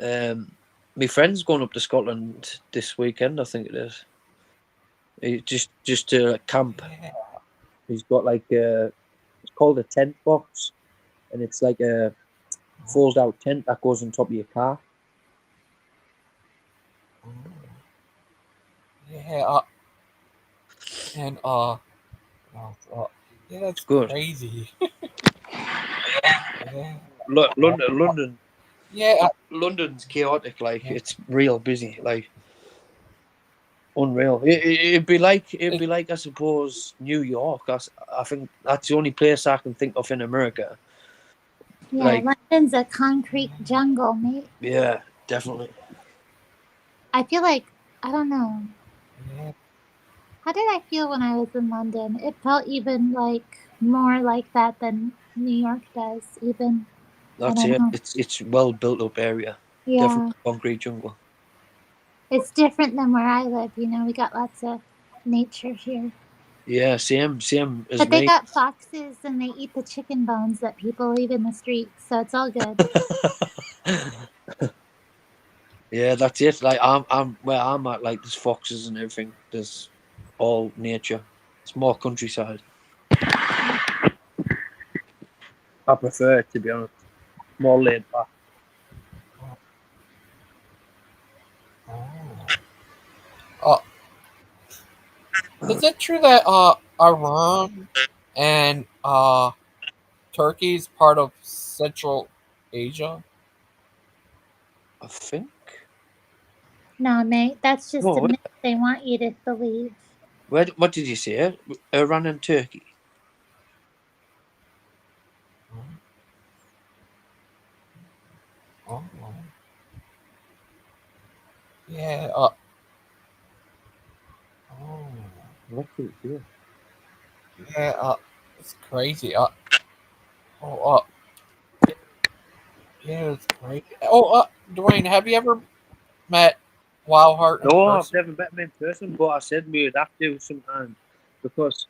My friend's going up to Scotland this weekend, I think it is. He just to camp. Yeah. He's got like it's called a tent box, and it's like a folds out tent that goes on top of your car. Yeah, and yeah, that's good. crazy. Yeah. London Yeah, London's chaotic. Like it's real busy. Like unreal. It'd be like I suppose New York. I think that's the only place I can think of in America. Yeah, Like London's a concrete jungle, mate. yeah, definitely. I feel like, I don't know. How did I feel when I was in London? It felt even like more like that than New York does, even. That's I it. don't know. It's well built up area. Yeah. Definitely concrete jungle. It's different than where I live, you know, we got lots of nature here. Yeah, same as But they me. got foxes and they eat the chicken bones that people leave in the streets, so it's all good. Yeah, that's it. Like I'm where I'm at. Like there's foxes and everything. There's all nature. It's more countryside. I prefer it, to be honest. More laid back. Is it true that Iran and Turkey is part of Central Asia? I think. No, mate, that's just No, a myth they want you to believe. what did you say? Iran and Turkey. Oh. Yeah. Not pretty sure. Yeah. It's crazy. Yeah, it's crazy. Dwayne, have you ever met Wildheart in No, I've person? never met him in person, but I said we would have to sometime because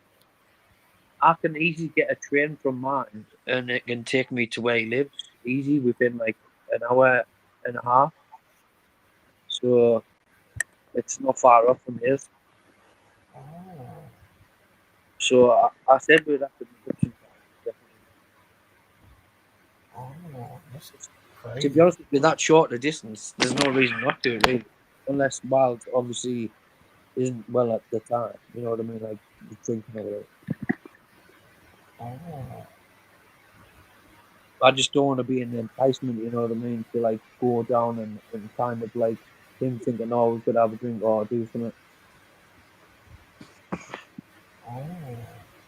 I can easily get a train from mine and it can take me to where he lives easy within like an hour and a half. So it's not far off from his. So I said we'd have to meet up sometime. This is crazy. To be honest, with that short a distance, there's no reason not to, really. Unless Wild obviously isn't well at the time. You know what I mean? Like drinking or whatever. I just don't want to be in the enticement, you know what I mean, to like go down and kind of like him thinking, oh, we could have a drink or do something.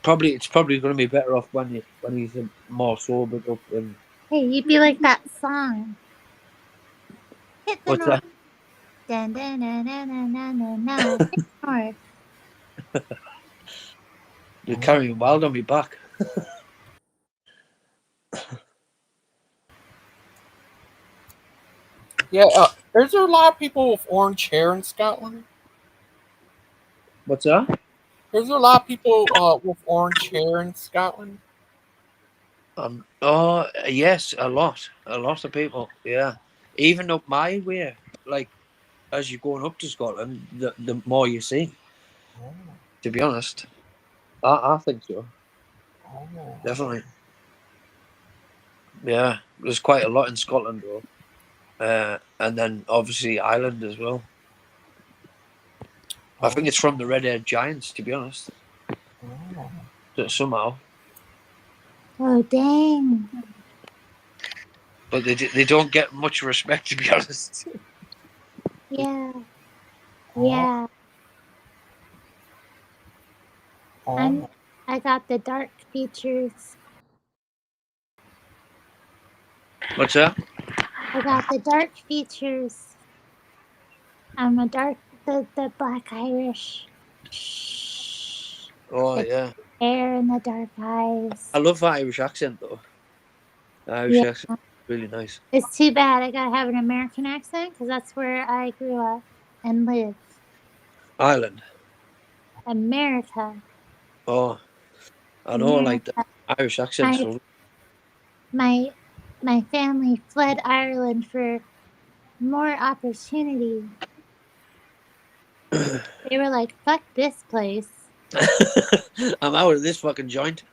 It's probably going to be better off when he's more sobered up. And Hey, you'd be like that song. Hit the what's north. that? Dun, dun, dun, dun, dun, dun, dun, dun. Hit the north. You're carrying Wild on me back. Yeah. Is there a lot of people with orange hair in Scotland? What's that? Is there a lot of people with orange hair in Scotland? Oh yes, a lot of people. Yeah, even up my way. Like as you're going up to Scotland, the more you see. To be honest, I think so. Definitely. Yeah, there's quite a lot in Scotland though, and then obviously Ireland as well. I think it's from the red-haired giants, to be honest. Somehow. Oh, dang. But they don't get much respect, to be honest. Yeah. Yeah. I got the dark features. What's that? I got the dark features. I'm a the Black Irish. Oh, The yeah. hair and the dark eyes. I love the Irish accent, though. The Irish accent is really nice. It's too bad I gotta have an American accent because that's where I grew up and live. Ireland. America. Oh, I know, like the Irish accent. My family fled Ireland for more opportunity. They were like, fuck this place. I'm out of this fucking joint.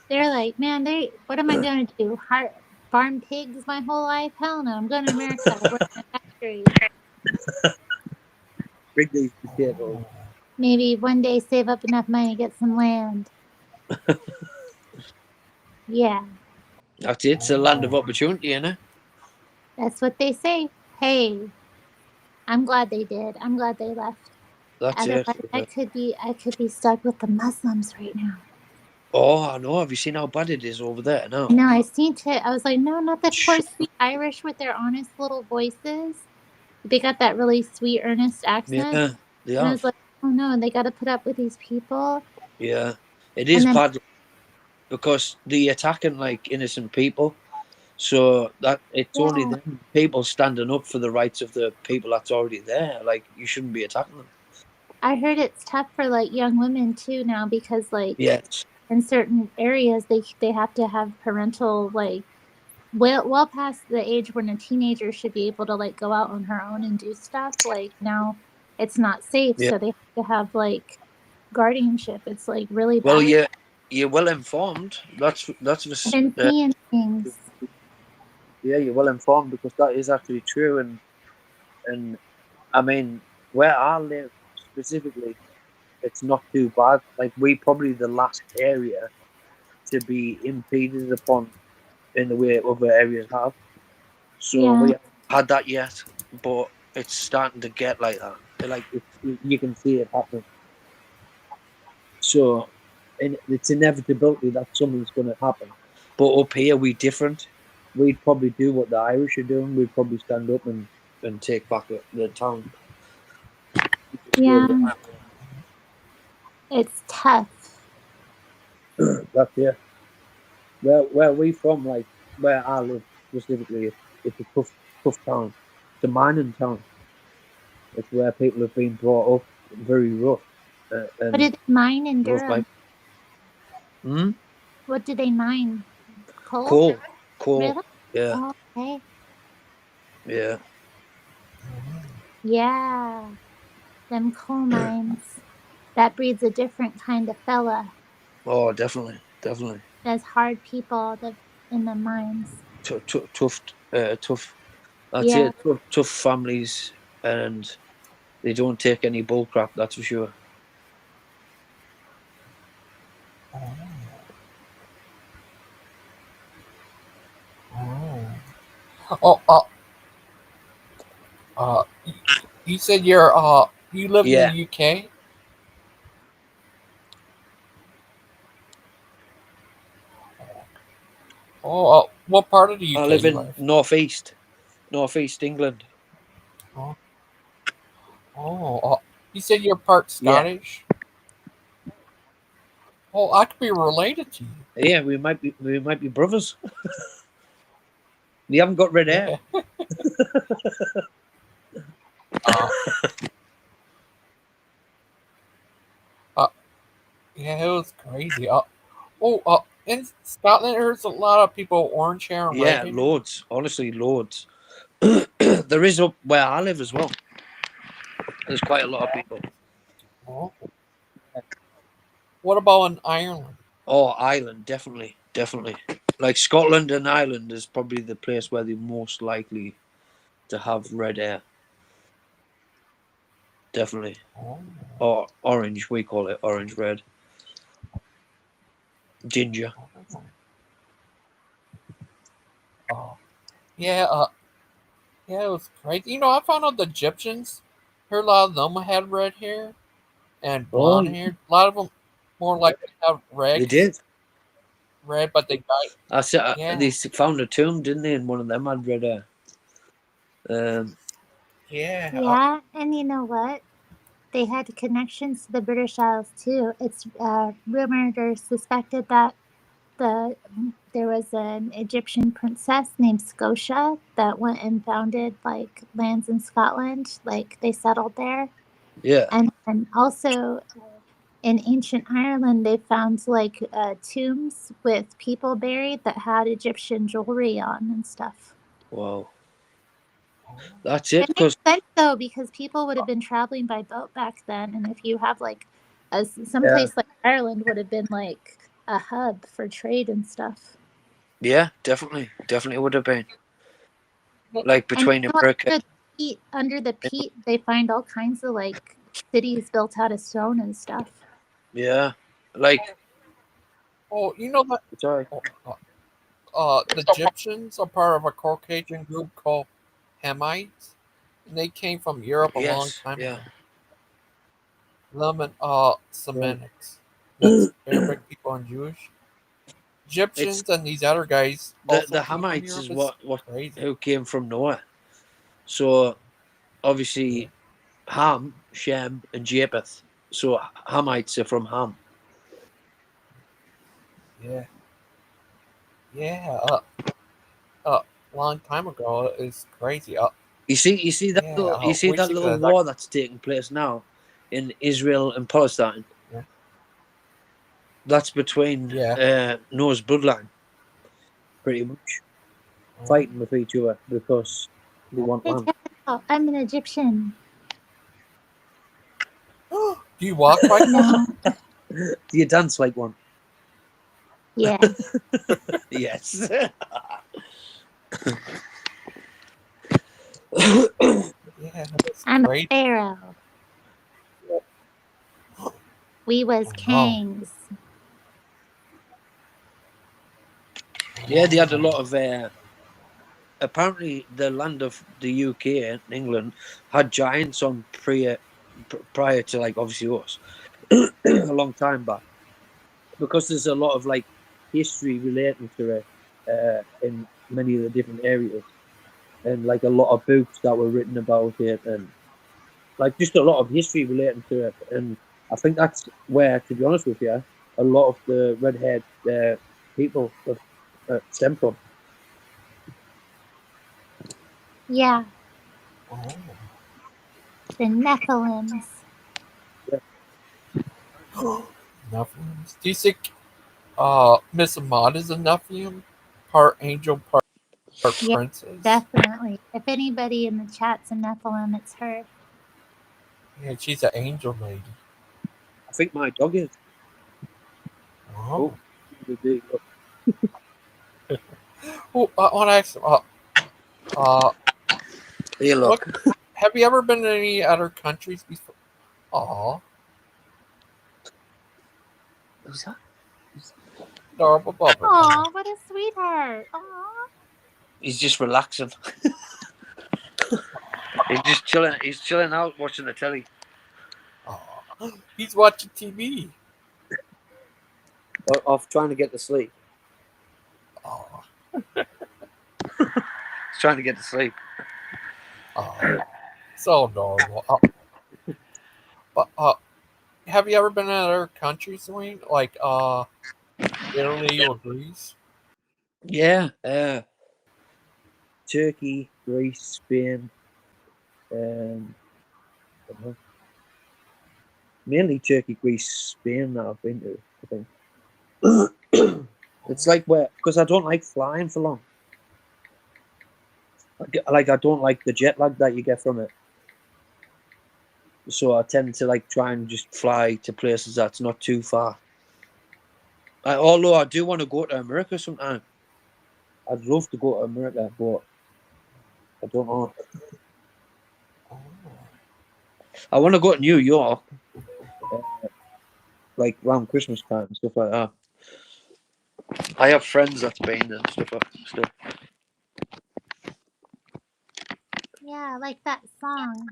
They're like, man, what am I going to do? Farm pigs my whole life? Hell no, I'm going to America. Work in a factory. Bring these potatoes. Maybe one day save up enough money to get some land. Yeah. That's it. It's a land of opportunity, isn't it? That's what they say. Hey, I'm glad they did. I'm glad they left. That's it. Otherwise, I could be stuck with the Muslims right now. Oh, I know. Have you seen how bad it is over there now? No, I seen it. I was like, no, not the poor sweet Irish with their honest little voices. They got that really sweet, earnest accent. Yeah, they And I have. was like, oh no, they got to put up with these people. Yeah, it is then- bad because they attacking like innocent people. So that it's only them people standing up for the rights of the people that's already there. Like you shouldn't be attacking them. I heard it's tough for like young women too now because like Yes. in certain areas they have to have parental like well past the age when a teenager should be able to like go out on her own and do stuff. Like now it's not safe, Yeah. so they have to have like guardianship. It's like really bad. Well, you're well informed. That's I've been seeing things. Yeah, you're well informed because that is actually true, and I mean where I live specifically, it's not too bad. Like we probably the last area to be impeded upon in the way other areas have. So we haven't had that yet, but it's starting to get like that. Like you can see it happening. So it's inevitability that something's going to happen. But up here, we different. We'd probably do what the Irish are doing. We'd probably stand up and take back the town. Yeah. It's tough. That's it. Where we from, like where I live specifically, it's a tough town. It's a mining town. It's where people have been brought up very rough. What did they mine in Durham? Like, What did they mine? Coal. Coal. Really? Yeah. Oh, okay. Yeah. Yeah. Them coal mines. That breeds a different kind of fella. Oh, definitely. There's hard people that in the mines. Tough. That's it. Tough families, and they don't take any bull crap. That's for sure. You said you live in the UK? Oh, what part of the UK? I live in northeast England. You said you're part Scottish? Yeah. Oh, I could be related to you. Yeah, we might be brothers. You haven't got red hair. Yeah, it was crazy. In Scotland, there's a lot of people with orange hair. And red hair. Loads. Honestly, loads. There is up where I live as well. There's quite a lot of people. Oh. What about in Ireland? Oh, Ireland, definitely. Like Scotland and Ireland is probably the place where they're most likely to have red hair. Definitely. Or orange, we call it orange red. Ginger. Yeah, it was crazy. You know, I found out the Egyptians, heard a lot of them had red hair and blonde hair. A lot of them more likely to have red. They did. Red, but they died. They found a tomb, didn't they? And one of them had red hair. Yeah, and you know what? They had connections to the British Isles too. It's rumored or suspected that there was an Egyptian princess named Scotia that went and founded like lands in Scotland. Like they settled there. Yeah. And also in ancient Ireland, they found like tombs with people buried that had Egyptian jewelry on and stuff. Wow. That's it. It makes sense though, because people would have been traveling by boat back then, and if you have like someplace like Ireland would have been like a hub for trade and stuff. Yeah, definitely would have been. Like between America. Under the peat, they find all kinds of like cities built out of stone and stuff. Yeah, like. Oh, you know what? Sorry. the Egyptians are part of a Caucasian group called Hamites, and they came from Europe a long Yes, time yeah. ago. Them and Semitics. That's Arabic people and Jewish. Egyptians and these other guys also The came from Hamites Europe. is It's what crazy. who came from Noah. So obviously Ham, Shem, and Japheth. So Hamites are from Ham. Yeah. Yeah. Long time ago. It's crazy. You see that Yeah, little war that's taking place now in Israel and Palestine. Yeah. That's between Noah's bloodline, pretty much, fighting with each other because they want land. Oh, I'm an Egyptian. Do you walk like one? Do you dance like one? Yeah. Yes. Yeah, I'm great. a pharaoh. We was kings. Yeah, they had a lot of. Apparently, the land of the UK and England had giants on prior to, like, obviously us, a long time back, because there's a lot of like history relating to it in many of the different areas, and like a lot of books that were written about it, and like just a lot of history relating to it. And I think that's where, to be honest with you, a lot of the red-haired people stem from. Yeah. Oh. The Nephilims. Nephilims. Do you think Miss Ahmad is a Nephilim? Part angel, part Yeah, princess? definitely. If anybody in the chat's a Nephilim, it's her. Yeah, she's an angel lady. I think my dog is. Oh. Oh, I want to ask. Hey, look. Have you ever been to any other countries before? Aw. Who's that? Adorable Bubba. Aw, what a sweetheart. Aw. He's just relaxing. He's just chilling. He's chilling out, watching the telly. He's watching TV. Off trying to get to sleep. He's trying to get to sleep. So adorable. But have you ever been in other countries, Dwayne? Like Italy or Greece? Yeah. Turkey, Greece, Spain. Mainly Turkey, Greece, Spain that I've been to, I think. It's like because I don't like flying for long. I don't like the jet lag that you get from it. So I tend to like try and just fly to places that's not too far. Although I do want to go to America sometime. I'd love to go to America, but I don't know. I want to go to New York, like around Christmas time and stuff like that. I have friends that's been there and stuff. Yeah, like that song.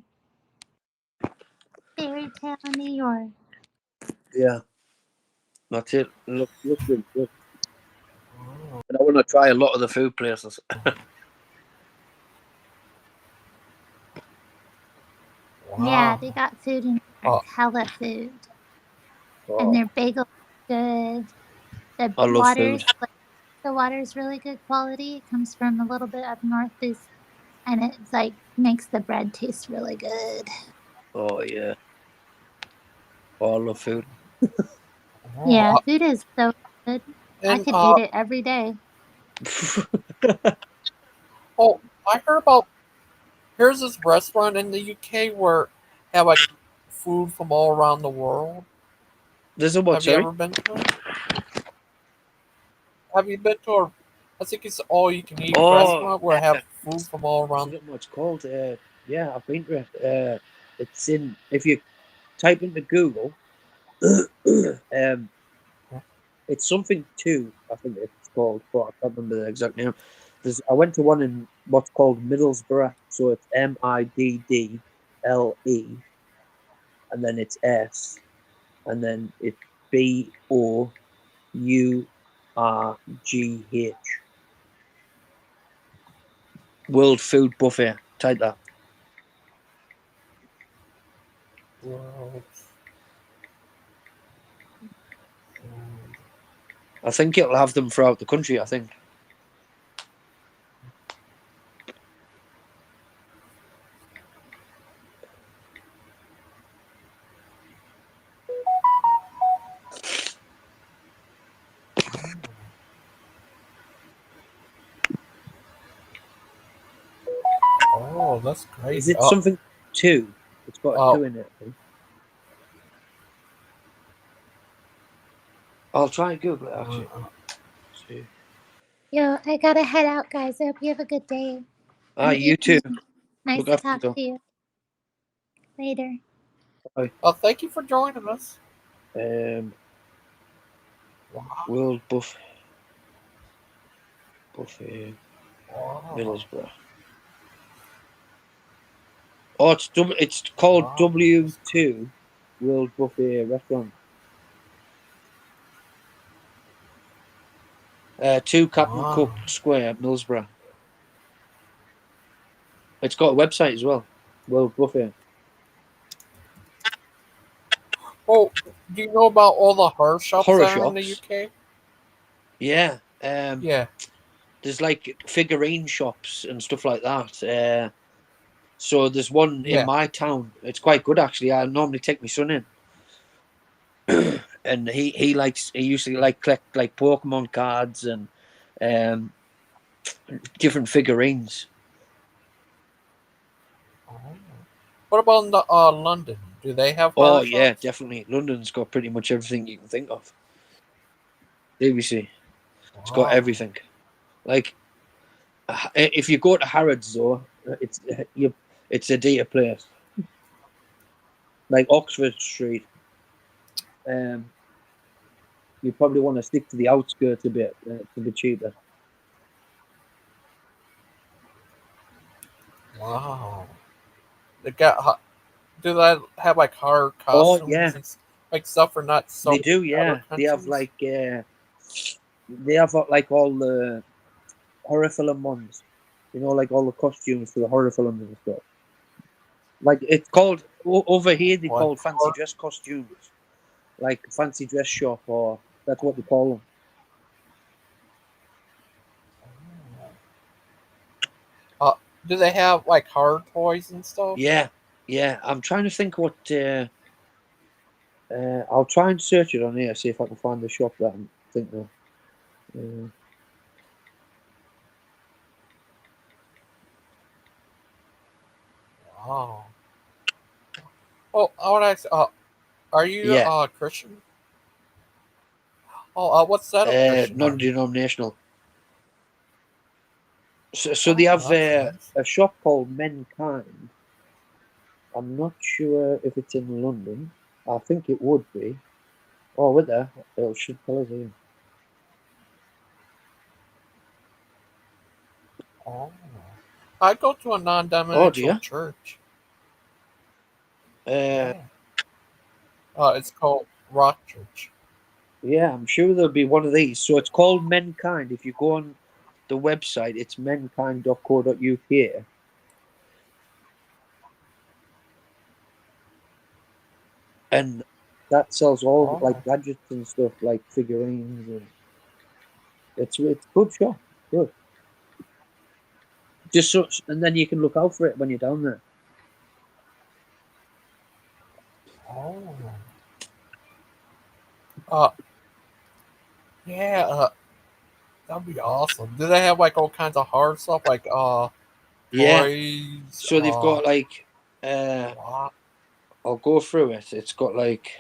Fairy Tale in New York. Yeah, that's it. Look really good. And I want to try a lot of the food places. Yeah, they got food in there. Hella food. And their bagels are good. The I love food. The water's really good quality. It comes from a little bit up north, and it like makes the bread taste really good. Oh yeah. Oh, I love food. Yeah, food is so good. I could eat it every day. Oh, I heard about. Here's this restaurant in the UK where have like food from all around the world. There's a what? Have you ever been to it? Have you been to a? I think it's all you can eat restaurant where I have food from all around. What's called? Yeah, I've been to it. It's in. If you type into Google, it's something 2. I think it's called, but I can't remember the exact name. I went to one in what's called Middlesbrough, so it's Middle, and then it's S, and then it's Bourgh. World Food Buffet. Type that. World. I think it'll have them throughout the country, I think. Oh, that's crazy. Is it something 2? It's got a 2 in it, I think. I'll try and Google it, actually. See. Yo, I gotta head out, guys. I hope you have a good day. You too. Nice Look to after talk yourself. to you. Later. Bye. Oh, thank you for joining us. World Buffet. Wow. Middlesbrough. Oh, it's called W2 World Buffet Restaurant. 2 Captain Cook Square, Middlesbrough. It's got a website as well. World Buffet. Oh, do you know about all the horror shops Horror that are in the shops? UK? Yeah. Yeah. There's like figurine shops and stuff like that. So there's one in my town. It's quite good actually. I normally take my son in, and he used to like collect like Pokemon cards and different figurines. What about in the London? Do they have horror Oh shops? yeah, definitely. London's got pretty much everything you can think of. BBC. It's got everything. Like, if you go to Harrods though, it's a dear place. Like Oxford Street. You probably want to stick to the outskirts a bit. It's a bit cheaper. Wow. They got. Do they have like horror costumes? Oh yeah, and, like stuff for not so. they do. Yeah, they have like all the horror film ones. You know, like all the costumes for the horror films and stuff. Like it's called over here. They call fancy dress costumes, like fancy dress shop, or that's what they call them. Do they have like horror toys and stuff? Yeah. I'm trying to think what. I'll try and search it on here, see if I can find the shop that I'm thinking of. Wow. Oh, I want to ask. Are you Christian? Oh, what's that? Non-denominational. So they have a shop called Mankind. I'm not sure if it's in London. I think it would be. Oh, with there, it should tell us here. Oh, I go to a non-denominational church. It's called Rock Church. Yeah, I'm sure there'll be one of these. So it's called Mankind. If you go on the website, it's mankind.co.uk. And that sells all like gadgets and stuff, like figurines, and it's good shop. Good. Just so, and then you can look out for it when you're down there. Yeah, that'd be awesome. Do they have like all kinds of hard stuff, like toys? So they've got like I'll go through it. It's got like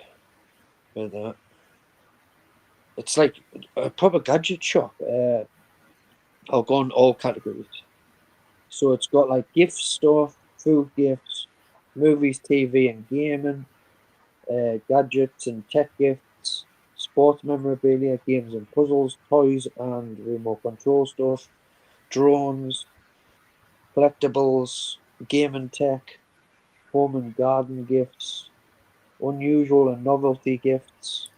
it's like a proper gadget shop. I'll go on all categories. So it's got like gift stuff, food gifts, movies, TV and gaming, gadgets and tech gifts, sports memorabilia, games and puzzles, toys and remote control stuff, drones, collectibles, game and tech, home and garden gifts, unusual and novelty gifts,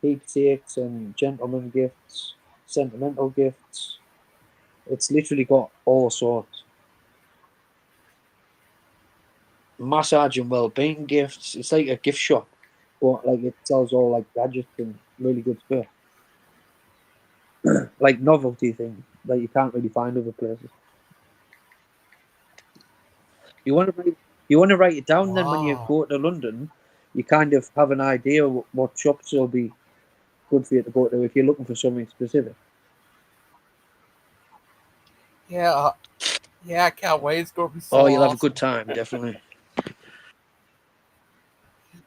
keepsakes and gentleman gifts, sentimental gifts. It's literally got all sorts. Massage and well-being gifts. It's like a gift shop, but like it sells all like gadgets and really good stuff. Like novelty things that you can't really find other places. You want to write it down. Then when you Wow. go to London, you kind of have an idea what shops will be good for you to go to if you're looking for something specific. Yeah, yeah, I can't wait. It's gonna be so Oh, you'll have a awesome. good time, definitely.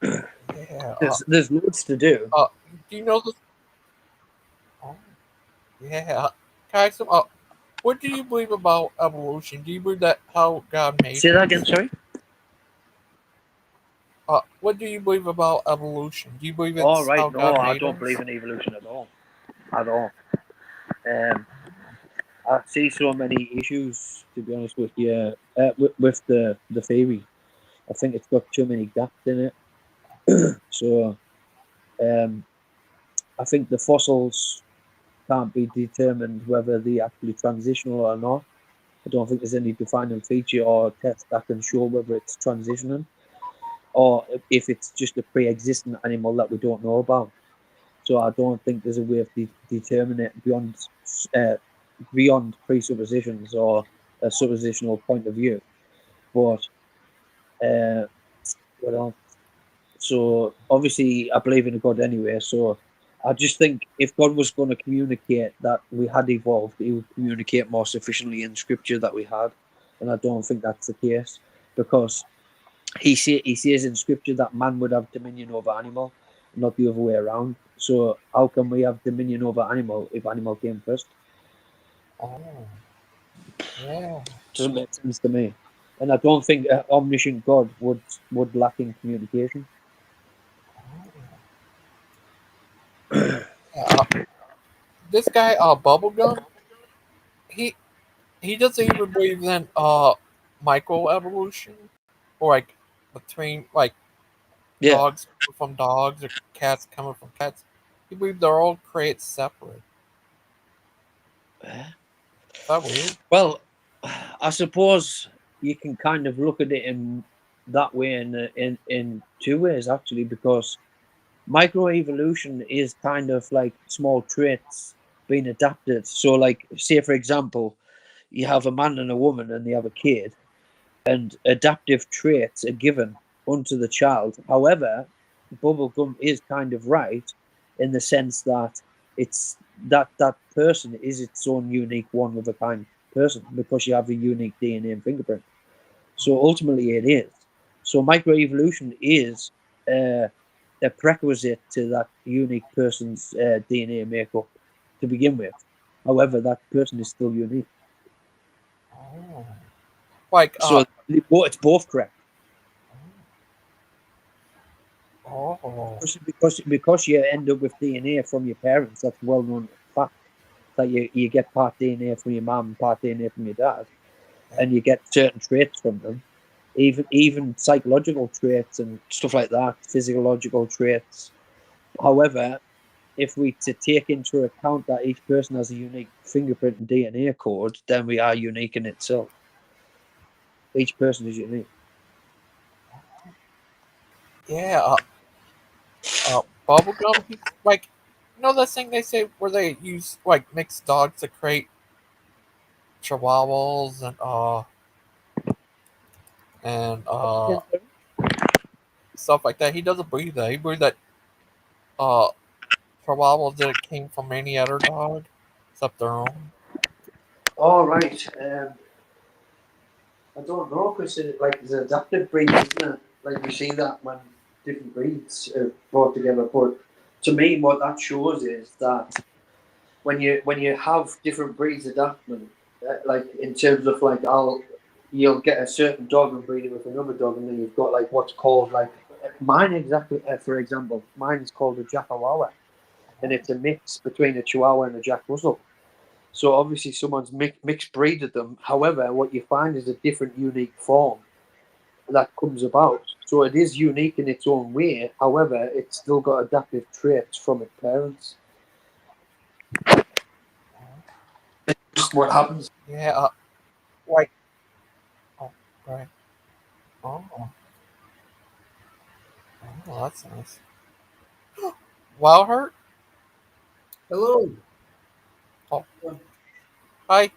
Yeah. There's loads to do. Do you know this? Oh, yeah. Guys, what do you believe about evolution? Do you believe that how God made? Say that again, sorry. What do you believe about evolution? Do you believe it's Oh, right. how No, God I made don't us? believe in evolution at all. At all. I see so many issues, to be honest with you, with the theory. I think it's got too many gaps in it. So, I think the fossils can't be determined whether they're actually transitional or not. I don't think there's any defining feature or test that can show whether it's transitioning or if it's just a pre-existing animal that we don't know about. So I don't think there's a way of determining it beyond presuppositions or a suppositional point of view. But what else? So obviously I believe in a God anyway. So I just think if God was going to communicate that we had evolved, he would communicate more sufficiently in scripture that we had. And I don't think that's the case because he says in scripture that man would have dominion over animal, not the other way around. So how can we have dominion over animal if animal came first? Oh, yeah. Doesn't make sense to me. And I don't think an omniscient God would lack in communication. This guy, Bubblegum, he doesn't even believe in microevolution or like between like dogs coming from dogs or cats coming from cats. He believes they're all created separate. Is that weird? Well, I suppose you can kind of look at it in that way in two ways actually, because microevolution is kind of like small traits being adapted. So, like, say for example, you have a man and a woman and they have a kid, and adaptive traits are given unto the child. However, Bubblegum is kind of right in the sense that it's that person is its own unique one of a kind person because you have a unique DNA and fingerprint. So ultimately it is. So microevolution is a prerequisite to that unique person's DNA makeup to begin with. However, that person is still unique. Oh. Like So it's both correct. Oh. Because you end up with DNA from your parents, that's well known fact that you get part DNA from your mum, part DNA from your dad, and you get certain traits from them, even psychological traits and stuff like that, physiological traits. However, if we to take into account that each person has a unique fingerprint and DNA code, then we are unique in itself. Each person is unique. Yeah. Bubblegum, like, you know that thing they say where they use like mixed dogs to create chihuahuas and stuff like that. He doesn't believe that. He believes that chihuahuas that came from any other dog except their own. All right. I don't know because there's adaptive breeds, isn't it? Like we see that when different breeds are brought together. But to me, what that shows is that when you have different breeds adapting, like in terms of like you'll get a certain dog and breed it with another dog, and then you've got like what's called like mine exactly. For example, mine is called a Japawawa. and it's a mix between a Chihuahua and a Jack Russell. So obviously someone's mixed breeded them. However, what you find is a different, unique form that comes about. So it is unique in its own way. However, it's still got adaptive traits from its parents. It's just what happens. Yeah. Like. Oh, right. Oh. Oh, that's nice. Wildheart? Hello. Oh. Hi.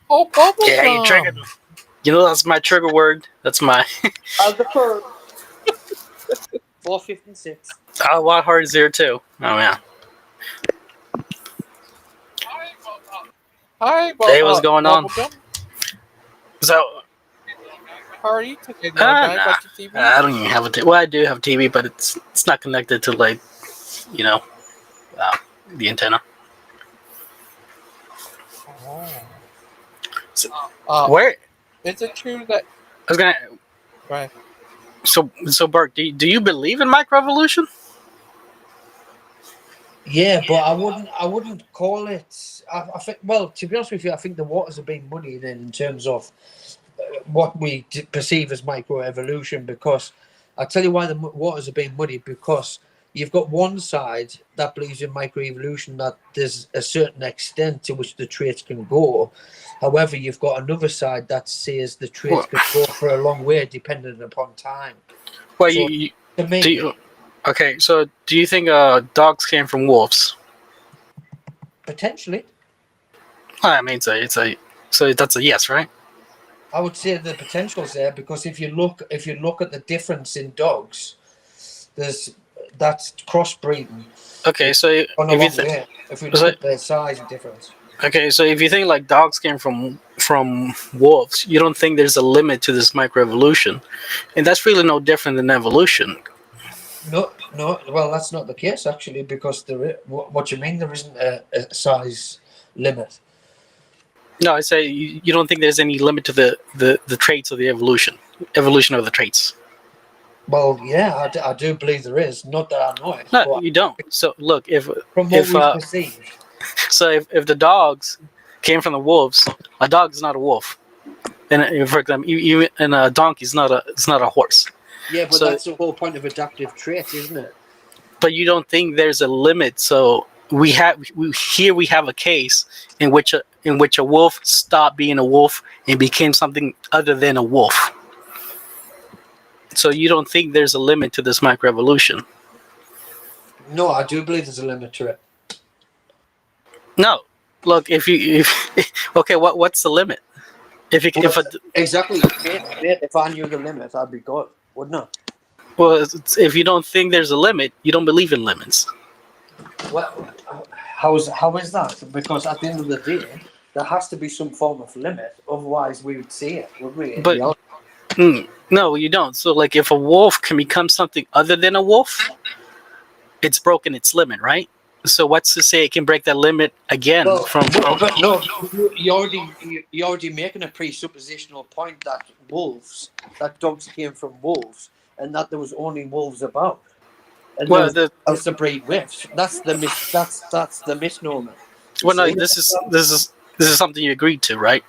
Oh, bubble Yeah, you gum. triggered. You know, that's my trigger word. That's my. How's the fur? 456. Wildheart is here too. Oh man. Hi, Hey, what's going on? Bubblegum. So, How are you today? nah, Watch the TV? I don't even have a TV. Well, I do have a TV, but it's not connected to like, you know, the antenna. Oh. So, Where? Is it true that? I was gonna. Right. So Burke, do you believe in microevolution? Yeah, but I wouldn't call it. I think. Well, to be honest with you, I think the waters are being muddied in terms of what we perceive as microevolution. Because I'll tell you why the waters are being muddied. Because you've got one side that believes in microevolution, that there's a certain extent to which the traits can go. However, you've got another side that says the traits can go for a long way, dependent upon time. Well, So, to me, okay, so do you think dogs came from wolves? potentially, I mean, so that's a yes, right? I would say the potential's there, because if you look at the difference in dogs, that's crossbreeding. Okay, so if we look at their size difference. Okay, so if you think like dogs came from wolves, you don't think there's a limit to this microevolution, and that's really no different than evolution. No. Well, that's not the case actually, because what you mean? There isn't a size limit. No, I say you don't think there's any limit to the traits of the evolution of the traits. Well, yeah, I do believe there is. Not that I know it. No, you don't. So look, from what we perceive. So if the dogs came from the wolves, a dog is not a wolf, and for example, and a donkey is not a horse. Yeah, but So- that's the whole point of adaptive traits, isn't it? But you don't think there's a limit. So we have a case in which a wolf stopped being a wolf and became something other than a wolf. So you don't think there's a limit to this microevolution? No, I do believe there's a limit to it. No. Look, okay, what's the limit? Exactly. If I knew the limit, I'd be good, wouldn't I? Well, if you don't think there's a limit, you don't believe in limits. Well, how is that? Because at the end of the day, there has to be some form of limit. Otherwise, we would see it, wouldn't we? But no, you don't. So, like, if a wolf can become something other than a wolf, it's broken its limit, right? So, what's to say it can break that limit again? But no, you're already making a presuppositional point that dogs came from wolves, and that there was only wolves about. And that's the breed with. That's the misnomer. Well, no, this is something you agreed to, right?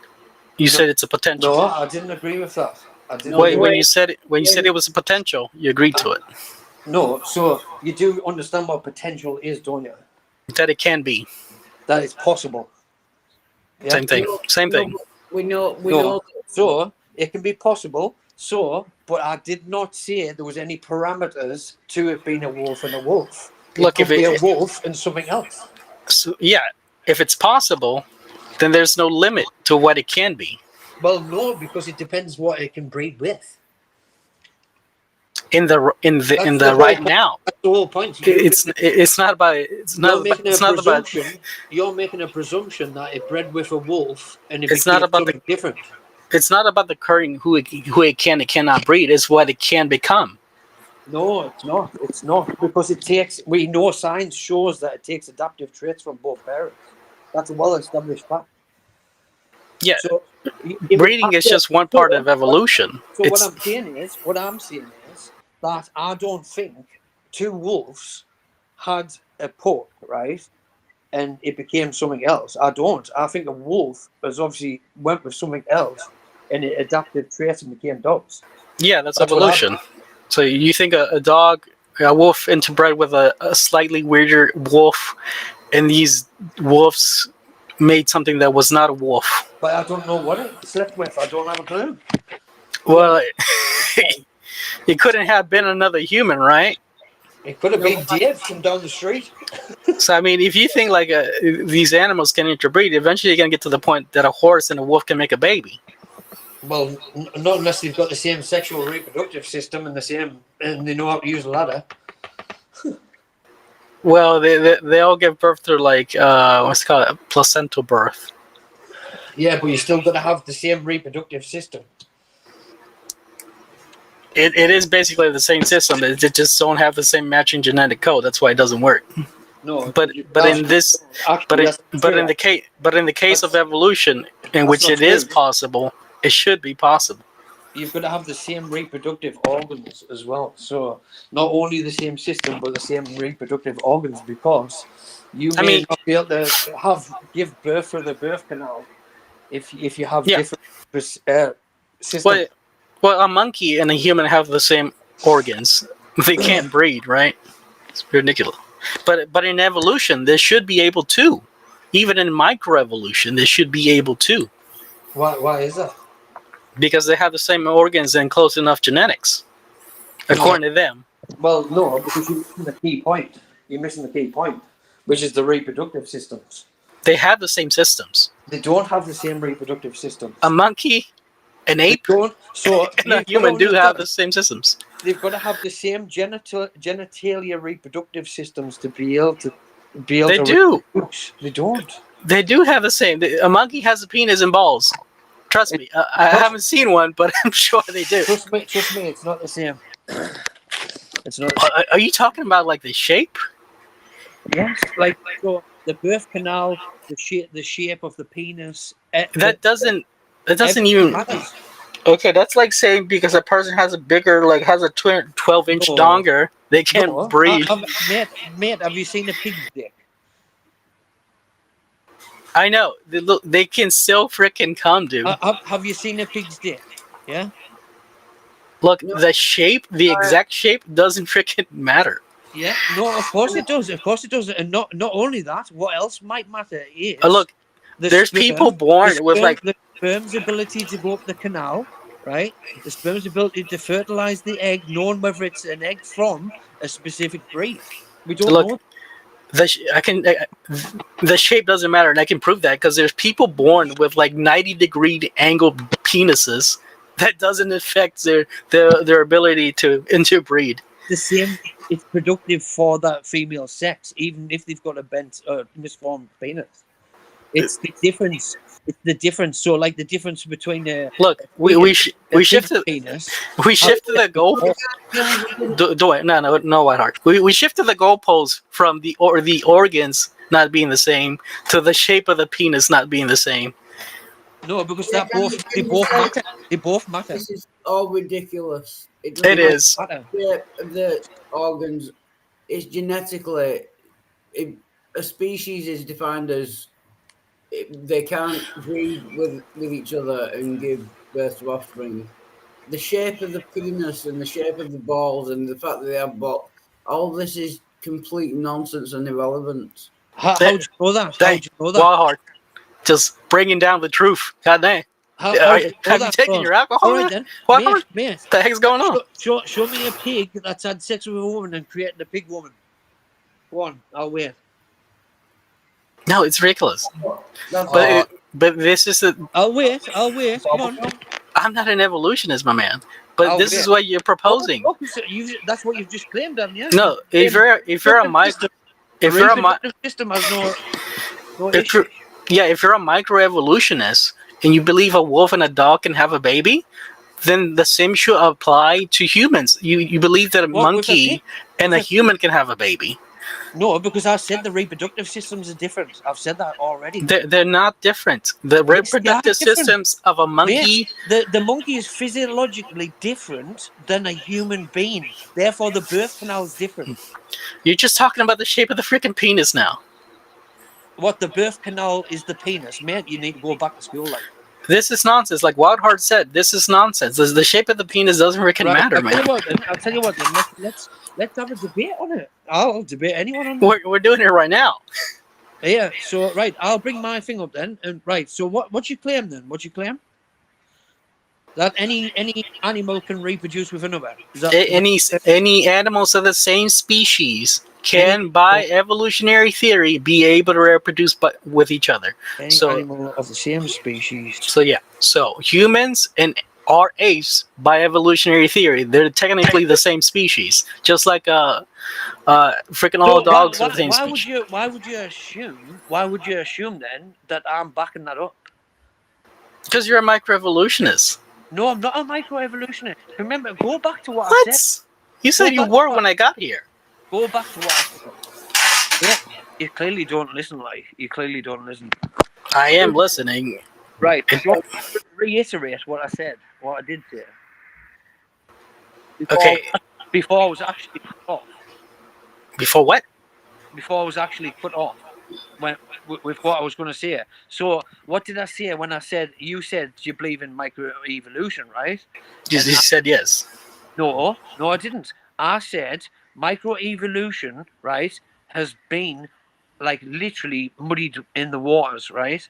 You said it's a potential. No, I didn't agree with that. When you said it was a potential, you agreed to it. No, so you do understand what potential is, don't you? That it can be. That it's possible. Yeah? Same thing. Same thing. We know. So it can be possible. But I did not say there was any parameters to it being a wolf and a wolf. Look, if it's a wolf and something else. So, yeah, if it's possible, then there's no limit to what it can be. Well, no, because it depends what it can breed with. In the right now. That's the whole point. It's not about You're making a presumption that it bred with a wolf and it's not about something different. It's not about the current who it can and cannot breed. It's what it can become. No, it's not. It's not, because we know science shows that it takes adaptive traits from both parents. That's a well-established fact. Yeah, so, breeding is just one part of evolution. So what I'm saying is that I don't think two wolves had a pup, right, and it became something else. I don't. I think a wolf has obviously went with something else, and it adapted traits and became dogs. Yeah, that's what evolution. So you think a wolf interbred with a slightly weirder wolf, and these wolves made something that was not a wolf. But I don't know what it slept with. I don't have a clue. Well, it couldn't have been another human, right? It could have been Dave from down the street. So, I mean, if you think like these animals can interbreed, eventually you're going to get to the point that a horse and a wolf can make a baby. Well, not unless they've got the same sexual reproductive system and they know how to use a ladder. Well, they all give birth to like what's it called, a placental birth. Yeah, but you still got to have the same reproductive system. It is basically the same system. They just don't have the same matching genetic code. That's why it doesn't work. No, but in this, but in the case of evolution, in which it is possible, it should be possible. You've got to have the same reproductive organs as well. So not only the same system, but the same reproductive organs, because you may not be able to give birth through the birth canal if you have different systems. Well, a monkey and a human have the same organs. They can't breed, right? It's ridiculous. But in evolution, they should be able to. Even in microevolution, they should be able to. Why is that? Because they have the same organs and close enough genetics, according to them. Well, no, because you're missing the key point. You're missing the key point, which is the reproductive systems. They have the same systems. They don't have the same reproductive systems. A monkey, an ape, and a human do have the same systems. They've got to have the same genitalia reproductive systems to be able to They do. They don't. They do have the same. A monkey has a penis and balls. Trust me. I haven't seen one, but I'm sure they do. Trust me, it's not the same. It's not. Are you talking about like the shape? Yes. Like so the birth canal, the shape of the penis. That doesn't even matters. Okay, that's like saying because a person has a 12-inch donger, they can't breed. Mate, have you seen a pig's dick? I know. They can still frickin' come, dude. Have you seen a pig's dick? Yeah? Look, the shape, the exact shape doesn't frickin' matter. Yeah? No, of course it does. Of course it does. And not only that, what else might matter is... Look, there's people born with like... The sperm's ability to go up the canal, right? The sperm's ability to fertilize the egg, knowing whether it's an egg from a specific breed. We don't know. The shape doesn't matter, and I can prove that because there's people born with like 90-degree angled penises. That doesn't affect their ability to interbreed. The same, it's productive for that female sex, even if they've got a bent or misformed penis. It's the difference. It's the difference. So, like the difference between the we shifted the goal. No, Wildheart. We shifted the goalposts from the organs not being the same to the shape of the penis not being the same. No, because they both matter. They both matter. This is all ridiculous. It is. The organs is genetically. A species is defined as they can't breed with each other and give birth to offspring. The shape of the penis and the shape of the balls and the fact that they have balls, all this is complete nonsense and irrelevant. How'd you know that? Wildheart, just bringing down the truth. God dang. Have you taken your alcohol? All right, then. Mate. What the heck's going on? Show me a pig that's had sex with a woman and created a pig woman. Go on, I'll wait. No, it's ridiculous. But this is the. I'll wait. Come on. I'm not an evolutionist, my man. But this is what you're proposing. That's what you've just claimed, haven't you? No, if you're a microevolutionist and you believe a wolf and a dog can have a baby, then the same should apply to humans. You believe that a monkey and a human can have a baby. No, because I said the reproductive systems are different. I've said that already. They're not different. The Yes, they are reproductive different. systems of a monkey. Mate, the monkey is physiologically different than a human being. Therefore, the birth canal is different. You're just talking about the shape of the freaking penis now. What, the birth canal is the penis? Mate, you need to go back to school, like. This is nonsense. Like Wildheart said, this is nonsense. The shape of the penis doesn't freaking matter, man. I'll tell you what. Then let's have a debate on it. I'll debate anyone on it. We're doing it right now. Yeah. So right, I'll bring my thing up then. And right. So what's your claim then? What's your claim? That any animal can reproduce with another. Is that, any animals of the same species can, by evolutionary theory, be able to reproduce with each other. Any animal of the same species. So yeah. So humans and are apes by evolutionary theory. They're technically the same species, just like freaking all dogs are the same species. Why would you assume then that I'm backing that up? Because you're a microevolutionist. No, I'm not a microevolutionist. Remember, go back to what I said. You said you were when I got here. Go back to what I said. Yeah, you clearly don't listen, like. You clearly don't listen. I am listening. Right. Do you want me to reiterate what I said, what I did say? Before I was actually cut off. Before what? Before I was actually cut off. With what I was going to say. So, what did I say when I said, you said you believe in microevolution, right? You said yes. No, I didn't. I said microevolution, right, has been like literally muddied in the waters, right?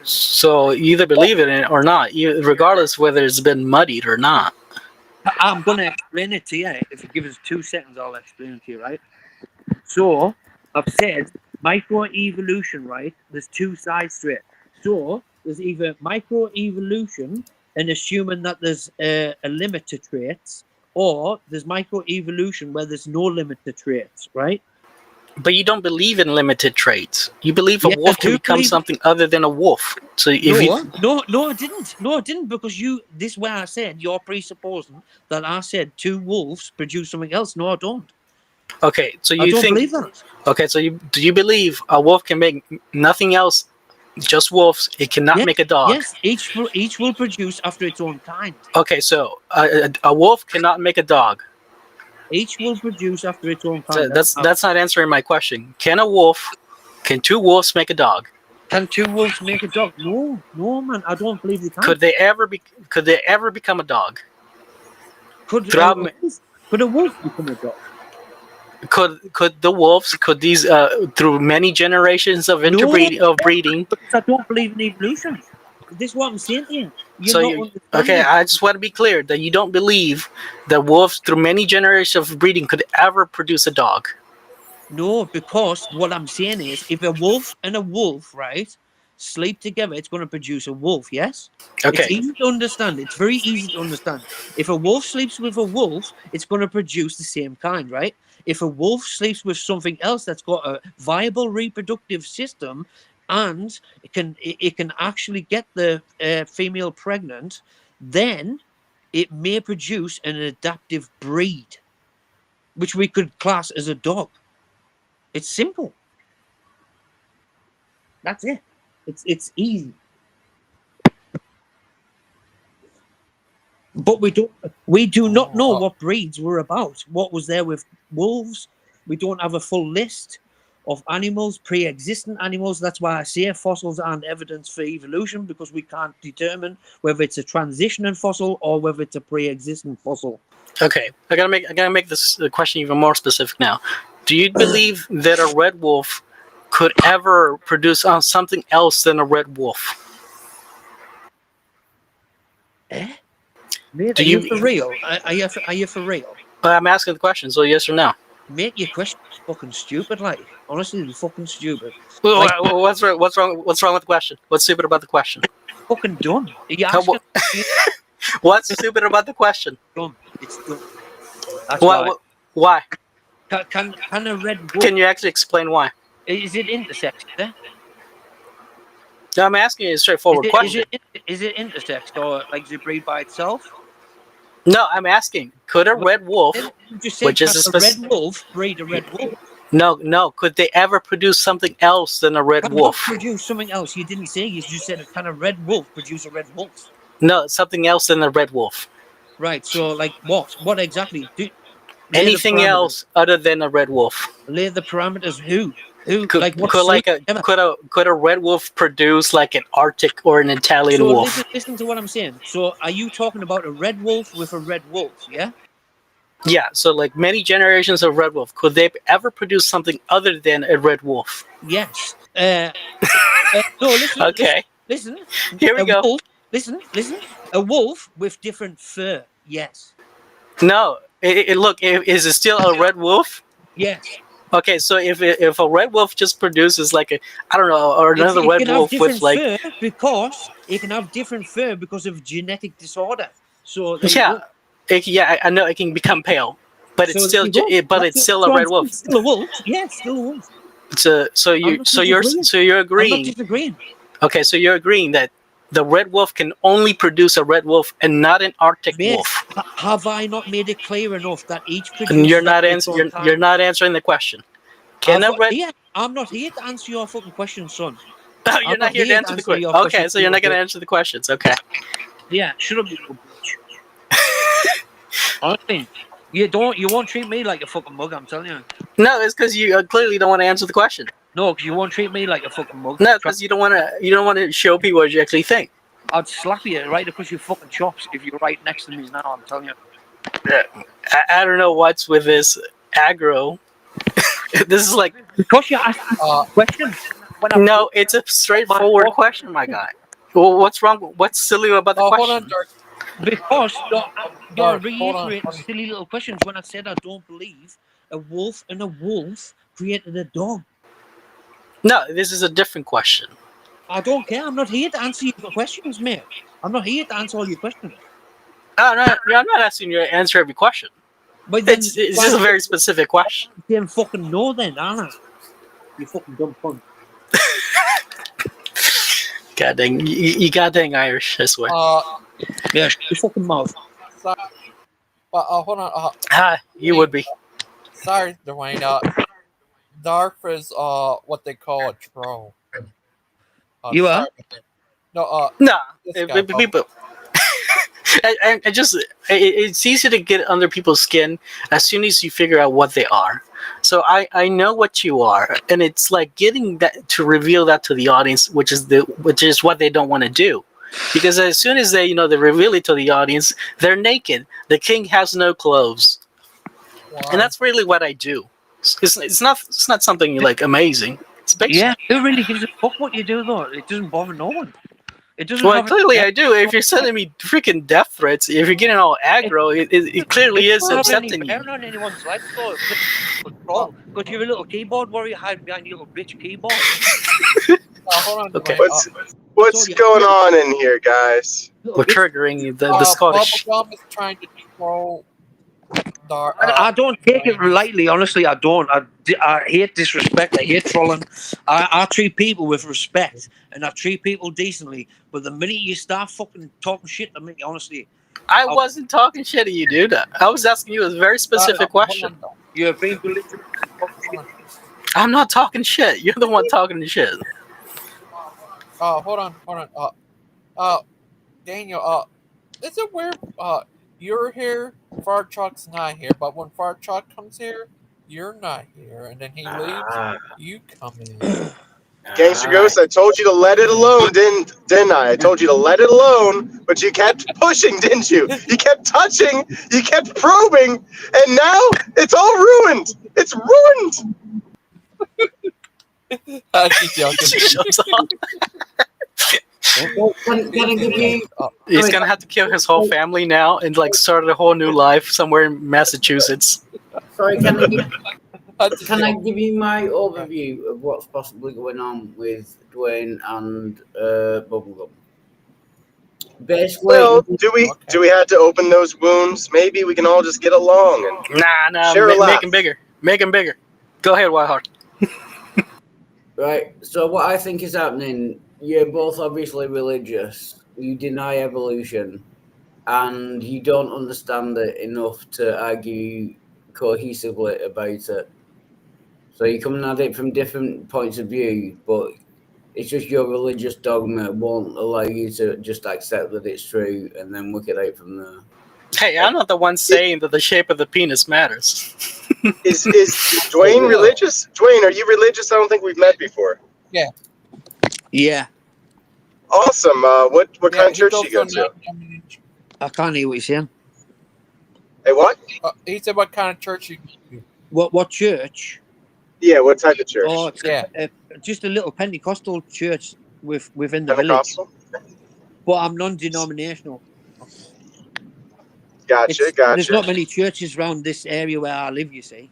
So you either believe in it or not, regardless whether it's been muddied or not. I'm going to explain it to you. If you give us 2 seconds, I'll explain it to you, right? So, I've said microevolution, right? There's 2 sides to it. So, there's either microevolution and assuming that there's a limit to traits, or there's microevolution where there's no limit to traits, right? But you don't believe in limited traits. You believe a wolf can become something other than a wolf. So No, I didn't. No, I didn't, because this is where I said you're presupposing that I said 2 wolves produce something else. No, I don't. Okay, so I don't believe that. Okay, so do you believe a wolf can make nothing else, just wolves? It cannot make a dog. Yes, each will produce after its own kind. Okay, so a wolf cannot make a dog. Each will produce after its own kind. So that's not answering my question. Can 2 wolves make a dog? Can 2 wolves make a dog? No, man, I don't believe they can. Could they ever become a dog? Could a wolf become a dog? Could the wolves, these through many generations of breeding? Because I don't believe in evolution. This is what I'm saying to you. I just want to be clear that you don't believe that wolves through many generations of breeding could ever produce a dog. No, because what I'm saying is, if a wolf and a wolf, right, sleep together, it's going to produce a wolf, yes? Okay. It's easy to understand. It's very easy to understand. If a wolf sleeps with a wolf, it's going to produce the same kind, right? If a wolf sleeps with something else that's got a viable reproductive system and it can actually get the female pregnant, then it may produce an adaptive breed, which we could class as a dog. It's simple. That's it. It's easy. But we do not know what breeds were about. What was there with wolves? We don't have a full list of animals, pre-existent animals. That's why I say fossils aren't evidence for evolution, because we can't determine whether it's a transitioning fossil or whether it's a pre-existing fossil. Okay, I gotta make this question even more specific now. Do you believe that a red wolf could ever produce something else than a red wolf? Mate, are you for real? Are you for real? I'm asking the question, so yes or no. Mate, your question is fucking stupid. Like, honestly, it's fucking stupid. What's wrong with the question? What's stupid about the question? Fucking dumb. What's stupid about the question? Dumb. It's dumb. That's why? Can a red wolf... Can you actually explain why? Is it intersex? Eh? No, I'm asking you a straightforward question. Is it intersex, or like does it breed by itself? No, I'm asking, could a red wolf, You just said, which is can a a red wolf breed a red wolf? which You just said, is a can a red wolf breed a red wolf? no, could they ever produce something else than a red Cannot wolf? produce something else. You didn't say. You just said, can a red wolf produce a red wolf? No, something else than a red wolf. Right. So, like, what? What exactly? Lay Anything the parameters. else other than a red wolf? Lay the parameters. Who? Could, Like, what? could a red wolf produce like an Arctic or an Italian So wolf? listen to what I'm saying. So, are you talking about a red wolf with a red wolf? Yeah. Yeah, so like many generations of red wolf, could they ever produce something other than a red wolf? Yes. No, listen. Okay. Listen. Here we go. Wolf, listen. A wolf with different fur. Yes. No, look, is it still a red wolf? Yes. Okay, so if a red wolf just produces like I don't know, or another red wolf with like fur because it can have different fur because of genetic disorder. So I know it can become pale, but it's still it's still a red wolf. Still a wolf. Yeah, still a wolf. So you're agreeing. I'm not disagreeing. Okay, so you're agreeing that the red wolf can only produce a red wolf and not an Arctic wolf. Have I not made it clear enough that each produces? And you're not answering the question. I'm not here to answer your fucking questions, son. Oh, you're not here to answer the question. Okay, so you're not going to answer the questions. Okay. Yeah, shut up, you little bitch. Honestly, you won't treat me like a fucking mug. I'm telling you. No, it's because you clearly don't want to answer the question. No, because you won't treat me like a fucking mug. No, because you don't want to show people what you actually think. I'd slap you right across your fucking chops if you're right next to me now. I'm telling you. Yeah. I don't know what's with this aggro. This is like because you asked questions. No, it's a straightforward question, my guy. Well, what's wrong? What's silly about the question? Hold on, Darth. Because you're reiterating silly little questions when I said I don't believe a wolf and a wolf created a dog. No, this is a different question. I don't care. I'm not here to answer your questions, mate. I'm not here to answer all your questions. No, I'm not asking you to answer every question. But then, it's just a very specific question. Then fucking know then, aren't I? You fucking dumb cunt. God dang, you goddamn Irish, I swear. Yeah, you fucking mouth. Sorry. Hold on. You would be. Sorry, Dwayne. Darth is what they call a troll. You are? No. Nah. People. It's easy to get under people's skin as soon as you figure out what they are. So I know what you are, and it's like getting that to reveal that to the audience, which is what they don't want to do, because as soon as they reveal it to the audience, they're naked. The king has no clothes, and that's really what I do. It's not something like amazing. It's basic. Yeah, who really gives a fuck what you do though? It doesn't bother no one. It doesn't. Well, clearly I do. If you're sending me freaking death threats, if you're getting all aggro, it clearly is upsetting you. On anyone's life, though. Because you're a little keyboard warrior hiding behind your little bitch keyboard. Hold on. Okay. What's going on in here, guys? We're triggering the Scottish. Bubblegum is trying to troll Darth. I don't take it lightly, honestly. I don't. I hate disrespect. I hate trolling. I treat people with respect, and I treat people decently. But the minute you start fucking talking shit to me, honestly, I wasn't talking shit to you, dude. I was asking you a very specific question. You're being belligerent. I'm not talking shit. You're the one talking shit. Hold on. Daniel, is it weird? You're here, Far Truck's not here, but when Far Truck comes here, you're not here, and then he leaves, you come in. Gangster Ghost, I told you to let it alone, didn't I? I told you to let it alone, but you kept pushing, didn't you? You kept touching, you kept probing, and now it's all ruined. It's ruined. She's joking. He's gonna have to kill his whole family now and start a whole new life somewhere in Massachusetts. Sorry, can I give you my overview of what's possibly going on with Dwayne and Bubblegum? Basically, well, do we have to open those wounds? Maybe we can all just get along and make them bigger. Make them bigger. Go ahead, Wildheart. Right. So what I think is happening. You're both obviously religious. You deny evolution. and you don't understand it enough to argue cohesively about it. So you're coming at it from different points of view, but it's just your religious dogma won't allow you to just accept that it's true and then work it out from there. Hey, I'm not the one saying that the shape of the penis matters. Is Dwayne religious? Dwayne, are you religious? I don't think we've met before. Yeah. Yeah. Awesome. What kind of church do you go to? I can't hear what you're saying. Hey, what? He said, "What kind of church you?" What church? Yeah, what type of church? Oh, it's just a little Pentecostal church within the village. But I'm non-denominational. Gotcha. There's not many churches around this area where I live, you see.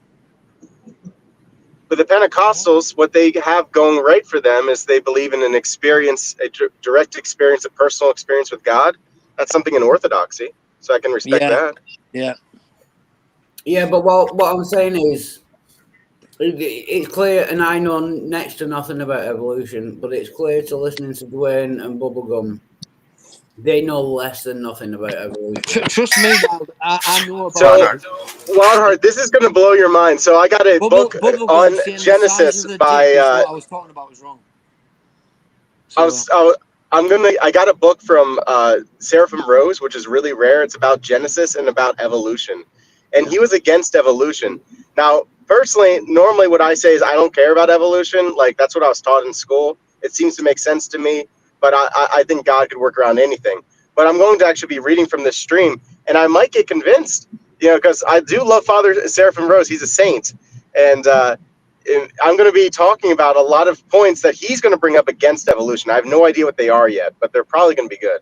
But the Pentecostals, what they have going right for them is they believe in an experience, a direct experience, a personal experience with God. That's something in Orthodoxy, so I can respect that. Yeah. Yeah, but what I'm saying is, it's clear, and I know next to nothing about evolution, but it's clear to listening to Dwayne and Bubblegum, they know less than nothing about evolution. Trust me, I know about Wildheart, this is going to blow your mind. So I got a book on Genesis by. What I was talking about was wrong. I got a book from Seraphim Rose, which is really rare. It's about Genesis and about evolution, and he was against evolution. Now, personally, normally what I say is I don't care about evolution. Like, that's what I was taught in school. It seems to make sense to me. But I think God could work around anything. But I'm going to actually be reading from this stream, and I might get convinced, because I do love Father Seraphim Rose. He's a saint. And I'm going to be talking about a lot of points that he's going to bring up against evolution. I have no idea what they are yet, but they're probably going to be good.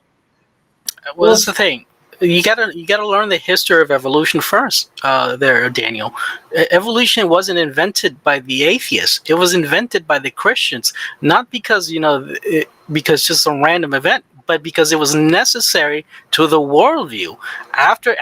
Well, that's the thing. You gotta learn the history of evolution first. There, Daniel. Evolution wasn't invented by the atheists. It was invented by the Christians, not because because just a random event, but because it was necessary to the worldview. After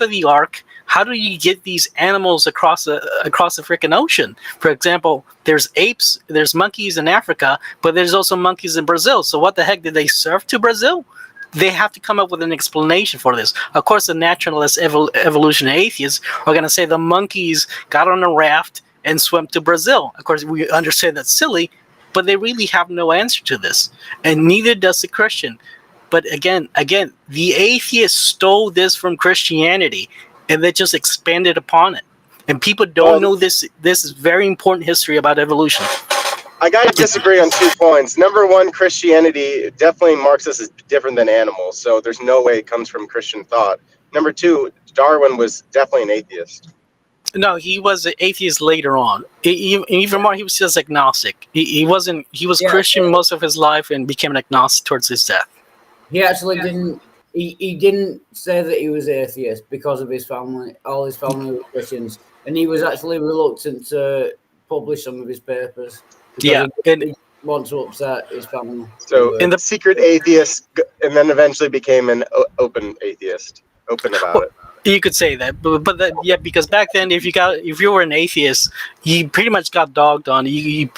the ark, how do you get these animals across the freaking ocean? For example, there's apes, there's monkeys in Africa, but there's also monkeys in Brazil. So what the heck did they serve to Brazil? They have to come up with an explanation for this. Of course, the naturalist evolution atheists are going to say the monkeys got on a raft and swam to Brazil. Of course, we understand that's silly, but they really have no answer to this. And neither does the Christian. But again, the atheists stole this from Christianity, and they just expanded upon it. And people don't know this is very important history about evolution. I got to disagree on 2 points. Number one, Christianity definitely marks us as different than animals, so there's no way it comes from Christian thought. Number two, Darwin was definitely an atheist. No, he was an atheist later on. Even more, he was just agnostic. He was Christian most of his life and became an agnostic towards his death. He actually didn't. He didn't say that he was atheist because of his family. All his family were Christians, and he was actually reluctant to publish some of his papers. Yeah, he didn't want to upset his family. So, in the secret atheist, and then eventually became an open atheist, open about it. You could say that, but because back then, if you were an atheist, you pretty much got dogged on. You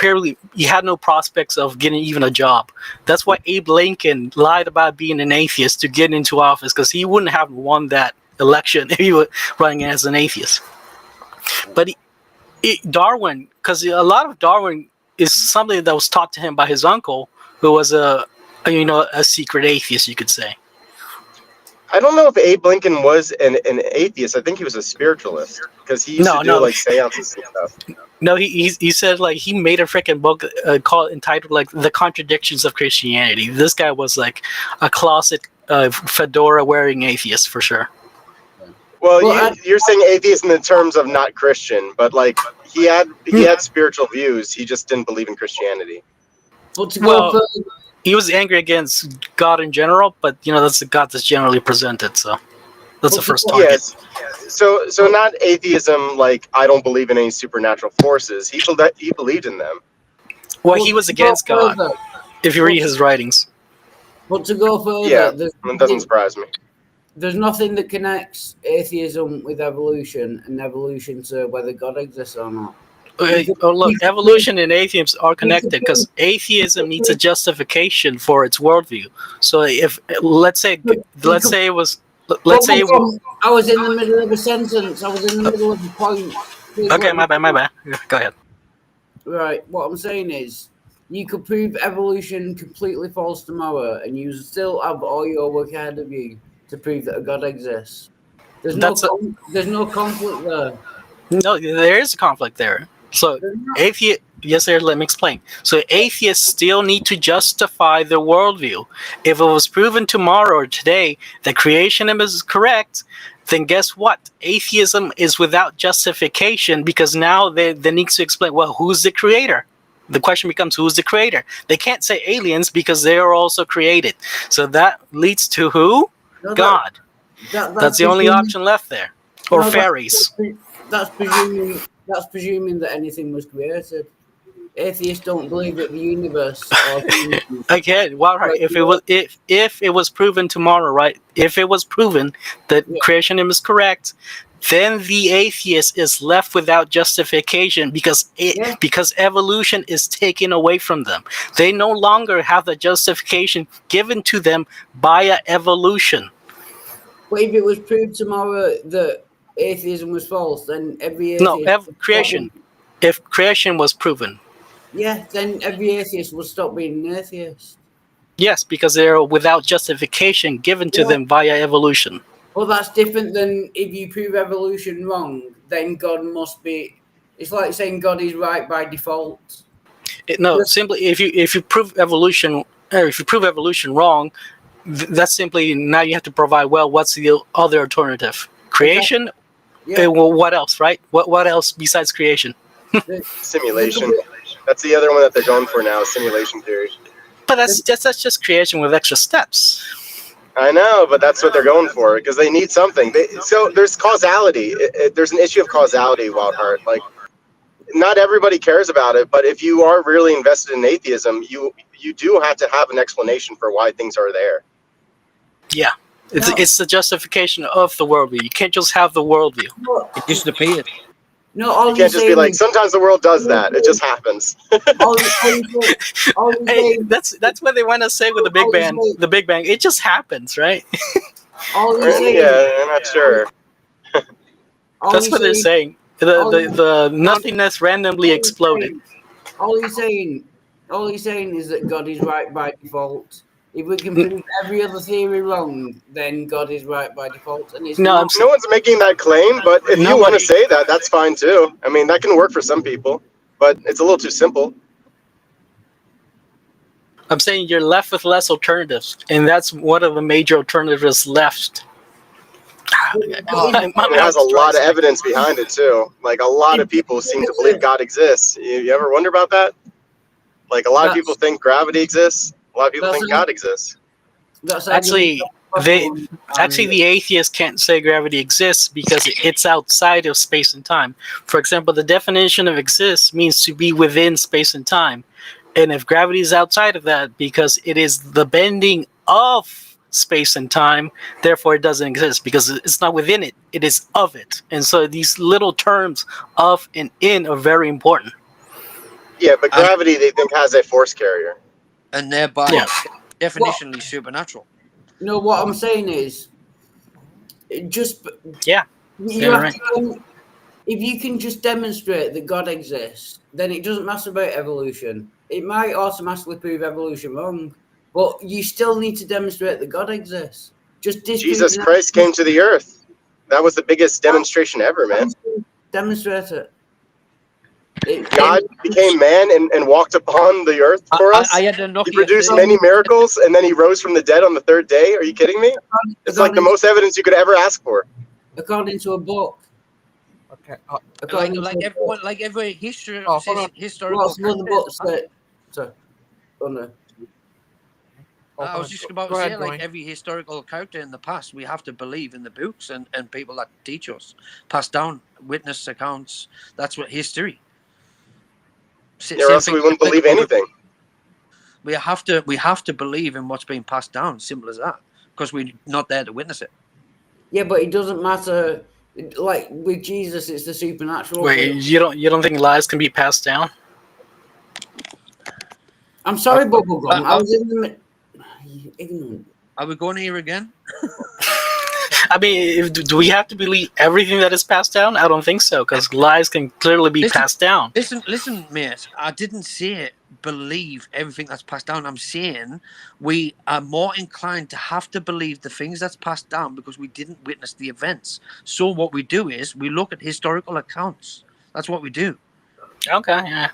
had no prospects of getting even a job. That's why Abe Lincoln lied about being an atheist to get into office, because he wouldn't have won that election if he were running as an atheist. But Darwin, because a lot of Darwin is something that was taught to him by his uncle, who was a secret atheist, you could say. I don't know if Abe Lincoln was an atheist. I think he was a spiritualist, because he used to do like seances and stuff. No, he said like he made a freaking book entitled like The Contradictions of Christianity. This guy was like a closet fedora wearing atheist for sure. Well, you're saying atheist in the terms of not Christian, but like he had spiritual views. He just didn't believe in Christianity. He was angry against God in general, but that's the God that's generally presented. So that's the first target. Yes. So not atheism like I don't believe in any supernatural forces. He believed in them. Well, he was against God. If you read his writings. But to go further, it doesn't surprise me. There's nothing that connects atheism with evolution and evolution to whether God exists or not. Look, evolution and atheism are connected because atheism needs a justification for its worldview. So if let's say let's say. I was in the middle of a sentence. I was in the middle of a point. Okay, my bad. Go ahead. Right. What I'm saying is, you could prove evolution completely false tomorrow, and you still have all your work ahead of you to prove that a God exists. There's no conflict there. No, there is a conflict there. So yes, sir. Let me explain. So atheists still need to justify their worldview. If it was proven tomorrow or today that creationism is correct, then guess what? Atheism is without justification because now they need to explain, well, who's the creator? The question becomes, who's the creator? They can't say aliens because they are also created. So that leads to who? No, God. That's the only option left there. Or fairies. That's presuming that anything was created. Atheists don't believe that the universe. Again, Wildheart, if it was proven tomorrow, right? If it was proven that creationism is correct, then the atheist is left without justification because evolution is taken away from them. They no longer have the justification given to them via evolution. But if it was proved tomorrow that atheism was false, then every atheist... creation. If creation was proven. Yeah, then every atheist will stop being an atheist. Yes, because they're without justification given to them via evolution. Well, that's different than if you prove evolution wrong, then God must be... It's like saying God is right by default. Simply if you prove evolution, or if you prove evolution wrong, that's simply now you have to provide. Well, what's the other alternative? Creation. Yeah. Well, what else, right? What else besides creation? Simulation. That's the other one that they're going for now, simulation theory. But that's just creation with extra steps. I know, but that's what they're going for because they need something. So there's causality. There's an issue of causality, Wildheart. Like, not everybody cares about it, but if you are really invested in atheism, you do have to have an explanation for why things are there. Yeah. It's the justification of the worldview. You can't just have the worldview. It just appeared. No, you can't just be like, sometimes the world does that. It just happens. Hey, that's what they want to say with the Big Bang. The Big Bang, it just happens, right? Yeah, I'm not sure. That's what they're saying. The nothingness randomly exploded. All he's saying is that God is right by default. If we can prove every other theory wrong, then God is right by default. And no one's making that claim, but if you want to say that, that's fine too. I mean, that can work for some people, but it's a little too simple. I'm saying you're left with less alternatives, and that's one of the major alternatives left. It has a lot of evidence behind it too. Like, a lot of people seem to believe God exists. You ever wonder about that? Like, a lot of people think gravity exists. A lot of people think God exists. Actually, the atheists can't say gravity exists because it's outside of space and time. For example, the definition of exists means to be within space and time. And if gravity is outside of that because it is the bending of space and time, therefore it doesn't exist because it's not within it, it is of it. And so these little terms of and in are very important. Yeah, but gravity they think has a force carrier. And thereby definitionally supernatural. No, what I'm saying is, just if you can just demonstrate that God exists, then it doesn't matter about evolution. It might automatically prove evolution wrong, but you still need to demonstrate that God exists. Jesus Christ came to the earth. That was the biggest demonstration ever, man. Demonstrate it. God became man and walked upon the earth for us. He produced many miracles, and then he rose from the dead on the third day. Are you kidding me? It's like the most evidence you could ever ask for. According to a book. Okay. Like every historical. What's one of the books that? Sorry. Oh no. I was just about to say, like every historical character in the past, we have to believe in the books and people that teach us, pass down witness accounts. That's what history. Or else we wouldn't believe anything. We have to believe in what's being passed down. Simple as that, because we're not there to witness it. Yeah, but it doesn't matter. Like with Jesus, it's the supernatural. Wait, you don't think lies can be passed down? I'm sorry, Bubblegum. I was in the ignorant. Are we going here again? I mean, do we have to believe everything that is passed down? I don't think so, because lies can clearly be passed down. Listen, mate. I didn't say believe everything that's passed down. I'm saying we are more inclined to have to believe the things that's passed down because we didn't witness the events. So what we do is we look at historical accounts. That's what we do. Okay, yeah.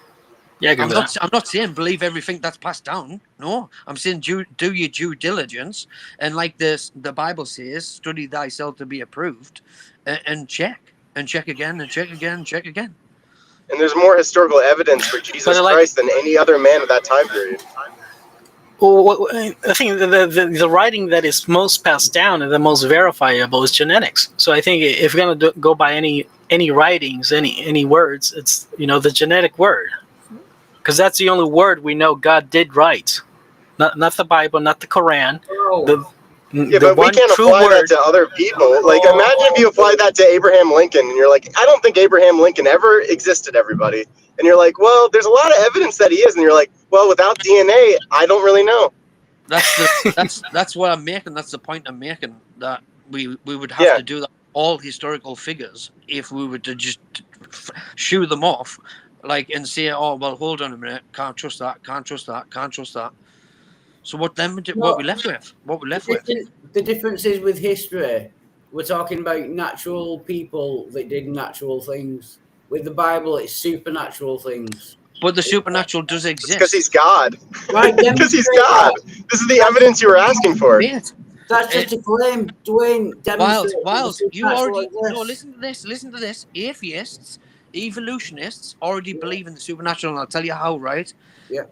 Yeah, I'm not saying believe everything that's passed down. No, I'm saying do your due diligence, and like the Bible says, study thyself to be approved, and check again and check again and check again. And there's more historical evidence for Jesus Christ than any other man of that time period. Well, I think the writing that is most passed down and the most verifiable is genetics. So I think if you're gonna go by any writings, any words, it's the genetic word. Because that's the only word we know God did write, not the Bible, not the Quran. But we can't apply that to other people. Like, imagine if you apply that to Abraham Lincoln, and you're like, I don't think Abraham Lincoln ever existed, everybody. And you're like, well, there's a lot of evidence that he is. And you're like, well, without DNA, I don't really know. That's what I'm making. That's the point I'm making. That we would have to do that all historical figures if we were to just shoo them off. Like, and say, oh, well, hold on a minute, can't trust that. So what we left with? The difference is with history, we're talking about natural people that did natural things. With the Bible, it's supernatural things. But the supernatural does exist. Because he's God. Right, because he's God. This is the evidence you were asking for. Mate, that's just a claim, Dwayne. Wild, you already listen to this. Atheists, evolutionists already believe in the supernatural, and I'll tell you how, right? Yeah.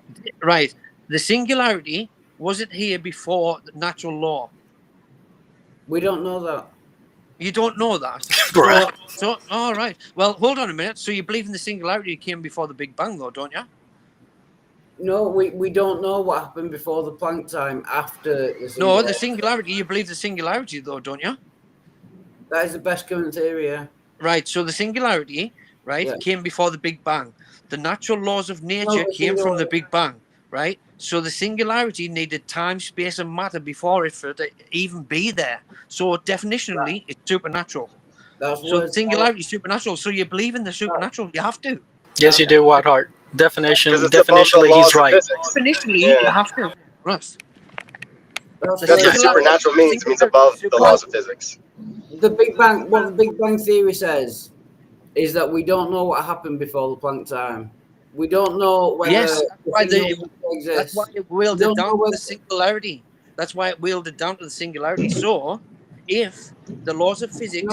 Right. The singularity, was it here before the natural law? We don't know that. You don't know that? So all right. Well, hold on a minute. So you believe in the singularity came before the Big Bang, though, don't you? No, we don't know what happened before the Planck time, after the singularity. No, the singularity, you believe the singularity, though, don't you? That is the best current theory, yeah. Right, so the singularity, came before the Big Bang. The natural laws of nature came from the Big Bang, right? So the singularity needed time, space, and matter before it for it to even be there. So definitionally, it's supernatural. So the singularity is supernatural. So you believe in the supernatural, you have to. Yes, you do, Wildheart. Definitionally, he's right. Definitionally, you have to. Right. That's what supernatural means. It means above the laws of physics. The Big Bang, what the Big Bang Theory says is that we don't know what happened before the Planck time. We don't know whether that's why it wheeled it down to the singularity. That's why it wheeled it down to the singularity. So, if the laws of physics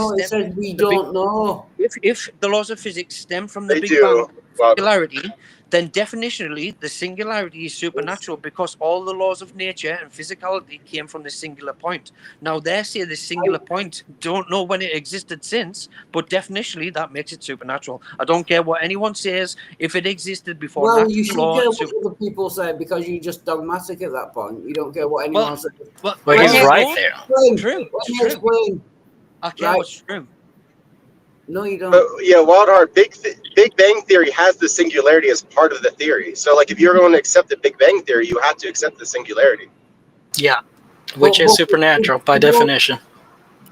we don't know. If the laws of physics stem from the Big Bang singularity, then definitionally the singularity is supernatural because all the laws of nature and physicality came from the singular point. Now they say the singular point, don't know when it existed since, but definitionally that makes it supernatural. I don't care what anyone says. If it existed before, well, you should care what other people say because you're just dogmatic at that point. You don't care what anyone says. Well, he's right there. True. I care what's true. No, you don't. But, yeah, Wildheart, Big Bang Theory has the singularity as part of the theory. So, like, if you're going to accept the Big Bang Theory, you have to accept the singularity. Yeah, which is supernatural by definition.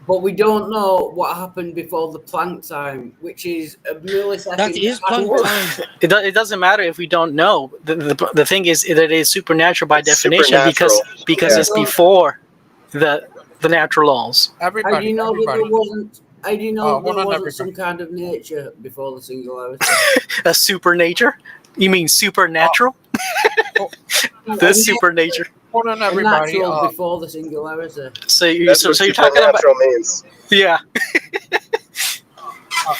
But we don't know what happened before the Planck time, which is a millisecond. That is Planck time. It doesn't matter if we don't know. The thing is that it is supernatural by definition because it's before the natural laws. I do know that there wasn't. I do know there wasn't some kind of nature before the singularity. A supernature? You mean supernatural? The supernature. Hold on, everybody. Natural before the singularity. So you're talking about means. Yeah.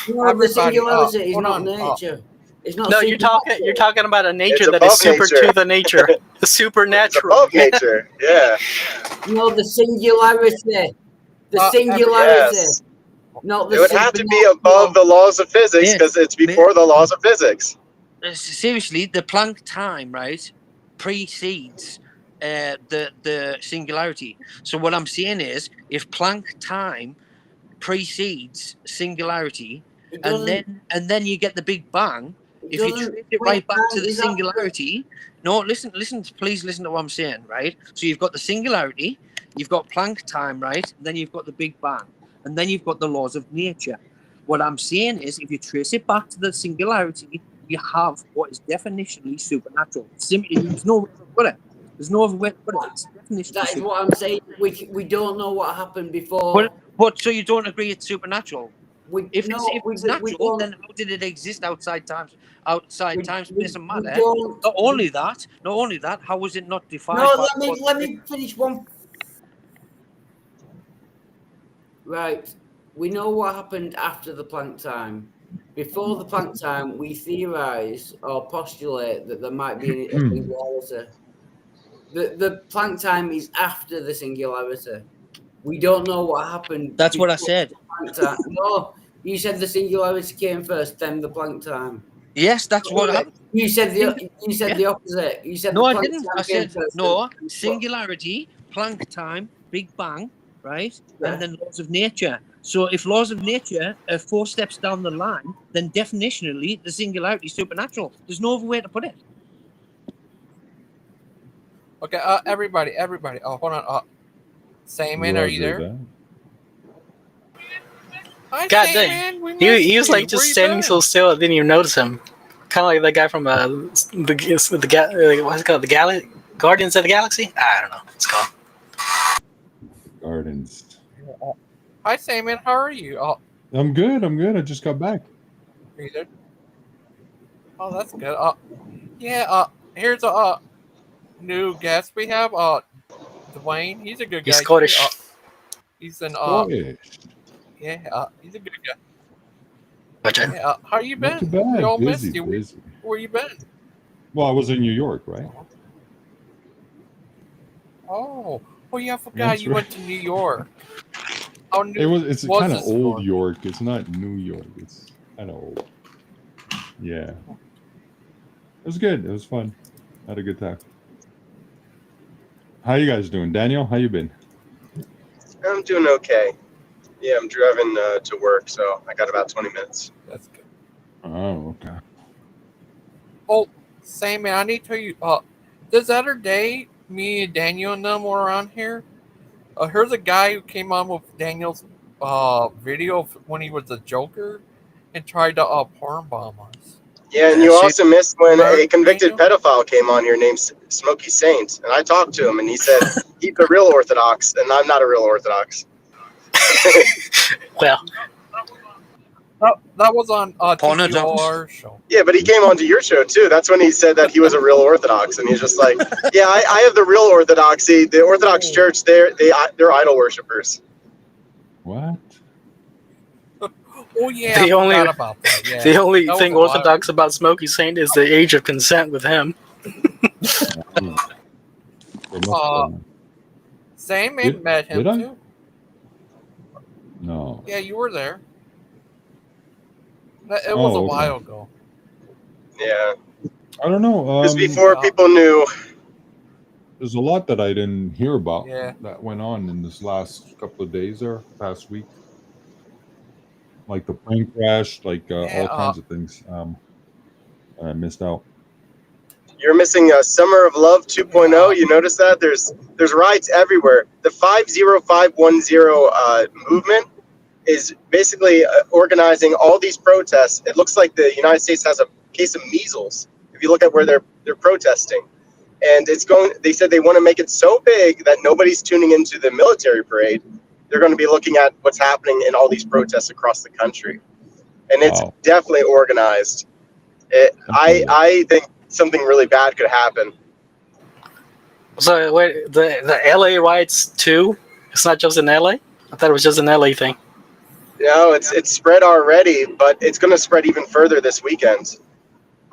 No, the singularity is not nature. It's not. No, you're talking about a nature that is super to the nature. The supernatural. It's above nature. Yeah. No, the singularity. The singularity. Yes. It would have to be above the laws of physics because it's before the laws of physics. Seriously, the Planck time, right, precedes the singularity. So what I'm saying is, if Planck time precedes singularity, and then you get the Big Bang, if you trace it right back to the singularity, please listen to what I'm saying, right? So you've got the singularity, you've got Planck time, right? Then you've got the Big Bang. and then you've got the laws of nature. What I'm saying is, if you trace it back to the singularity, you have what is definitionally supernatural. Simply, there's no way to put it. There's no other way to put it. It's definitionally That is supernatural. what I'm saying. We don't know what happened before. But so you don't agree it's supernatural? If No, it's we natural, don't. then how did it exist outside time, space, and matter? don't- Not only that, how was it not defined? No, by let me finish one. Right. We know what happened after the Planck time. Before the Planck time, we theorize or postulate that there might be a singularity. The Planck time is after the singularity. We don't know what happened. That's what I said. No, you said the singularity came first, then the Planck time. Yes, that's what happened. You said the opposite. You said No, the I Planck didn't. time I came said first, no. then- Singularity, Planck time, Big Bang, right? Yeah. And then laws of nature. So if laws of nature are 4 steps down the line, then definitionally the singularity is supernatural. There's no other way to put it. Okay, everybody. Oh, hold on. Sandman, are you there? Hi, God Sandman, dang. we He missed was you. like Where just you standing been? so still, I didn't even notice him. Kind of like that guy from what's it called? Guardians of the Galaxy? I don't know. It's called. Gardens. Hi, Sandman. How are you? Oh, I'm good. I just got back. are you there? Oh, that's good. Yeah. Here's a new guest we have. Dwayne. He's a good guy. He's Scottish. Too. He's an Scottish. Yeah. He's a good guy. Gotcha. Yeah, how you been? Not too bad. We all Busy, missed you. busy. Where you been? Well, I was in New York, right? Oh, yeah. I forgot That's you right. went to New York. How new It's was kind of this old York? York. It's not New York. It's kind of old. Yeah. It was good. It was fun. Had a good time. How you guys doing? Daniel, how you been? I'm doing okay. Yeah, I'm driving to work, so I got about 20 minutes. That's good. Oh, okay. Oh, Sandman, I need to tell you. This other day, me and Daniel and them were on here. Here's a guy who came on with Daniel's video of when he was a Joker and tried to porn bomb us. Yeah, and you also missed when a convicted pedophile came on here named Smokey Saint, and I talked to him, and he said he's a real Orthodox, and I'm not a real Orthodox. Well, that was on TPR show. Yeah, but he came onto your show too. That's when he said that he was a real Orthodox, and he's just like, yeah, I have the real Orthodoxy. The Orthodox Church, they're idol worshippers. What? Oh yeah, the I only forgot about that. Yeah. the only That was thing a while orthodox about Smokey Saint is the age of consent with him. Sandman met him did I? too. No. Yeah, you were there. It was a okay. while ago. Yeah. I don't know. Because before people knew. There's a lot that I didn't hear about Yeah. that went on in this last couple of days or past week. Like the plane crash, like all kinds of things. I missed out. You're missing Summer of Love 2.0. You notice that? There's riots everywhere. The 50510 movement is basically organizing all these protests. It looks like the United States has a case of measles. If you look at where they're protesting. And they said they want to make it so big that nobody's tuning into the military parade. They're going to be looking at what's happening in all these protests across the country. And it's definitely organized. I think something really bad could happen. So wait, the LA riots too? It's not just in LA? I thought it was just an LA thing. No, it's spread already, but it's going to spread even further this weekend.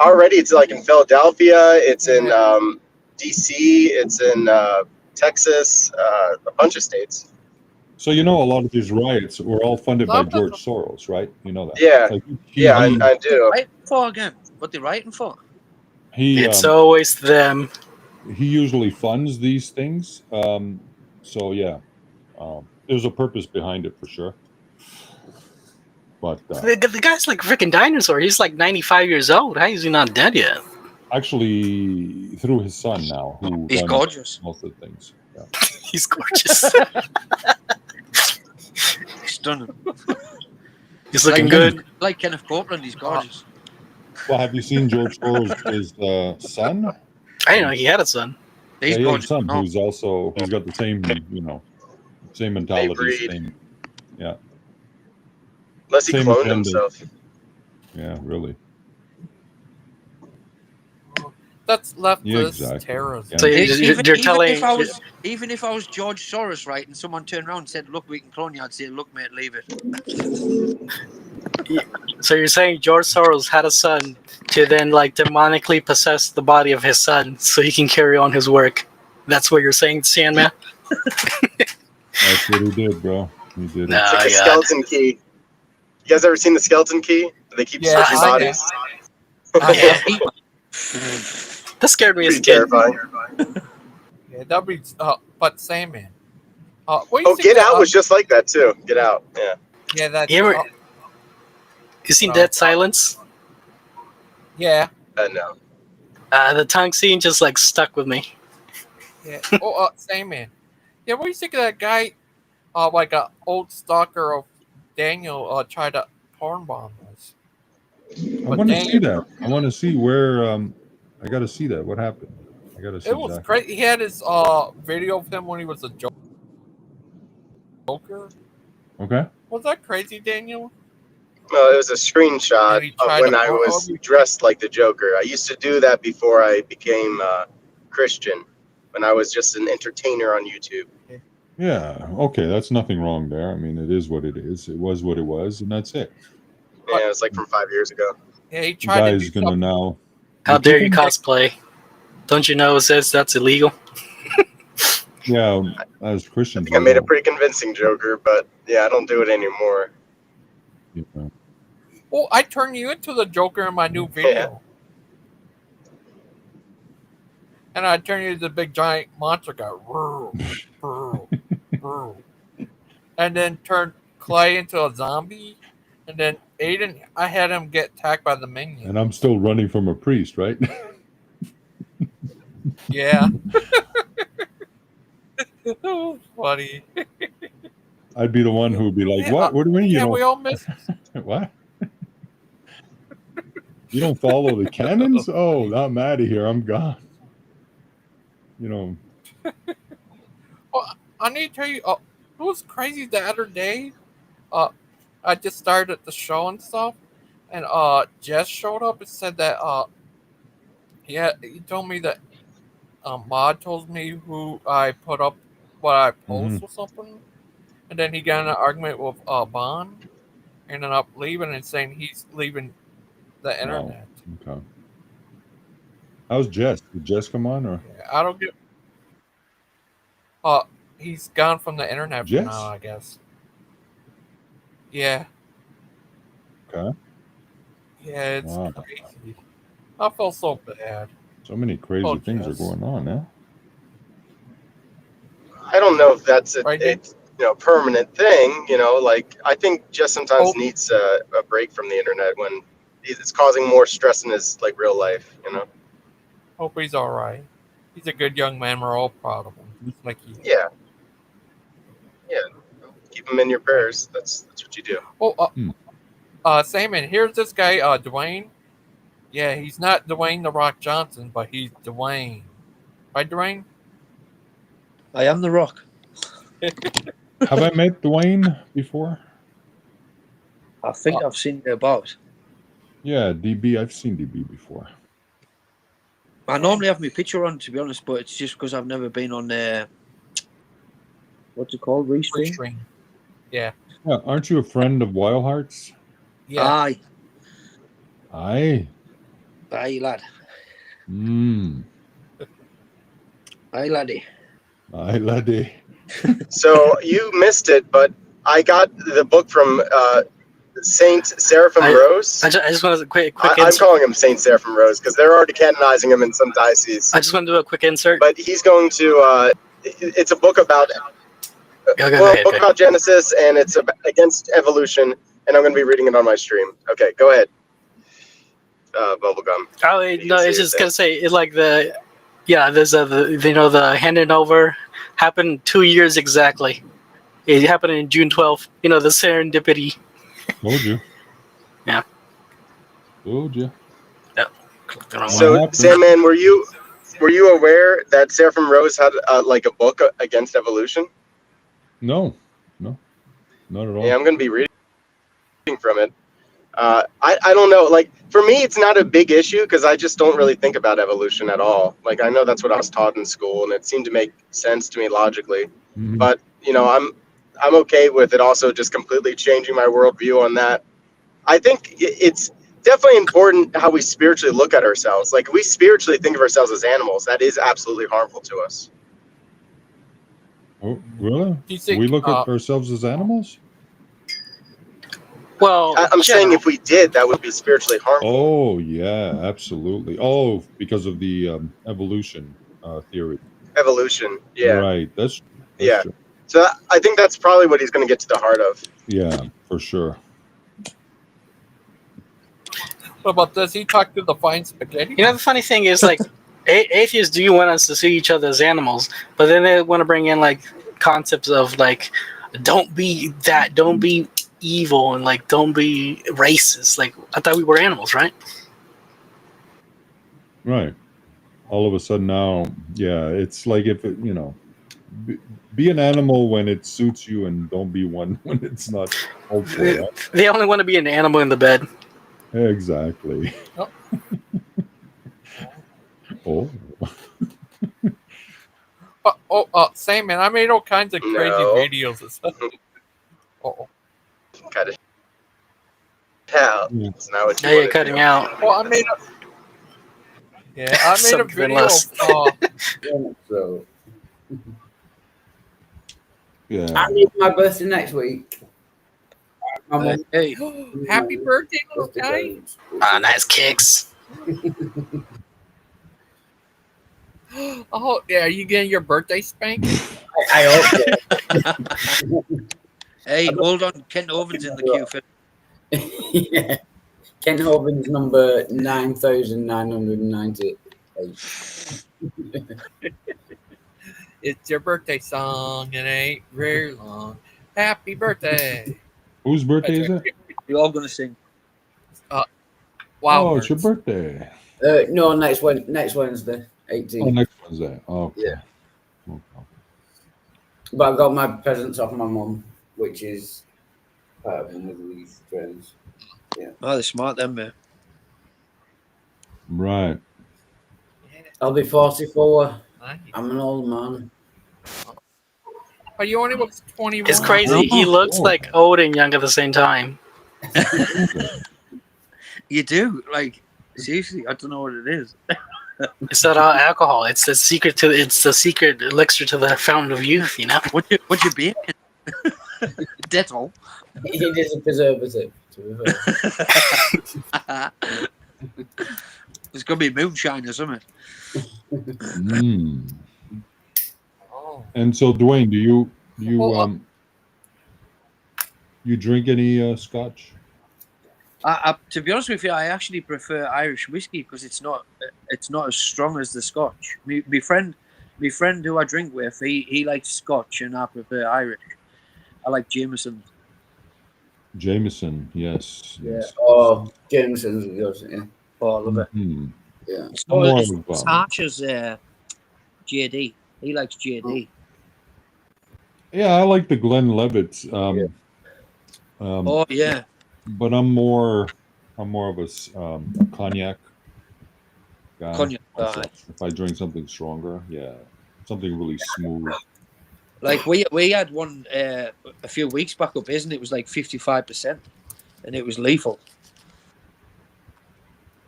Already, it's like in Philadelphia, it's in DC, it's in Texas, a bunch of states. So a lot of these riots were all funded by George Soros, right? You know that. Yeah, Like, I do. Right for again? What they writing for? It's always them. He usually funds these things. So yeah, there's a purpose behind it for sure. But The guy's like a freaking dinosaur. He's like 95 years old. How is he not dead yet? actually, through his son now, who He's runs gorgeous. most of the things. Yeah. He's gorgeous. stunning. He's looking good. Like Kenneth Copeland, he's gorgeous. Well, have you seen George Soros' son? I didn't know he had a son. He's he has a gorgeous. son who's also he's got the same same mentality. breed. Same, yeah. Unless he Same cloned agenda. himself. Yeah, really. That's Yeah, leftist exactly. terrorism. Yeah. So you're telling. Even if I was George Soros, right, and someone turned around and said, "Look, we can clone you," I'd say, "Look, mate, leave it." So you're saying George Soros had a son to then like demonically possess the body of his son so he can carry on his work. That's what you're saying, Sandman? That's what he did, bro. He did it. It's like the skeleton key. You guys ever seen the skeleton key? They keep switching bodies. That scared me as a Pretty kid. terrifying. Yeah, that'd be. But Sandman. What do you Oh, think Get that, Out was just like that too. Get Out. Yeah. Yeah, that. You ever- You seen Dead Silence? Yeah. No. The tongue scene just like stuck with me. Yeah. Oh, Sandman. Yeah, what do you think of that guy? Like an old stalker of Daniel tried to porn bomb us. I want to see that. I want to see where. I got to see that. What happened? I got to see. It was exactly. great. He had his video of him when he was a Joker. Okay. Was that crazy, Daniel? No, it was a screenshot of tried when to I porn- was dressed like the Joker. I used to do that before I became Christian, when I was just an entertainer on YouTube. Yeah. Okay. That's nothing wrong there. I mean, it is what it is. It was what it was, and that's it. Yeah, it was like from 5 years ago. Yeah, he The tried guy to is do gonna something. now. How dare you cosplay? Don't you know it says that's illegal? Yeah, as Christians. I think I made a pretty convincing Joker, but yeah, I don't do it anymore. Yeah. Oh, I turned you into the Joker in my new video. And I turned you into the big giant monster guy. And then turned Clay into a zombie. And then Aiden, I had him get attacked by the minion. And I'm still running from a priest, right? Yeah. Oh, funny. I'd be the one who would be like, Yeah, "What? What do you mean you yeah, don't?" we all missed. What? You don't follow the canons? Oh, I'm out of here. I'm gone. You know. Well, I need to tell you, it was crazy the other day. I just started the show and stuff, and Jess showed up and said that he told me that Mod told me who I put up what I post or something, and then he got in an argument with Bond, ended up leaving and saying he's leaving the internet. Oh, okay. How's Jess? Did Jess come on or? I don't get. He's gone from the internet for Jess? now, I guess. Yeah. Okay. Yeah, it's Wow. crazy. I feel so bad. So many crazy Oh, things Jess. are going on now. I don't know if that's a permanent thing. Like I think Jess sometimes needs a break from the internet when it's causing more stress in his real life. Hope he's all right. He's a good young man. We're all proud of him. Just like you. Yeah. Yeah. Keep him in your prayers. That's what you do. Oh, Sandman, here's this guy, Dwayne. Yeah, he's not Dwayne The Rock Johnson, but he's Dwayne. Right, Dwayne? I am The Rock. Have I met Dwayne before? I think I've seen it about. Yeah, DB. I've seen DB before. I normally have my picture on, to be honest, but it's just because I've never been on what's it called? Restream? Yeah. Yeah, aren't you a friend of Wildheart's? Yeah. Aye. Aye. Aye, lad. Mm. Aye, laddie. Aye, laddie. So you missed it, but I got the book from Saint Seraphim Rose. I just want to quick I'm insert. calling him Saint Seraphim Rose because they're already canonizing him in some dioceses. I just want to do a quick insert. But he's going to. It's a book about. Go A book about Genesis, and it's against evolution, and I'm going to be reading it on my stream. Okay, go ahead. Bubblegum. Oh no, it's just gonna say it's like there's the handing over happened 2 years exactly. It happened in June 12th. You know, the serendipity. Told you. Yeah. Told you. Yep. So, Sandman, were you aware that Seraphim Rose had like a book against evolution? No, not at all. Yeah, I'm going to be reading from it. I don't know. Like, for me, it's not a big issue because I just don't really think about evolution at all. Like, I know that's what I was taught in school, and it seemed to make sense to me logically. Mm-hmm. But you know, I'm okay with it also just completely changing my worldview on that. I think it's definitely important how we spiritually look at ourselves. Like, if we spiritually think of ourselves as animals, that is absolutely harmful to us. Oh, really? you think, We look at ourselves as animals? Well, I'm saying if we did, that would be spiritually harmful. Oh, yeah, absolutely. Oh, because of the evolution theory. Evolution, yeah. Right. That's Yeah. true. So I think that's probably what he's going to get to the heart of. Yeah, for sure. What about this? He talked to the fine spaghetti. You know, the funny thing is, like, atheists do want us to see each other as animals, but then they want to bring in, like, concepts of, like, don't be that, don't be evil, and, like, don't be racist. Like, I thought we were animals, right? Right. All of a sudden now, yeah, it's like if it, be an animal when it suits you and don't be one when it's not helpful. Right? They only want to be an animal in the bed. Exactly. Oh. Sandman, I made all kinds of crazy videos and stuff. Cut it out. It's not what Now you're cutting out. Well, I made a video of, So, yeah. I need my birthday next week. Hey. Happy birthday, little guy. Ah, nice kicks. Oh, yeah, are you getting your birthday spank? I hope so. Hey, hold on. Kent Oven's in the queue for. Yeah. Ken Hoban's number 9,998. It's your birthday song. It ain't very long. Happy birthday. Whose birthday is it? You're all gonna sing. Wow. Oh, it's your birthday. No, next Wednesday, 18th. Oh, next Wednesday. Oh, yeah. Okay. But I got my presents off my mum, which is part of one of these friends. Yeah. Oh, they're smart, them, mate. Right. I'll be 44. Nice. I'm an old man. Oh, you only was 21. It's crazy. He looks like old and young at the same time. You do, like, seriously. I don't know what it is. It's not alcohol. It's the secret elixir to the fountain of youth. You know. What you being? Dettol. It is a preservative. There's gonna be moonshine or something. And so, Dwayne, do you drink any scotch? To be honest with you, I actually prefer Irish whiskey because it's not as strong as the Scotch. My friend who I drink with, he likes Scotch and I prefer Irish. I like Jameson. Jameson, yes. Yeah. Oh, Jameson's good. Yeah. Oh, I love it. Mm-hmm. Yeah. It's harsh as JD. He likes JD. Yeah, I like the Glenlivet's. Oh yeah. But I'm more of a cognac guy. Cognac myself. guy. If I drink something stronger, yeah, something really smooth. Like we had one a few weeks back up, isn't it? It was like 55%, and it was lethal.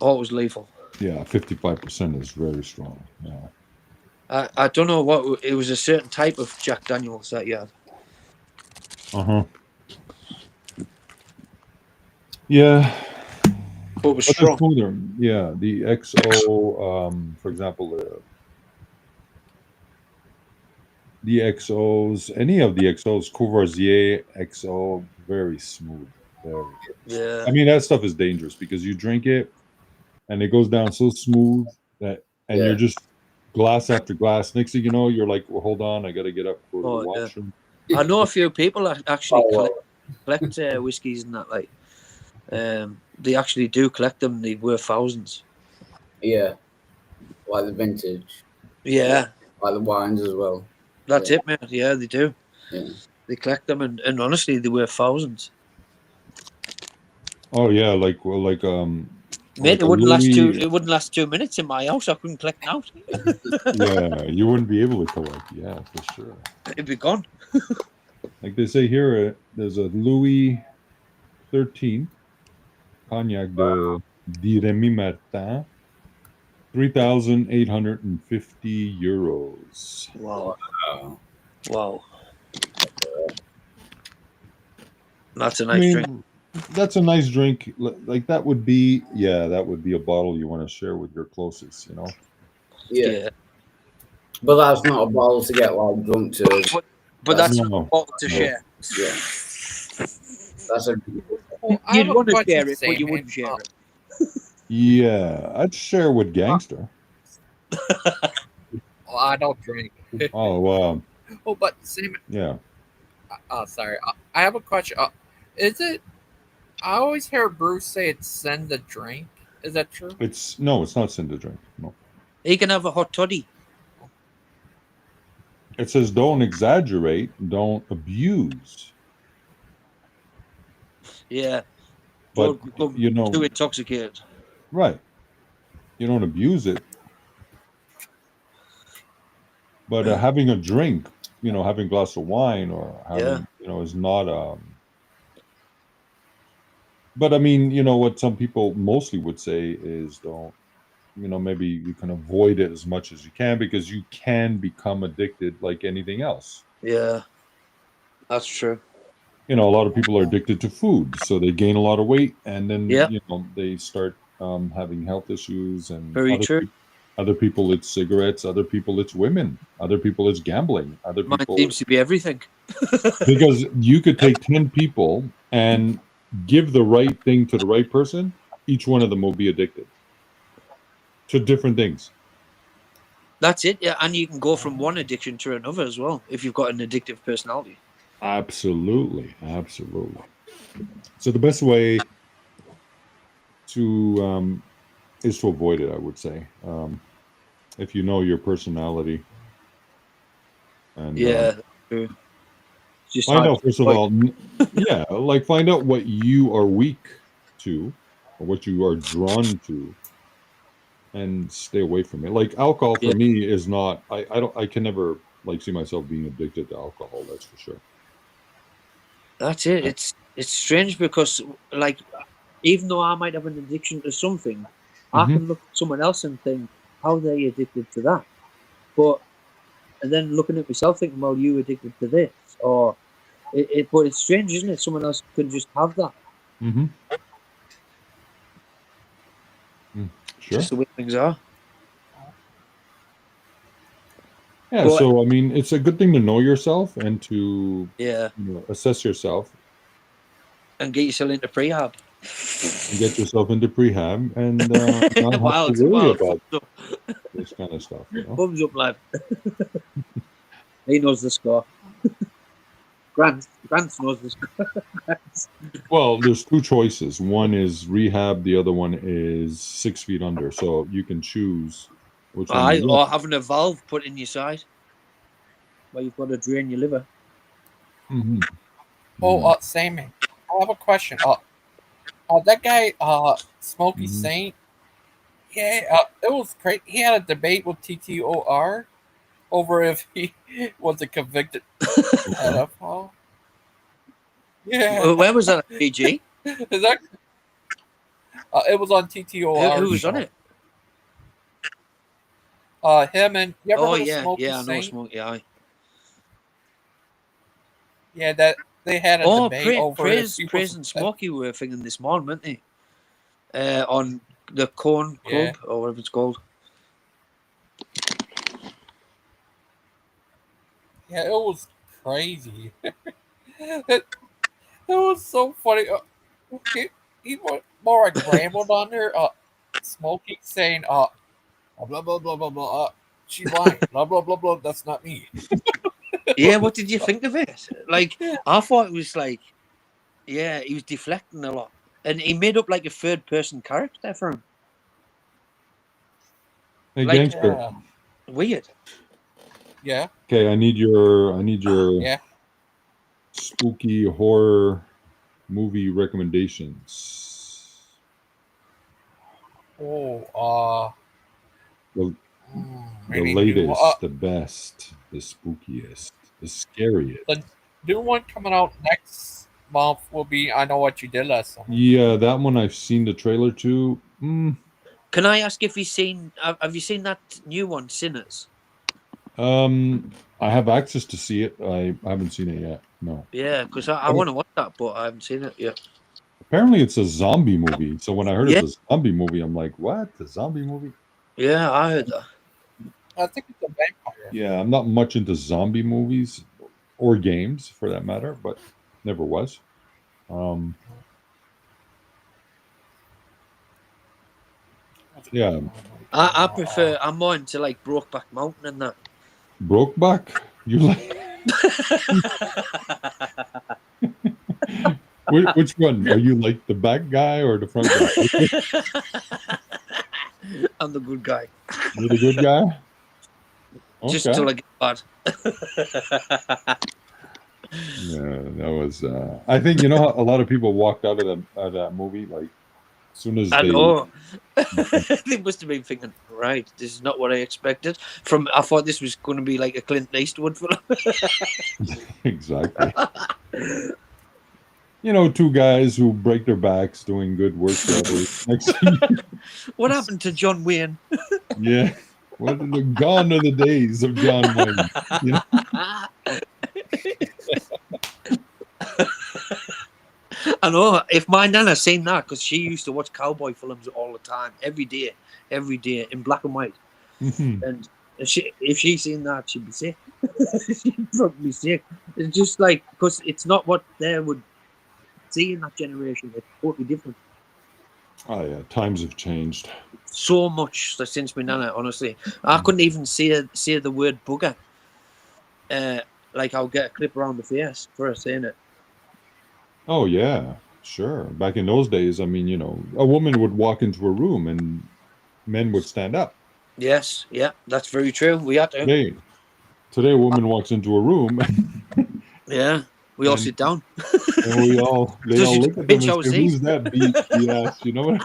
Oh, it was lethal. Yeah, 55% is very strong. Yeah. I don't know what it was. A certain type of Jack Daniels that you had. Yeah. But it was strong. Smoother. Yeah, the XO, for example, the XOs, any of the XOs, Courvoisier XO, very smooth. Yeah. I mean, that stuff is dangerous because you drink it and it goes down so smooth that, and you're just glass after glass. Next thing you know, you're like, well, hold on, I got to get up for the washroom. I know a few people actually Oh, collect whiskies and that. Like, they actually do collect them. They worth thousands. yeah, like the vintage. Yeah, Like the wines as well. that's Yeah. it, man. Yeah, they do. Yeah. They collect them, and honestly, they worth thousands. Oh yeah, like Mate, like it a wouldn't last Louis. It wouldn't last 2 minutes in my house. I couldn't collect them out. Yeah, you wouldn't be able to collect. Yeah, for sure. It'd be gone. Like they say here, there's a Louis 13 Cognac de Remy Martin, 3,850 euros. Wow. Wow. That's a nice drink. That's a nice drink. Like that would be, that would be a bottle you want to share with your closest, you know? Yeah. But that's not a bottle to get like drunk to. But that's No. not a bottle to share. Yeah. That's a. You'd want to share it, but you wouldn't share it. Yeah, I'd share with Gangster. Well, I don't drink. Oh, Oh, but same. yeah. Sorry. I have a question. Is it? I always hear Bruce say it's send a drink. Is that true? It's not sin to drink. No. He can have a hot toddy. It says don't exaggerate, don't abuse. Yeah. But Don't become you know, too intoxicated. right. You don't abuse it. But having a drink, having a glass of wine or having, is not but I mean, what some people mostly would say is don't, maybe you can avoid it as much as you can because you can become addicted like anything else. Yeah. That's true. A lot of people are addicted to food, so they gain a lot of weight and then, they start having health issues and Very true. Other people it's cigarettes, other people it's women, other people it's gambling, other Mine people seems to be everything. because you could take 10 people and give the right thing to the right person, each one of them will be addicted to different things. That's it. Yeah, and you can go from one addiction to another as well if you've got an addictive personality. Absolutely. So the best way to is to avoid it, I would say. If you know your personality. And true. Just find out first of all, find out what you are weak to or what you are drawn to and stay away from it. Like alcohol for me is not I can never see myself being addicted to alcohol, that's for sure. That's it. It's strange because even though I might have an addiction to something, I can look at someone else and think, how are they addicted to that? And then looking at myself thinking, well, you addicted to this. But it's strange, isn't it? Someone else can just have that. Mm-hmm. Sure. Just the way things are. Yeah, so I mean, it's a good thing to know yourself and to assess yourself and get yourself into prehab. And get yourself into prehab and not have to worry about this kind of stuff. Thumbs up, lad. He knows the score. Grant knows the score. Well, there's two choices. One is rehab. The other one is 6 feet under. So you can choose which one. You Or want. having a valve put in your side where you've got to drain your liver. Mm-hmm. Oh, Sandman. I have a question. That guy, Smokey Saint. Yeah, it was great. He had a debate with TTOR over if he was a convicted pedophile. Yeah. Where was that? BG? Is that? It was on TTOR. Who was on it? Him and you ever heard of Smokey I know Saint? Smokey. Aye. Yeah, that they had a debate over Praise if and Smokey were thinking this morning, weren't they? On the Corn Club or whatever it's called. Yeah, it was crazy. it was so funny. He was more like rambled on there. Smokey saying, blah blah blah blah blah. She lying. Blah blah blah blah. That's not me. Yeah, what did you think of it? Like, I thought it was like, yeah, he was deflecting a lot, and he made up like a third-person character for him. Hey, Like, Gangster. weird. Yeah. Okay, I need your Yeah. spooky horror movie recommendations. Oh, The maybe latest, the best, the spookiest, the scariest. the new one coming out next month will be I Know What You Did Last Summer. Yeah, that one I've seen the trailer to. Can I ask if you've seen? Have you seen that new one, Sinners? I have access to see it. I haven't seen it yet. No. Yeah, because I want to watch that, but I haven't seen it yet. Apparently, it's a zombie movie. So when I heard Yeah. it's a zombie movie, I'm like, what? A zombie movie? Yeah, I heard that. I think it's a vampire. Yeah, I'm not much into zombie movies or games for that matter, but never was. Yeah. I prefer. I'm more into like Brokeback Mountain and that. Brokeback? You like? Which one? Are you like the back guy or the front guy? I'm the good guy. You're the good guy? Just Okay. till I get bad. Yeah, that was. I think a lot of people walked out of that movie like as soon as I they. know. They must have been thinking, right, this is not what I expected. I thought this was going to be like a Clint Eastwood film. Exactly. Two guys who break their backs doing good work for others. Next thing What happened to John Wayne? yeah. Gone are the days of John Wayne. I know. If my nana seen that, because she used to watch cowboy films all the time, every day in black and white. Mhm. And if she seen that, she'd be sick. She'd probably be sick. It's just like, because it's not what they would see in that generation. It's totally different. Oh yeah, times have changed. So much since my nana, honestly. I couldn't even say the word bugger. Like I'll get a clip around the face for her saying it. Oh yeah, sure. Back in those days, I mean, a woman would walk into a room and men would stand up. Yes, yeah, that's very true. We had to. Today a woman walks into a room. Yeah, we all sit down. And they all look at them and say, "Who's that BS?" You know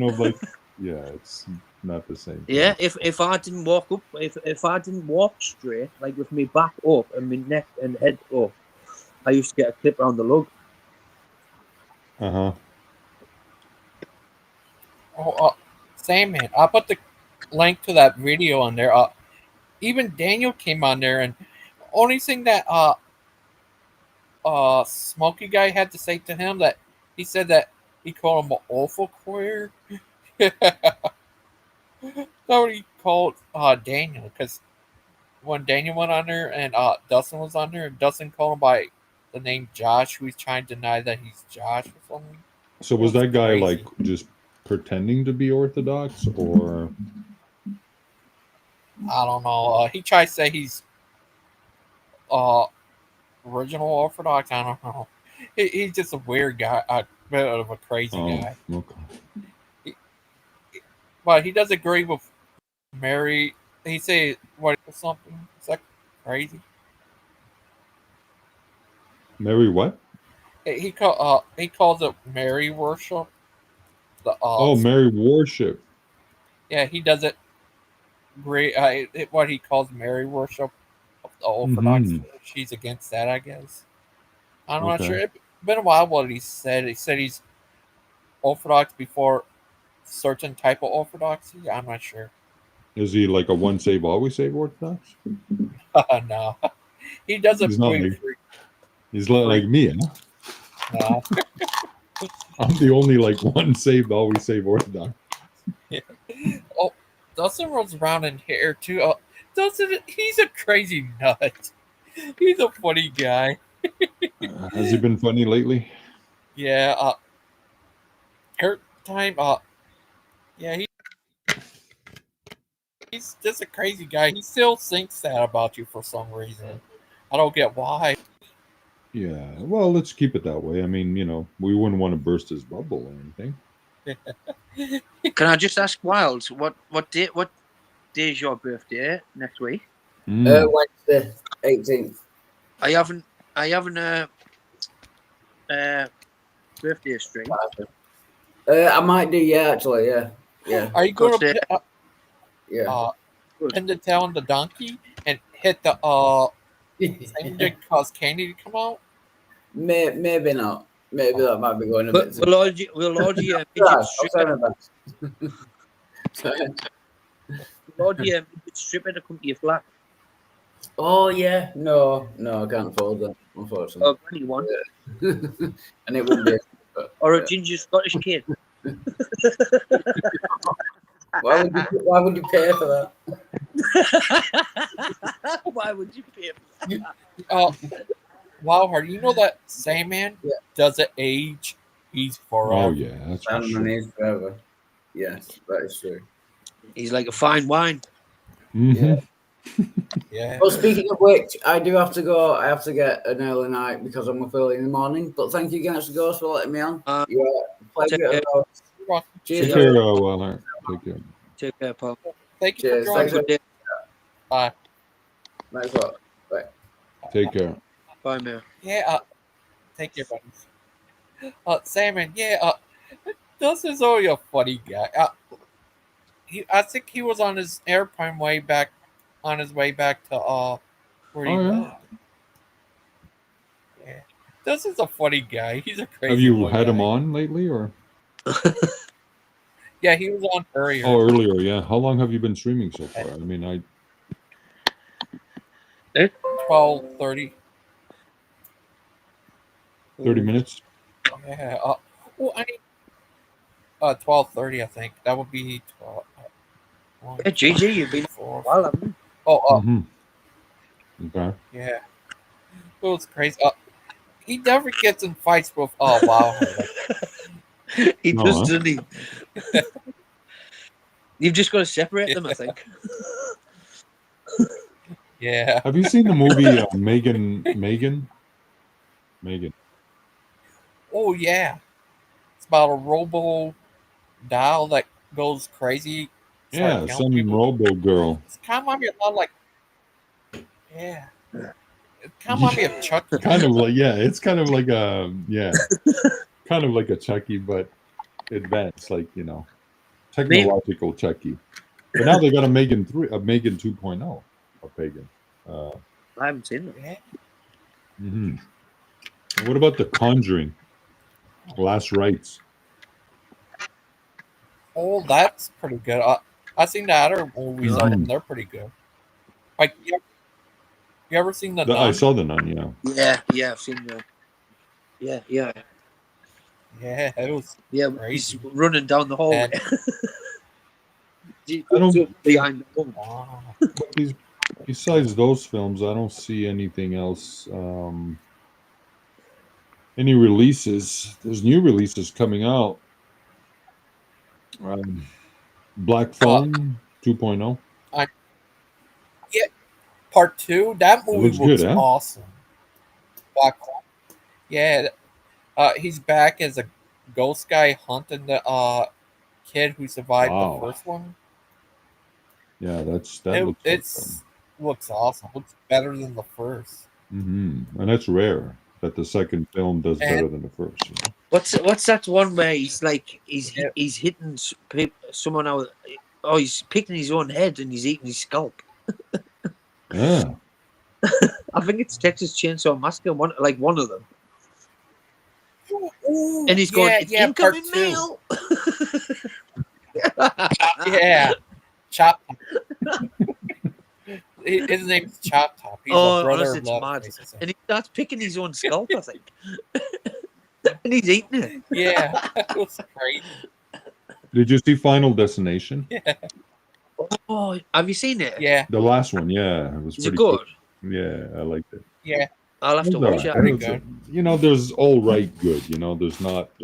what? Like, yeah, it's not the same. Yeah, if I didn't walk up, if I didn't walk straight, like with my back up and my neck and head up, I used to get a clip around the lug. Uh-huh. Sandman. I'll put the link to that video on there. Even Daniel came on there, and only thing that Smokey guy had to say to him that he said that he called him an awful queer. That's what he called Daniel, because when Daniel went on there and Dustin was on there, and Dustin called him by the name Josh, who he's trying to deny that he's Josh or something. So was that guy crazy. like just pretending to be Orthodox, or? I don't know. He tried to say he's original Orthodox. I don't know. He's just a weird guy, a bit of a crazy guy. Okay. But he does agree with Mary. He say what or something. Is that crazy? Mary what? He calls it Mary worship. Mary worship. Yeah, he does it. What he calls Mary worship of the Orthodox. Mhm. She's against that, I guess. I'm not Okay. sure. It's been a while what he said. He said he's Orthodox before certain type of Orthodoxy. I'm not sure. Is he like a one save always save Orthodox? No, he doesn't. He's not he's like me, huh? No. I'm the only like one saved always save Orthodox. Yeah. Oh, Dustin runs around in hair too. Dustin, he's a crazy nut. He's a funny guy. Has he been funny lately? Yeah. Every time. Yeah. He's just a crazy guy. He still thinks that about you for some reason. I don't get why. Yeah, well, let's keep it that way. I mean, we wouldn't want to burst his bubble or anything. Can I just ask Wild, what day is your birthday next week? Wednesday, 18th. Are you having a birthday stream? I might do, actually, yeah. Are you going to Yeah. pin the tail on the donkey and hit the thing to cause candy to come out? Maybe not. Maybe that might be going a bit. We'll order you a midget stripper. We'll order you a midget stripper to come to your flat. Oh yeah, no, I can't afford that, unfortunately. Oh, anyone? And it wouldn't be. Or a ginger Scottish kid. Why would you pay for that? Why would you pay for that? Wildheart, you know that Sandman doesn't age. He's forever. Oh yeah, that's for Sandman sure. is forever. Yes, that is true. He's like a fine wine. Mm-hmm. Yeah. Well, speaking of which, I do have to go. I have to get an early night because I'm up early in the morning. But thank you, Gangster Ghost, for letting me on. Pleasure. Cheers. Take care, Wildheart. Take care. Take care, Paul. Thank you Cheers. for joining. Thanks, Good day. Bye. Thanks a lot. Bye. Take care. Bye, man. Yeah. Take care, buddies. Sandman. Yeah. Dustin's only a funny guy. I think he was on his airplane on his way back to where he was. Yeah. Dustin's a funny guy. He's a crazy. Have you had guy. him on lately, or? Yeah, he was on earlier. Oh, earlier, yeah. How long have you been streaming so far? I mean, 12:30. 30 minutes. Yeah. Well, I mean, 12:30. I think that would be 12. Hey, GG, you've been for a while, haven't you? Okay. Yeah. It was crazy. He never gets in fights with wow. He No, does, huh? doesn't he? You've just got to separate them, I think. Yeah. Have you seen the movie Megan? Oh yeah. It's about a robo doll that goes crazy. Yeah, some Robo girl. It's kind of reminds me a lot like. Yeah. It kind of reminds me of Chucky. Kind of like, yeah, it's kind of like a, kind of like a Chucky, but advanced, like, technological Chucky. But now they got a Megan 2.0, a pagan. I haven't seen it. Mm-hmm. What about The Conjuring? Last Rites. Oh, that's pretty good. I've seen the other movies of them. They're pretty good. Like, you ever seen the Nun? I saw The Nun, yeah. Yeah, I've seen that. Yeah. Yeah, it was crazy. He's running down the hallway. Behind the wall. Wow. Besides those films, I don't see anything else. Any releases? There's new releases coming out. Black Phone 2.0. Yeah, part 2. That movie looks looks good, huh? awesome. Black Phone. Yeah, he's back as a ghost guy hunting the kid who survived the first one. Yeah, looks looks awesome. Looks better than the first. and that's rare that the second film does better than the first. What's that one where he's like he's hitting someone out? Oh, he's picking his own head and he's eating his scalp. Yeah, I think it's Texas Chainsaw Massacre. One of them. Ooh, And he's going, it's incoming part 2. mail. Yeah, Chop. His name's Chop Top. He's a brother honestly, of it's love. mad. Basically. And he starts picking his own scalp, I think. And he's eating it. Yeah, it was crazy. Did you see Final Destination? Yeah. Oh, have you seen it? Yeah. The last one, yeah, it was Is it pretty good? cool. Yeah, I liked it. Yeah. I'll have to watch it. Pretty good. There's all right good. They're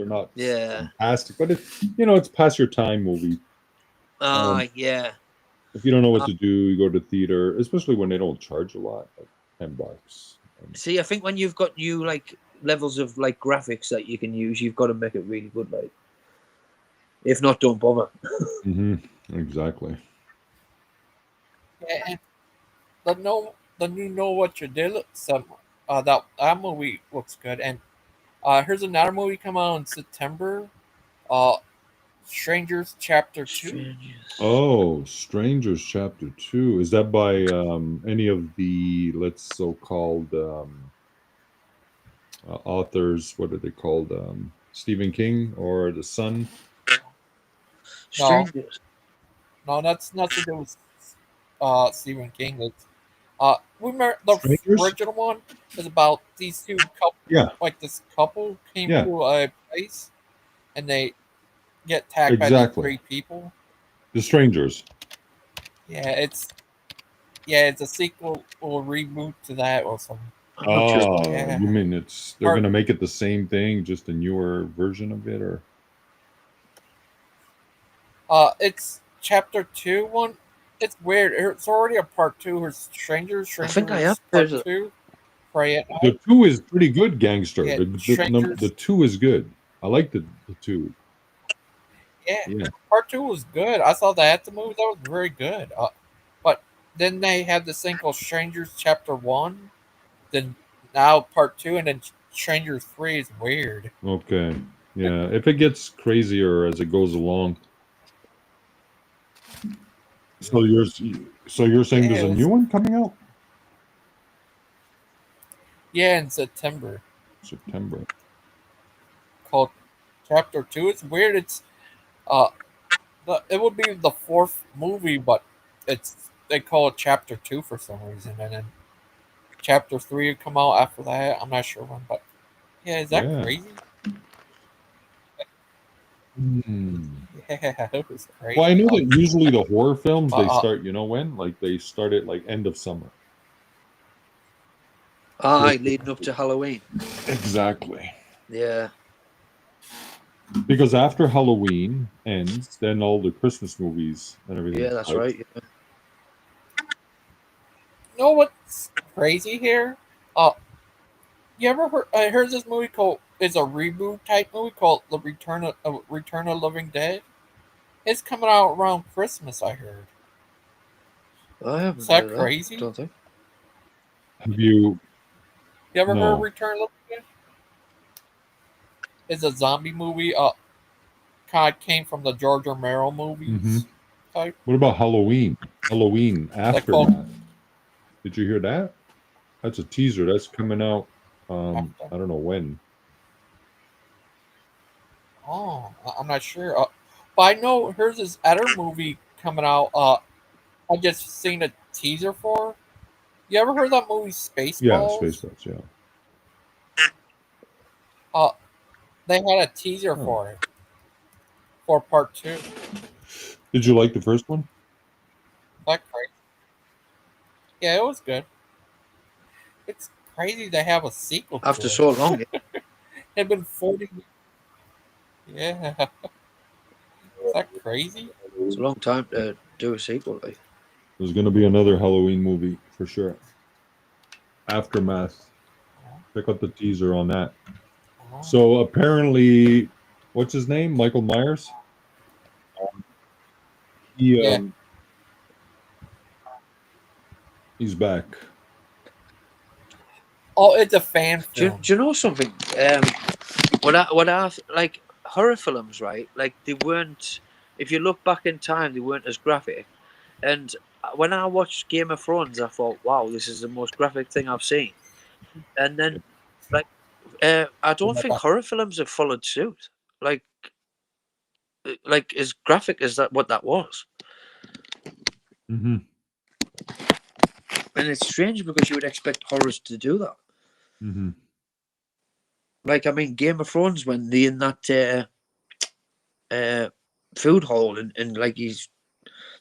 not Yeah. fantastic, but it's past your time movie. Yeah. If you don't know what to do, you go to theater, especially when they don't charge a lot, like $10. See, I think when you've got new like levels of like graphics that you can use, you've got to make it really good. Like, if not, don't bother. Exactly. Yeah, and the new Know What You Did that movie looks good. And here's another movie come out in September. Strangers Chapter 2. Oh, Strangers Chapter 2. Is that by any of the, let's so-called authors? What are they called? Stephen King or The Son? Strangers. No, that's not to do with Stephen King. It's remember the Strangers? original one is about these two couple. Yeah. Like this couple came Yeah. to a place and they get attacked by these Exactly. three people. The Strangers. Yeah, it's a sequel or reboot to that or something. Oh, Yeah. you mean they're going to make it the same thing, just a newer version of it, or? It's Chapter 2 one. It's weird. It's already a part 2. Or Strangers. I think I have part heard it. 2. Pray at The night. 2 is pretty good, Gangster. Yeah, The Strangers. 2 is good. I like the 2. Yeah, part 2 was good. I saw that the movie. That was very good. But then they had this thing called Strangers Chapter 1. Then now part 2, and then Strangers 3 is weird. Okay. Yeah, if it gets crazier as it goes along. So you're saying there's a new one coming out? Yeah, in September. September. Called Chapter 2. It's weird. It's it would be the 4th movie, but they call it Chapter 2 for some reason, and then Chapter 3 would come out after that. I'm not sure when, but yeah, is that crazy? Yeah, it was crazy. Well, I know that usually the horror films they start, you know when? Like they start it like end of summer. Aye, leading up to Halloween. Exactly. Yeah. Because after Halloween ends, then all the Christmas movies and everything. Yeah, that's starts. right. Yeah. You know what's crazy here? You ever heard? I heard this movie called. It's a reboot type movie called The Return of Living Dead. It's coming out around Christmas. I heard. I haven't. Is that heard crazy? Don't think. Have you? You ever heard No. of Return of Living Dead? It's a zombie movie. Kind of came from the George Romero movies type. What about Halloween? Halloween Aftermath. Did you hear that? That's a teaser. That's coming out. I don't know when. Oh, I'm not sure. But I know here's this other movie coming out. I just seen a teaser for. You ever heard that movie Spaceballs? Yeah, Spaceballs. Yeah. They had a teaser for it for part 2. Did you like the first one? That crazy. Yeah, it was good. It's crazy to have a sequel to After it. so long. It's been 40. Yeah. Is that crazy? It's a long time to do a sequel. Like. There's going to be another Halloween movie for sure. Aftermath. Check out the teaser on that. So apparently, what's his name? Michael Myers. He's back. Oh, it's a fan film. Do you know something? What I like horror films, right? Like they weren't. If you look back in time, they weren't as graphic. And when I watched Game of Thrones, I thought, "Wow, this is the most graphic thing I've seen." And then, like, I don't think horror films have followed suit. Like as graphic as what that was. Mm-hmm. And it's strange because you would expect horrors to do that. Mm-hmm. Like, I mean, Game of Thrones, when they in that food hall and like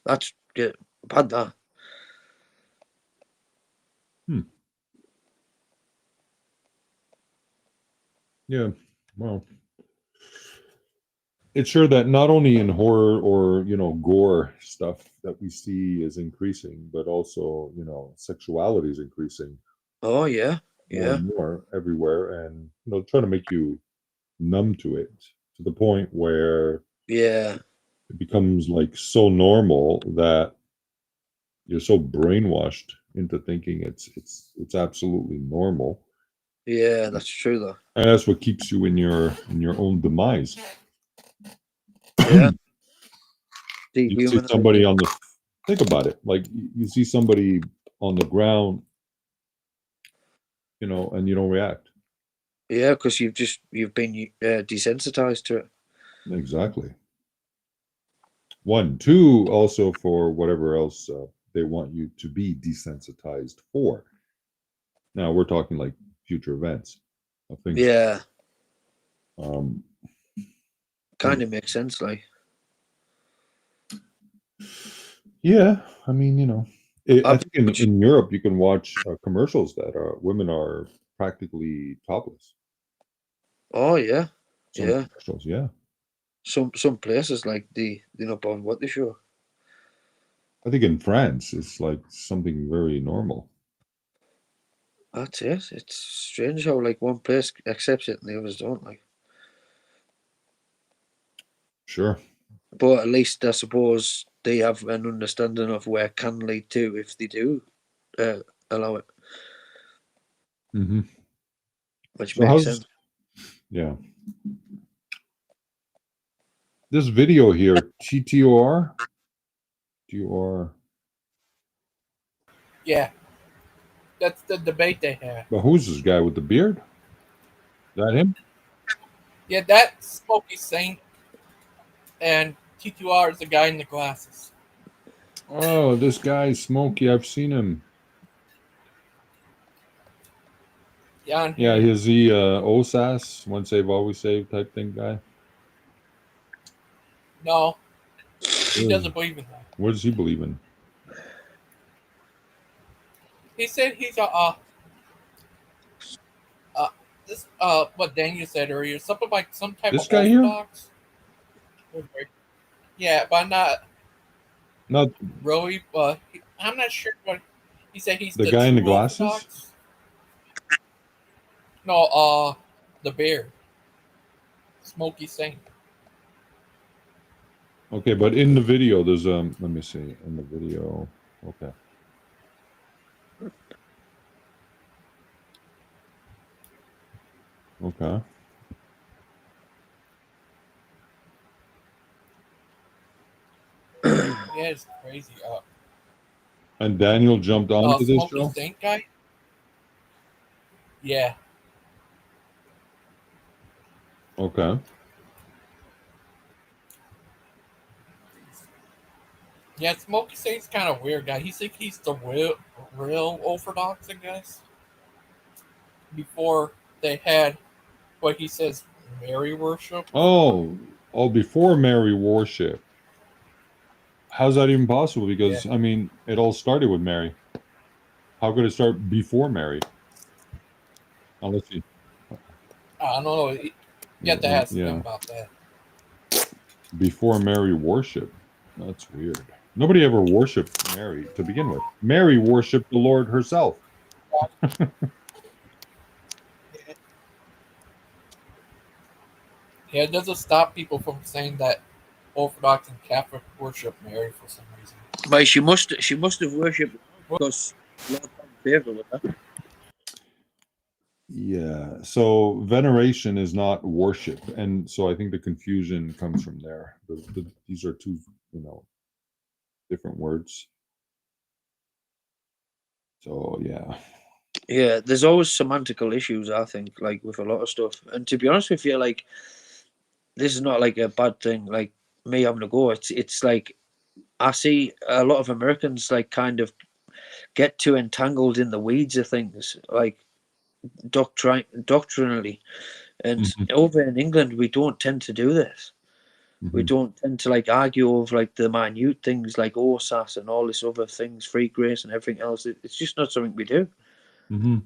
that's bad that. Yeah. Well, it's sure that not only in horror or gore stuff that we see is increasing, but also sexuality is increasing Oh yeah, more yeah, and more everywhere, and trying to make you numb to it to the point where yeah, it becomes like so normal that you're so brainwashed into thinking it's absolutely normal, yeah. That's true though. and that's what keeps you in your own demise. Yeah. You see somebody on the think about it, like you see somebody on the ground, and you don't react. Yeah, because you've been desensitized to it. Exactly. 1, 2, also for whatever else they want you to be desensitized for. Now we're talking like future events of things. Yeah, Um, kind of makes sense, like. Yeah, I mean, I think in Europe you can watch commercials that women are practically topless. Oh yeah, Some yeah. commercials, yeah. Some places like they're not bothered what they show. I think in France it's like something very normal. That's it. It's strange how like one place accepts it and the others don't. Like. Sure. But at least I suppose they have an understanding of where it can lead to if they do allow it. Mm-hmm. Which So makes sense. Yeah. This video here, TTOR. TTOR. Yeah. That's the debate they had. But who's this guy with the beard? Is that him? Yeah, that's Smokey Saint. And T2R is the guy in the glasses. Oh, this guy Smokey. I've seen him. Yeah. Yeah, he's the OSAS, once saved, always saved type thing guy. No. He doesn't believe in that. What does he believe in? He said he's what Daniel said earlier, something like some type This of guy here? orthodox. Yeah, but Not really. I'm not sure what he said. He's the guy in the true glasses? Orthodox. No, the bear, Smokey Saint. Okay, but in the video, there's let me see. In the video, okay. Okay. Yeah, it's crazy. And Daniel jumped onto this Smokey show? Saint guy. Yeah. Okay. Yeah, Smokey Saint's kind of weird guy. He thinks he's the real Orthodox, I guess. Before they had what he says Mary worship. Oh, before Mary worship. How's that even possible? Because, I mean, it all started with Mary. How could it start before Mary? Unless you... I don't know. You have to ask him about that. Before Mary worship. That's weird. Nobody ever worshipped Mary to begin with. Mary worshipped the Lord herself. Yeah, it doesn't stop people from saying that Orthodox and Catholic worship Mary for some reason. But she must have worshipped because Lord favor with her. Yeah. So veneration is not worship, and so I think the confusion comes from there. These are two, different words. So yeah. Yeah, there's always semantical issues, I think, like with a lot of stuff. And to be honest with you, like this is not like a bad thing, like me having to go. It's like I see a lot of Americans like kind of get too entangled in the weeds of things, like doctrinally. And over in England, we don't tend to do this. We don't tend to like argue over like the minute things like OSAS and all this other things, free grace and everything else. It's just not something we do. Mm-hmm.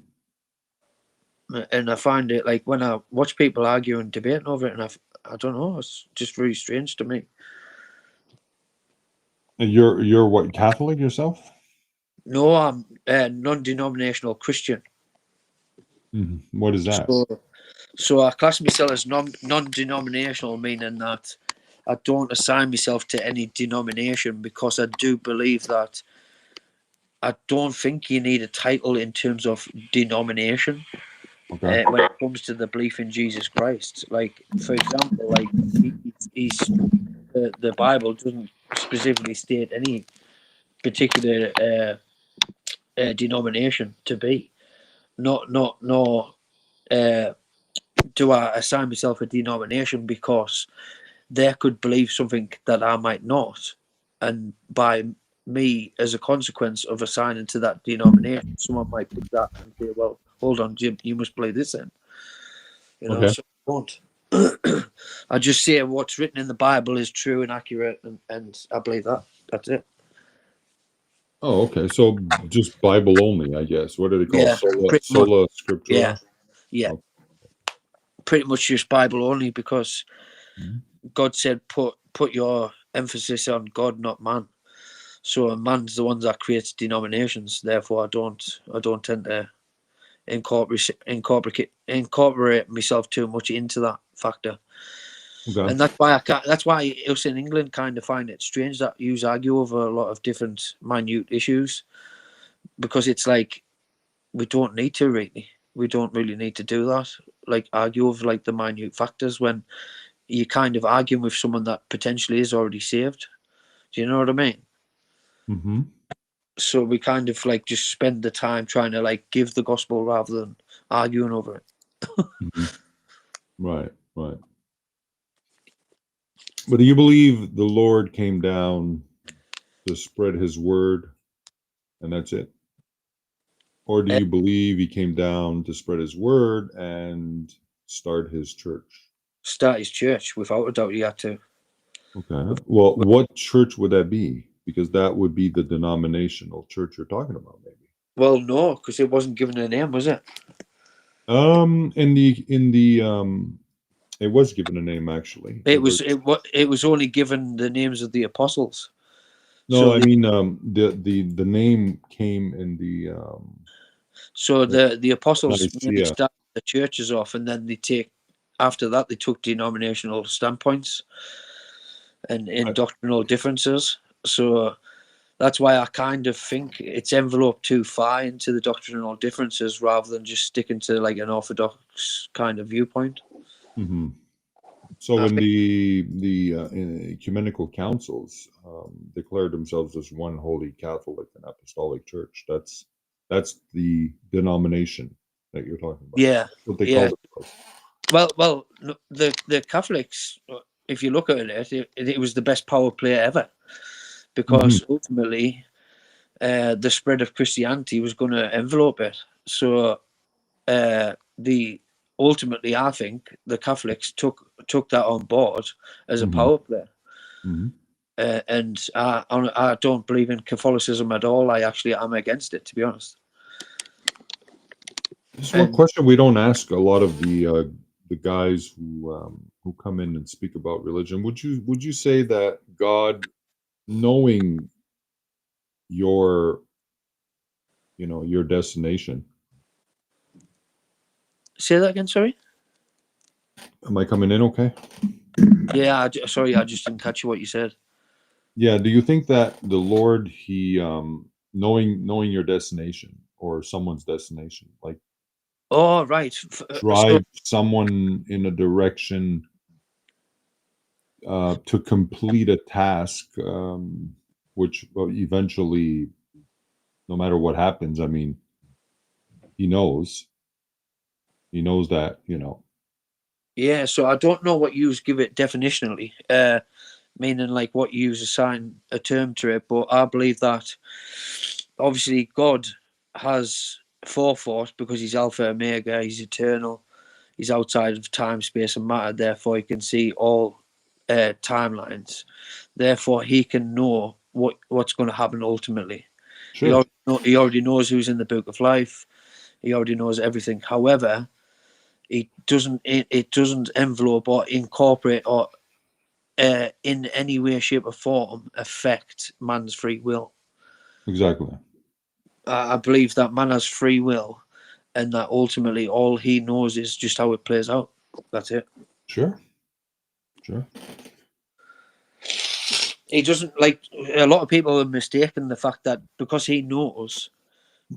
And I find it like when I watch people argue and debating over it, and I don't know, it's just very strange to me. And you're what, Catholic yourself? No, I'm a non-denominational Christian. What is that? So I class myself as non-denominational, meaning that I don't assign myself to any denomination, because I do believe that I don't think you need a title in terms of denomination. Okay. When it comes to the belief in Jesus Christ. Like, for example, like the Bible doesn't specifically state any particular denomination to be. Nor do I assign myself a denomination, because they could believe something that I might not, and by me, as a consequence of assigning to that denomination, someone might pick that and say, well, hold on, Jim, you must believe this then. You know, Okay. so I don't. I just say what's written in the Bible is true and accurate, and I believe that. That's it. Oh, okay. So just Bible only, I guess. What do they call Yeah, sola scriptura? Yeah, yeah. Okay. Pretty much just Bible only, because Mhm. God said put your emphasis on God, not man. So man's the one that creates denominations. Therefore, I don't tend to incorporate myself too much into that factor. Okay. And that's why that's why us in England kind of find it strange that you argue over a lot of different minute issues, because it's like we don't need to really. We don't really need to do that. Like argue over like the minute factors when you're kind of arguing with someone that potentially is already saved. Do you know what I mean? Mm-hmm. So we kind of like just spend the time trying to like give the gospel rather than arguing over it. Mm-hmm. Right, right. But do you believe the Lord came down to spread his word and that's it? Or do you believe he came down to spread his word and start his church? Start his church, without a doubt, you had to. Okay. Well, what church would that be? Because that would be the denominational church you're talking about, maybe. Well, no, because it wasn't given a name, was it? It was given a name actually. It was only given the names of the apostles. No, So I mean the name came in the So the apostles maybe Nicaea. started the churches off, and then after that they took denominational standpoints and in doctrinal differences. So that's why I kind of think it's enveloped too far into the doctrinal differences rather than just sticking to like an orthodox kind of viewpoint. Mm-hmm. So when the ecumenical councils declared themselves as one holy Catholic and Apostolic Church, that's the denomination that you're talking about. Yeah, That's what they yeah. called it. Well, the Catholics, if you look at it was the best power play ever, because ultimately the spread of Christianity was going to envelope it. So ultimately, I think the Catholics took that on board as a power play. Mm-hmm. And I don't believe in Catholicism at all. I actually am against it, to be honest. This is one question we don't ask a lot of the guys who come in and speak about religion. Would you say that God, knowing your destination? Say that again, sorry? Am I coming in okay? Yeah, sorry, I just didn't catch what you said. Yeah, do you think that the Lord, he knowing your destination or someone's destination, like Oh, right. drive someone in a direction to complete a task, which eventually, no matter what happens, I mean, he knows that, Yeah, so I don't know what you give it definitionally, meaning like what you assign a term to it, but I believe that obviously God has forethought because he's Alpha Omega, he's eternal, he's outside of time, space, and matter, therefore he can see all timelines. Therefore, he can know what's going to happen ultimately. Sure. He already knows who's in the book of life. He already knows everything. However, it doesn't envelope or incorporate or in any way, shape, or form affect man's free will. Exactly. I believe that man has free will, and that ultimately all he knows is just how it plays out. That's it. Sure. He doesn't, like, a lot of people are mistaken the fact that because he knows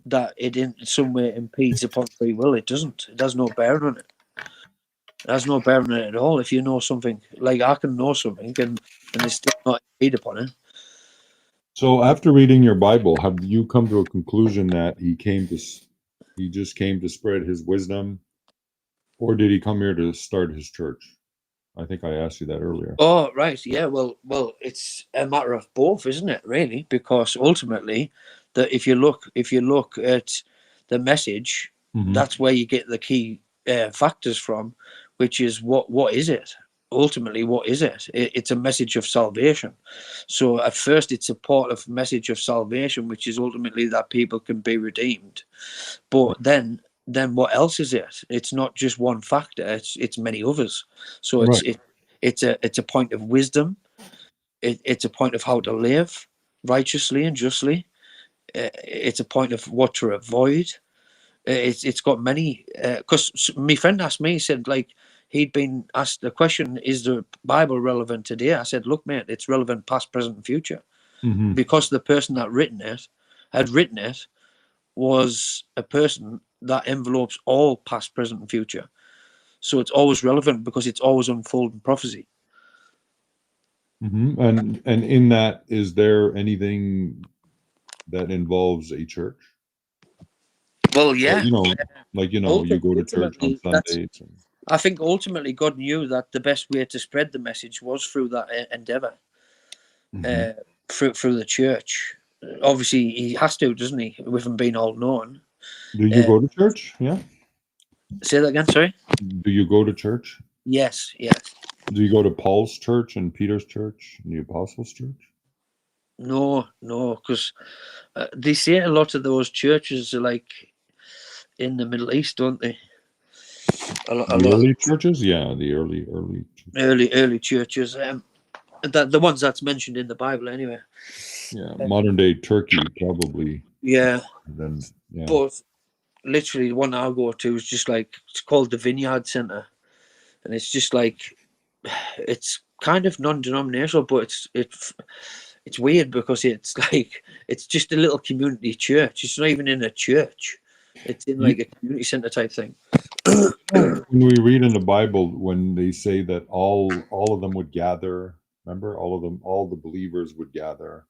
that it in some way impedes upon free will. It doesn't. It has no bearing on it. It has no bearing on it at all. If you know something, like I can know something and it's still not impede upon it. So after reading your Bible, have you come to a conclusion that he just came to spread his wisdom, or did he come here to start his church? I think I asked you that earlier. Oh, right. Yeah. Well, it's a matter of both, isn't it? Really, because ultimately, that if you look at the message, that's where you get the key factors from, which is what is it? Ultimately, what is it? It's a message of salvation. So at first, it's a part of message of salvation, which is ultimately that people can be redeemed. But then what else is it? It's not just one factor. It's many others. So it's a point of wisdom. It's a point of how to live righteously and justly. It's a point of what to avoid. It's got many. Because my friend asked me, he said, like, he'd been asked the question, is the Bible relevant today? I said, look, mate, it's relevant past, present, and future. Because the person that had written it was a person that envelopes all past, present, and future. So it's always relevant because it's always unfolding prophecy. And in that, is there anything that involves a church? Well, yeah. You go to church on Sundays. I think ultimately God knew that the best way to spread the message was through that endeavor, through the church. Obviously, he has to, doesn't he? With him being all known. Do you go to church? Yeah. Say that again. Sorry. Do you go to church? Yes. Do you go to Paul's church and Peter's church and the Apostles' church? No, because they say a lot of those churches are like in the Middle East, don't they? Early churches, yeah, the early churches. The ones that's mentioned in the Bible, anyway. Yeah, modern day Turkey, probably. Yeah. Then, yeah. But literally, the one I go to is just like, it's called the Vineyard Center, and it's just like, it's kind of non-denominational, but it's weird because it's like, it's just a little community church. It's not even in a church. It's in like a community center type thing. When we read in the Bible, when they say that all of them would gather, remember, all the believers would gather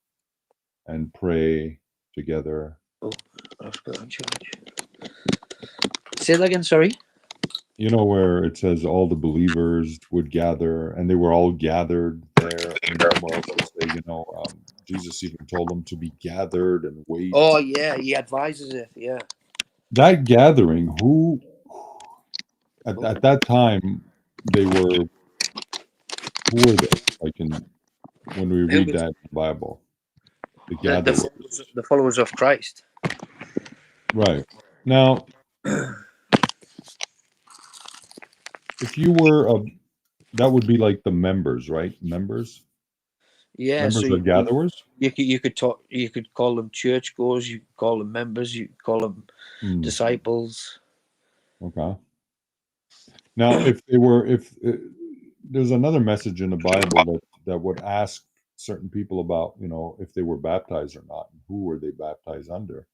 and pray together. Oh, I've got on charge. Say that again, sorry. You know where it says all the believers would gather, and they were all gathered there. And Jesus even told them to be gathered and wait. Oh yeah, he advises it. Yeah. That gathering, who at that time they were? Who were they? Like when we read that in the Bible, the followers of Christ. Right. Now, if you were that would be like the members, right? Members. Yeah. Members So are gatherers. You could call them churchgoers. You could call them members. You could call them disciples. Okay. Now, if there's another message in the Bible that would ask certain people about, if they were baptized or not, and who were they baptized under,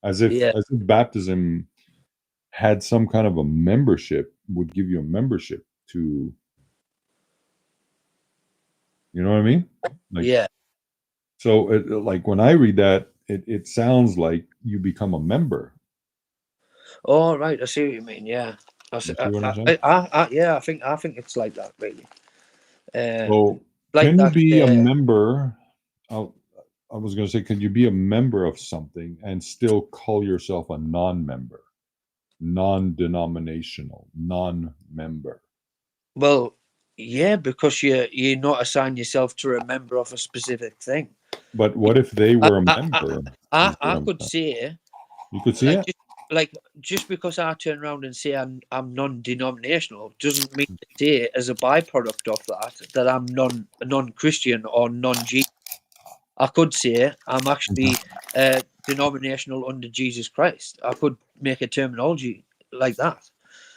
as if baptism had some kind of a membership, would give you a membership to, you know what I mean? Yeah. So, like when I read that, it sounds like you become a member. Oh, right. I see what you mean. Yeah. I think it's like that, really. So, can you be a member? I was going to say, can you be a member of something and still call yourself a non-member, non-denominational, non-member? Well, yeah, because you not assign yourself to a member of a specific thing. But what if they were a member? I could say. You could see it. like just because I turn around and say I'm non-denominational doesn't mean to say as a byproduct of that I'm non-Christian or non-Jesus. I could say I'm actually denominational under Jesus Christ. I could make a terminology like that.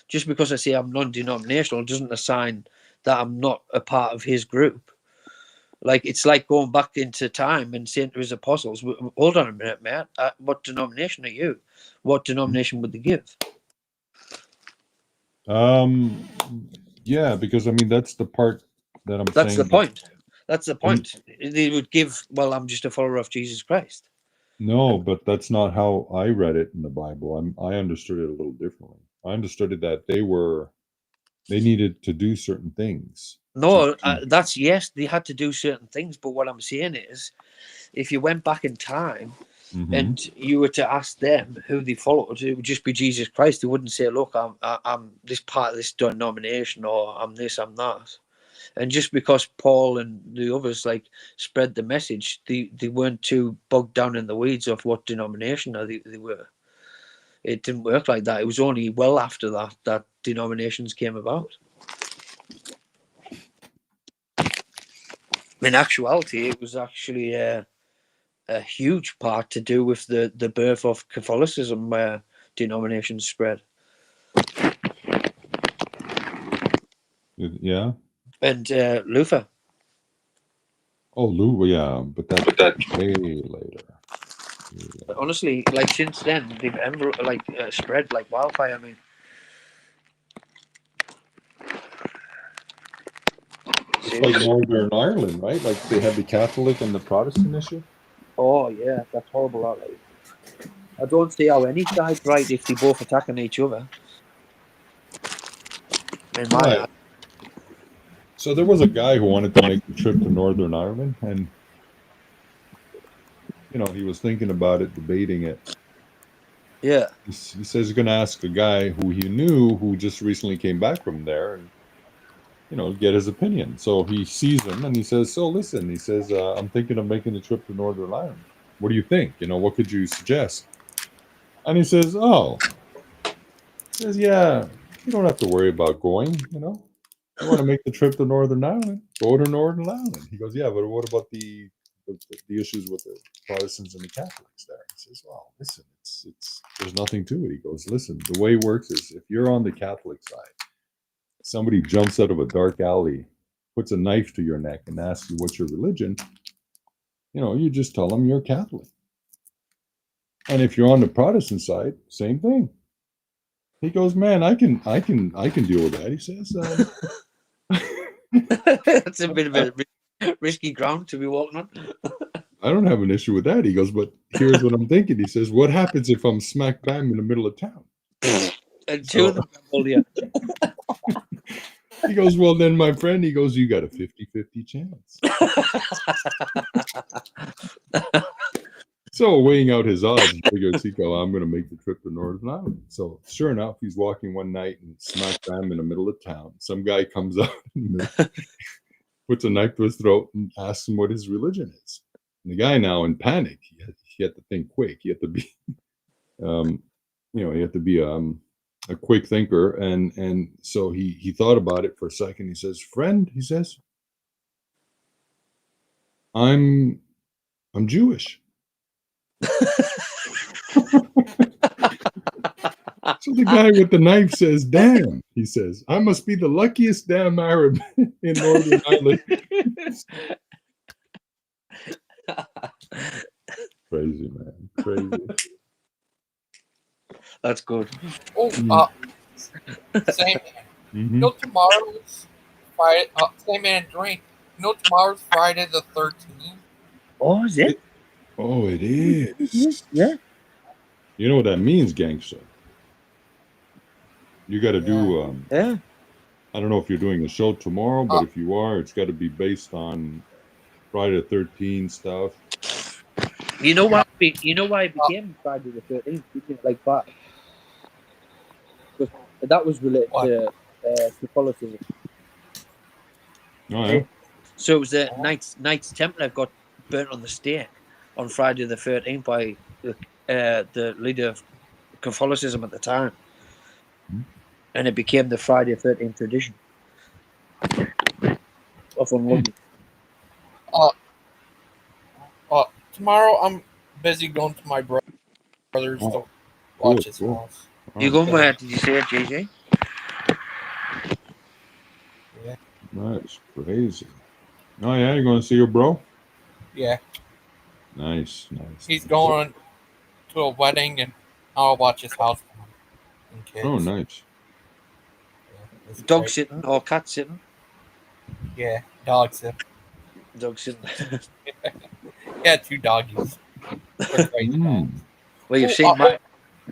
Just because I say I'm non-denominational doesn't assign that I'm not a part of his group. Like, it's like going back into time and saying to his apostles, hold on a minute, mate, what denomination are you? What denomination would they give? Yeah, because I mean that's the part that I'm That's saying. the point. That's the point. They would give, well, I'm just a follower of Jesus Christ. No, but that's not how I read it in the Bible. I understood it a little differently. I understood it that they needed to do certain things. No, that's, yes, they had to do certain things, but what I'm saying is, if you went back in time and you were to ask them who they followed, it would just be Jesus Christ. They wouldn't say, look, I'm this part of this denomination, or I'm this, I'm that. And just because Paul and the others like spread the message, they weren't too bogged down in the weeds of what denomination they were. It didn't work like that. It was only well after that denominations came about. In actuality, it was actually a huge part to do with the birth of Catholicism, where denominations spread. Yeah. And Luther. Oh, Luther, yeah, but that's way later. But honestly, like since then, they've spread like wildfire. I mean, it's like Northern Ireland, right? Like they had the Catholic and the Protestant issue. oh yeah, that's horrible. That, like, I don't see how any side's right if they both attacking each other. In my Right. eye. So there was a guy who wanted to make the trip to Northern Ireland, and he was thinking about it, debating it. Yeah. He says he's going to ask a guy who he knew who just recently came back from there, and get his opinion. So he sees him and he says, "So listen," he says, "I'm thinking of making the trip to Northern Ireland. What do you think? What could you suggest?" And he says, "Oh," he says, "Yeah, you don't have to worry about going. You want to make the trip to Northern Ireland? Go to Northern Ireland." He goes, "Yeah, but what about the issues with the Protestants and the Catholics there?" He says, "Well, listen, it's there's nothing to it." He goes, "Listen, the way it works is if you're on the Catholic side, somebody jumps out of a dark alley, puts a knife to your neck, and asks you what's your religion, you just tell them you're Catholic. And if you're on the Protestant side, same thing." He goes, "Man, I can deal with that." He says, That's a bit of a risky ground to be walking on. "I don't have an issue with that." He goes, "But here's what I'm thinking." He says, "What happens if I'm smack bam in the middle of town?" And two of them hold you. He goes, "Well, then, my friend," he goes, "you got a 50-50 chance." So weighing out his odds, he figures, "I'm going to make the trip to Northern Ireland." So sure enough, he's walking one night and smack bam in the middle of town. Some guy comes up and puts a knife to his throat and asks him what his religion is. And the guy, now in panic, he had to think quick. He had to be, a quick thinker, and so he thought about it for a second. He says, "Friend," he says, I'm Jewish." So the guy with the knife says, "Damn," he says, "I must be the luckiest damn Arab in Northern Ireland." Crazy, man. Crazy. That's good. Oh, Sandman. Tomorrow's Friday. Sandman and Dwayne. Tomorrow's Friday the 13th. Oh, is it? Oh, it is. Yeah. You know what that means, gangster? You got to do. Yeah. I don't know if you're doing a show tomorrow, but if you are, it's got to be based on Friday the 13th stuff. You know why? You know why it became Friday the 13th? Like that. Because that was related to Catholicism. Oh, yeah. So it was the Knights Templar got burnt on the stake on Friday the 13th by the leader of Catholicism at the time, and it became the Friday 13th tradition of unlucky. Tomorrow I'm busy going to my brother's to watch his house. You going where? Did you say it, JJ? Yeah. That's crazy. Oh yeah, you're going to see your bro? Yeah. Nice. He's going to a wedding, and I'll watch his house for him and kids. Oh, nice. It's Dog great. sitting or cat sitting? Yeah, dog sitting. Dog sitting. Yeah, 2 doggies. They're crazy dogs. Well, you've seen my...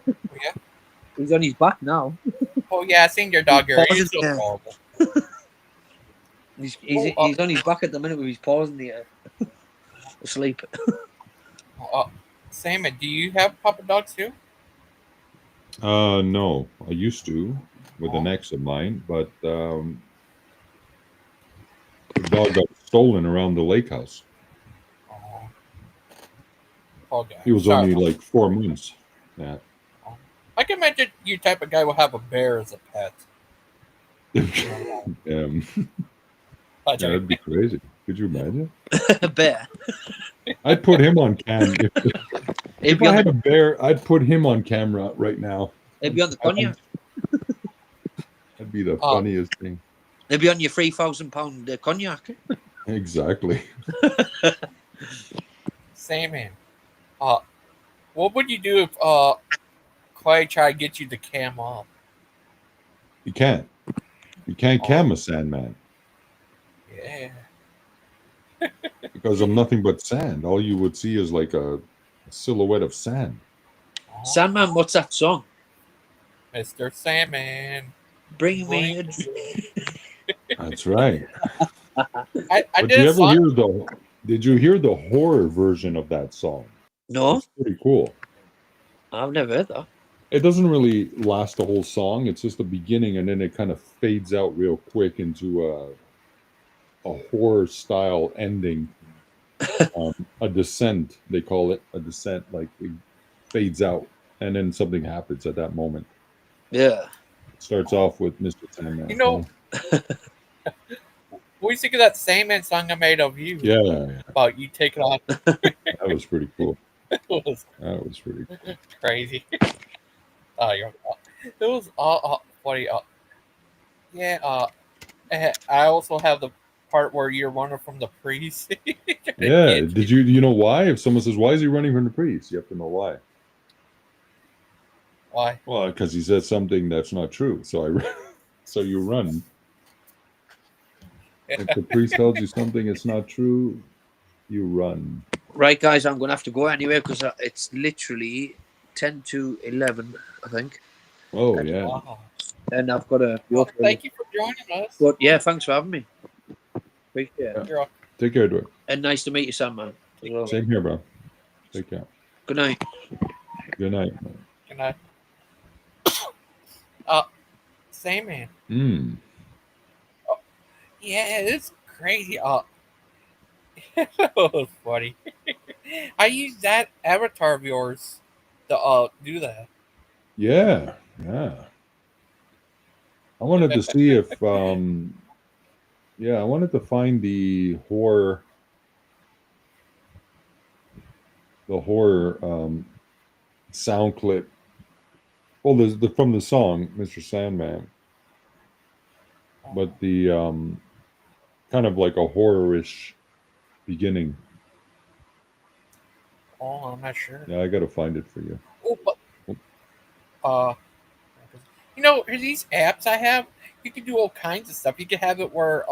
Yeah. He's on his back now. Oh yeah, I seen your dog here. He's so Yeah. horrible. He's on his back at the minute with his paws in the air. Asleep. Sandman, do you have puppy dogs too? No, I used to with an ex of mine, but the dog got stolen around the lake house. Okay. He was only like 4 months. Yeah. I can imagine you type of guy will have a bear as a pet. That'd be crazy. Could you imagine? A bear. I'd put him on cam. If I had a bear, I'd put him on camera right now. He'd be on the cognac. That'd be the funniest thing. He'd be on your £3,000 cognac. Exactly. Sandman, what would you do if Clay tried to get you to cam off? You can't. You can't cam a Sandman. Yeah. Because I'm nothing but sand. All you would see is like a silhouette of sand. Sandman, what's that song? Mr. Sandman. Bring me a drink. That's right. I But did did you hear the horror version of that song? No. It's pretty cool. I've never heard that. It doesn't really last the whole song. It's just the beginning, and then it kind of fades out real quick into a horror style ending. A descent, they call it a descent. Like it fades out, and then something happens at that moment. Yeah. It starts off with Mr. Sandman. You know, what do you think of that Sandman song I made of you? Yeah. About you taking off. That was pretty cool. That was pretty cool. crazy. It was funny. Yeah. I also have the part where you're running from the priest. Yeah. Did you know why? If someone says, "Why is he running from the priest?" You have to know why. Why? Well, because he said something that's not true. So so you run. If the priest tells you something it's not true, you run. Right, guys, I'm going to have to go anyway because it's literally 10 to 11, I think. Oh, yeah. And I've got to... Thank you for joining us. But yeah, thanks for having me. Appreciate it. You're Take care, Dwayne. And nice to meet you, Sandman. Same here, bro. Take care. Good night. Good night. Good night. Sandman. Yeah, it's crazy. That was funny. I used that avatar of yours to do that. Yeah. I wanted to see if I wanted to find the horror sound clip. Well, the from the song Mr. Sandman. But the kind of like a horror-ish beginning. Oh, I'm not sure. Yeah, I gotta find it for you. Oh, but these apps I have, you can do all kinds of stuff. You can have it where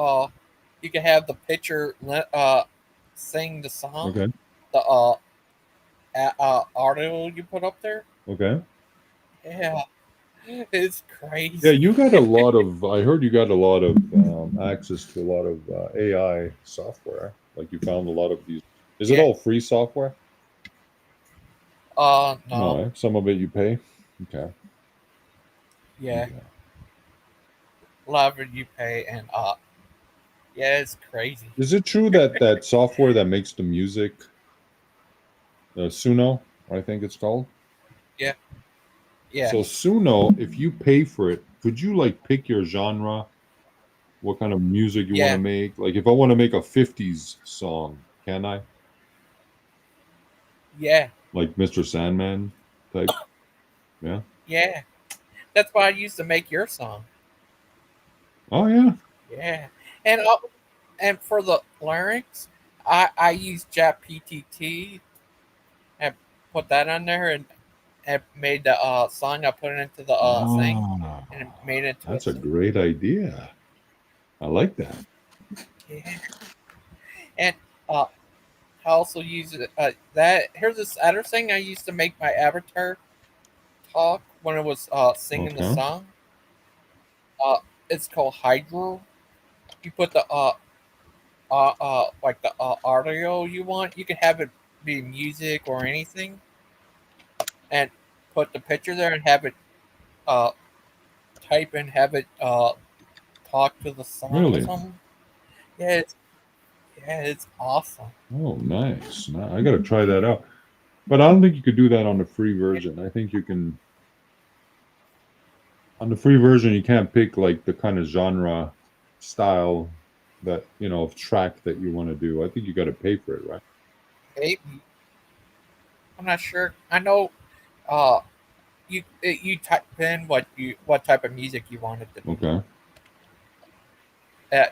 you can have the picture sing the song. Okay. The audio you put up there. Okay. Yeah. It's crazy. Yeah, you got a lot of. I heard you got a lot of access to a lot of AI software. Like you found a lot of these. Is it all free software? No. No, some of it you pay. Okay. Yeah. A lot of it you pay, and yeah, it's crazy. Is it true that that software that makes the music, Suno, I think it's called? Yeah. Yeah. So Suno, if you pay for it, could you like pick your genre? What kind of music you want to make? Like if I want to make a 50s song, can I? Yeah. Like Mr. Sandman type? Yeah. Yeah. That's why I used to make your song. Oh yeah. Yeah. And for the lyrics, I used JapPTT and put that on there and made the song. I put it into the thing and it made it into That's a great idea. I like that. Yeah. And I also use it that here's this other thing I used to make my avatar talk when it was singing the Okay. song. It's called Hydro. You put the like the audio you want. You can have it be music or anything, and put the picture there and have it type and have it talk to the song or Really? something. Yeah, it's awesome. Oh, nice. I got to try that out. But I don't think you could do that on the free version. I think you can. On the free version, you can't pick like the kind of genre style that, of track that you want to do. I think you got to pay for it, right? Maybe. I'm not sure. I know you type in what type of music you want it to be. Okay.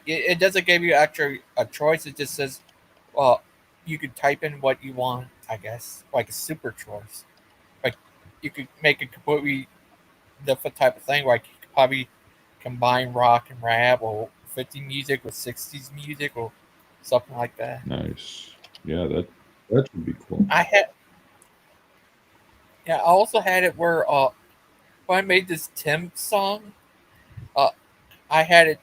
It doesn't give you actually a choice. It just says, you could type in what you want. I guess like a super choice. Like you could make a completely different type of thing. Like you could probably combine rock and rap or 50 music with 60s music or something like that. Nice. Yeah, that would be cool. I also had it where when I made this Tim song, I had it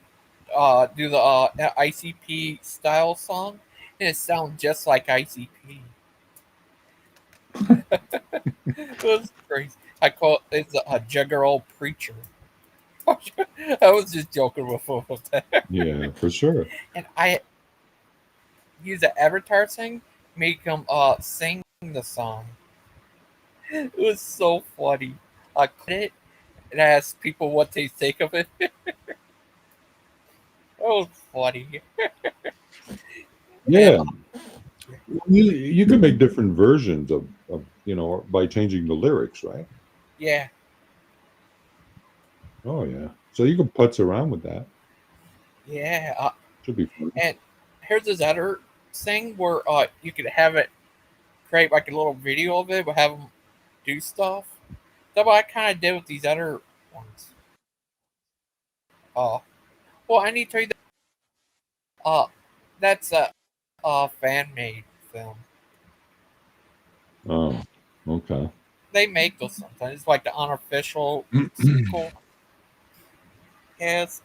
do the ICP style song, and it sounds just like ICP. It was crazy. I call it's a juggernaut preacher. I was just joking with that. Yeah, for sure. And I use an avatar thing, make them sing the song. It was so funny. I clicked it and asked people what they think of it. That was funny. Yeah. You can make different versions of by changing the lyrics, right? Yeah. Oh yeah. So you can putz around with that. Yeah. Should be fun. And here's this other thing where you could have it create like a little video of it, but have them do stuff. That's what I kind of did with these other ones. Well, I need to tell you that that's a fan made film. Oh, okay. They make those sometimes. It's like the unofficial sequel. Yes,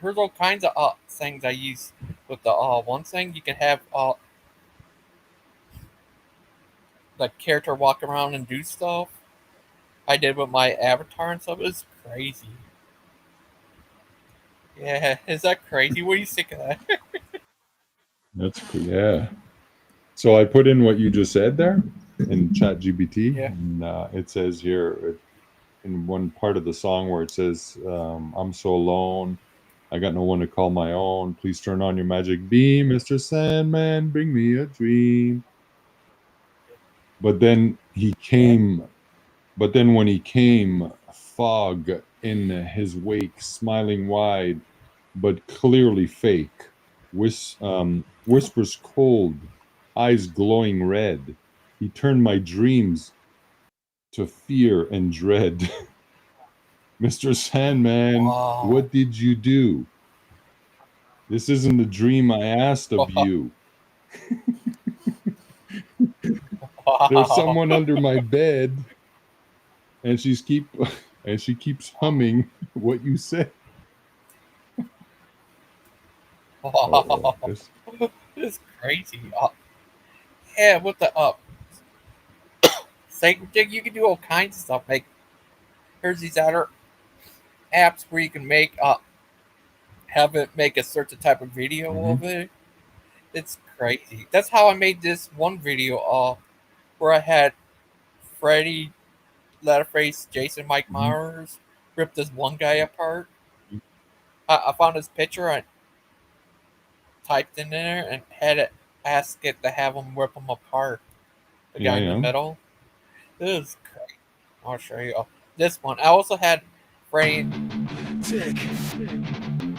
here's all kinds of things I use with the one thing. You can have the character walk around and do stuff. I did with my avatar and stuff. It was crazy. Yeah, is that crazy? What do you think of that? That's cool. Yeah. So I put in what you just said there in ChatGPT, and it says here in one part of the song where it says, "I'm so alone, I got no one to call my own. Please turn on your magic beam, Mr. Sandman, bring me a dream." But then when he came, fog in his wake, smiling wide, but clearly fake. Whispers cold, eyes glowing red. He turned my dreams to fear and dread. Mr. Sandman, what did you do? This isn't the dream I asked of you. There's someone under my bed, and she keeps humming what you said. This is crazy. Yeah, with the you can do all kinds of stuff. Here's these other apps where you can make have it make a certain type of video of it. It's crazy. That's how I made this one video where I had Freddy Letterface Jason Mike Myers ripped this one guy apart. I found his picture and typed in there and had it ask it to have him rip him apart. The guy in the middle. This is crazy. I'll show you. Oh, this one. I also had Frank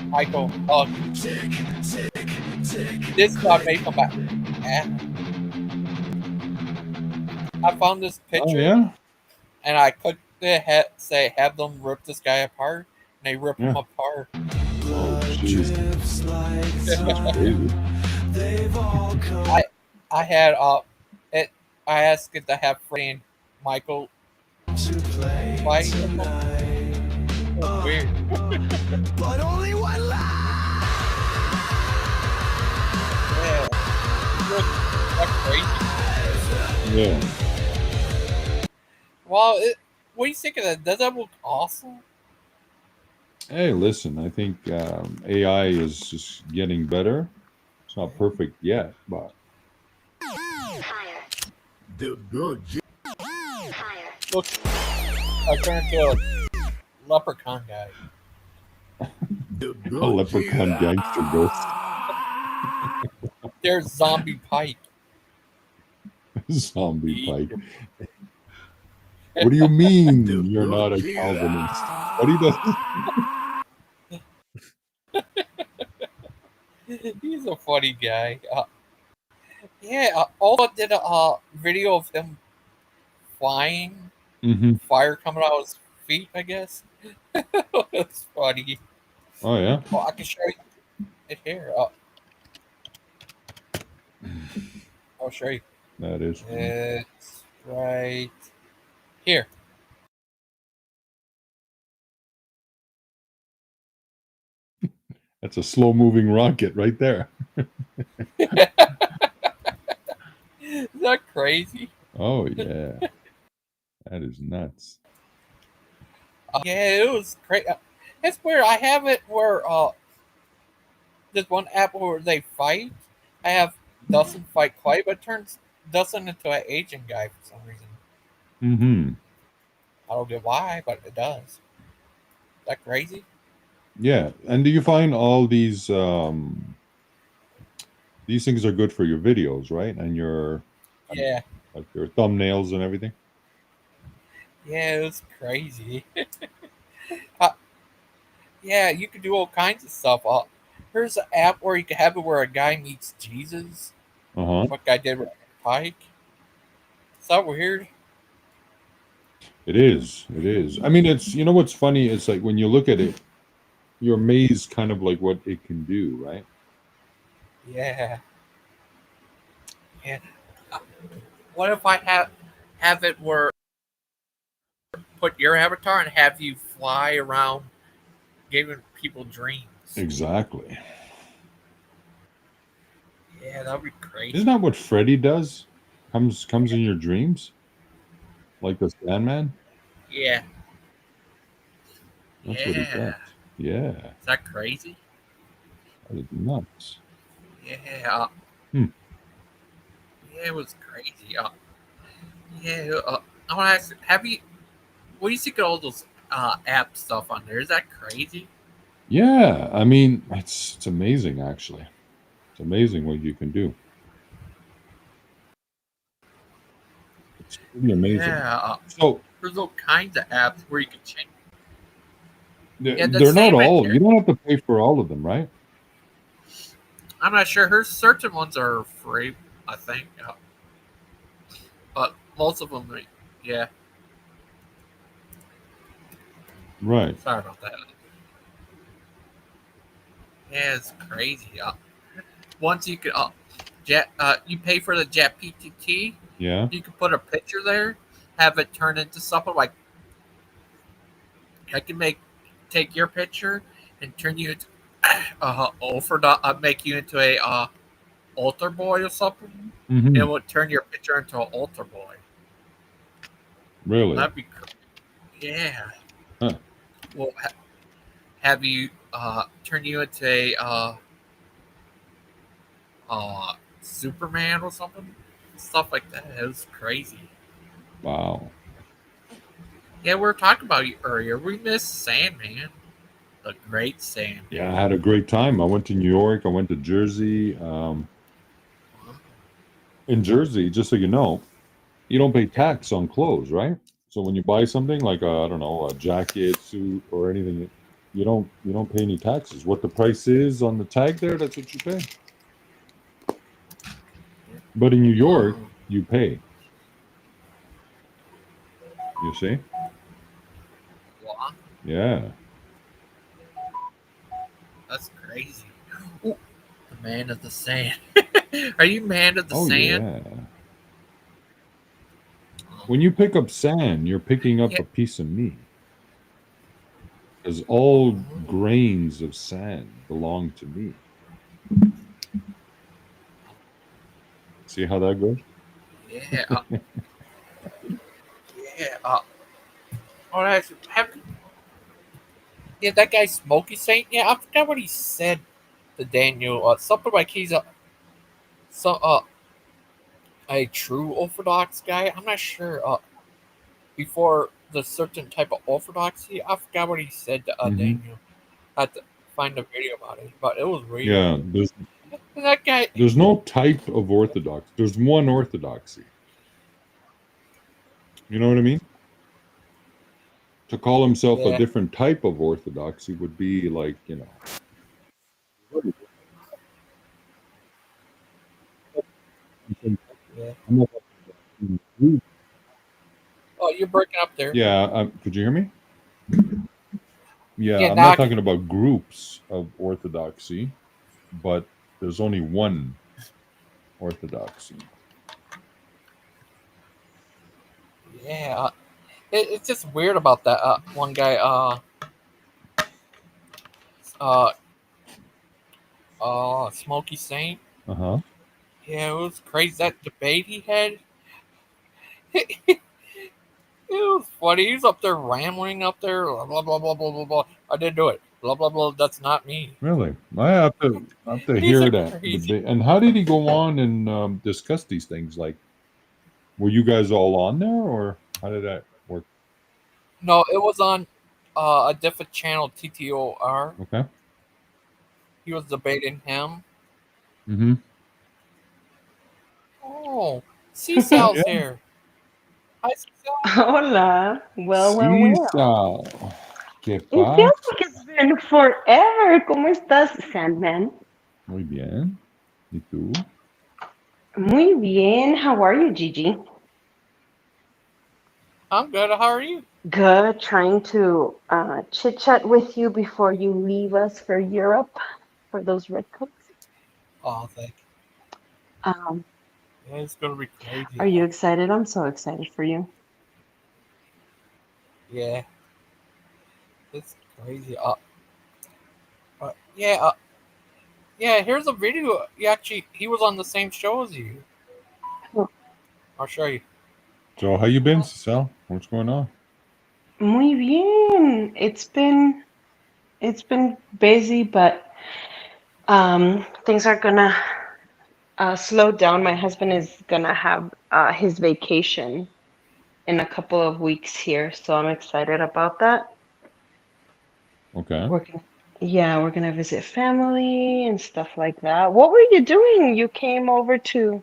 Michael. This got made from back. I found this picture. And I clicked it, say, have them rip this guy apart. And they rip him apart. Oh, jeez. I had it. I asked it to have Freddie and Michael fight. Weird. But only one life. Yeah. That's crazy. Yeah. Well, what do you think of that? Does that look awesome? Hey, listen, I think AI is just getting better. It's not perfect yet, but. Look, I turned into a leprechaun guy. A leprechaun gangster ghost. There's Zombie Pike. Zombie Pike. What do you mean you're not a Calvinist? What he does? He's a funny guy. Also did a video of him flying, fire coming out of his feet, I guess. It's funny. Oh, yeah? Well, I can show you it here. I'll show you. That is funny. It's right here. That's a slow-moving rocket right there. Is that crazy? Oh, yeah. That is nuts. Yeah, it was great. It's weird. I have it where there's one app where they fight. I have Dustin fight Clay, but it turns Dustin into an Asian guy for some reason. I don't get why, but it does. Is that crazy? Yeah. And do you find all these things are good for your videos, right? And your Yeah. like your thumbnails and everything? Yeah, it was crazy. Yeah, you could do all kinds of stuff. Here's an app where you can have it where a guy meets Jesus. What guy did with Pike. Is that weird? It is. It is. I mean, it's, you know what's funny? It's like when you look at it, you're amazed kind of like what it can do, right? Yeah. Yeah. What if I have it where put your avatar and have you fly around giving people dreams? Exactly. Yeah, that'd be crazy. Isn't that what Freddy does? Comes in your dreams? Like the Sandman? Yeah. That's what he does. Yeah. Is that crazy? That is nuts. Yeah. Hmm. Yeah, it was crazy. I want to ask, what do you think of all those app stuff on there? Is that crazy? Yeah. I mean, it's amazing, actually. It's amazing what you can do. It's pretty amazing. Yeah. So there's all kinds of apps where you can change. they're not all. You don't have to pay for all of them, right? I'm not sure. Her certain ones are free, I think. But most of them, yeah. Right. Sorry about that. Yeah, it's crazy. Once you could, you pay for the JetPTT. Yeah. You can put a picture there, have it turn into something like. I can take your picture and turn you into make you into a altar boy or something. It would turn your picture into an altar boy. Really? That'd be cool. Yeah. Huh. Well, have you turn you into a Superman or something? Stuff like that. It was crazy. Wow. Yeah, we were talking about you earlier. We missed Sandman, the great Sandman. Yeah, I had a great time. I went to New York. I went to Jersey. In Jersey, just so you know, you don't pay tax on clothes, right? So when you buy something like I don't know, a jacket, suit, or anything, you don't pay any taxes. What the price is on the tag there, that's what you pay. But in New York, you pay. You see? What? Yeah. That's crazy. Ooh, the man of the sand. Are you man of the Oh sand? yeah. When you pick up sand, you're picking up a piece of me. Because all grains of sand belong to me. See how that goes? Yeah. Yeah. Oh, that's yeah. That guy Smokey Saint. Yeah, I forgot what he said to Daniel. Something like he's a true Orthodox guy. I'm not sure. Before the certain type of orthodoxy, I forgot what he said to Daniel. I had to find a video about it, but it was real. Yeah, That guy. there's no type of orthodox. There's one orthodoxy. You know what I mean? To call himself a Yeah. different type of orthodoxy would be like, Yeah. Oh, you're breaking up there. Yeah, could you hear me? Yeah, Yeah, I'm now not I can- talking about groups of orthodoxy, but there's only one orthodoxy. Yeah. It's just weird about that one guy. Smokey Saint. Uh-huh. Yeah, it was crazy. That debate he had. It was funny. He was up there rambling up there. Blah, blah, blah, blah, blah, blah, blah. I didn't do it. Blah, blah, blah. That's not me. Really? I have to He's hear a that crazy- debate. And how did he go on and discuss these things? Like, were you guys all on there, or how did that work? No, it was on a different channel, TTOR. Okay. He was debating him. Mm-hmm. Oh, Seasell's Yeah. here. Hi, Seasell. Hola. Well. Seasell. ¿Qué It feels pasa? like it's been forever. ¿Cómo estás, Sandman? Muy bien. ¿Y tú? Muy bien. How are you, Gigi? I'm good. How are you? Good. Trying to chit chat with you before you leave us for Europe for those redcoats. Oh, thank Um, you. Yeah, it's gonna be crazy. are you excited? I'm so excited for you. Yeah, it's crazy. Yeah. Here's a video. He was on the same show as you. Oh. I'll show you. So how you been, Seasell? What's going on? Muy bien. It's been busy, but things are gonna slow down. My husband is gonna have his vacation in a couple of weeks here, so I'm excited about that. Okay. We're gonna visit family and stuff like that. What were you doing? You came over to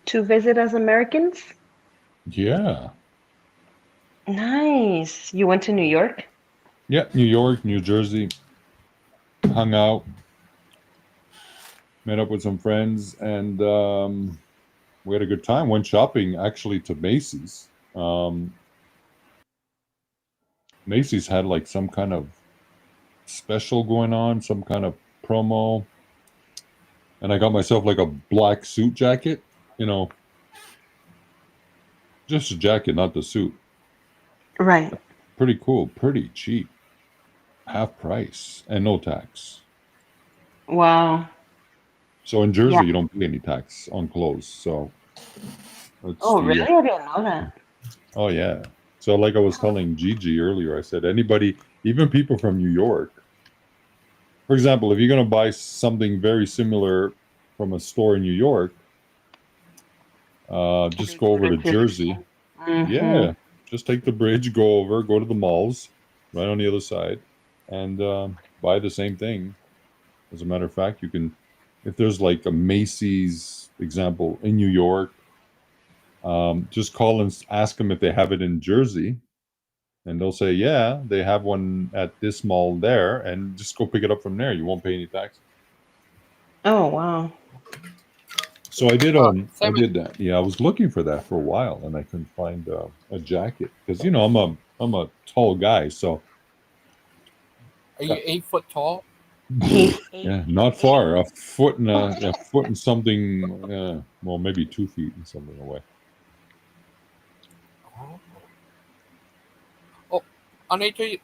visit us Americans? Yeah. Nice. You went to New York? Yeah, New York, New Jersey. Hung out. Met up with some friends, and we had a good time. Went shopping, actually, to Macy's. Macy's had like some kind of special going on, some kind of promo. And I got myself like a black suit jacket, just a jacket, not the suit. Right. Pretty cool, pretty cheap. Half price and no tax. Wow. So in Jersey, Yeah. you don't pay any tax on clothes. So Oh, really? I didn't know that. Oh yeah. So like I was telling Gigi earlier, I said anybody, even people from New York, for example, if you're going to buy something very similar from a store in New York, just go over to Jersey. Mhm. Yeah, Just take the bridge, go over, go to the malls, right on the other side, and buy the same thing. As a matter of fact, you can, if there's like a Macy's example in New York, just call and ask them if they have it in Jersey, and they'll say, yeah, they have one at this mall there, and just go pick it up from there. You won't pay any tax. Oh wow. So I did that. Yeah, I was looking for that for a while, and I couldn't find a jacket because I'm a tall guy, so. Are you 8 foot tall? Yeah, not far. A foot and something. Well, maybe 2 feet and something away. Oh, Anita,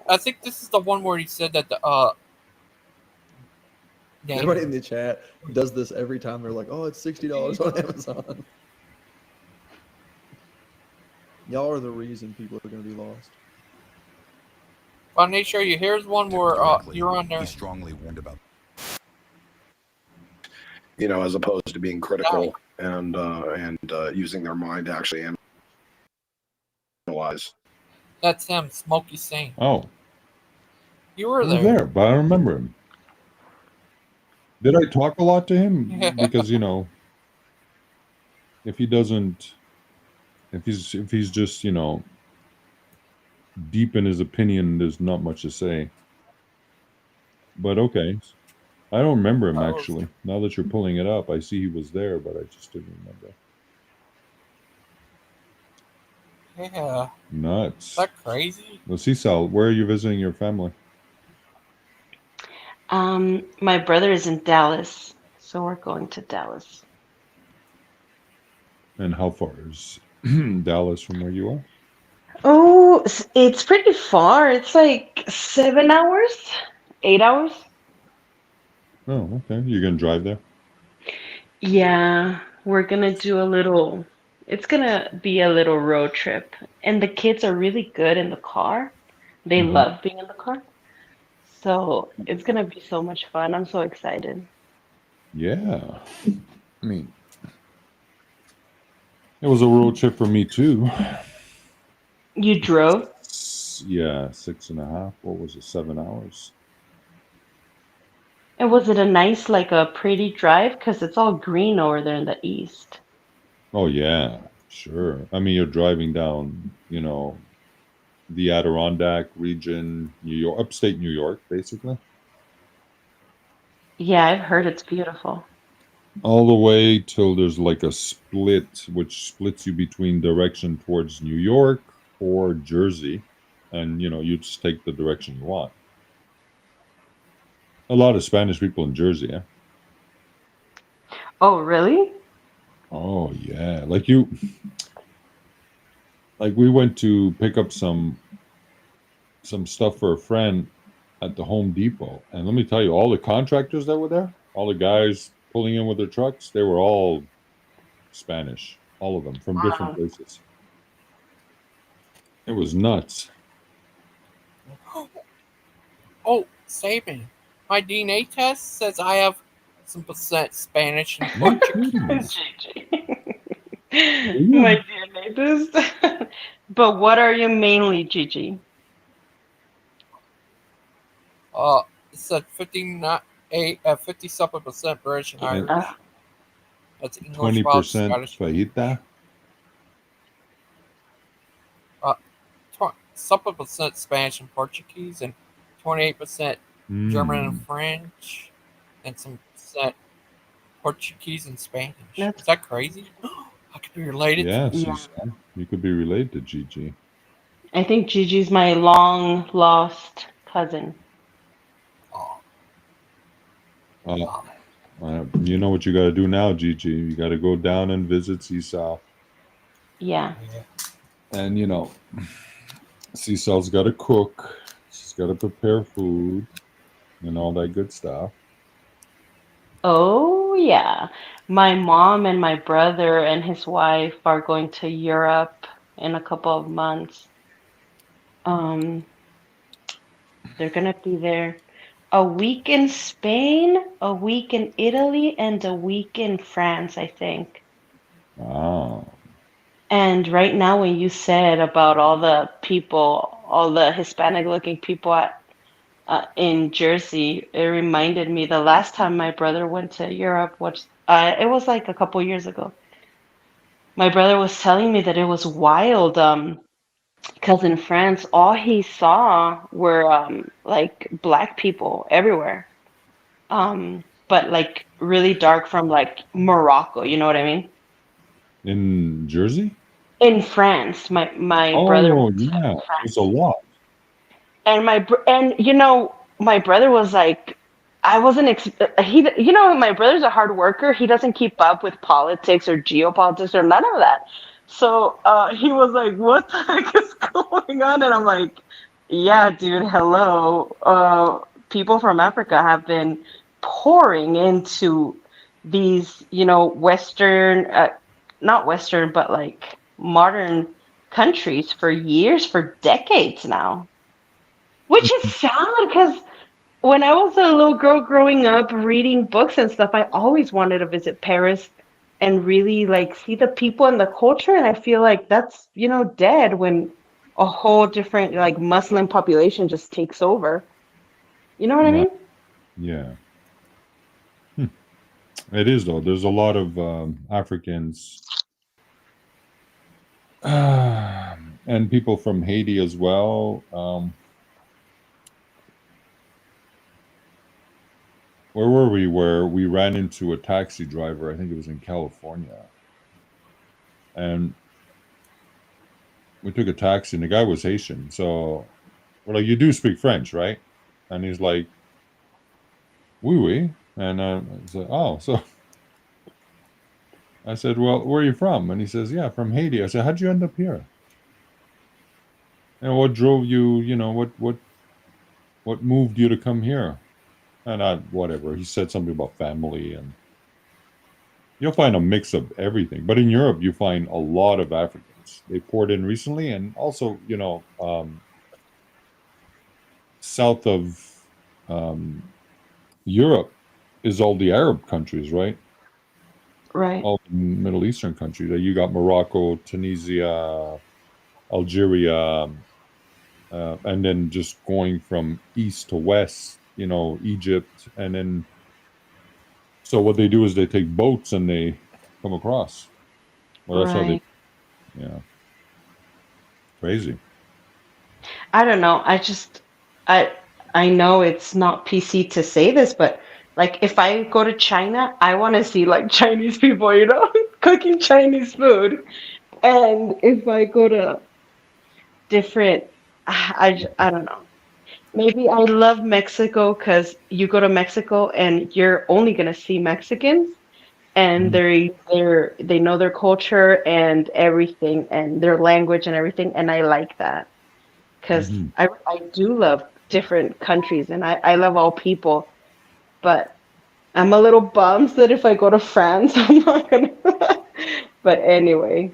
I think this is the one where he said that the Everybody in the chat does this every time. They're like, "Oh, it's $60 on Amazon." Y'all are the reason people are going to be lost. Well, Nature, here's one where you're on there. He's strongly warned about. As opposed to being critical and using their mind to actually analyze. That's him, Smokey Saint. Oh, You were I was there. there, but I don't remember him. Did I talk a lot to him? Because if he doesn't, if he's just deep in his opinion, there's not much to say. But okay, I don't remember him actually. Now that you're pulling it up, I see he was there, but I just didn't remember. Yeah. Nuts. Is that crazy? Well, see, Sal, where are you visiting your family? My brother is in Dallas, so we're going to Dallas. And how far is Dallas from where you are? Oh, it's pretty far. It's like 7 hours, 8 hours. Oh, okay. You're gonna drive there? Yeah, we're gonna do it's gonna be a little road trip. And the kids are really good in the car. They love being in the car. So it's gonna be so much fun. I'm so excited. Yeah. I mean, it was a road trip for me too. You drove? Yeah, 6.5. What was it? 7 hours. And was it a nice, like a pretty drive? Because it's all green over there in the east. Oh yeah, sure. I mean, you're driving down, the Adirondack region, New York, upstate New York, basically. Yeah, I've heard it's beautiful. All the way till there's like a split, which splits you between direction towards New York or Jersey, and you just take the direction you want. A lot of Spanish people in Jersey, yeah. Oh, really? Oh yeah, like we went to pick up some stuff for a friend at the Home Depot, and let me tell you, all the contractors that were there, all the guys pulling in with their trucks, they were all Spanish, all of them from different places. It was nuts. Oh, Sandman. My DNA test says I have some percent Spanish and No Portuguese. My DNA test. But what are you mainly, Gigi? It said 50-something% British and Irish. That's English, Welsh, 20% Scottish. fajita. Something percent Spanish and Portuguese, and 28% German and French, and some percent Portuguese and Spanish. Is that crazy? I could be related Yeah, to you could be related to Gigi. I think Gigi's my long lost cousin. You know what you got to do now, Gigi. You got to go down and visit Seesaw. Yeah. And Seesaw's got to cook. She's got to prepare food and all that good stuff. Oh, yeah. My mom and my brother and his wife are going to Europe in a couple of months. They're gonna be there a week in Spain, a week in Italy, and a week in France, I think. Ah. And right now, when you said about all the people, all the Hispanic-looking people in Jersey, it reminded me the last time my brother went to Europe, which it was like a couple years ago. My brother was telling me that it was wild, because in France, all he saw were like black people everywhere, but like really dark from like Morocco. You know what I mean? In Jersey? In France, my brother Oh, went to yeah. France. It's a lot. And my brother was like, I wasn't my brother's a hard worker. He doesn't keep up with politics or geopolitics or none of that. So he was like, what the heck is going on? And I'm like, yeah, dude, hello. People from Africa have been pouring into these, Western, not Western, but like modern countries for years, for decades now. Which is sad because when I was a little girl growing up reading books and stuff, I always wanted to visit Paris and really like see the people and the culture. And I feel like that's, dead when a whole different like Muslim population just takes over. You know what I mean? Yeah. It is, though. There's a lot of Africans and people from Haiti as well. Where were we? Where we ran into a taxi driver. I think it was in California. And we took a taxi, and the guy was Haitian. So we're like, you do speak French, right? And he's like, oui, oui. And I said, oh, so I said, well, where are you from? And he says, yeah, from Haiti. I said, how'd you end up here? And what drove you, what moved you to come here? And whatever. He said something about family, and you'll find a mix of everything. But in Europe, you find a lot of Africans. They poured in recently, and also, south of Europe is all the Arab countries, right? Right. All the Middle Eastern countries. You got Morocco, Tunisia, Algeria, and then just going from east to west, Egypt, and then. So what they do is they take boats and they come across. Well, that's how they. Right. Yeah. Crazy. I don't know. I know it's not PC to say this, but like if I go to China, I want to see like Chinese people, cooking Chinese food. And if I go to different, I don't know. Maybe I love Mexico because you go to Mexico and you're only gonna see Mexicans, and they know their culture and everything and their language and everything, and I like that because I do love different countries and I love all people, but I'm a little bummed that if I go to France, I'm not gonna. But anyway,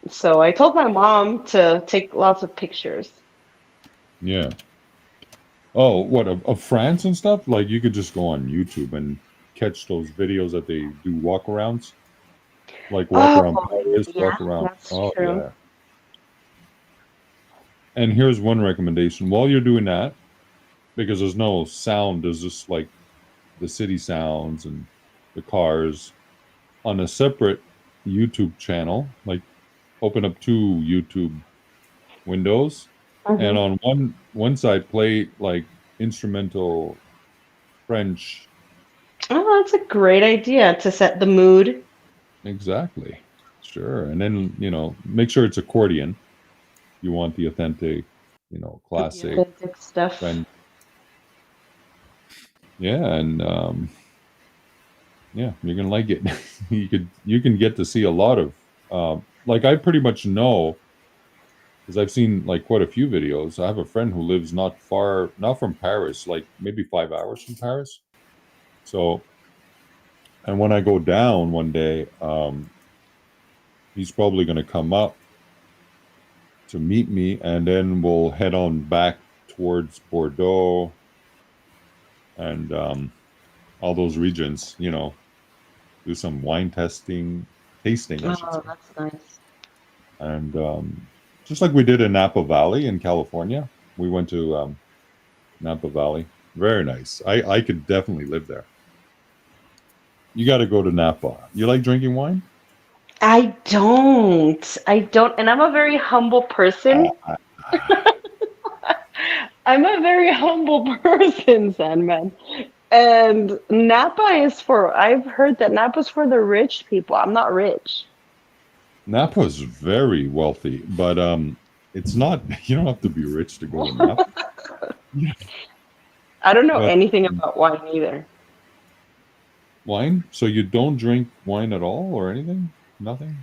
so I told my mom to take lots of pictures. Yeah. Oh, what of France and stuff? Like you could just go on YouTube and catch those videos that they do walkarounds, like walk around Paris, walk around. Oh yeah. And here's one recommendation: while you're doing that, because there's no sound, there's just like the city sounds and the cars. On a separate YouTube channel, like open up 2 YouTube windows, and on one side play like instrumental French. Oh, that's a great idea to set the mood. Exactly. Sure. And then, make sure it's accordion. You want the authentic, classic authentic stuff. French. Yeah, and yeah, you're gonna like it. you can get to see a lot of like I pretty much know, because I've seen like quite a few videos. I have a friend who lives not from Paris, like maybe 5 hours from Paris. So, and when I go down one day, he's probably going to come up to meet me, and then we'll head on back towards Bordeaux and all those regions, do some wine tasting, I should say. Oh, that's nice. And just like we did in Napa Valley in California, we went to Napa Valley. Very nice. I could definitely live there. You got to go to Napa. You like drinking wine? I don't. And I'm a very humble person. I'm a very humble person, Sandman. And I've heard that Napa's for the rich people. I'm not rich. Napa is very wealthy, but it's not. You don't have to be rich to go to Napa. I don't know But- anything about wine either. Wine? So you don't drink wine at all, or anything? Nothing?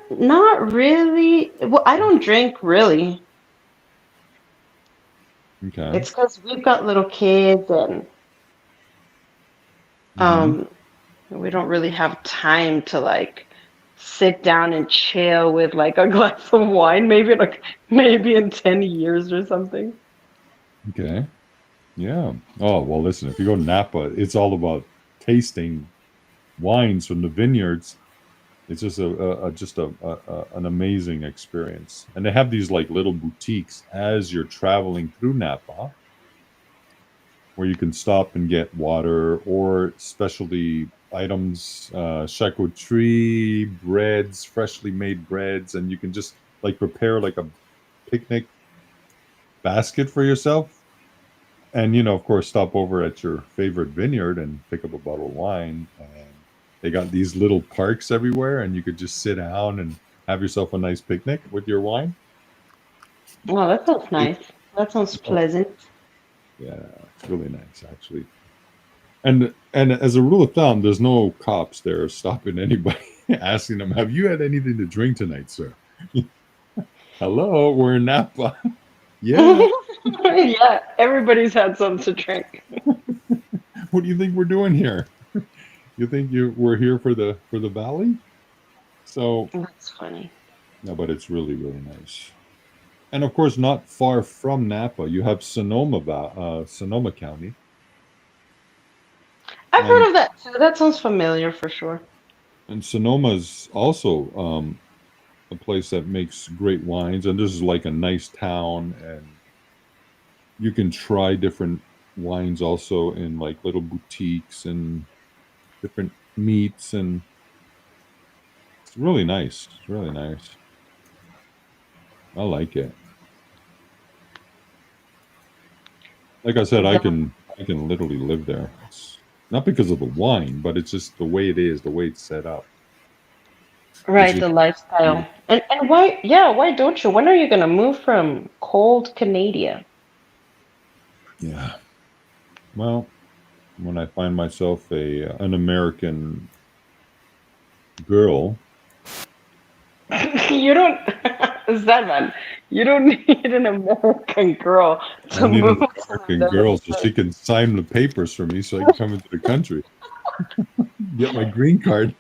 Not really. Well, I don't drink really. Okay. It's because we've got little kids and we don't really have time to like sit down and chill with like a glass of wine, maybe in 10 years or something. Okay. Yeah. Oh, well, listen, if you go to Napa, it's all about tasting wines from the vineyards. It's just an amazing experience. And they have these like little boutiques as you're traveling through Napa, where you can stop and get water or specialty items, charcuterie, breads, freshly made breads, and you can just like prepare like a picnic basket for yourself. And, of course, stop over at your favorite vineyard and pick up a bottle of wine. And they got these little parks everywhere, and you could just sit down and have yourself a nice picnic with your wine. Well, that sounds nice. That sounds pleasant. Yeah, it's really nice, actually. And as a rule of thumb, there's no cops there stopping anybody, asking them, "Have you had anything to drink tonight, sir?" Hello, we're in Napa. Yeah. Yeah, everybody's had something to drink. What do you think we're doing here? You think we're here for the valley? So That's funny. no, but it's really, really nice. And of course, not far from Napa, you have Sonoma County. I've heard of that too. That sounds familiar for sure. And Sonoma's also a place that makes great wines, and this is like a nice town, and you can try different wines also in like little boutiques and different meats, and it's really nice. It's really nice. I like it. Like I said, I can literally live there. It's not because of the wine, but it's just the way it is, the way it's set up. Right, the lifestyle. And why don't you? When are you gonna move from cold Canada? Yeah. Well, when I find myself an American girl. You don't Sandman, you don't need an American girl to I need move an American girl so she can sign the papers for me so I can come into the country. Get my green card.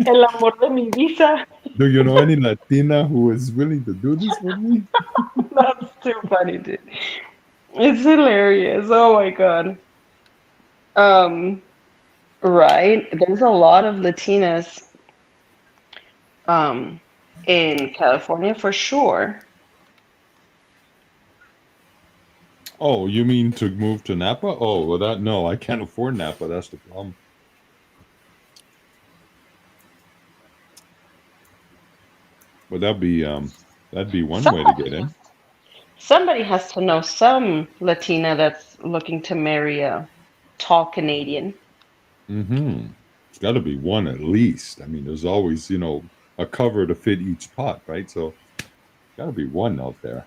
El amor de mi visa. Do you know any Latina who is willing to do this with me? That's too funny, dude. It's hilarious. Oh my god. Right. There's a lot of Latinas in California for sure. Oh, you mean to move to Napa? Oh, well, no, I can't afford Napa. That's the problem. Well, that'd be one way to get in. Somebody has to know some Latina that's looking to marry a tall Canadian. Mm-hmm. It's got to be one at least. I mean, there's always, a cover to fit each pot, right? So, got to be one out there.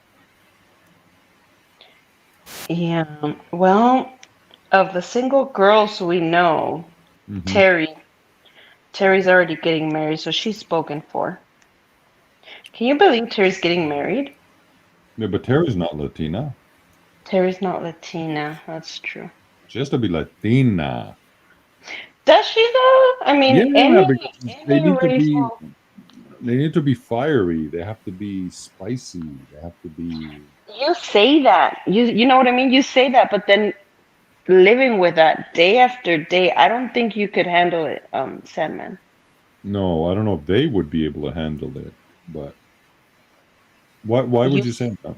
Yeah. Well, of the single girls we know, Mhm. Terry's already getting married, so she's spoken for. Can you believe Terry's getting married? Yeah, but Terry's not Latina. Terry's not Latina. That's true. She has to be Latina. Does she though? I mean, Because they need to be. They need to be fiery. They have to be spicy. They have to be. You say that. You know what I mean? You say that, but then living with that day after day, I don't think you could handle it, Sandman. No, I don't know if they would be able to handle it, but why would you say that?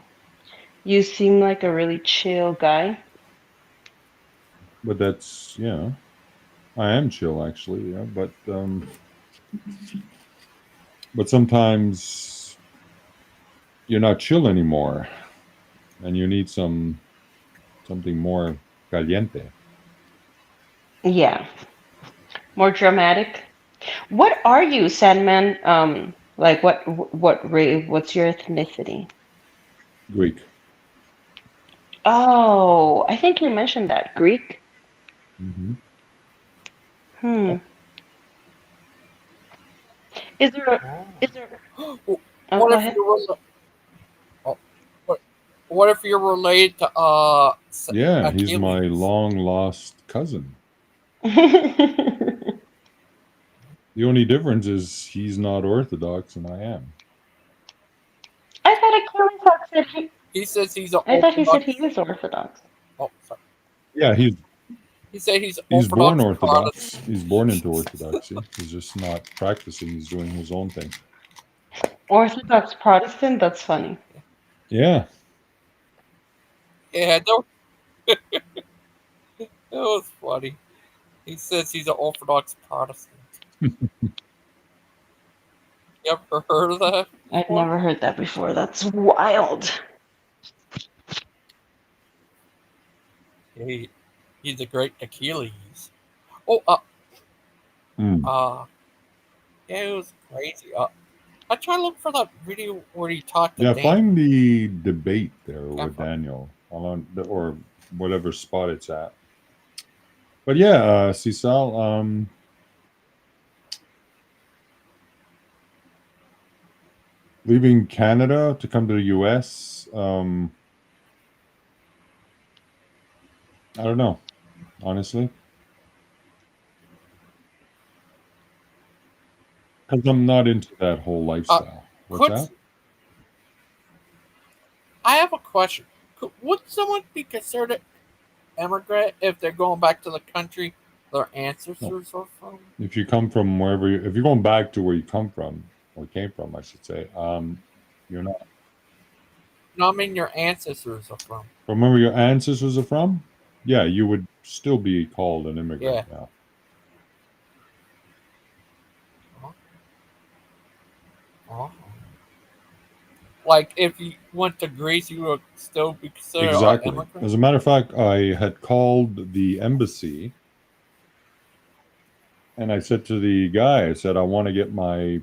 You seem like a really chill guy. But that's I am chill actually, but sometimes you're not chill anymore, and you need something more caliente. Yeah, more dramatic. What are you, Sandman? Like what's your ethnicity? Greek. Oh, I think you mentioned that. Greek? Mm-hmm. Is there oh, What go if ahead. what if you're related to Yeah, he's Achilles? my long lost cousin. The only difference is he's not Orthodox and I am. I thought Achilles said He says he's an I thought he said Orthodox. he is Orthodox. Oh, sorry. Yeah, He said he's born Orthodox Orthodox. Protestant. He's born into Orthodoxy. He's just not practicing. He's doing his own thing. Orthodox Protestant? That's funny. Yeah. Yeah, no. It was funny. He says he's an Orthodox Protestant. You ever heard of that? I've never heard that before. That's wild. He's a great Achilles. Oh, yeah, it was crazy. I tried to look for that video where he talked to Yeah, Dan. find the debate there with Daniel or whatever spot it's at. But yeah, Cecil, leaving Canada to come to the US, I don't know, honestly. Because I'm not into that whole lifestyle. What's that? I have a question. Would someone be considered an immigrant if they're going back to the country their ancestors are from? If you come from wherever, if you're going back to where you come from, or came from, I should say, you're not. No, I mean your ancestors are from. From where your ancestors are from, yeah, you would still be called an immigrant. Yeah. Oh. Like if you went to Greece, you would still be considered an Exactly. immigrant? As a matter of fact, I had called the embassy and I said to the guy, I said, I want to get my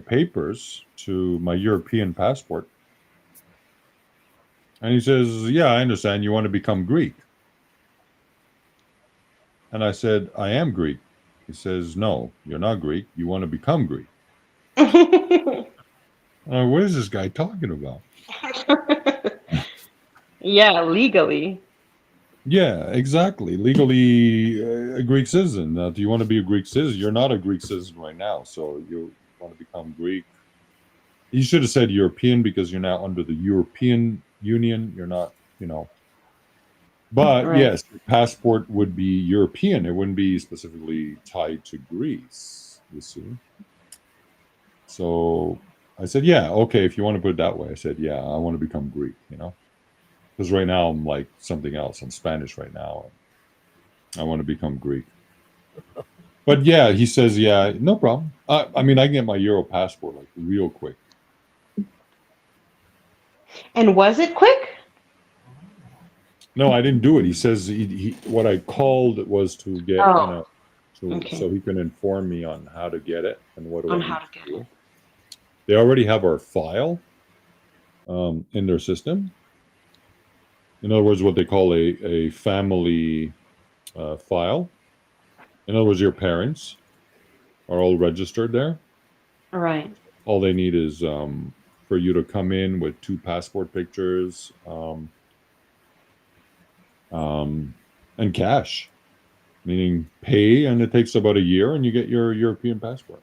papers to my European passport. And he says, yeah, I understand. You want to become Greek. And I said, I am Greek. He says, no, you're not Greek. You want to become Greek. What is this guy talking about? Yeah, legally. Yeah, exactly. Legally a Greek citizen. Now, do you want to be a Greek citizen? You're not a Greek citizen right now, so you want to become Greek. You should have said European because you're now under the European Union. You're not, But Right. yes, your passport would be European. It wouldn't be specifically tied to Greece, you see. So I said, yeah, okay, if you want to put it that way. I said, yeah, I want to become Greek, Because right now I'm like something else. I'm Spanish right now. I want to become Greek. But yeah, he says, yeah, no problem. I mean, I can get my Euro passport like real quick. And was it quick? No, I didn't do it. He says what I called was to get, so he can inform me on how to get it and what do I need to do. They already have our file in their system. In other words, what they call a family file. In other words, your parents are all registered there. Right. All they need is for you to come in with 2 passport pictures and cash, meaning pay, and it takes about a year, and you get your European passport.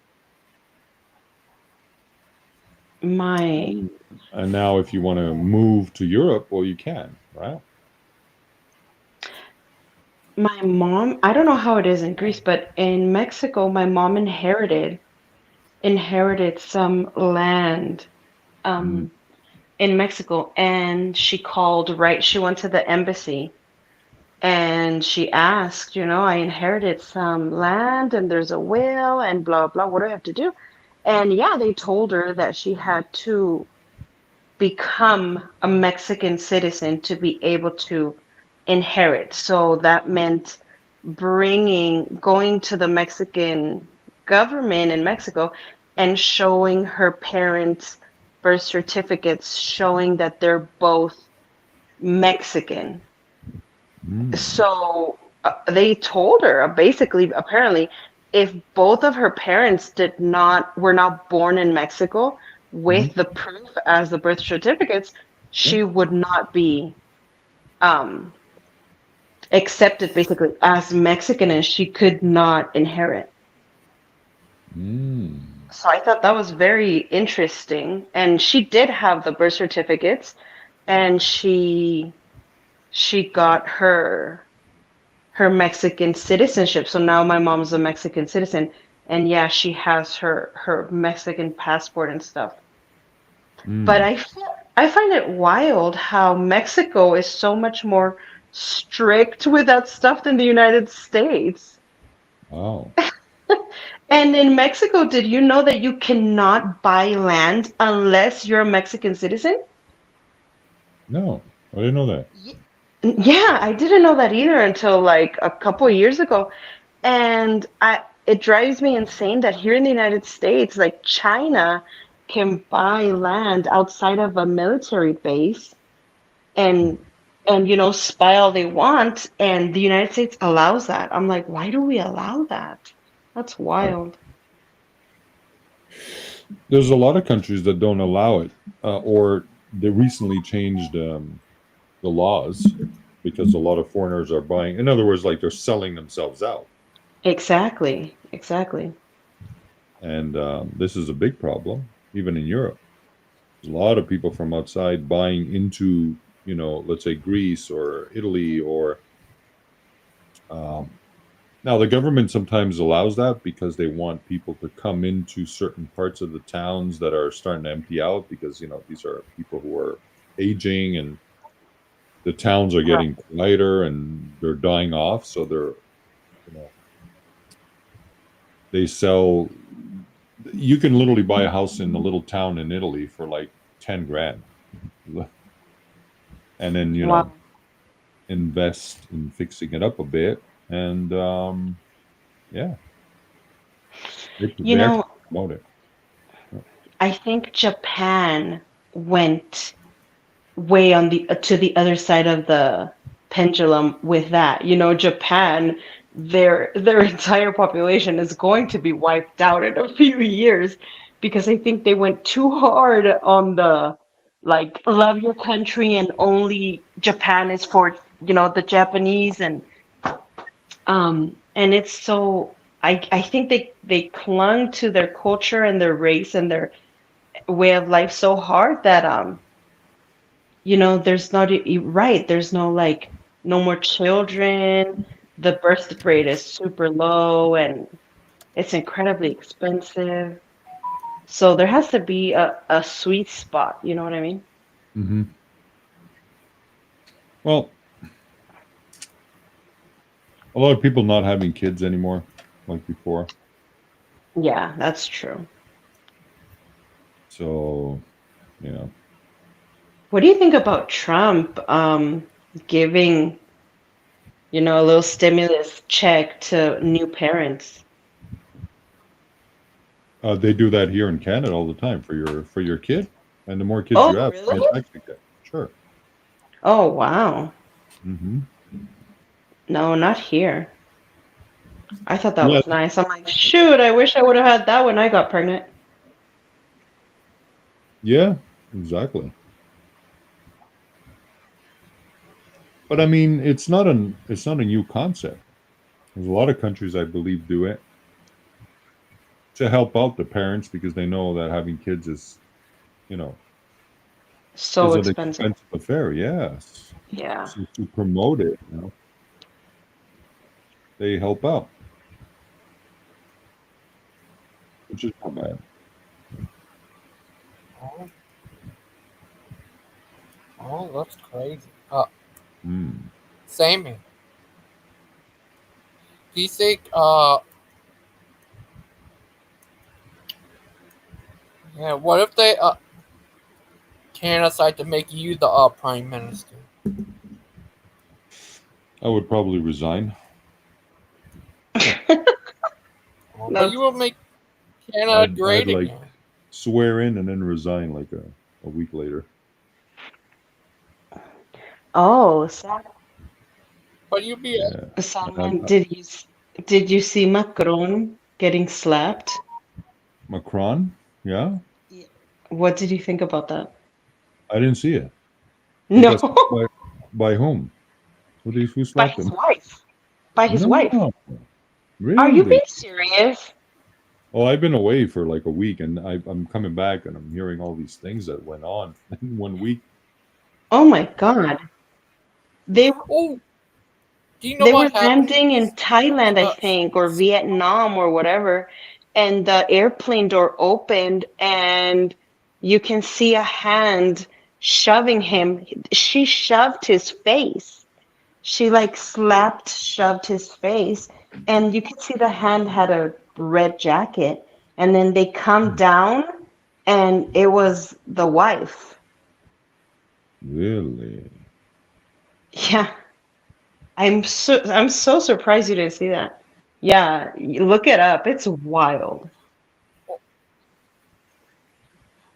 And now, if you want to move to Europe, well, you can, right? my mom, I don't know how it is in Greece, but in Mexico, my mom inherited some land in Mexico, and she called, right? She went to the embassy and she asked, I inherited some land and there's a will and blah blah. What do I have to do? And yeah, they told her that she had to become a Mexican citizen to be able to inherit. So that meant going to the Mexican government in Mexico and showing her parents birth certificates showing that they're both Mexican. So they told her basically, apparently, if both of her parents were not born in Mexico with the proof as the birth certificates, she would not be accepted basically as Mexican, and she could not inherit. So I thought that was very interesting. And she did have the birth certificates, and she got her Mexican citizenship. So now my mom's a Mexican citizen, and yeah, she has her Mexican passport and stuff. But I find it wild how Mexico is so much more strict with that stuff than the United States. Oh. And in Mexico, did you know that you cannot buy land unless you're a Mexican citizen? No, I didn't know that. Yeah, I didn't know that either until like a couple of years ago. And it drives me insane that here in the United States, like China can buy land outside of a military base and spy all they want, and the United States allows that. I'm like, why do we allow that? That's wild. There's a lot of countries that don't allow it, or they recently changed the laws because a lot of foreigners are buying. In other words, like they're selling themselves out. Exactly. And this is a big problem, even in Europe. There's a lot of people from outside buying into, let's say Greece or Italy or. Now, the government sometimes allows that because they want people to come into certain parts of the towns that are starting to empty out because, these are people who are aging and the towns are getting quieter and they're dying off. So they sell. You can literally buy a house in a little town in Italy for like 10 grand. And then, invest in fixing it up a bit. And yeah, they promote it. I think Japan went way to the other side of the pendulum with that. Japan, their entire population is going to be wiped out in a few years because I think they went too hard on the love your country and only Japan is for the Japanese and it's so I think they clung to their culture and their race and their way of life so hard that there's no more children, the birth rate is super low and it's incredibly expensive, so there has to be a sweet spot, you know what I mean? Well, a lot of people not having kids anymore like before. Yeah, that's true. So, What do you think about Trump giving, a little stimulus check to new parents? They do that here in Canada all the time for your kid, and the more kids you have, the more tax you get. Sure. Oh wow. Mm-hmm. No, not here. I thought that was nice. I'm like, shoot, I wish I would have had that when I got pregnant. Yeah, exactly. But I mean, it's not a new concept. There's a lot of countries, I believe, do it to help out the parents because they know that having kids is, so is expensive. an expensive affair. Yes. Yeah. So to promote it, they help out, which is not bad. Oh, that's crazy. Sandman. Do you think yeah, what if they can decide to make you the prime minister? I would probably resign. But you will make Canada great I'd again. swear in and then resign like a week later. Oh, But you'll be Sandman, did you see Macron getting slapped? Macron? Yeah? What did you think about that? I didn't see it. No. Because by whom? Who By slapped his him? wife. By his wife. Really? Are you being serious? Oh, I've been away for like a week, and I'm coming back, and I'm hearing all these things that went on in 1 week. Oh my God. They do you know they what were happened? landing in Thailand, I think, or Vietnam or whatever, and the airplane door opened, and you can see a hand shoving him. She shoved his face. She like shoved his face, and you could see the hand had a red jacket, and then they come down, and it was the wife. Really? Yeah. I'm so surprised you didn't see that. Yeah, look it up. It's wild.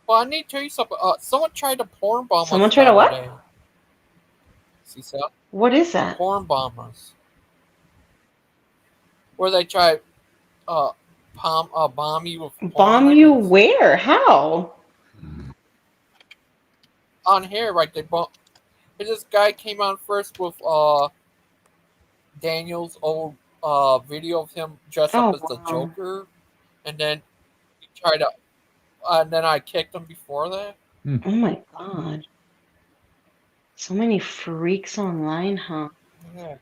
Well, I need to tell you something. Someone tried to porn bomb us. Someone tried to what? Day. See, so? What is that? Porn bombers. Where they try bomb you with porn Bomb you where? How? on here, right? This guy came on first with Daniel's old video of him dressed up as the Joker, and then he tried to, and then I kicked him before that. Oh my God. So many freaks online, huh? Yeah.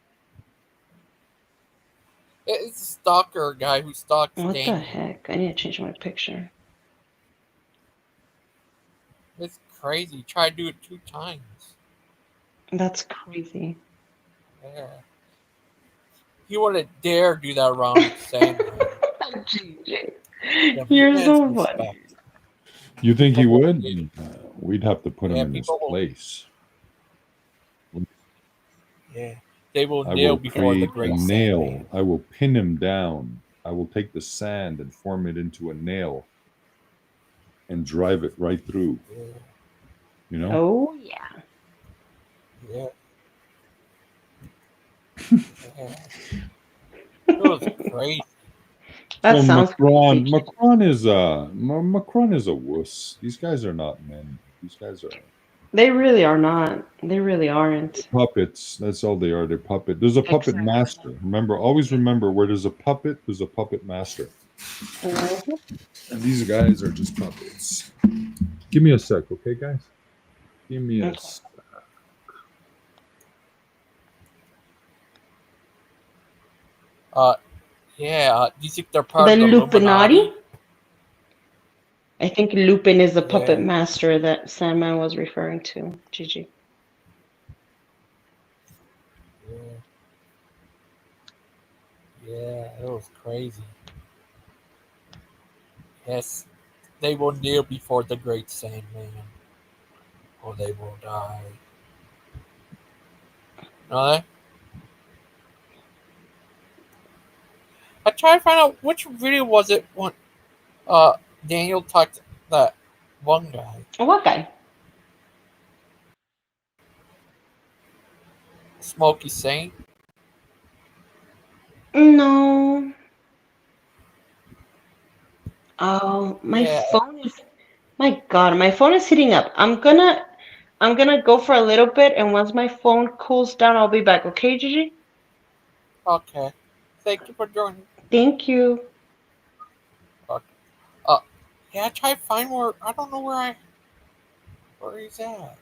It's a stalker guy who stalks What Daniel. the heck? I need to change my picture. It's crazy. Tried to do it 2 times. That's crazy. Yeah. He wouldn't dare do that around the same. You're so funny. You think he would? We'd have to put him in his people will- place. Yeah. They will I nail will before the create great a nail. Sandman. I will pin him down. I will take the sand and form it into a nail and drive it right through. Yeah. You know? Oh, yeah. Yeah. It was crazy. That sounds Macron is a wuss. These guys are not men. These guys are They really are not. They really aren't. puppets. That's all they are. They're puppet. There's a puppet master. Always remember, where there's a puppet, there's a puppet master. And these guys are just puppets. Give me a sec, okay, guys? Give me a sec. Yeah. Do you think they're part The of the Illuminati? I think Lupin is the puppet master that Sandman was referring to. GG. Yeah, it was crazy. Yes, they will kneel before the great Sandman, or they will die. Know that? I tried to find out which video was it when Daniel talked to that one guy. What guy? Smokey Saint. No. Oh, my Yeah. phone is. My God, my phone is heating up. I'm gonna go for a little bit, and once my phone cools down, I'll be back. Okay, Gigi? Okay. Thank you for joining. Thank you. Okay. Yeah, I tried to find where. I don't know where he's at.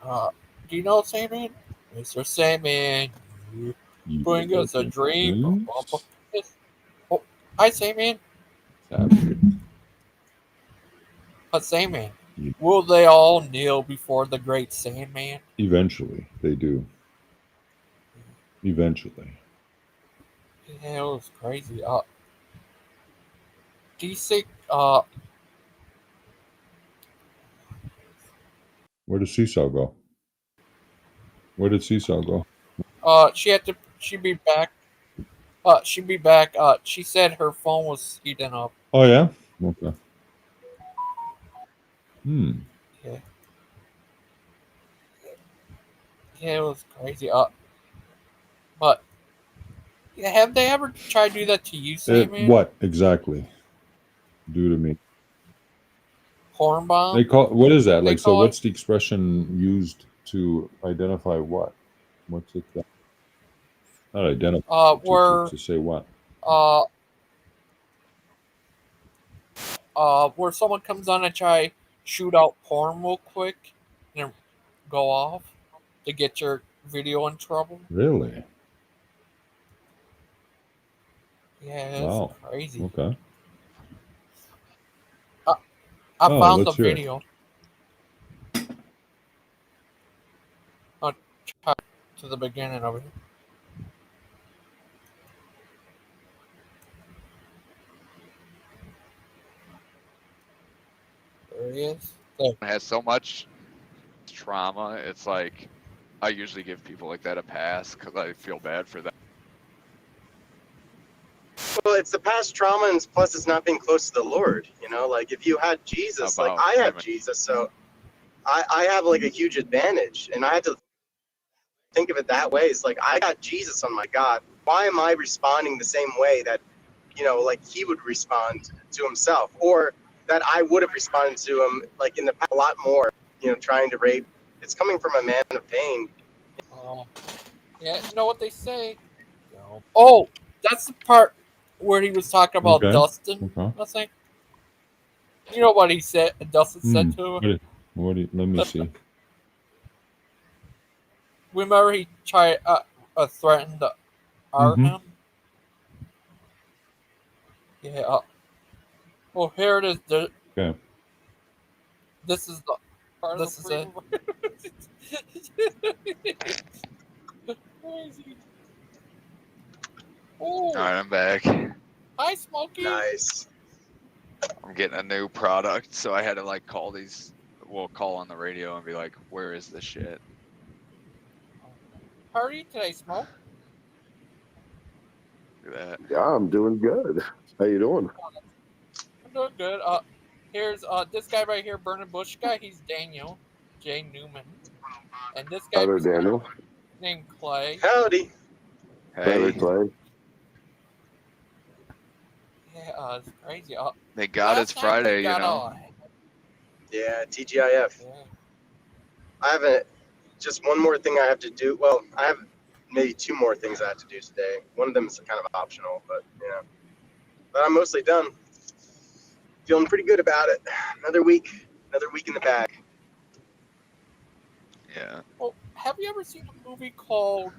Do you know Sandman? Mr. Sandman, you bring us a dream. Hi, Sandman. Sandman. Will they all kneel before the great Sandman? Eventually, they do. Eventually. Yeah, it was crazy. Do you think Where did Seesaw go? Where did Seesaw go? she'd be back. She'd be back. She said her phone was heating up. Oh yeah? Okay. Hmm. Yeah. Yeah, it was crazy. But yeah, have they ever tried to do that to you, Sandman? What exactly? Do to me. Horn bomb? They call what is that? They Like so call what's the expression used to identify what? What's it not identify to say what? Where someone comes on and try shoot out porn real quick and then go off to get your video in trouble. Really? Yeah, it's Wow. crazy. Okay. I found the let's hear it. video. I'll try to the beginning of it. There he is. There. It has so much trauma. It's like I usually give people like that a pass because I feel bad for them. Well, it's the past trauma, and plus it's not being close to the Lord. You know, like if you had Jesus, like I have Jesus, so I have like a huge advantage, and I had to think of it that way. It's like I got Jesus on my God. Why am I responding the same way that, you know, like he would respond to himself, or that I would have responded to him like in the past a lot more? You know, trying to rape. It's coming from a man of pain. Yeah, you know what they say. No. Oh, that's the part where he was talking about Dustin. Okay. I think. You know what he said? Dustin said to him. Let me see. Remember he tried threatened to art him. Yeah. Well, here it is. Okay. This is the. This is it. Crazy. All right, I'm back. Hi, Smokey. Nice. I'm getting a new product, so I had to like call these. We'll call on the radio and be like, "Where is this shit?" How are you today, Smoke? Look at that. Yeah, I'm doing good. How you doing? I'm doing good. Here's this guy right here, Burning Bush guy. He's Daniel J. Newman, and this guy Hello, Daniel. named Clay. Howdy. Hey, Clay. Yeah, it's crazy. They got it's Friday, you know. Yeah, TGIF. Yeah. I haven't. Just one more thing I have to do. Well, I have maybe two more things I have to do today. One of them is kind of optional, but yeah. But I'm mostly done. Feeling pretty good about it. Another week in the bag. Yeah. Well, have you ever seen a movie called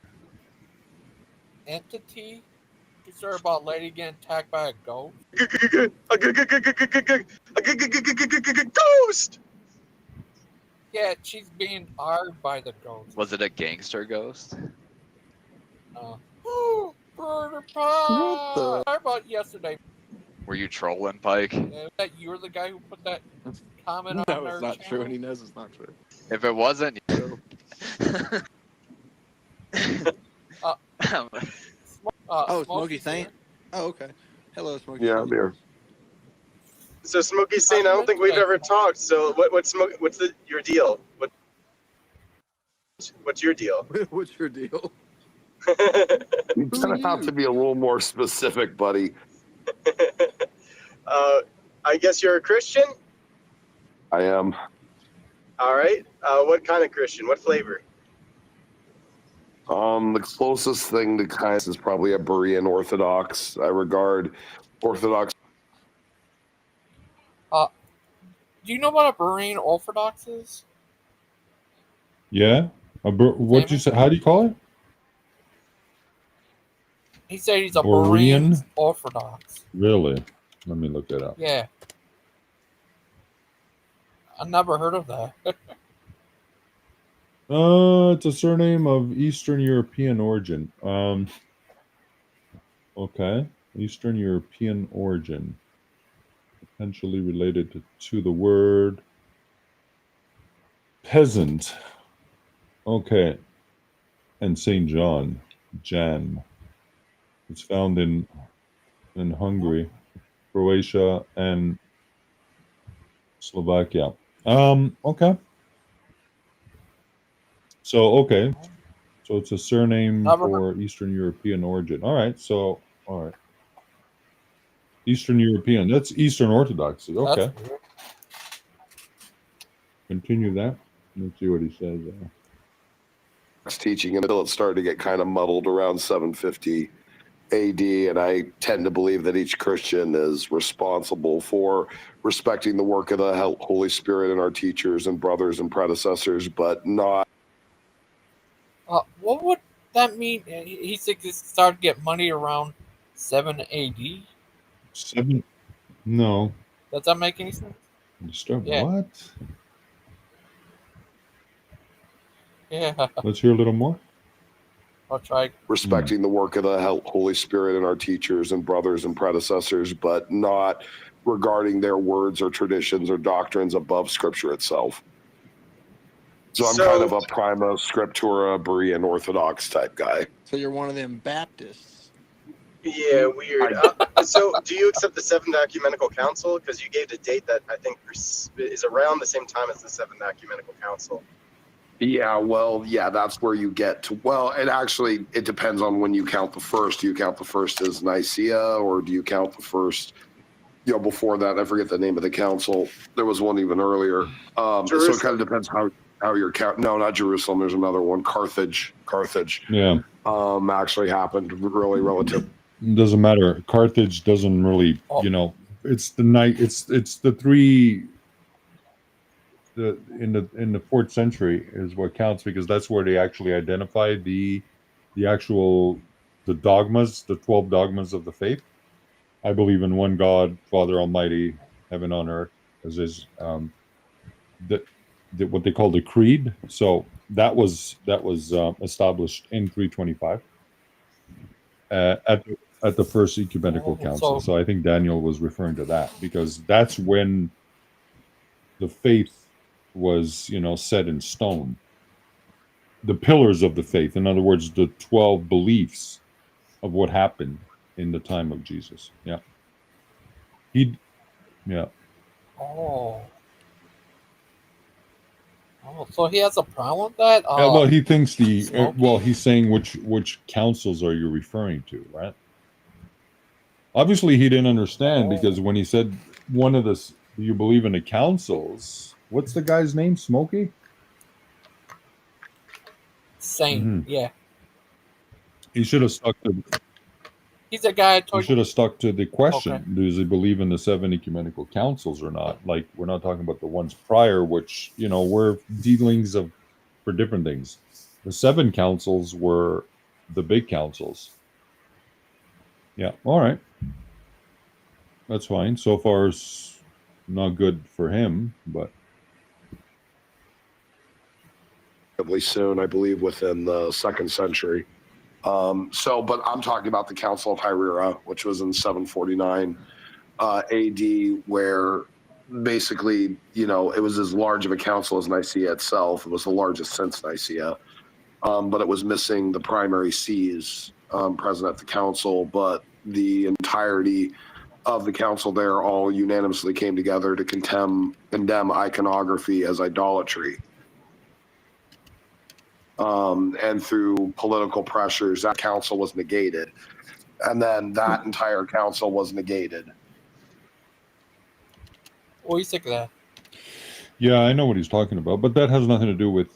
Entity? It's about a lady getting attacked by a ghost. Ghost! Yeah, she's being argued by the ghost. Was it a Gangster Ghost? Oh, burger pie! How about yesterday? Were you trolling, Pike? That you were the guy who put that comment on No, our it's not channel? true, and he knows it's not true. If it wasn't, Oh, Smokey's Smokey Saint. here. Oh, okay. Hello, Smokey. Yeah, I'm here. So Smokey's saying I don't think we've ever talked. So what's your deal? What's your deal? What's your deal? You kind of have to be a little more specific, buddy. I guess you're a Christian? I am. All right. What kind of Christian? What flavor? The closest thing to kind is probably a Berean Orthodox. I regard Orthodox. Do you know what a Berean Orthodox is? Yeah. What you say? How do you call it? He said he's a Berean? Berean Orthodox. Really? Let me look it up. Yeah. I never heard of that. It's a surname of Eastern European origin. Okay. Eastern European origin. Potentially related to the word peasant. Okay. And St. John. Jan. It's found in Hungary, Croatia, and Slovakia. Okay. So it's a surname for Eastern European origin. All right. Eastern European. That's Eastern Orthodoxy. Okay. Continue that. Let's see what he says. Teaching until it started to get kind of muddled around 750 AD, and I tend to believe that each Christian is responsible for respecting the work of the Holy Spirit and our teachers and brothers and predecessors, but not. What would that mean? He said it started to get money around 7 AD. 7? No. Does that make any sense? Yeah. What? Yeah. Let's hear a little more. I'll try. Respecting the work of the Holy Spirit and our teachers and brothers and predecessors, but not regarding their words or traditions or doctrines above Scripture itself. So I'm kind of a prima scriptura Berean Orthodox type guy. So you're one of them Baptists. Yeah, weird. So do you accept the Seventh Ecumenical Council? Because you gave the date that I think is around the same time as the Seventh Ecumenical Council. Yeah, well, yeah, that's where you get to. Well, it depends on when you count the first. Do you count the first as Nicaea, or do you count the first, before that? I forget the name of the council. There was one even earlier. So it kind of depends how you're counting. No, not Jerusalem. There's another one. Carthage. Yeah. Actually happened really relative. It doesn't matter. Carthage doesn't really, it's the night. It's the three. In the 4th century is what counts, because that's where they actually identified the dogmas, the 12 dogmas of the faith. I believe in one God, Father Almighty, heaven on earth, as is what they call the creed. So that was established in 325 at the first ecumenical council. So I think Daniel was referring to that, because that's when the faith was, set in stone. The pillars of the faith, in other words, the 12 beliefs of what happened in the time of Jesus. Yeah. Oh, so he has a problem with that? Well, he thinks he's saying which councils are you referring to, right? Obviously, he didn't understand, because when he said one of the, do you believe in the councils? What's the guy's name? Smokey? Same, yeah. He should have stuck to. He's a guy. He should have stuck to the question: does he believe in the 7 ecumenical councils or not? Like, we're not talking about the ones prior, which were dealings for different things. The 7 councils were the big councils. Yeah. All right. That's fine. So far, it's not good for him, but. Soon, I believe, within the 2nd century. But I'm talking about the Council of Hyrera, which was in 749 AD, where basically, it was as large of a council as Nicaea itself. It was the largest since Nicaea, but it was missing the primary sees present at the council. But the entirety of the council there all unanimously came together to condemn iconography as idolatry. And through political pressures, that council was negated. And then that entire council was negated. What do you think of that? Yeah, I know what he's talking about, but that has nothing to do with,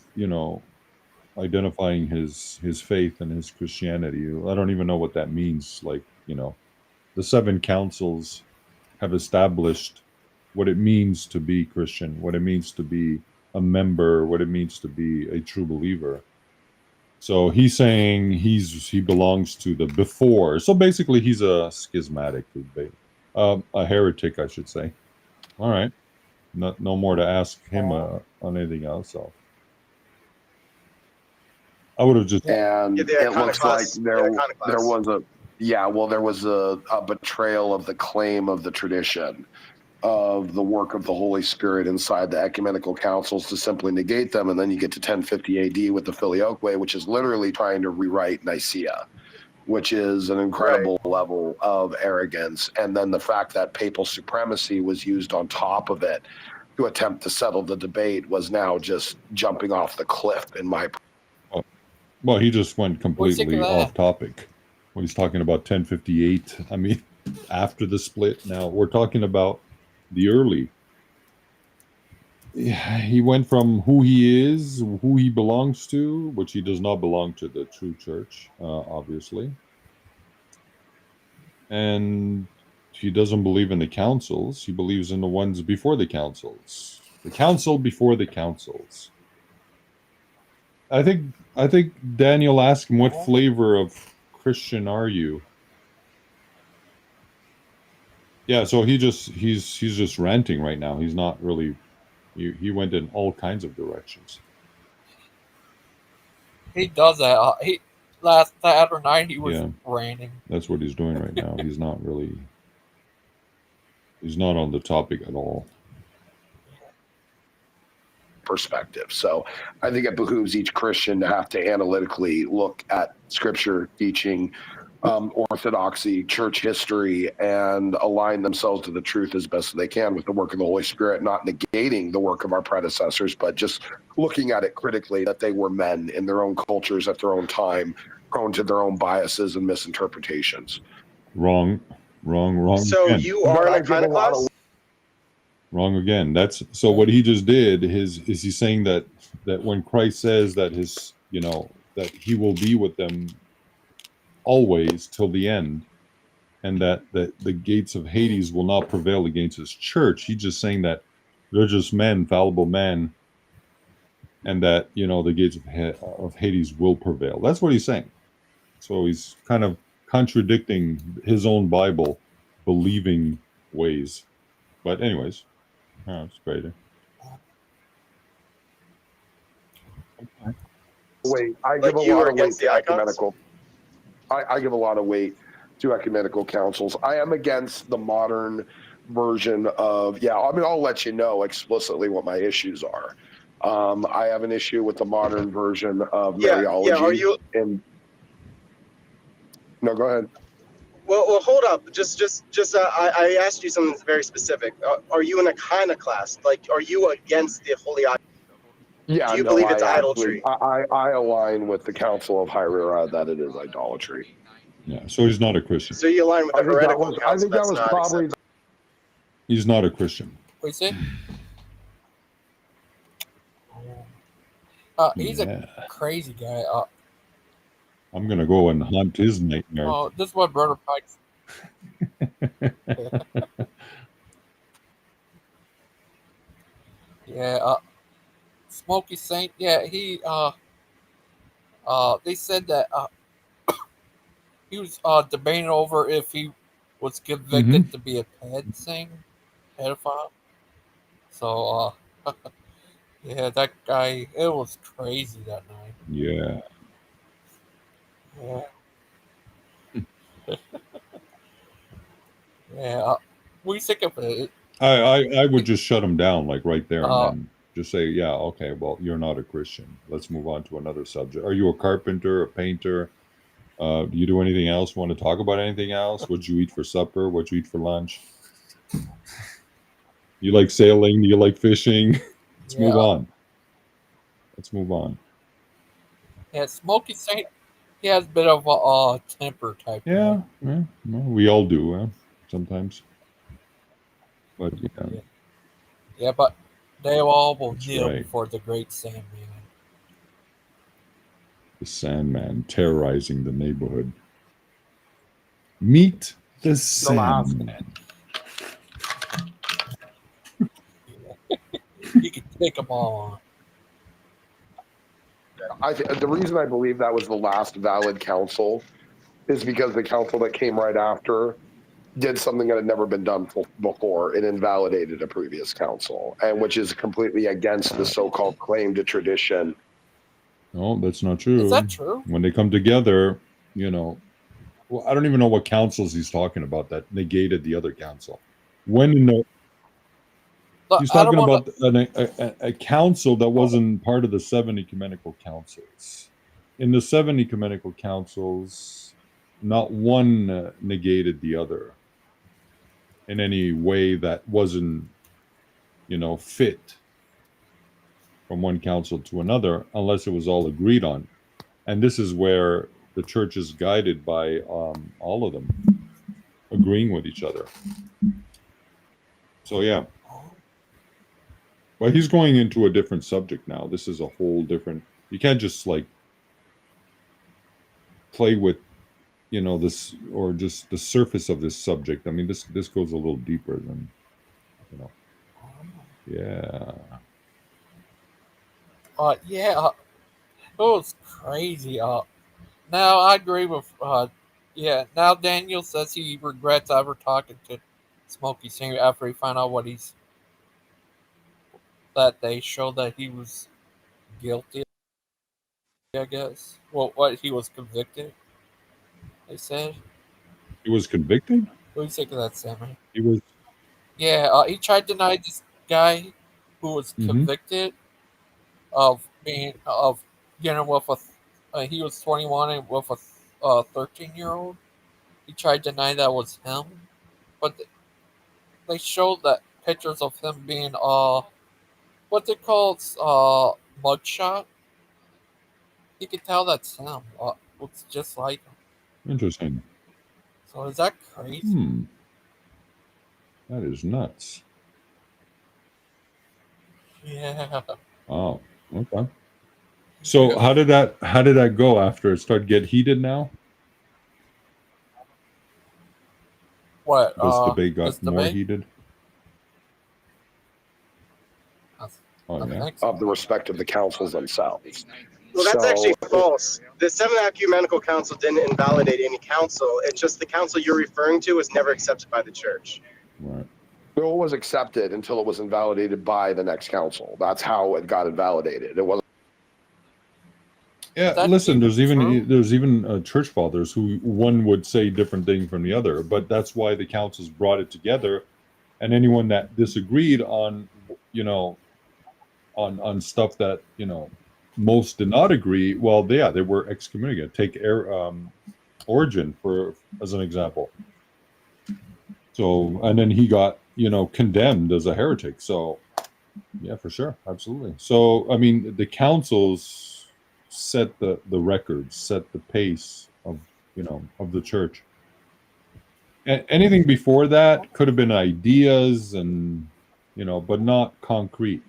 identifying his faith and his Christianity. I don't even know what that means. Like, the 7 councils have established what it means to be Christian, what it means to be a member, what it means to be a true believer. So he's saying he belongs to the before. So basically, he's a schismatic, a heretic, I should say. All right, no more to ask him on anything else. So I would have just. And Yeah, the it looks like iconoclast. there was a betrayal of the claim of the tradition of the work of the Holy Spirit inside the ecumenical councils to simply negate them. And then you get to 1050 AD with the Filioque, which is literally trying to rewrite Nicaea, which is an incredible level of arrogance. And then the fact that papal supremacy was used on top of it to attempt to settle the debate was now just jumping off the cliff in my. Well, he just went completely off topic. When he's talking about 1058, I mean, after the split. Now we're talking about the early. He went from who he is, who he belongs to, which he does not belong to the true church, obviously. And he doesn't believe in the councils. He believes in the ones before the councils. The council before the councils. I think Daniel asked him, what flavor of Christian are you? Yeah, so he's just ranting right now. He's not really. He went in all kinds of directions. He does that. He last Saturday night he was ranting. That's what he's doing right now. He's not really. He's not on the topic at all. Perspective. So I think it behooves each Christian to have to analytically look at scripture, teaching, orthodoxy, church history, and align themselves to the truth as best as they can with the work of the Holy Spirit, not negating the work of our predecessors, but just looking at it critically, that they were men in their own cultures at their own time, prone to their own biases and misinterpretations. Wrong. So again. you are an iconoclast? Wrong again. That's so. What he just did is he's saying that when Christ says that that he will be with them always till the end, and that the gates of Hades will not prevail against his church, he's just saying that they're just men, fallible men, and that the gates of Hades will prevail. That's what he's saying. So he's kind of contradicting his own Bible believing ways. But anyways. Oh, it's great. Wait, I give a lot of weight to ecumenical. I give a lot of weight to ecumenical councils. I am against the modern version of. I'll let you know explicitly what my issues are. I have an issue with the modern version of Mariology. Yeah, are you? No, go ahead. Well, hold up. I asked you something very specific. Are you an iconoclast? Like, are you against the holy idol? Yeah, Do you believe it's idolatry? I align with the Council of Hierarchy that it is idolatry. Yeah, so he's not a Christian. So you align with the heretical council? I think that was probably. He's not a Christian. What is it? He's a crazy guy. I'm gonna go and hunt his nightmare. Oh, this is what Brother Pike's. Yeah, Smoky Saint. Yeah, he. They said that he was debating over if he was convicted to be a pedophile. So, yeah, that guy. It was crazy that night. Yeah. Yeah. Yeah. What do you think of it? I would just shut him down like right there and then just say, yeah, okay, well, you're not a Christian. Let's move on to another subject. Are you a carpenter, a painter? Do you do anything else? Want to talk about anything else? What'd you eat for supper? What'd you eat for lunch? You like sailing? Do you like fishing? Let's move on. Let's move on. Yeah, Smoky Saint. He has a bit of a temper type. Yeah, well, we all do sometimes. But yeah, but they all will kneel before the great Sandman. The Sandman terrorizing the neighborhood. Meet the Sandman. You can take them all on. The reason I believe that was the last valid council is because the council that came right after did something that had never been done before. It invalidated a previous council, and which is completely against the so-called claim to tradition. No, that's not true. Is that true? When they come together, well, I don't even know what councils he's talking about that negated the other council. He's talking about a council that wasn't part of the 7 ecumenical councils. In the 7 ecumenical councils, not one negated the other in any way that wasn't, fit from one council to another, unless it was all agreed on. And this is where the church is guided by all of them agreeing with each other. So, yeah. Well, he's going into a different subject now. This is a whole different... You can't just, play with, this, or just the surface of this subject. I mean, this goes a little deeper than, Yeah. Yeah. It was crazy. Now I agree with... now Daniel says he regrets ever talking to Smokey Singer after he found out that they showed that he was guilty, I guess. Well, what he was convicted, they said. He was convicted? What do you think of that, Sandman? He was... Yeah, he tried to deny this guy who was convicted of getting with he was 21 and with a 13-year-old. He tried to deny that was him, but they showed that pictures of him being what they call mugshot. You can tell that's him. Looks just like him. Interesting. So is that crazy? That is nuts. Yeah. Oh, okay. So how did that go after it started get heated now? What? This debate got more heated? Oh, yeah. Of the respect of the councils themselves. Well, that's actually false. The 7 Ecumenical Council didn't invalidate any council. It's just the council you're referring to was never accepted by the church. Right. It was accepted until it was invalidated by the next council. That's how it got invalidated. It wasn't. Yeah, listen. There's even church fathers who one would say different thing from the other, but that's why the councils brought it together, and anyone that disagreed on, on stuff that most did not agree. Well, they were excommunicated. Take Origin as an example. So, and then he got condemned as a heretic. So, yeah, for sure, absolutely. So, I mean, the councils set the record, set the pace of the church. Anything before that could have been ideas and but not concrete.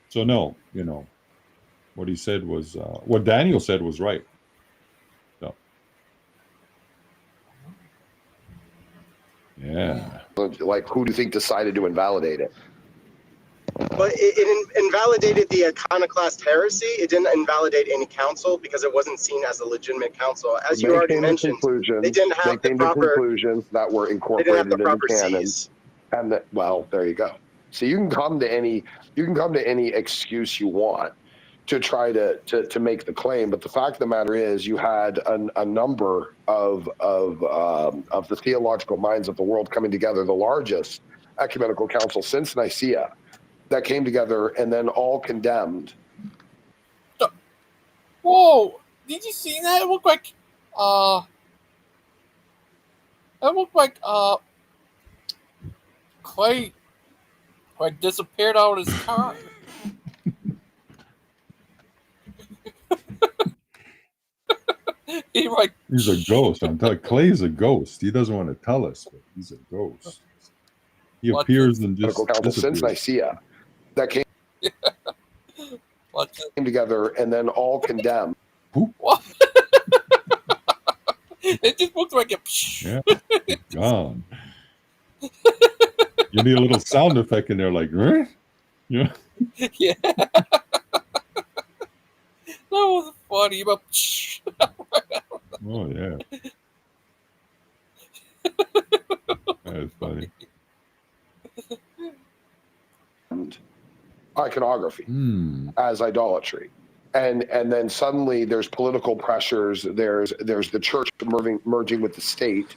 So no, what he said was what Daniel said was right. So yeah. Like, who do you think decided to invalidate it? But it invalidated the iconoclast heresy. It didn't invalidate any council because it wasn't seen as a legitimate council. As you already mentioned, they didn't have the proper conclusions that were incorporated in the canon. And there you go. So you can come to any excuse you want to try to make the claim, but the fact of the matter is, you had a number of the theological minds of the world coming together, the largest ecumenical council since Nicaea, that came together and then all condemned. Whoa! Did you see that? It looked like Clay disappeared out of his car. He's a ghost. I'm telling Clay's a ghost. He doesn't want to tell us, but he's a ghost. He appears and just disappears. Since Nicaea, that came together and then all condemned. What? It just looks like yeah, gone. You need a little sound effect in there, like, yeah. Yeah. That funny, but Oh yeah. That is funny. Iconography as idolatry. And then suddenly there's political pressures. There's the church merging with the state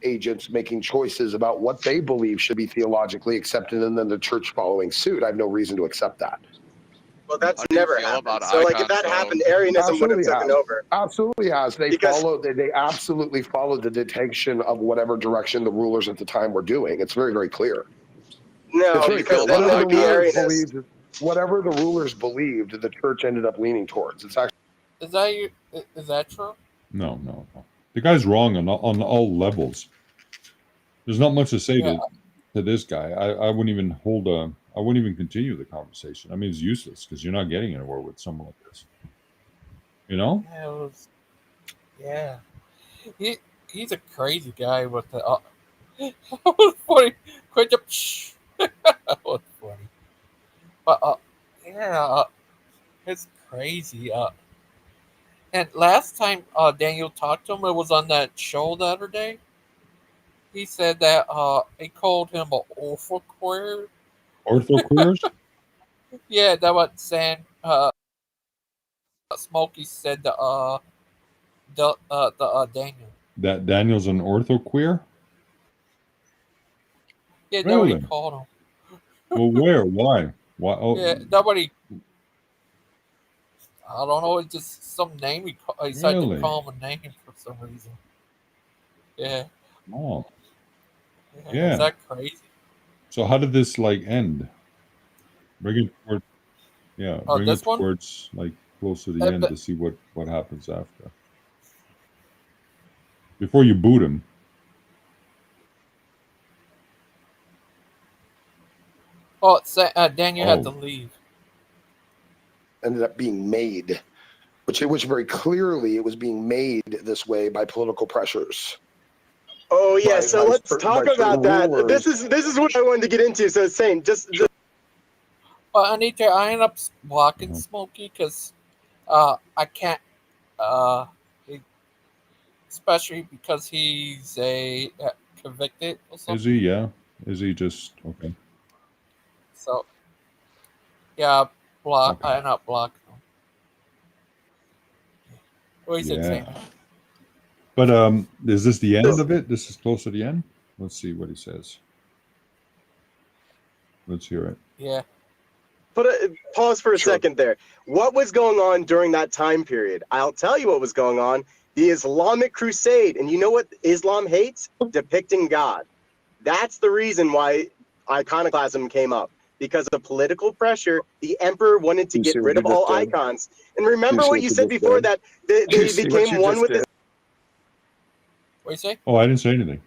agents making choices about what they believe should be theologically accepted, and then the church following suit. I have no reason to accept that. Well, that's How do you never feel happened. about So, like, if icons, that though? happened, Arianism would have taken has. over. Absolutely has. They Because- followed. They absolutely followed the dictation of whatever direction the rulers at the time were doing. It's very, very clear. No, It's very because clear. then that would be Arianist. Whatever the rulers believed, the church ended up leaning towards. It's actually. Is that true? No. The guy's wrong on all levels. There's not much to say to this guy. I wouldn't even I wouldn't even continue the conversation. I mean, it's useless because you're not getting anywhere with someone like this. You know? Yeah, it was, yeah. He's a crazy guy with the. That was funny. Quit the. That was funny. But yeah, it's crazy. And last time Daniel talked to him, it was on that show the other day. He said that they called him an orthoqueer. Orthoqueers? Yeah, that what Smokey said to Daniel. That Daniel's an orthoqueer? Yeah, nobody Really? called him. Well, where? Why? Why? Oh, Yeah, nobody. I don't know. It's just some name he decided Really? to call him a name for some reason. Yeah. oh. Yeah. Is that crazy? So how did this end? Bring it toward, bring this it one? towards close to the end to see what happens after. Before you boot him. Oh, Daniel had to leave. Ended up being made, which very clearly it was being made this way by political pressures. Oh yeah, By- so by let's certain- talk by about certain that. rulers. This is what I wanted to get into. So it's saying just But I end up blocking Smokey because I can't, especially because he's a convicted or something. Is he? Yeah. Is he just okay? So yeah, I end up blocking him. What do you think, Yeah. Sam? But is this the end of it? This is close to the end. Let's see what he says. Let's hear it. Yeah. Pause for a second there. What was going on during that time period? I'll tell you what was going on. The Islamic Crusade. And you know what Islam hates? Depicting God. That's the reason why iconoclasm came up. Because of political pressure, the emperor wanted to get rid of all icons. And remember what you said before, that they became one with the What do you say? Oh, I didn't say anything.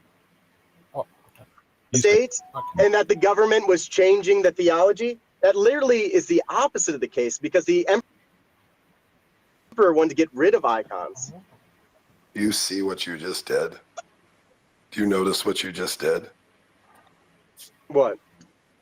state, and that the government was changing the theology. That literally is the opposite of the case, because the emperor wanted to get rid of icons. You see what you just did? Do you notice what you just did? What?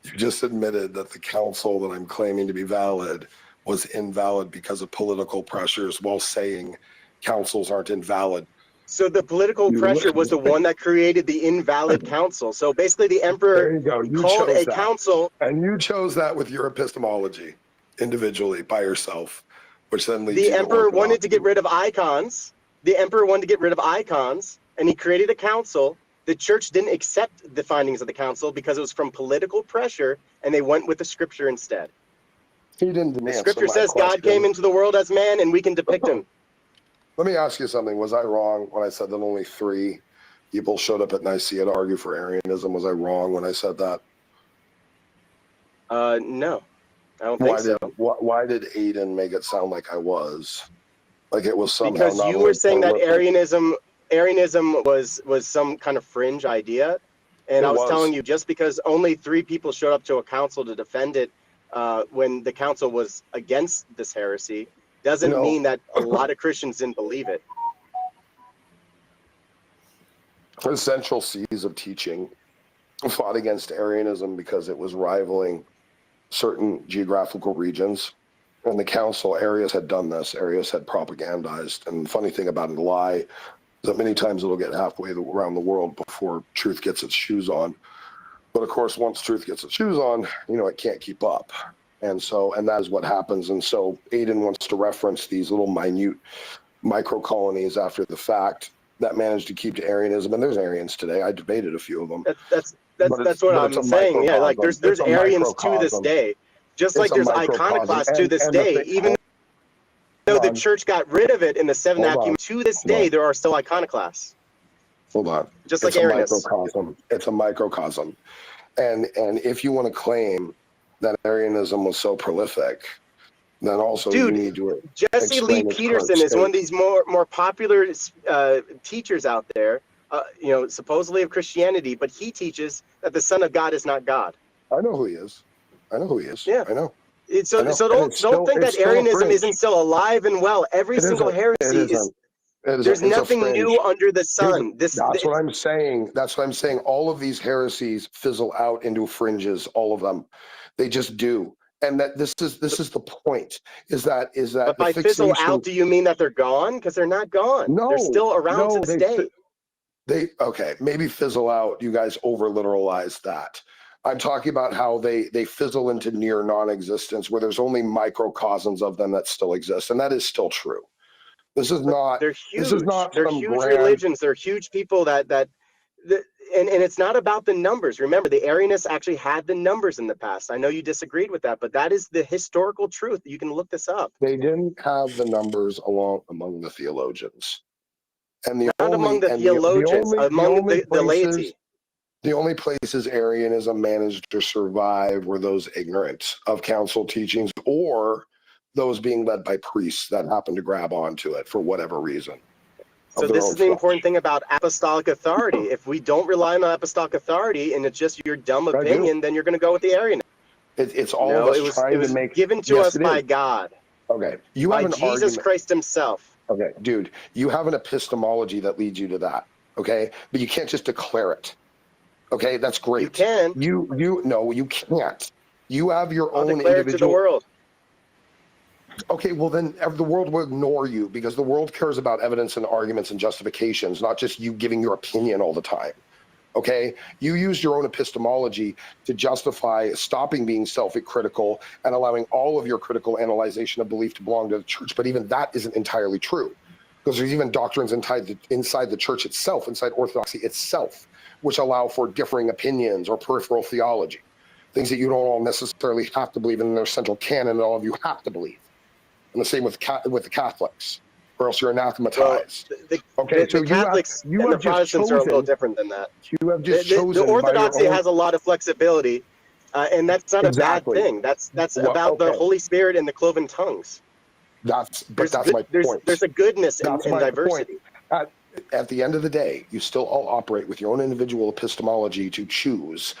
You just admitted that the council that I'm claiming to be valid was invalid because of political pressures, while saying councils aren't invalid. So the political pressure was the one that created the invalid council. So basically the emperor There you go. You called chose a that. council. And you chose that with your epistemology, individually, by yourself, which then leads The you to emperor wanted orthodoxy. to get rid of icons. The emperor wanted to get rid of icons, and he created a council. The church didn't accept the findings of the council because it was from political pressure, and they went with the scripture instead. He didn't The answer scripture my says God question. came into the world as man, and we can depict him. Let me ask you something. Was I wrong when I said that only 3 people showed up at Nicaea to argue for Arianism? Was I wrong when I said that? No, I don't think so. Why did Aiden make it sound like I was? Like it was somehow Because not you only were saying that prolific- Arianism was some kind of fringe idea, and It I was was. telling you, just because only 3 people showed up to a council to defend it when the council was against this heresy doesn't mean that a lot of Christians didn't believe it. essential C's of teaching fought against Arianism because it was rivaling certain geographical regions in the council, Arius had done this. Arius had propagandized. And the funny thing about a lie is that many times it'll get halfway around the world before truth gets its shoes on. But of course, once truth gets its shoes on, it can't keep up. And that is what happens. And so Aiden wants to reference these little minute micro colonies after the fact that managed to keep to Arianism. And there's Arians today. I debated a few of them. That's what I'm saying. Yeah, like there's Arians to this day. Just like there's iconoclasts to this day. Even though the church got rid of it in the 7th Acumen, to this day there are still iconoclasts. Hold on. Just like Arianists. It's a microcosm. And if you want to claim that Arianism was so prolific, then also you need to Jesse Lee Peterson is one of these more popular teachers out there, supposedly of Christianity, but he teaches that the Son of God is not God. I know who he is. Yeah, I know. So don't think that Arianism isn't still alive and well. Every single heresy is. There's nothing new under the sun. That's what I'm saying. That's what I'm saying. All of these heresies fizzle out into fringes. All of them, they just do. And that this is the point. Is that But by fizzle out, do you mean that they're gone? Because they're not gone. No, they're still around to this day. Maybe fizzle out. You guys over literalize that. I'm talking about how they fizzle into near non-existence, where there's only microcosms of them that still exist, and that is still true. This is not. They're huge. This is not. They're huge religions. They're huge people and it's not about the numbers. Remember, the Arianists actually had the numbers in the past. I know you disagreed with that, but that is the historical truth. You can look this up. They didn't have the numbers among the theologians, and the laity. The only places Arianism managed to survive were those ignorant of council teachings or those being led by priests that happened to grab onto it for whatever reason. So this is the important thing about apostolic authority. If we don't rely on apostolic authority and it's just your dumb opinion, then you're going to go with the Arian. It's all of us trying to make. Given to us by God. Okay, by Jesus Christ Himself. Okay, dude, you have an epistemology that leads you to that. Okay, but you can't just declare it. Okay, that's great. You can. No, you can't. You have your own declare individual. It to the world. Okay, well then the world will ignore you because the world cares about evidence and arguments and justifications, not just you giving your opinion all the time. Okay, you use your own epistemology to justify stopping being self-critical and allowing all of your critical analyzation of belief to belong to the church. But even that isn't entirely true, because there's even doctrines inside the church itself, inside Orthodoxy itself, which allow for differing opinions or peripheral theology, things that you don't all necessarily have to believe in their central canon that all of you have to believe. And the same with the Catholics, or else you're anathematized. Well, the Catholics and the Protestants are a little different than that. You have just chosen. The Orthodoxy has a lot of flexibility, and that's not a bad thing. That's about the Holy Spirit and the cloven tongues. That's my point. There's a goodness in diversity. At the end of the day, you still all operate with your own individual epistemology to choose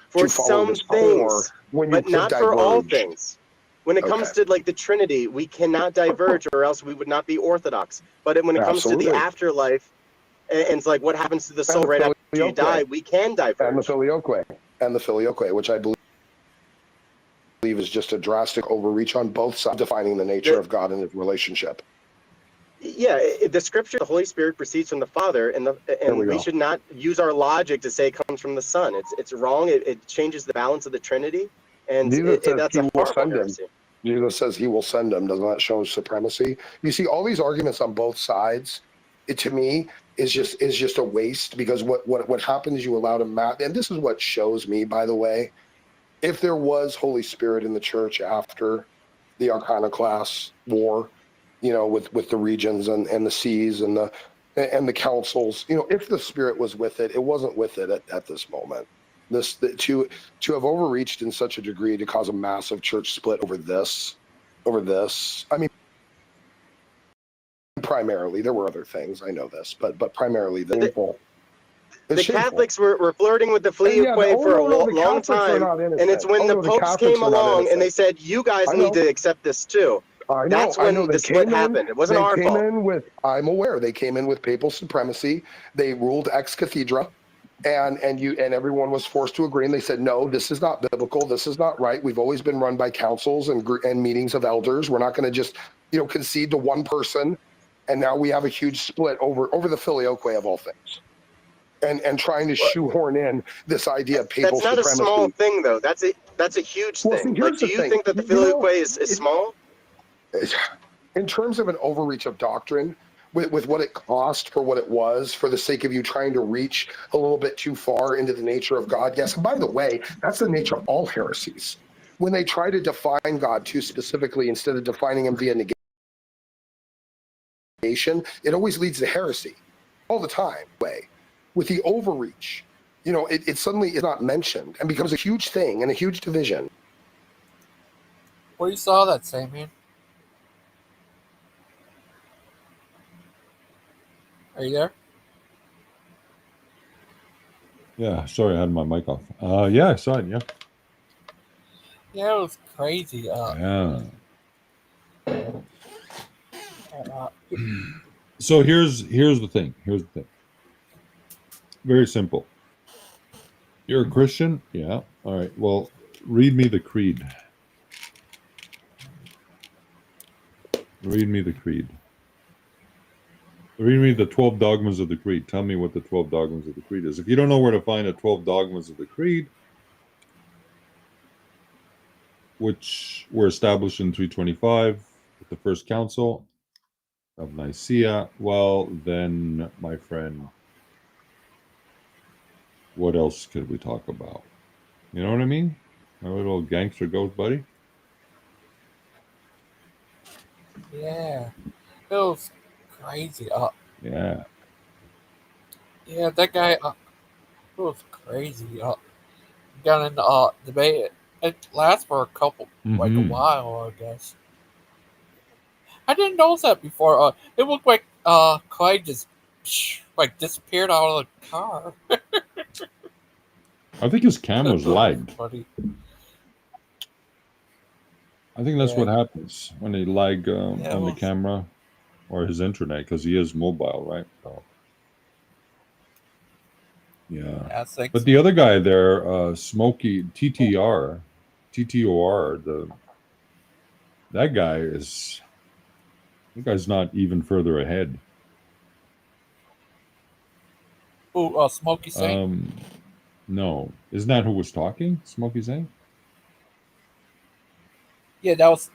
for some things, but not for all things. When it comes to like the Trinity, we cannot diverge, or else we would not be Orthodox. But when it comes to the afterlife, and it's like what happens to the soul right after you die, we can diverge. And the filioque, which I believe is just a drastic overreach on both sides, defining the nature of God and His relationship. Yeah, the Scripture, the Holy Spirit proceeds from the Father, and we should not use our logic to say it comes from the Son. It's wrong. It changes the balance of the Trinity. And that's a horrible heresy. Jesus says He will send Him. Doesn't that show supremacy? You see, all these arguments on both sides, to me, is just a waste, because what happens is you allow them, and this is what shows me, by the way, if there was Holy Spirit in the church after the Iconoclast War, with the regions and the seas and the councils, if the Spirit was with it, it wasn't with it at this moment. To have overreached in such a degree to cause a massive church split over this. I mean, primarily there were other things. I know this, but primarily the Catholics were flirting with the filioque for a long time, and it's when the popes came along and they said, "You guys need to accept this too." That's when the split happened. It wasn't our fault. I'm aware they came in with papal supremacy. They ruled ex cathedra. and everyone was forced to agree, and they said, no, this is not biblical, this is not right. We've always been run by councils and meetings of elders. We're not going to just concede to one person, and now we have a huge split over the filioque of all things, and trying to shoehorn in this idea of papal That's not supremacy. a small thing, though. That's a huge thing. Like, do you think that the filioque is small? In terms of an overreach of doctrine, with what it cost for what it was, for the sake of you trying to reach a little bit too far into the nature of God. Yes, and by the way, that's the nature of all heresies. When they try to define God too specifically instead of defining him via negation, it always leads to heresy all the time. With the overreach, it suddenly is not mentioned and becomes a huge thing and a huge division. Well, you saw that, Sandman. Are you there? Yeah, sorry, I had my mic off. Yeah, I saw it. Yeah. Yeah, it was crazy. Yeah. So here's the thing. Very simple. You're a Christian? Yeah. All right. Well, read me the creed. Read me the creed. Read me the 12 dogmas of the creed. Tell me what the 12 dogmas of the creed is. If you don't know where to find the 12 dogmas of the creed, which were established in 325 with the First Council of Nicaea, well, then, my friend, what else could we talk about? You know what I mean? My little gangster ghost buddy? Yeah. It was crazy. Yeah. Yeah, that guy, it was crazy. Got in the debate. It lasted for like a while, I guess. I didn't notice that before. It looked like Clyde just disappeared out of the car. I think his camera's lagged. Funny. I think that's what happens when they lag on the well- camera or his internet, because he is mobile, right? So, yeah. I think But the other guy there, Smokey TTR, that guy's not even further ahead. Oh, Smokey Saint? No. Isn't that who was talking? Smokey Saint? Yeah, that was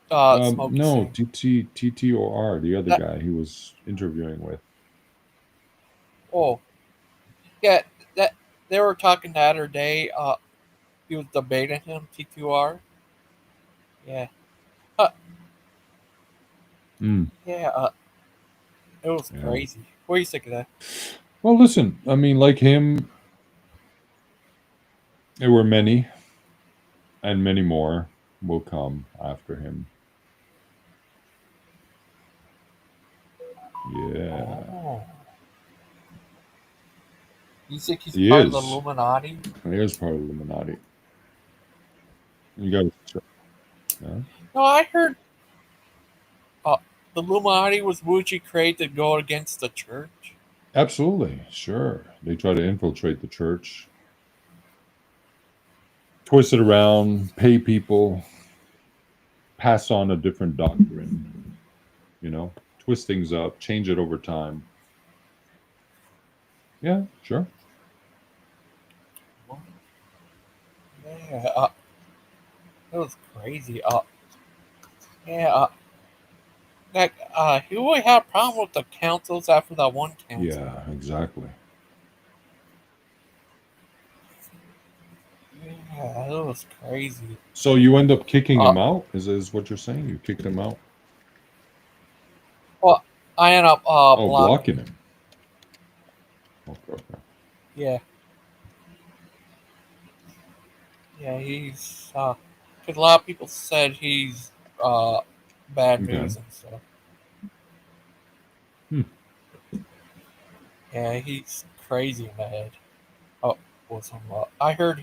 Smokey no, Saint. TTOR, the other guy he was interviewing with. Oh. Yeah, that they were talking the other day. He was debating him, T2R. Yeah. Yeah, it was crazy. What do you think of that? Well, listen, I mean, like him, there were many, and many more will come after him. Yeah. Oh. You think he's He part is. of the Illuminati? He is part of the Illuminati. You got to. Yeah. No, I heard the Illuminati was Wuji created to go against the church. Absolutely, sure. They try to infiltrate the church, twist it around, pay people, pass on a different doctrine, twist things up, change it over time. Yeah, sure. Yeah, it was crazy. Yeah, he really had a problem with the councils after that one council. Yeah, exactly. Yeah, it was crazy. So you end up kicking him out? Is what you're saying? You kicked him out? Well, I ended up blocking him. Okay. Yeah. Yeah, he's because a lot of people said he's bad news and stuff. Yeah, he's crazy in the head. Oh, I heard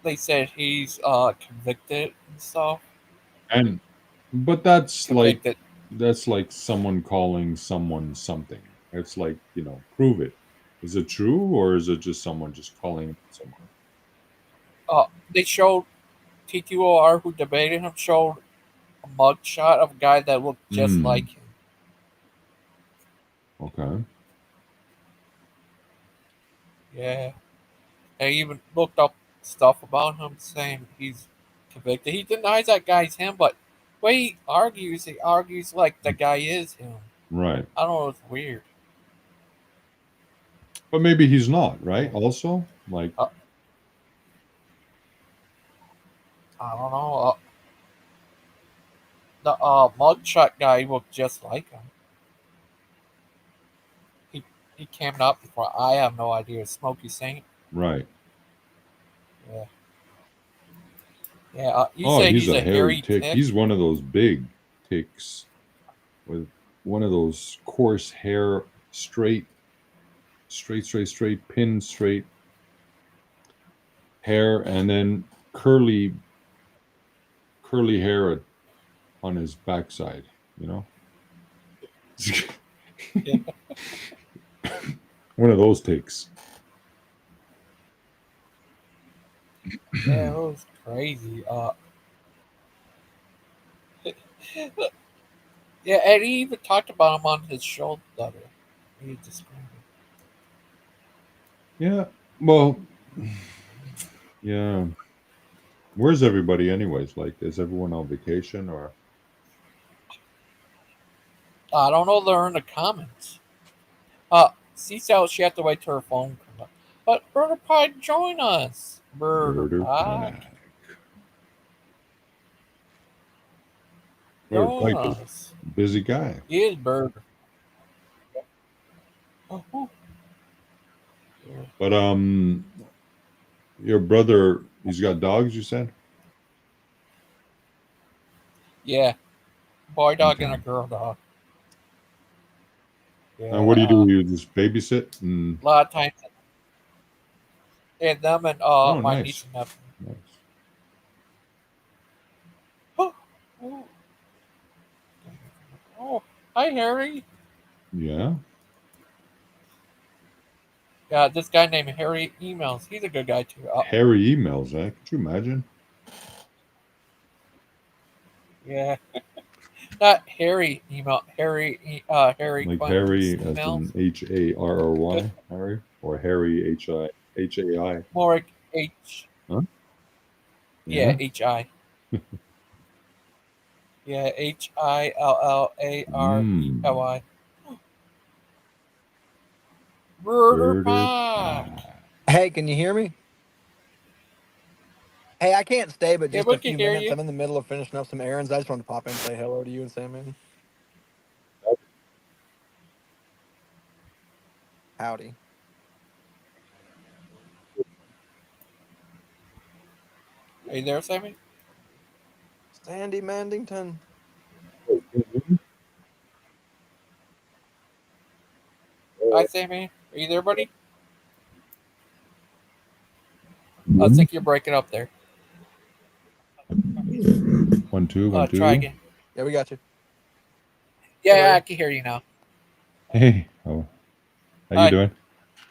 they said he's convicted and stuff. But that's like someone calling someone something. It's like, prove it. Is it true, or is it just someone just calling someone? They showed TTOR who debated him showed a mugshot of a guy that looked just Hmm. like him. Okay. Yeah. I even looked up stuff about him saying he's convicted. He denies that guy's him, but when he argues like the guy is him. Right. I don't know, it's weird. But maybe he's not, right? Also, like, I don't know. The mugshot guy looked just like him. He came up before. I have no idea. Smokey Saint. right. Yeah. Yeah. You Oh, say he's he's a a hairy hairy tick. tick? He's one of those big ticks with one of those coarse hair, straight, pin straight hair, and then curly hair on his backside. You know, one of those ticks. Yeah, it was crazy. Yeah, and he even talked about him on his show the other. He described it. Yeah. Well. Yeah. Where's everybody, anyways? Like, is everyone on vacation or? I don't know. They're in the comments. Cecil, she had to wait till her phone comes up. But Murder Pie, join us. Murder Pie. Join us. Busy guy. He is Burger. Oh. But your brother, he's got dogs, you said? Yeah. Boy dog and a girl dog. Yeah, And what do you do? You just babysit? And... a lot of times. And them and my nice. niece and nephew. Nice. Oh, hi, Harry. Yeah. Yeah, this guy named Harry Emails. He's a good guy, too. Harry emails, eh? Could you imagine? Yeah. Not Harry email. Harry. Harry. Like Quinn Harry, as emails. in Harry, Harry, or Harry Hai. More like H. Huh? Yeah, HI. Yeah, HILLARELY. Murder Pie. Hey, can you hear me? Hey, I can't stay, but Yeah, just we a can few hear minutes. you. I'm in the middle of finishing up some errands. I just wanted to pop in and say hello to you and Sandman. Howdy. Are you there, Sammy? Sandy Mandington. Hi, Sammy. Are you there, buddy? I think you're breaking up there. 1 2 1 2. Try again. Yeah, we got you. Yeah, I can hear you now. Hey, how Hi. you doing?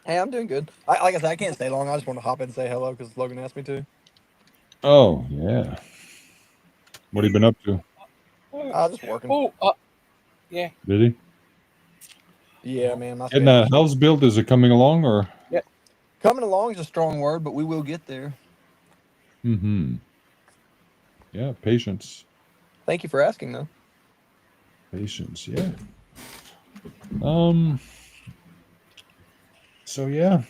Hey, I'm doing good. Like I said, I can't stay long. I just want to hop in and say hello because Logan asked me to. Oh yeah. What have you been up to? Just working. Oh, yeah. Did he? Yeah, man. My Getting a house built? Is it coming along or? Yeah. Coming along is a strong word, but we will get there. Mm-hmm. Yeah, patience. Thank you for asking, though. Patience, yeah. So yeah.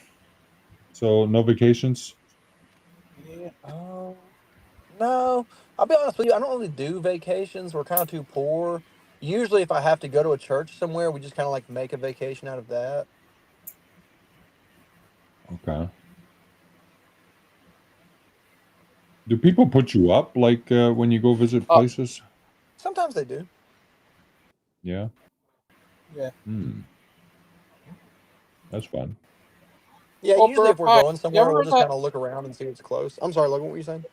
So no vacations? Yeah. No, I'll be honest with you. I don't really do vacations. We're kind of too poor. Usually, if I have to go to a church somewhere, we just kind of like make a vacation out of that. Okay. Do people put you up like when you go visit places? Sometimes they do. Yeah. Yeah. That's fun. Yeah, Oh, usually if we're Pie, going you somewhere, ever we'll heard just that- kind of look around and see what's close. I'm sorry, Logan, what were you saying?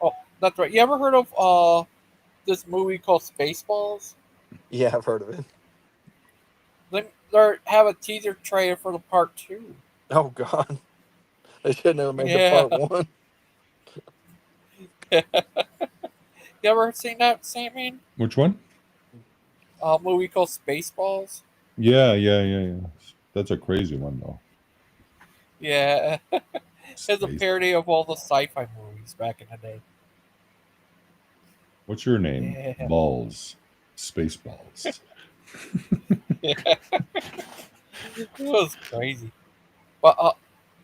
Oh, that's right. You ever heard of this movie called Spaceballs? Yeah, I've heard of it. They have a teaser trailer for the part 2. Oh God, they should never made Yeah. the part 1. You ever seen that, Sandman? Which one? Movie called Spaceballs. Yeah. That's a crazy one, though. Yeah. It's a parody of all the sci-fi movies back in the day. What's your name? Yeah. Balls. Spaceballs. Yeah. It was crazy. But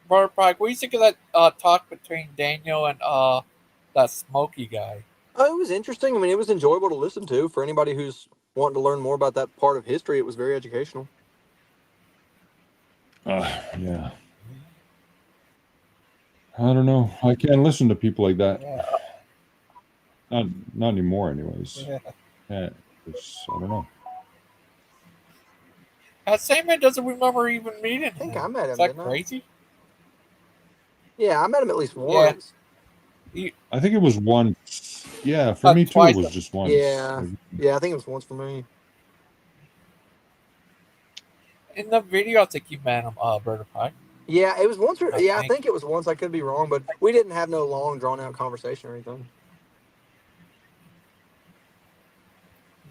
Brother Pike, what do you think of that talk between Daniel and that Smokey guy? Oh, it was interesting. I mean, it was enjoyable to listen to for anybody who's wanting to learn more about that part of history. It was very educational. Yeah. I don't know. I can't listen to people like that. Yeah. Not anymore, anyways. Yeah. I don't know. Sandman doesn't remember even meeting him. I think I met him. Is that didn't I? crazy? Yeah, I met him at least Yeah. once. I think it was once. Yeah, for me too, twice. it was just once. Yeah, I think it was once for me. In the video, I think you met him, Brother Pike. Yeah, it was once. I think. think it was once. I could be wrong, but we didn't have no long, drawn-out conversation or anything.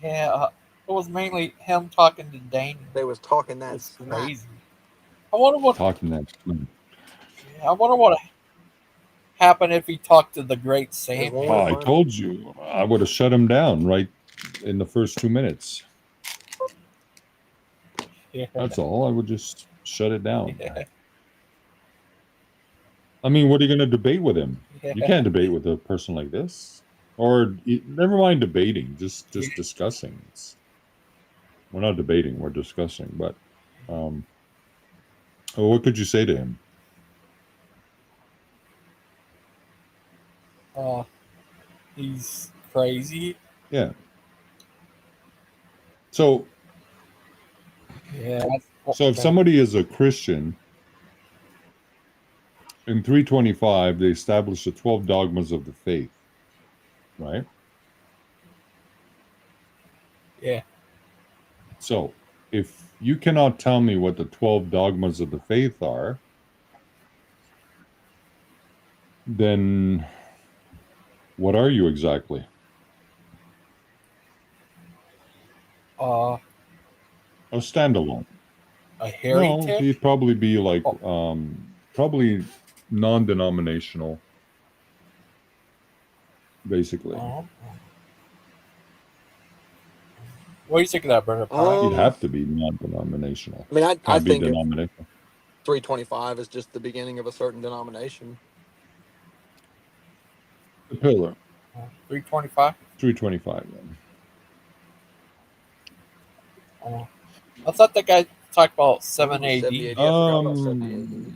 Yeah, it was mainly him talking to Daniel. They was talking that It's smack. crazy. I wonder what happened if he talked to the great Sandman. Oh, I told you. I would have shut him down right in the first 2 minutes. Yeah. That's all. I would just shut it down. Yeah. I mean, what are you going to debate with him? Yeah. You can't debate with a person like this. Or never mind debating, just discussing. We're not debating, we're discussing. But what could you say to him? He's crazy. Yeah. So Yeah. if somebody is a Christian, in 325, they established the 12 dogmas of the faith, right? Yeah. So if you cannot tell me what the 12 dogmas of the faith are, then what are you exactly? A standalone. A heretic? No, he'd probably be like probably non-denominational, basically. What do you think of that, Brother Pike? He'd have to be non-denominational. I mean, I Can't be think it- denominational. 325 is just the beginning of a certain denomination. The pillar. 325? 325, then. I thought that guy talked about 7 AD. 70 AD. I forgot about 70 AD.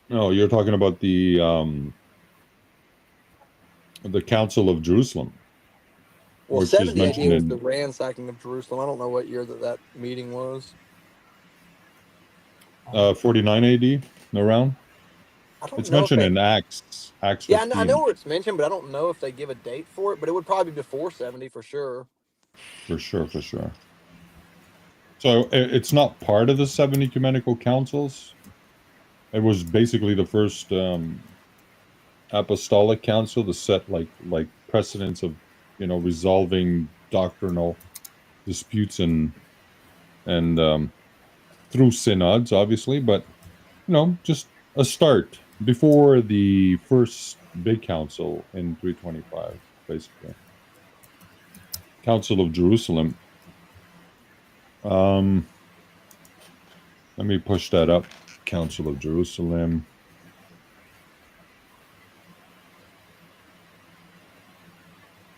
No, you're talking about the Council of Jerusalem. Well, which is 70 AD mentioned was in the ransacking of Jerusalem. I don't know what year that meeting was. 49 AD, around. It's know if mentioned they- in Acts. Acts Yeah, 15. I know where it's mentioned, but I don't know if they give a date for it. But it would probably be before 70 for sure. For sure. So it's not part of the 7 ecumenical councils. It was basically the first apostolic council to set like precedents of resolving doctrinal disputes and through synods, obviously, but just a start before the first big council in 325, basically. Council of Jerusalem. Let me push that up. Council of Jerusalem.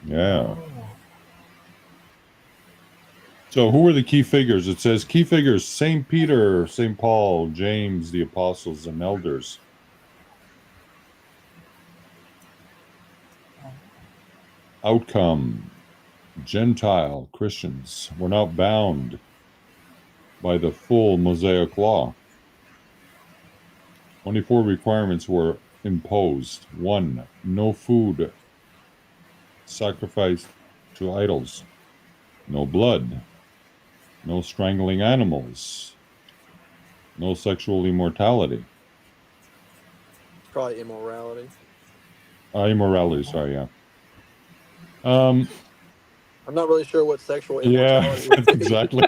Yeah. So who are the key figures? It says key figures: St. Peter, St. Paul, James, the apostles, and elders. Outcome: Gentile Christians were not bound by the full Mosaic law. Only 4 requirements were imposed. 1, no food sacrificed to idols. No blood. No strangling animals. No sexual immortality. Probably immorality. Immorality, sorry, yeah. I'm not really sure what sexual Yeah, immortality would be. exactly.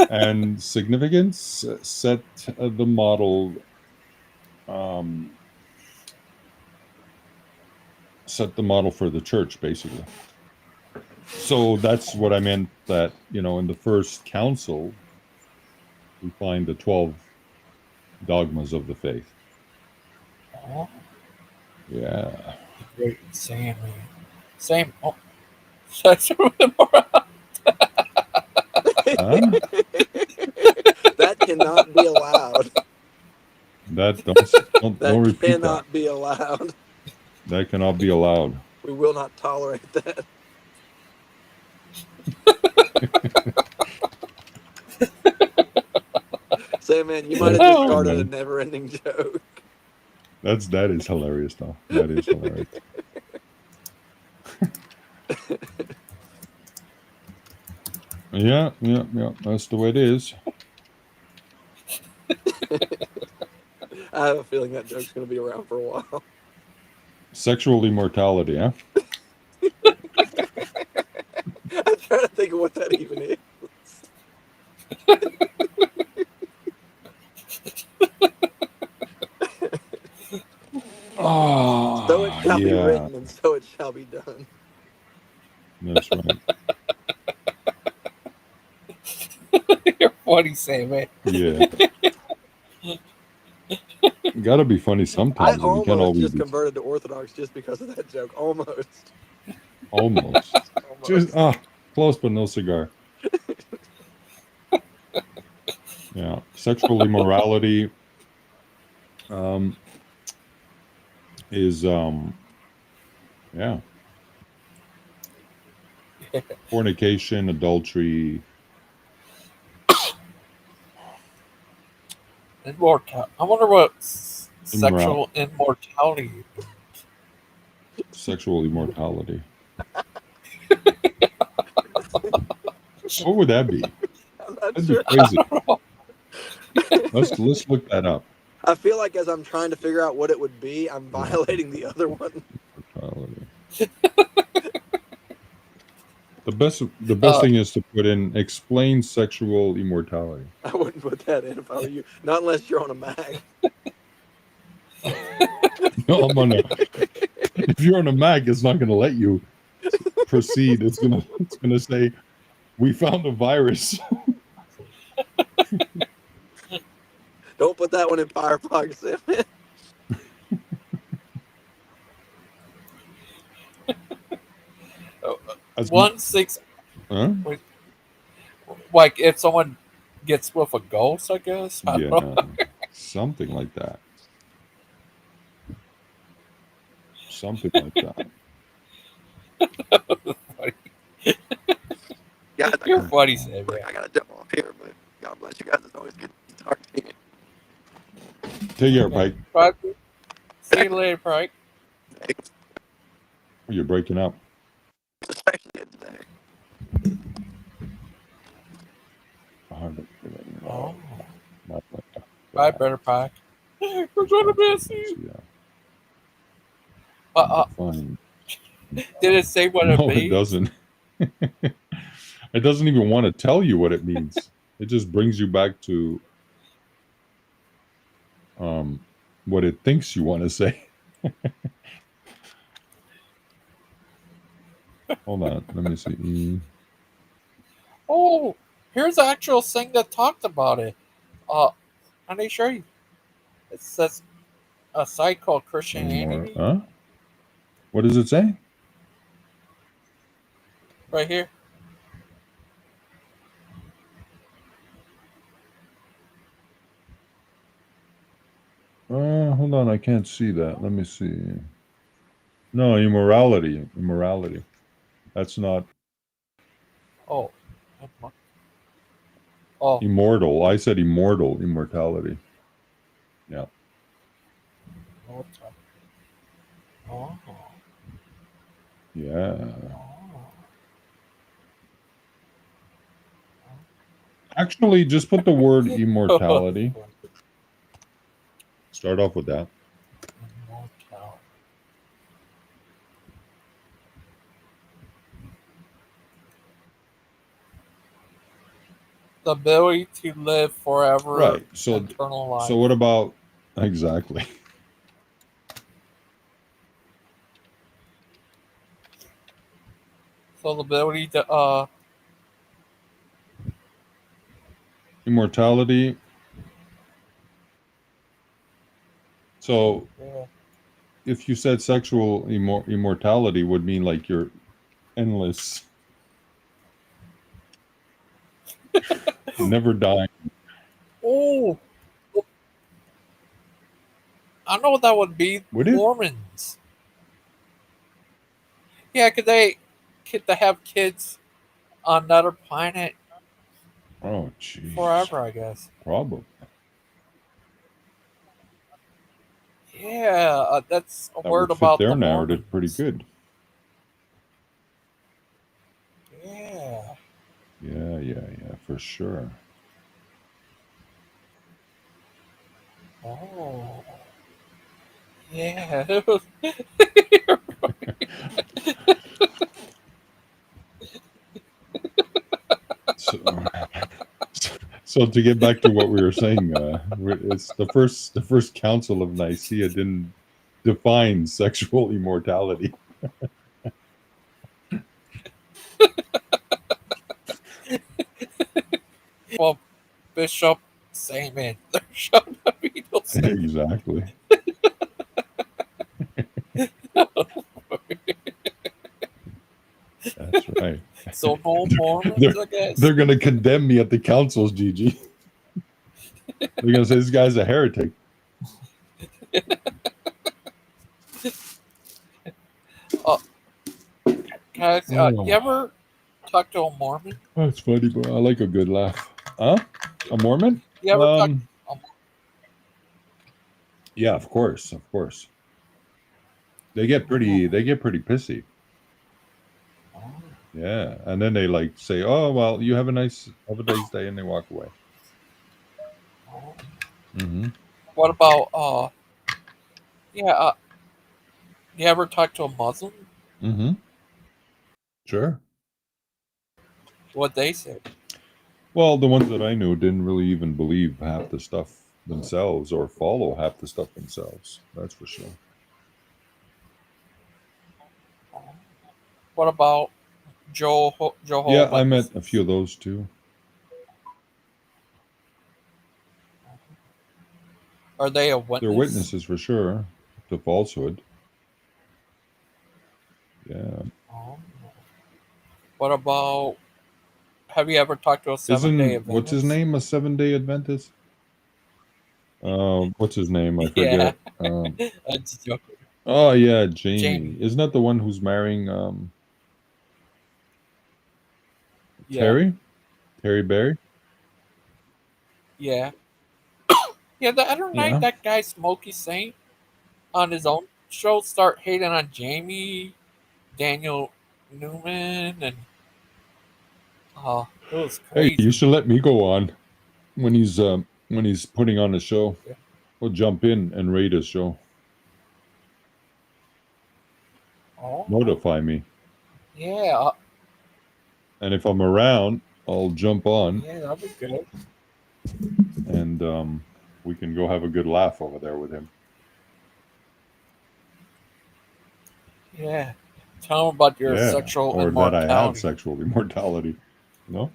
And significance set the model. Set the model for the church, basically. So that's what I meant. That in the first council, we find the 12 dogmas of the faith. Oh, Yeah. great Sandman. Same. Oh, sexual immorality. Huh? That cannot be allowed. That don't That repeat that. cannot be allowed. That cannot be allowed. We will not tolerate that. Sandman, you might have just started a never-ending joke. That is hilarious, though. That is hilarious. Yeah. That's the way it is. I have a feeling that joke's going to be around for a while. Sexual immortality, huh? I'm trying to think of what that even is. Oh, so it shall be yeah. written, and so it shall be done. That's right. You're funny, Sandman. Yeah. Gotta be funny I sometimes. We can't almost always just be converted to Orthodox just because of that joke. Almost. almost. Just close but no cigar. Yeah. Sexual immorality is fornication, adultery. Immortality. I wonder what sexual immortality. Sexual immortality. What would that be? That'd be crazy. Let's look that up. I feel like as I'm trying to figure out what it would be, I'm violating the other one. The best thing is to put in explain sexual immortality. I wouldn't put that in if I were you. Not unless you're on a Mac. No, I'm on a. If you're on a Mac, it's not going to let you proceed. It's gonna say, "We found a virus." Don't put that one in Firefox. Huh? Like if someone gets with a ghost, I guess. I Yeah, don't know. something like that. Something like that. Yeah, You're funny, Sandman. I gotta jump off here, but God bless you guys. It's always good to talk to you. Take care, Pike. See you later, Pike. You're breaking up. Oh. Bye, better Pike. We're gonna miss you. Fine. Did it say what No, it means? it doesn't. It doesn't even want to tell you what it means. It just brings you back to what it thinks you want to say. Hold on, let me see. Oh, here's the actual thing that talked about it. Let me show you. It says a site called Christianity. Huh? What does it say? Right here. Hold on, I can't see that. Let me see. No, immorality. That's not. Oh. Immortal. I said immortality. Yeah. Oh. Yeah. Actually, just put the word immortality. Start off with that. The ability to live forever. Right. So, eternal life. so what about exactly? So the ability to Immortality. So, yeah. if you said sexual immortality would mean like you're endless, never dying. Oh, I know what that would be. Would it? Mormons. Yeah, could they have kids on another planet Oh, jeez. forever? I guess. Probably. Yeah, that's a That word would fit about their the narrative Mormons. pretty good. Yeah. Yeah, for sure. Oh. Yeah. So to get back to what we were saying, it's the first council of Nicaea didn't define sexual immortality. Well, Bishop Sandman. They're showing up Beatles. Exactly. That's right. So no Mormons, they're, I guess. They're going to condemn me at the councils, Gigi. They're going to say this guy's a heretic. Guys, you ever talk to a Mormon? That's funny, bro. I like a good laugh. Huh? A Mormon? You ever talk? Yeah, of course. They get pretty pissy. Yeah, and then they like say, "Oh, well, you have a nice day," and they walk away. Mm-hmm. What about you ever talk to a Muslim? Mm-hmm. Sure. What they say? Well, the ones that I knew didn't really even believe half the stuff themselves or follow half the stuff themselves. That's for sure. What about Jehovah's Yeah, I met a few of those too. Are they a witness? They're witnesses for sure to falsehood. Yeah. What about? Have you ever talked to a 7-day Adventist? What's his name? A 7-day Adventist? What's his name? I Yeah. forget. That's joking. Oh yeah, Jamie. Isn't that the one who's marrying Terry? Terry Berry? Yeah. Yeah, the other night that guy Smokey Saint on his own show start hating on Jamie, Daniel Newman, and it was crazy. Hey, you should let me go on when he's putting on a show. Yeah. We'll jump in and rate his show. Notify me. Yeah. And if I'm around, I'll jump on. Yeah, that'll be good. And we can go have a good laugh over there with him. Yeah. Tell him about your sexual or immortality. that I have sexual immortality. No?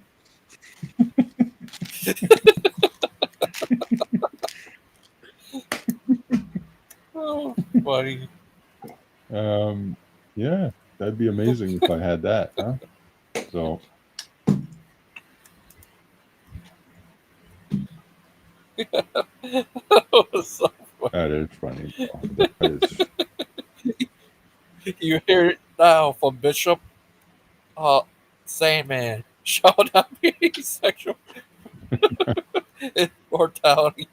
Oh, buddy. Yeah, that'd be amazing if I had that, huh? So That was so funny. that is funny. That is... You hear it now from Bishop Sandman. Shout out sexual immortality.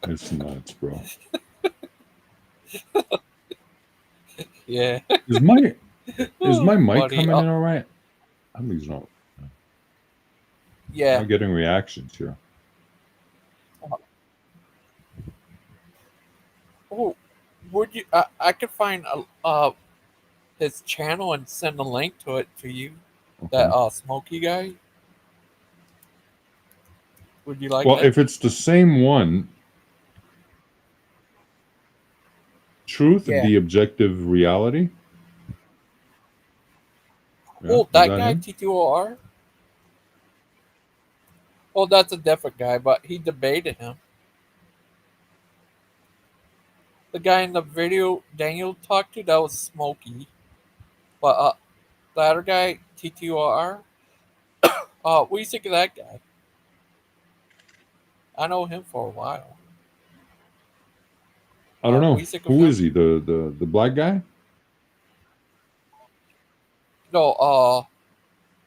It's nuts, bro. Yeah. Is my mic Buddy, coming in all right? I think so. Yeah. Not getting reactions here. Oh, would you? I could find his channel and send a link to it to you. That Smokey guy. Would you like Well, that? if it's the same one, Truth, Yeah. the objective reality. Yeah, Oh, is that guy him? T2OR. Well, that's a different guy, but he debated him. The guy in the video Daniel talked to, that was Smokey. But the other guy, T2OR, what do you think of that guy? I know him for a while. I don't What know. do you think of Who him? is he? The black guy? No,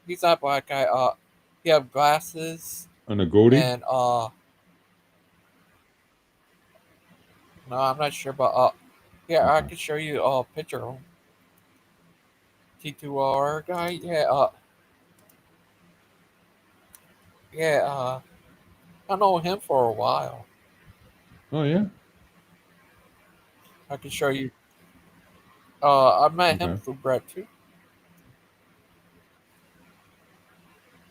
he's not black guy. He have glasses And a goatee? and no, I'm not sure, but yeah, I can show you a picture of him. T2R guy, yeah, I know him for a while. Oh yeah. I can show you. I met him Okay. through Brett too.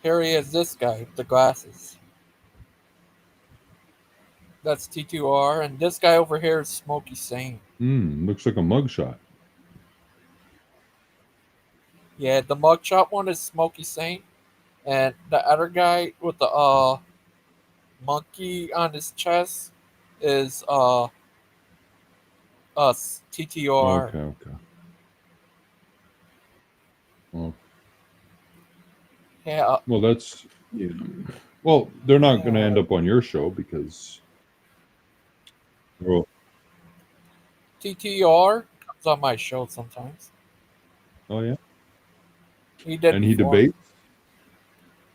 Here he is, this guy, with the glasses. That's T2R, and this guy over here is Smokey Sane. Looks like a mugshot. Yeah, the mugshot one is Smokey Sane, and the other guy with the monkey on his chest is us TTR. Okay. Well, Yeah. Well, that's well, they're not going to end up on your show because. Well, TTR comes on my show sometimes. oh yeah. He did. And he before. debates.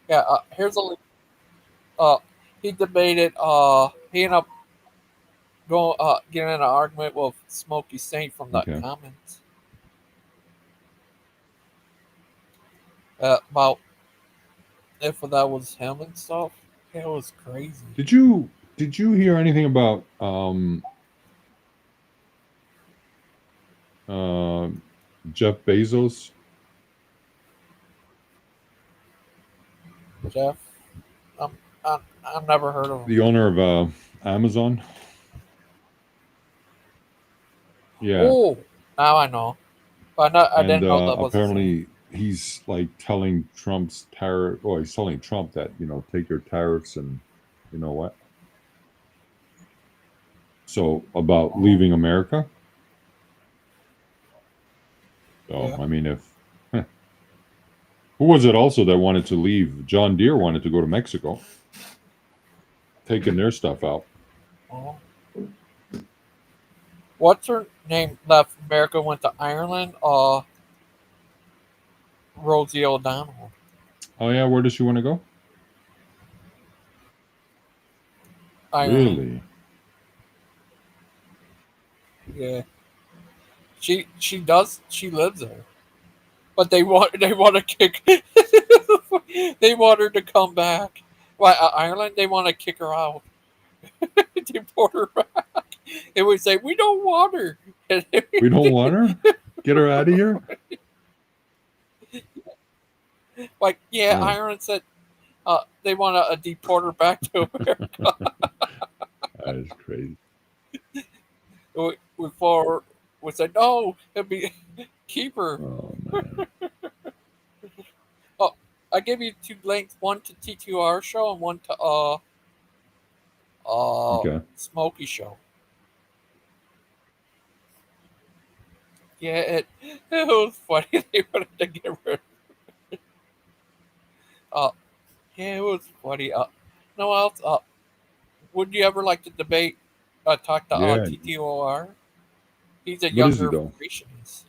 Yeah. Here's a link. He debated. He ended up going getting in an argument with Smokey Saint from the Okay. comments about if that was him and stuff. It was crazy. Did you hear anything about Jeff Bezos? Jeff, I've never heard of him. The owner of Amazon. Yeah. Oh, now I know. But I didn't know that was his name. Apparently he's like telling Trump's tariff. Oh, he's telling Trump that take your tariffs and you know what. So about leaving America. So Yeah. I mean, if who was it also that wanted to leave? John Deere wanted to go to Mexico, taking their stuff out. Oh. What's her name? Left America, went to Ireland. Rosie O'Donnell. Oh yeah, where does she want to go? Ireland. Really? Yeah. She does. She lives there, but they want to kick. They want her to come back. Why Ireland? They want to kick her out. Deport her back. And we say we don't want her. We don't want her? Get her out of here? Like, yeah, Oh. Ireland said they want to deport her back to America. That is crazy. We said no, it'd be keep her. Oh man. Oh, I gave you 2 links, one to T2R show and one to Okay. Smokey show. Yeah, it was funny. They wanted to get rid of yeah, it was funny. No else. Would you ever like to debate? Talk to Yeah. TTOR. He's a What is he, younger though? creationist.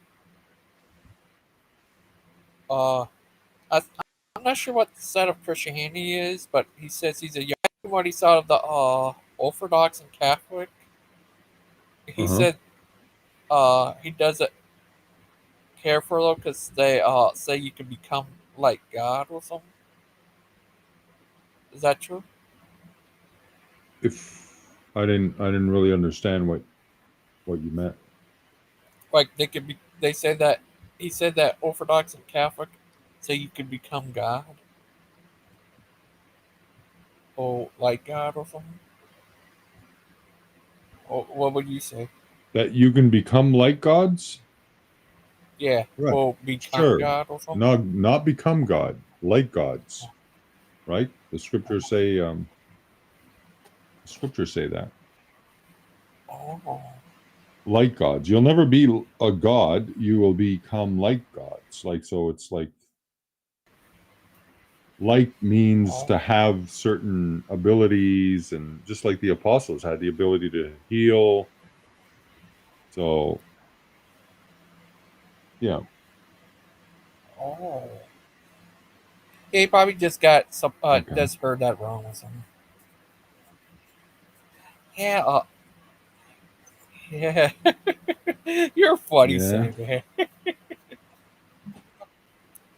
I'm not sure what the side of Christianity is, but he says he's a young. What he saw of the Orthodox and Catholic. He said he doesn't care for them because they say you can become like God or something. Is that true? If I didn't really understand what you meant. Like they could be. They say that he said that Orthodox and Catholic say you could become God, or like God or something. Or what would you say? That you can become like gods? Yeah, Right. or become Sure. God or something. Not become God, like gods. Right? The scriptures say that. Oh. Like gods. You'll never be a god, you will become like gods. Like, so it's like means to have certain abilities, and just like the apostles had the ability to heal. So yeah. Oh. He probably just got some. Just heard that wrong or something. Yeah. Yeah. You're funny, Yeah. Sandman.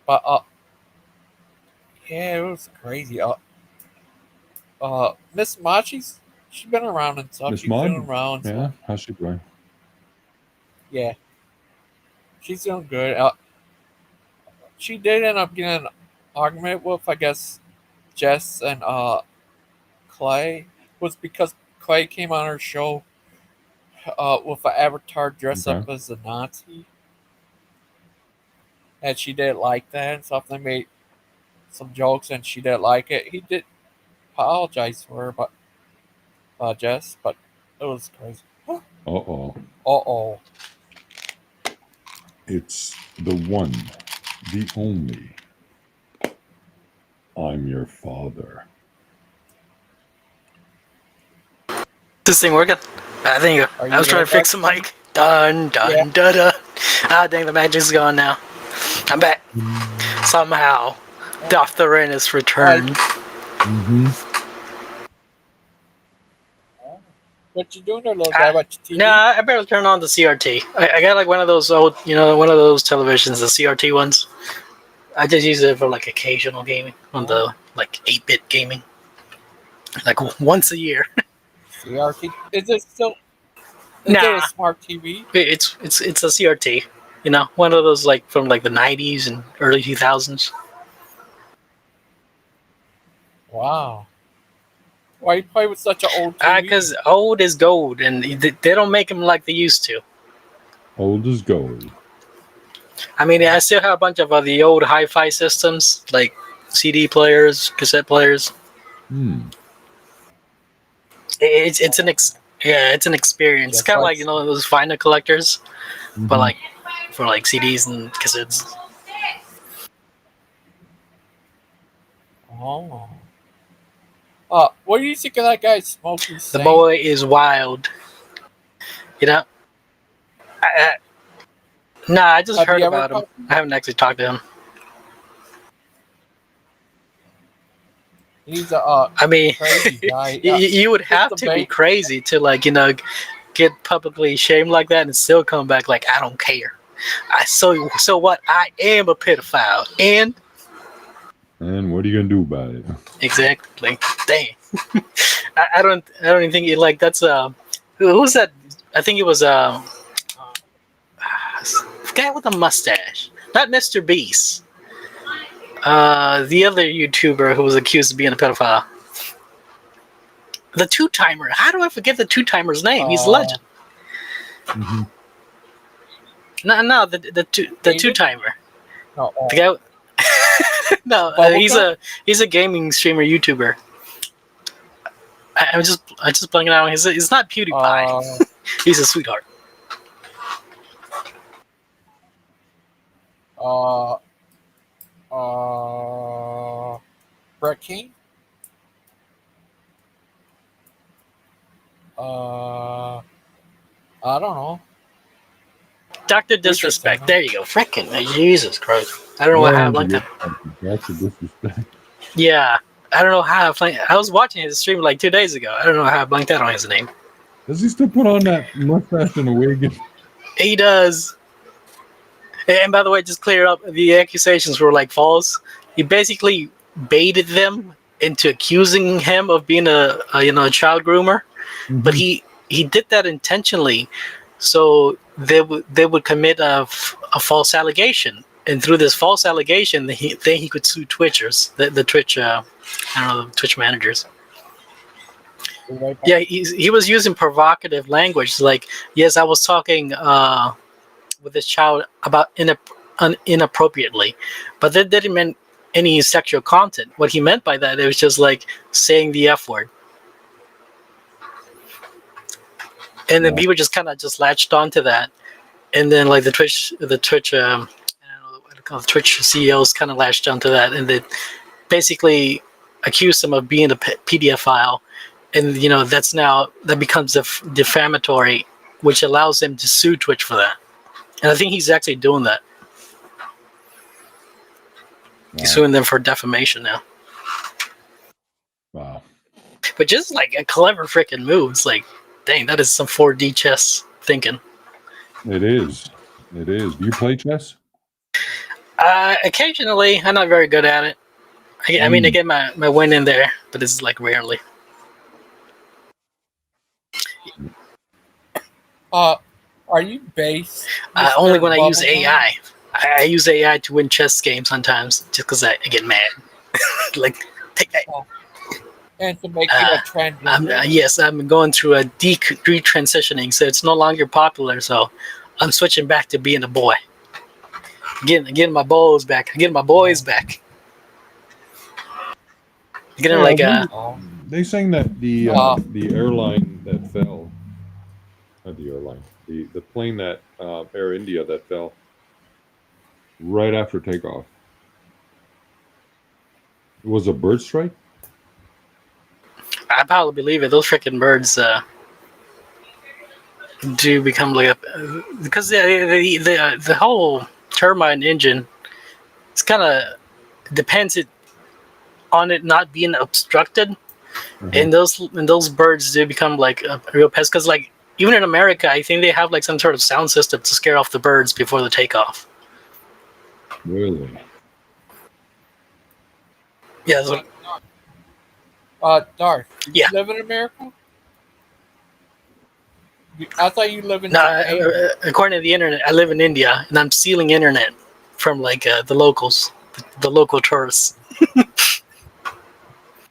But yeah, it was crazy. Miss Machi's she's been around and stuff. Miss She's Maud? doing around. Yeah, So. how's she doing? Yeah, she's doing good. She did end up getting an argument with, I guess, Jess and Clay. Was because Clay came on her show with an avatar dressed up as a Nazi, and she didn't like that and stuff. They made some jokes, and she didn't like it. He did apologize for her, but Jess, but it was crazy. Uh-oh. It's the one, the only. I'm your father. This thing working? I think I was trying to fix the mic. Dun dun dun dun. Ah, dang, the magic's gone now. I'm back. Somehow, Darth Thoranes returned. What you doing there, little guy? Watch TV? Nah, I barely turn on the CRT. I got like one of those old, one of those televisions, the CRT ones. I just use it for like occasional gaming on the like 8-bit gaming, like once a year. CRT? Is it still? Is it a smart TV? It's a CRT. One of those like from like the 90s and early 2000s. Wow. Why you play with such an old TV? Because old is gold, and they don't make them like they used to. Old is gold. I mean, I still have a bunch of the old hi-fi systems, like CD players, cassette players. It's an experience. It's kind of like those vinyl collectors, but like for like CDs and cassettes. Oh. What do you think of that guy Smokey? The boy is wild. I just heard about him. I haven't actually talked to him. He's I mean, crazy guy. You would have to be crazy to like get publicly shamed like that and still come back like I don't care. So what? I am a pedophile, and what are you gonna do about it? Exactly. Dang. I don't even think like that's who's that? I think it was the guy with a mustache, not Mr. Beast. The other YouTuber who was accused of being a pedophile. The two-timer. How do I forget the two-timer's name? He's a legend. No, the two-timer. The guy. No, he's a gaming streamer YouTuber. I just blanking out. He's not PewDiePie. He's a sweetheart. Brett King. I don't know. Dr. Disrespect. There you go. Frickin' Jesus Christ. I don't know what happened like that. Dr. Disrespect. Yeah. I don't know how I was watching his stream like 2 days ago. I don't know how I blanked out on his name. Does he still put on that mustache and a wig? He does. And by the way, just clear up, the accusations were like false. He basically baited them into accusing him of being a child groomer, but he did that intentionally, so they would commit a false allegation, and through this false allegation, then he could sue Twitchers, the Twitch the Twitch managers. Yeah, he was using provocative language, like, yes, I was talking with this child about inappropriately, but that didn't mean any sexual content. What he meant by that, it was just like saying the F word. And then people just kind of just latched onto that, and then like the Twitch Twitch CEOs kind of latched onto that, and they basically accused him of being a pedophile, and that becomes defamatory, which allows him to sue Twitch for that. And I think he's actually doing that. He's suing them for defamation now. Wow. But just like a clever freaking move. It's like, dang, that is some 4D chess thinking. It is. It is. Do you play chess? Occasionally. I'm not very good at it. I mean, I get my win in there, but it's like rarely. Are you based? Only when I use AI. I use AI to win chess games sometimes, just because I get mad. Like, take that. And to make it a transition. Yes, I'm going through a detransitioning, so it's no longer popular. So I'm switching back to being a boy. Getting my boys back. Getting my boys back. Getting They saying that the airline that fell, not the airline, the plane that Air India that fell right after takeoff, it was a bird strike. I probably believe it. Those freaking birds do become like because the whole turbine engine, it's kind of depends on it not being obstructed, and those birds do become like a real pest. Because like even in America, I think they have like some sort of sound system to scare off the birds before the takeoff. Really? Yeah. Darth, do you live in America? I thought you live in Japan. According to the internet, I live in India, and I'm stealing internet from like the locals, the local tourists.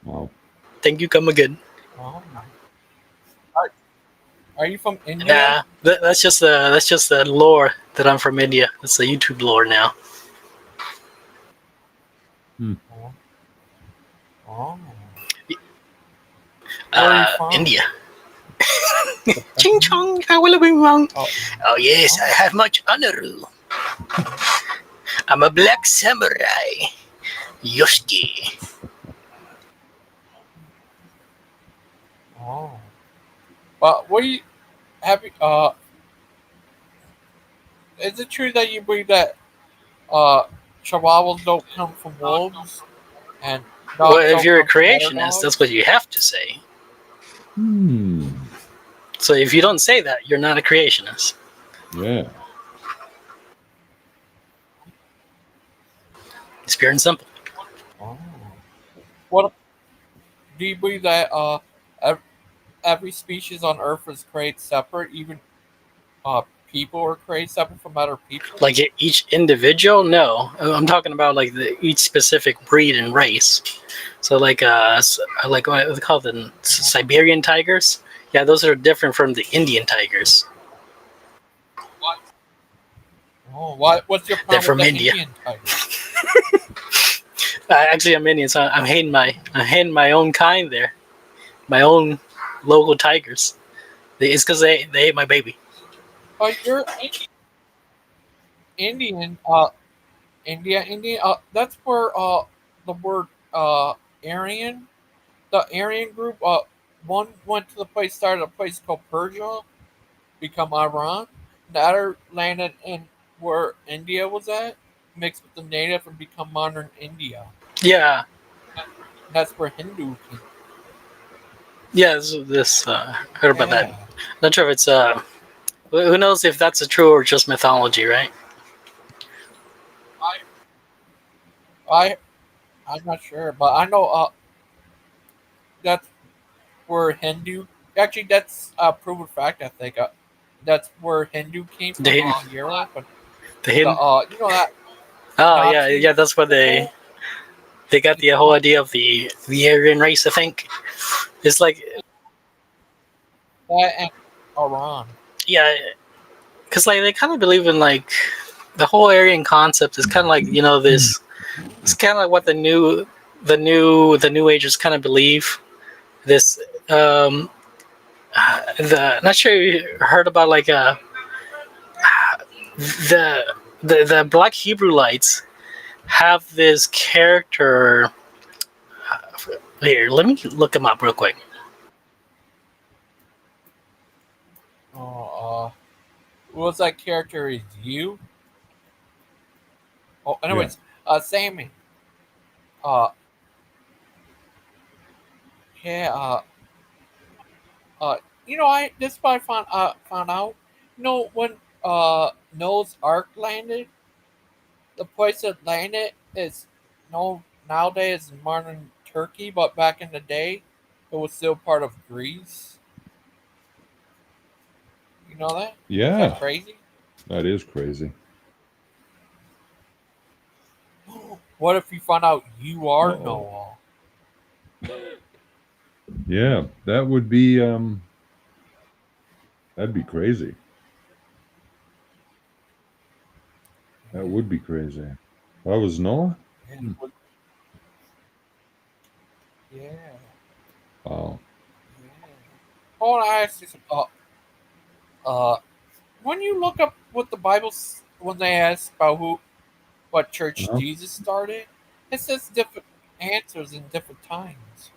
Wow. Thank you, come again. Oh. Are you from India? Nah, that's just the lore that I'm from India. It's the YouTube lore now. Oh. India. Ching chong, I will be wrong. Oh yes, I have much honor. I'm a black samurai. Yoshi. Oh. But what do you have? Is it true that you believe that chihuahuas don't come from wolves? And well, if you're a creationist, that's what you have to say. So if you don't say that, you're not a creationist. Yeah. It's pure and simple. Oh. What do you believe that every species on Earth is created separate? Even people are created separate from other people? Like each individual? No, I'm talking about like each specific breed and race. So like what they call them, Siberian tigers. Yeah, those are different from the Indian tigers. Oh, what's your problem They're from with the India. Indian tiger? Actually, I'm Indian, so I'm hating my own kind there, my own local tigers. It's because they ate my baby. You're Indian. India. That's where the word Aryan, the Aryan group. One went to started a place called Persia, become Iran. The other landed in where India was at, mixed with the native and become modern India. Yeah. That's where Hindu came. Yeah, this heard about that. Not sure if it's who knows if that's a true or just mythology, right? I'm not sure, but I know that's where Hindu. Actually, that's a proven fact. I think that's where Hindu came from The- in Europe. But The hidden. you know that. Oh yeah, Nazi yeah. That's what they got the whole idea of the Aryan race. I think it's like that and Iran. yeah, because like they kind of believe in like the whole Aryan concept is kind of like this. It's kind of like what the new agers kind of believe. This not sure you heard about like the Black Hebrewites have this character. Here, let me look him up real quick. Who was that character? Is you? Oh, anyways, Sammy. Yeah. I this is what I found out. When Noah's Ark landed, the place it landed is nowadays in modern Turkey, but back in the day, it was still part of Greece. You know that? Yeah. Is that crazy? That is crazy. What if you find out you are Noah? Yeah, that would be that'd be crazy. That would be crazy. That was Noah? Yeah. Wow. I want to ask you some. When you look up what the Bible, when they ask about what church Jesus started, it says different answers in different times.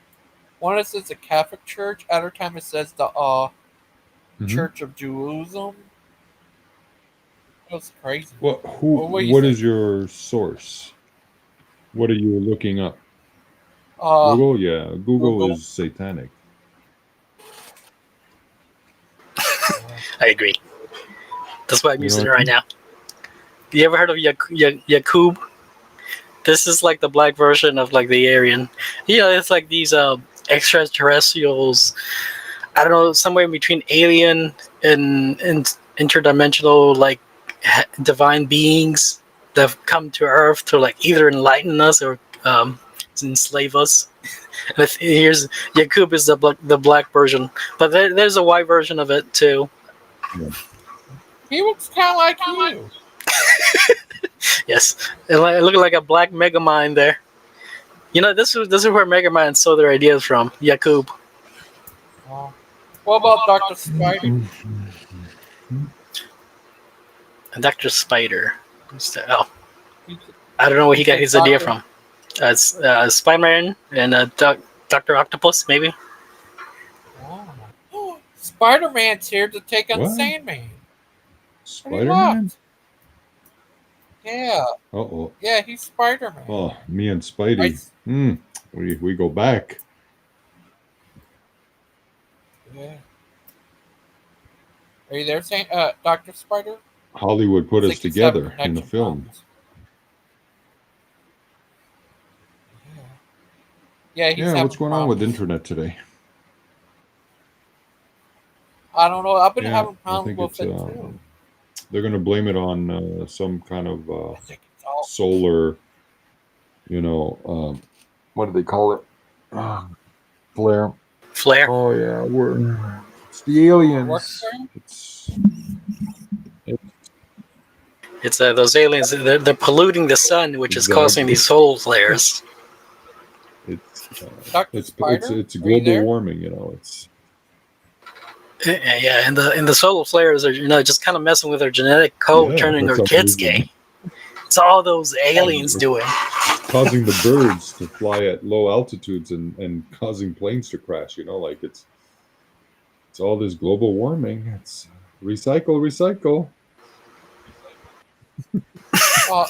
One it says the Catholic Church. Other time it says the Church of Jerusalem. That's crazy. What is your source? What are you looking up? Google? Yeah, Google is satanic. I agree. That's why I'm using it right now. You ever heard of Yakub? This is like the black version of like the Aryan. It's like these extraterrestrials. I don't know, somewhere in between alien and interdimensional, like divine beings that have come to Earth to like either enlighten us or enslave us. And here's Yakub is the black version, but there's a white version of it too. Yeah. He looks kind of like you. Yes, it looking like a black Megamind there. This is where Megamind stole their ideas from. Yakub. What about Dr. Spider? Dr. Spider. I don't know where he got his idea from. It's Spider-Man and Dr. Octopus, maybe. Spider-Man's here to take on What? Sandman. Spider-Man? Yeah. Uh-oh. Yeah, he's Spider-Man. Oh, me and Spidey. We go back. Yeah. Are you there, Dr. Spider? Hollywood put us together in the film. Yeah, what's going on with the internet today? I don't know. I've been having I problems think with it's it too. they're going to blame it on some kind of solar, what do they call it? Flare. Flare. Oh yeah, it's the aliens. It's those aliens. They're polluting the sun, which is causing these solar flares. It's global warming. It's Yeah, and the solar flares are just kind of messing with our genetic code, turning our kids gay. It's all those aliens doing. Causing the birds to fly at low altitudes and causing planes to crash. It's all this global warming. It's recycle. So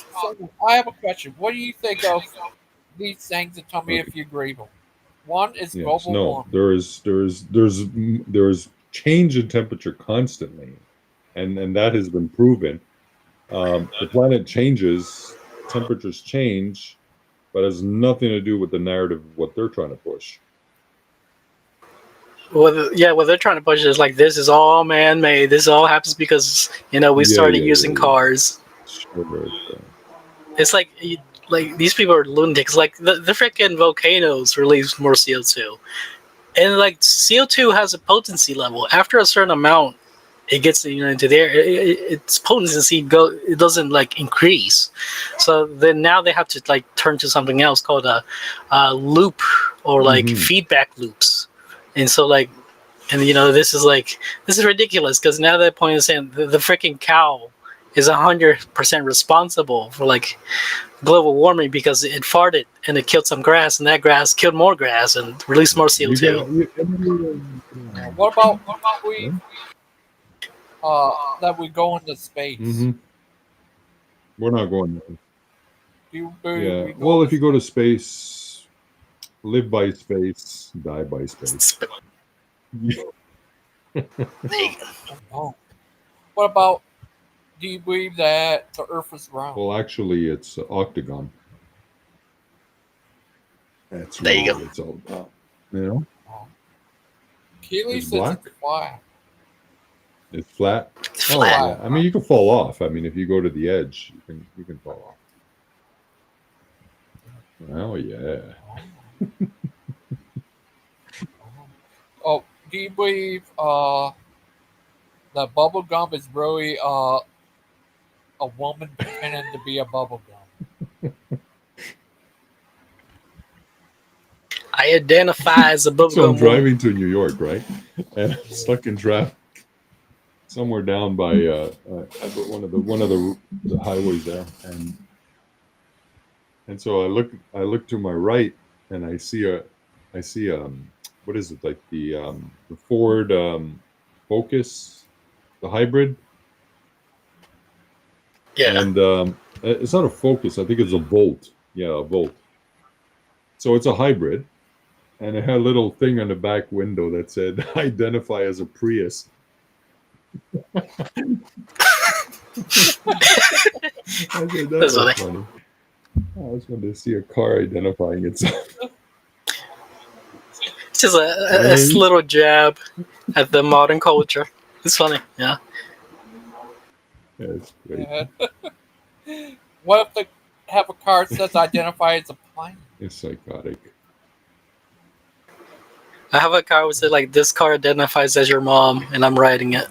I have a question. What do you think of these things, and tell me if you agree with them? One is global warming. There's change in temperature constantly, and that has been proven. The planet changes, temperatures change, but has nothing to do with the narrative of what they're trying to push. what they're trying to push is like this is all man-made. This all happens because we started using cars. Sure. It's like these people are lunatics. Like the freaking volcanoes release more CO2, and like CO2 has a potency level. After a certain amount, it gets into the air. Its potency it doesn't like increase. So then now they have to like turn to something else called a loop or like feedback loops. And so like, and this is ridiculous because now that point is saying the freaking cow is 100% responsible for like global warming because it farted and it killed some grass and that grass killed more grass and released more CO2. What about we that we go into space? We're not going there. Yeah. Well, if you go to space, live by space, die by space. Oh. What about? Do you believe that the Earth is round? Well, actually, it's octagon. That's there you what go. It's all about. You know? Keely It's says black? it's flat. It's flat. It's flat. Yeah. I mean, you can fall off. I mean, if you go to the edge, you can fall off. Oh yeah. Oh, do you believe that bubble gum is really a woman pretending to be a bubble gum? I identify as a bubble So gum I'm driving to New York, right? And I'm stuck in traffic somewhere down by one of the highways there, and so I look to my right, and I see what is it, like the Ford Focus, the hybrid? Yeah. And it's not a Focus. I think it's a Volt. Yeah, a Volt. So it's a hybrid, and it had a little thing on the back window that said "Identify as a Prius." I said, that's funny. I just wanted to see a car identifying itself. It's just a little jab at the modern culture. It's funny, yeah. Yeah, it's great. Yeah. What if they have a car that says identify as a plane? It's psychotic. I have a car that says like this car identifies as your mom, and I'm riding it.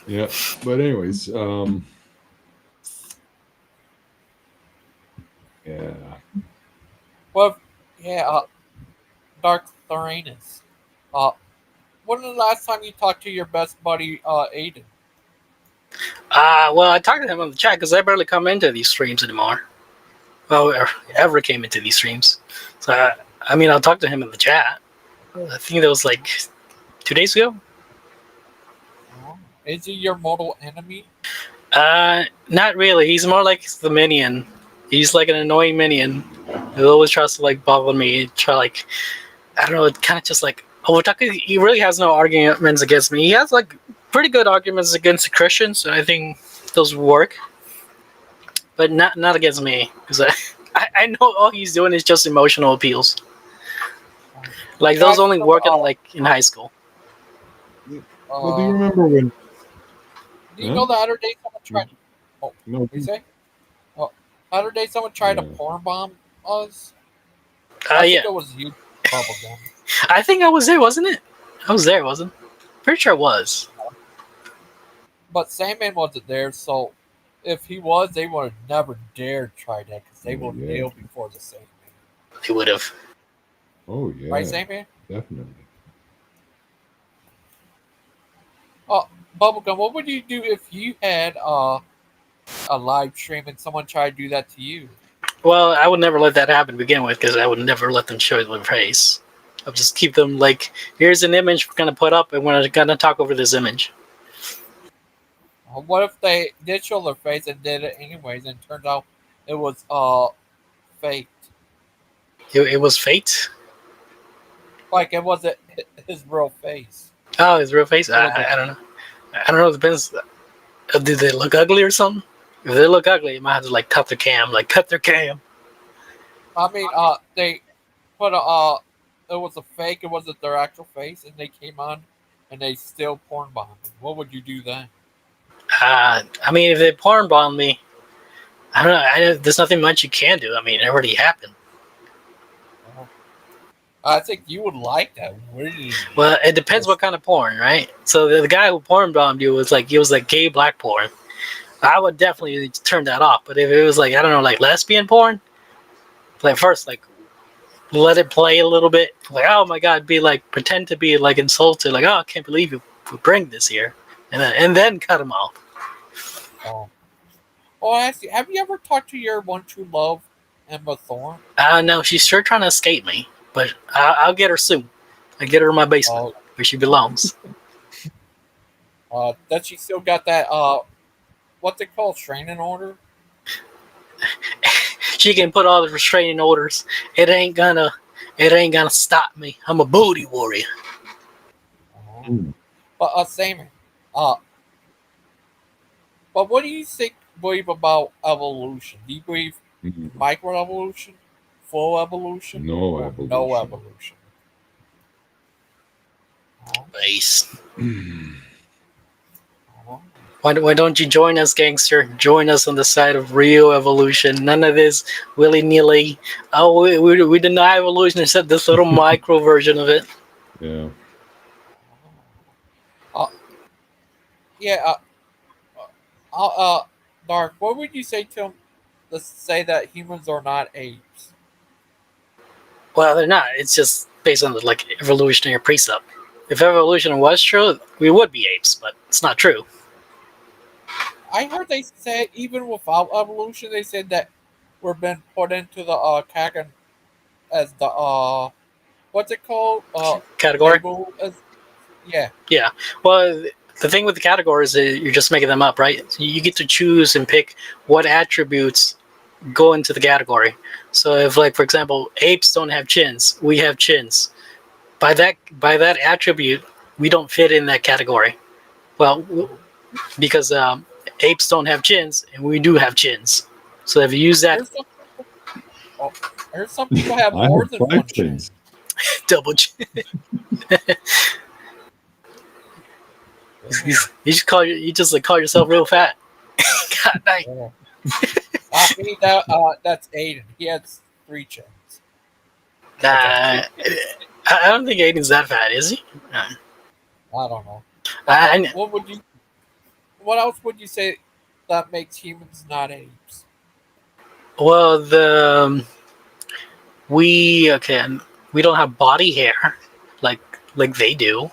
Yeah, but anyways, yeah. Well, yeah, Darth Thoranes. When was the last time you talked to your best buddy, Aiden? Well, I talked to him on the chat because I barely come into these streams anymore. Well, or ever came into these streams. So, I mean, I'll talk to him in the chat. I think that was like 2 days ago. Is he your mortal enemy? Not really. He's more like the minion. He's like an annoying minion. He always tries to like bother me. Try like, I don't know. It kind of just like he really has no arguments against me. He has like pretty good arguments against the Christians, and I think those work. But not against me, because I know all he's doing is just emotional appeals. Like those only work in high school. Well, do you remember when? Do you know the other day someone tried? Oh, no. What do you say? Oh, the other day someone tried to porn bomb us. I think Yeah. it was you, bubblegum. I think I was there, wasn't it? I was there, wasn't? Pretty sure I was. But Sandman wasn't there, so if he was, they would have never dared try that because they will kneel before the Sandman. He would have. Oh yeah. Right, Sandman? Definitely. Bubblegum, what would you do if you had a live stream and someone tried to do that to you? Well, I would never let that happen to begin with, because I would never let them show their face. I'll just keep them like, here's an image we're gonna put up, and we're gonna talk over this image. What if they did show their face and did it anyways, and turned out it was faked? It was faked? Like it wasn't his real face. Oh, his real face? I don't know. I don't know. It depends. Do they look ugly or something? If they look ugly, you might have to like cut their cam. I mean, they put a was a fake, it wasn't their actual face, and they came on and they still porn bombed me, what would you do then? I mean, if they porn bomb me, I don't know. There's nothing much you can do. I mean, it already happened. I think you would like that, wouldn't you? Well, it depends what kind of porn, right? So the guy who porn bombed you was like, he was like gay black porn. I would definitely turn that off. But if it was like, I don't know, like lesbian porn, like first, like let it play a little bit. Like, oh my God, be like, pretend to be like insulted. Like, oh, I can't believe you would bring this here. And then cut them off. Oh. Oh, I ask you, have you ever talked to your one true love, Emma Thorne? No, she's sure trying to escape me. But I'll get her soon. I get her in my basement where she belongs. Does she still got that, what's it called, restraining order? She can put all the restraining orders. It ain't gonna stop me. I'm a booty warrior. But Sandman, but what do you believe about evolution? Do you believe microevolution, full evolution, No or evolution. no evolution? Base. Why don't you join us, gangster? Join us on the side of real evolution. None of this willy-nilly. Oh, we deny evolution except this little micro version of it. Yeah. Dark, what would you say to him to say that humans are not apes? Well, they're not. It's just based on the like evolutionary precept. If evolution was true, we would be apes, but it's not true. I heard they say even without evolution, they said that we're been put into the category as the what's it called? Category? Yeah. Yeah. Well, the thing with the categories is you're just making them up, right? So you get to choose and pick what attributes go into the category. So if, like, for example, apes don't have chins, we have chins. By that attribute, we don't fit in that category. Well, because apes don't have chins, and we do have chins. So if you use that, I heard some people have I more have than 5 one chins. double chin. You just like call yourself real fat. God dang. I mean that's Aiden. He has 3 chins. I don't think Aiden's that fat, is he? I don't know. I What else would you say that makes humans not apes? Well, we don't have body hair like they do.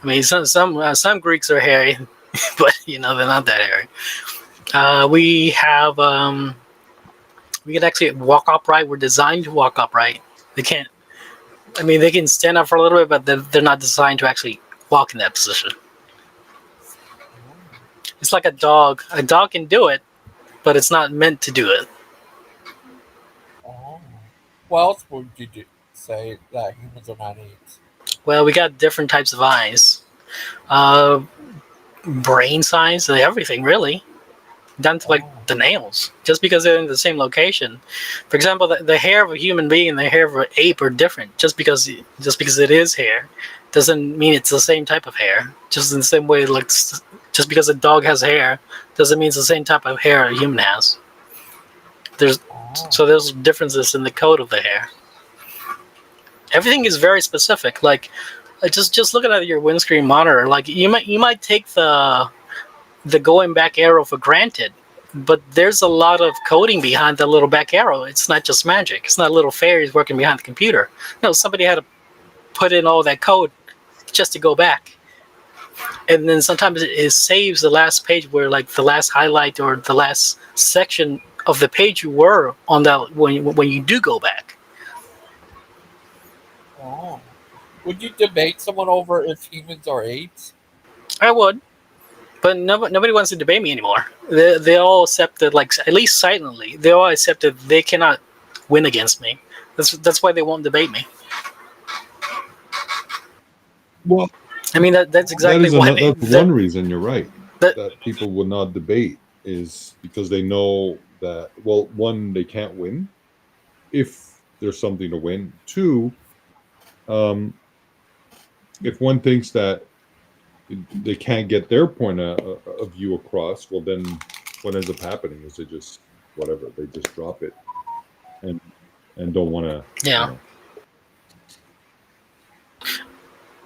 I mean, some Greeks are hairy, but they're not that hairy. We can actually walk upright. We're designed to walk upright. They can't. I mean, they can stand up for a little bit, but they're not designed to actually walk in that position. It's like a dog. A dog can do it, but it's not meant to do it. Oh. What else would you say that humans are not apes? Well, we got different types of eyes, brain size, everything really, down to like the nails. Just because they're in the same location, for example, the hair of a human being and the hair of an ape are different. Just because it is hair, doesn't mean it's the same type of hair. Just in the same way, like just because a dog has hair, doesn't mean it's the same type of hair a human has. There's differences in the coat of the hair. Everything is very specific. Like, just looking at your windscreen monitor, like you might take the going back arrow for granted, but there's a lot of coding behind that little back arrow. It's not just magic. It's not little fairies working behind the computer. No, somebody had to put in all that code just to go back. And then sometimes it saves the last page where, like, the last highlight or the last section of the page you were on that when you do go back. Oh. Would you debate someone over if humans are apes? I would, but nobody wants to debate me anymore. They all accept that, like, at least silently, they all accept that they cannot win against me. That's why they won't debate me. Well, I mean that's exactly why. That's one reason you're right. That people would not debate is because they know that, well, one, they can't win if there's something to win. Two, if one thinks that they can't get their point of view across, well, then what ends up happening is they just whatever, they just drop it and don't want to. Yeah.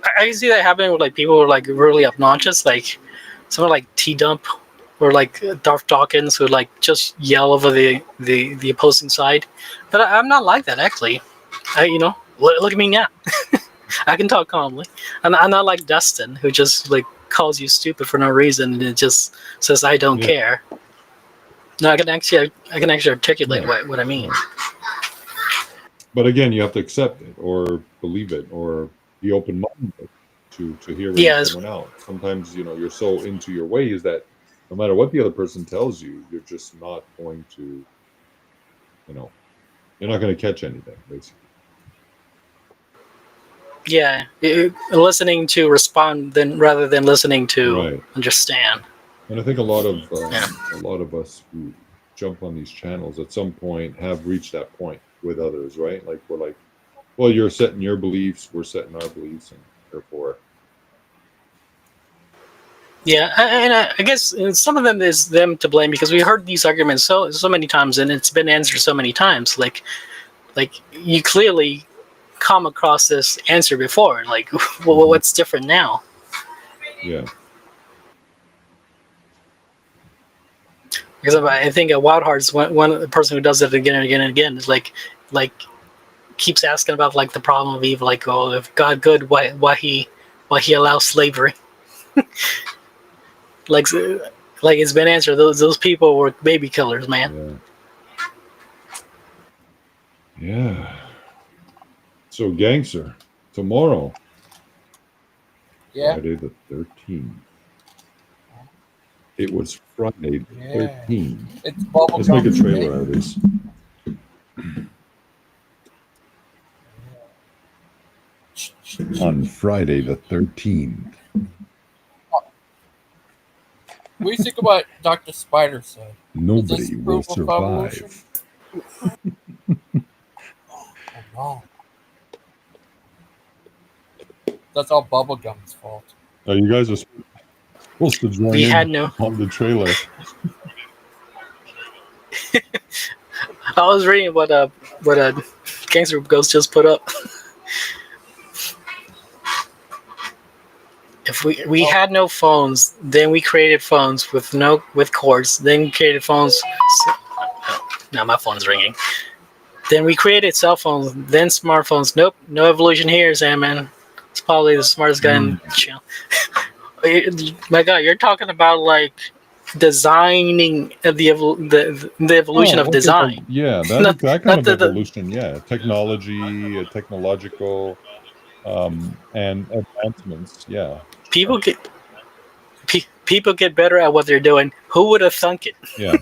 I can see that happening with like people who are like really obnoxious, like someone like T-Dump or like Darth Thoranes who like just yell over the opposing side. But I'm not like that actually. Look at me now. I can talk calmly. I'm not like Dustin who just like calls you stupid for no reason and it just says I don't care. No, I can actually articulate what I mean. But again, you have to accept it or believe it or be open-minded to hear someone out. Sometimes, you're so into your ways that no matter what the other person tells you, you're just not going to, you're not going to catch anything, basically. Yeah, listening to respond rather than listening to understand. And I think a lot of us who jump on these channels at some point have reached that point with others, right? Like we're like, well, you're setting your beliefs, we're setting our beliefs, and therefore. Yeah, and I guess some of them is them to blame because we heard these arguments so many times and it's been answered so many times. Like you clearly come across this answer before. Like, well, what's different now? Yeah. Because I think Wildheart's one person who does it again and again and again is like keeps asking about like the problem of evil. Like, oh, if God good, why he allows slavery? like it's been answered. Those people were baby killers, man. Yeah. So, Gangster, tomorrow, Friday the 13th. It was Friday the 13th. Let's make a trailer out of this. On Friday the 13th. What do you think about Dr. Spider said? Nobody will survive. Oh, no. That's all Bubblegum's fault. You guys are supposed to join on the trailer. I was reading what Gangster Ghost just put up. If we had no phones, then we created phones with cords. Then we created phones. Now my phone's ringing. Then we created cell phones. Then smartphones. Nope, no evolution here, Sandman. It's probably the smartest guy in the channel. My God, you're talking about like designing the evolution of design. Yeah, that kind of evolution. Yeah, technology, technological, and advancements. Yeah, people get better at what they're doing. Who would have thunk it? Yeah.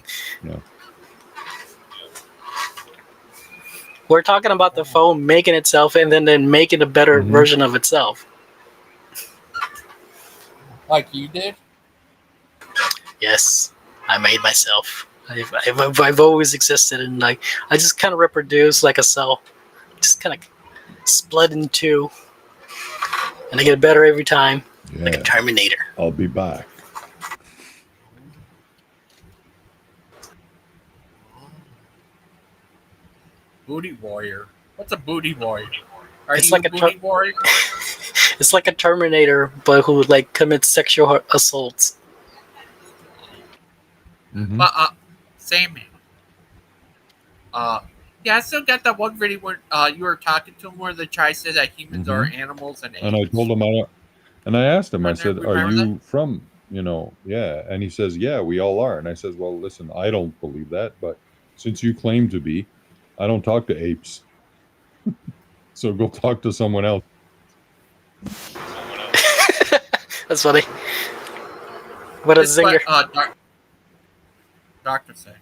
We're talking about the phone making itself and then making a better version of itself. Like you did? Yes, I made myself. I've always existed, and like I just kind of reproduce like a cell, just kind of split in two, and I get better every time, like a Terminator. I'll be back. Booty warrior. What's a booty warrior? It's like a booty warrior. It's like a Terminator, but who like commits sexual assaults. But Sandman. Yeah, I still got that one video where you were talking to him where the guy said that humans are animals and apes. And I told him, and I asked him, I said, "Are you from, yeah?" And he says, "Yeah, we all are." And I said, "Well, listen, I don't believe that, but since you claim to be, I don't talk to apes. So go talk to someone else." That's funny. What does Zinger? Doctor say.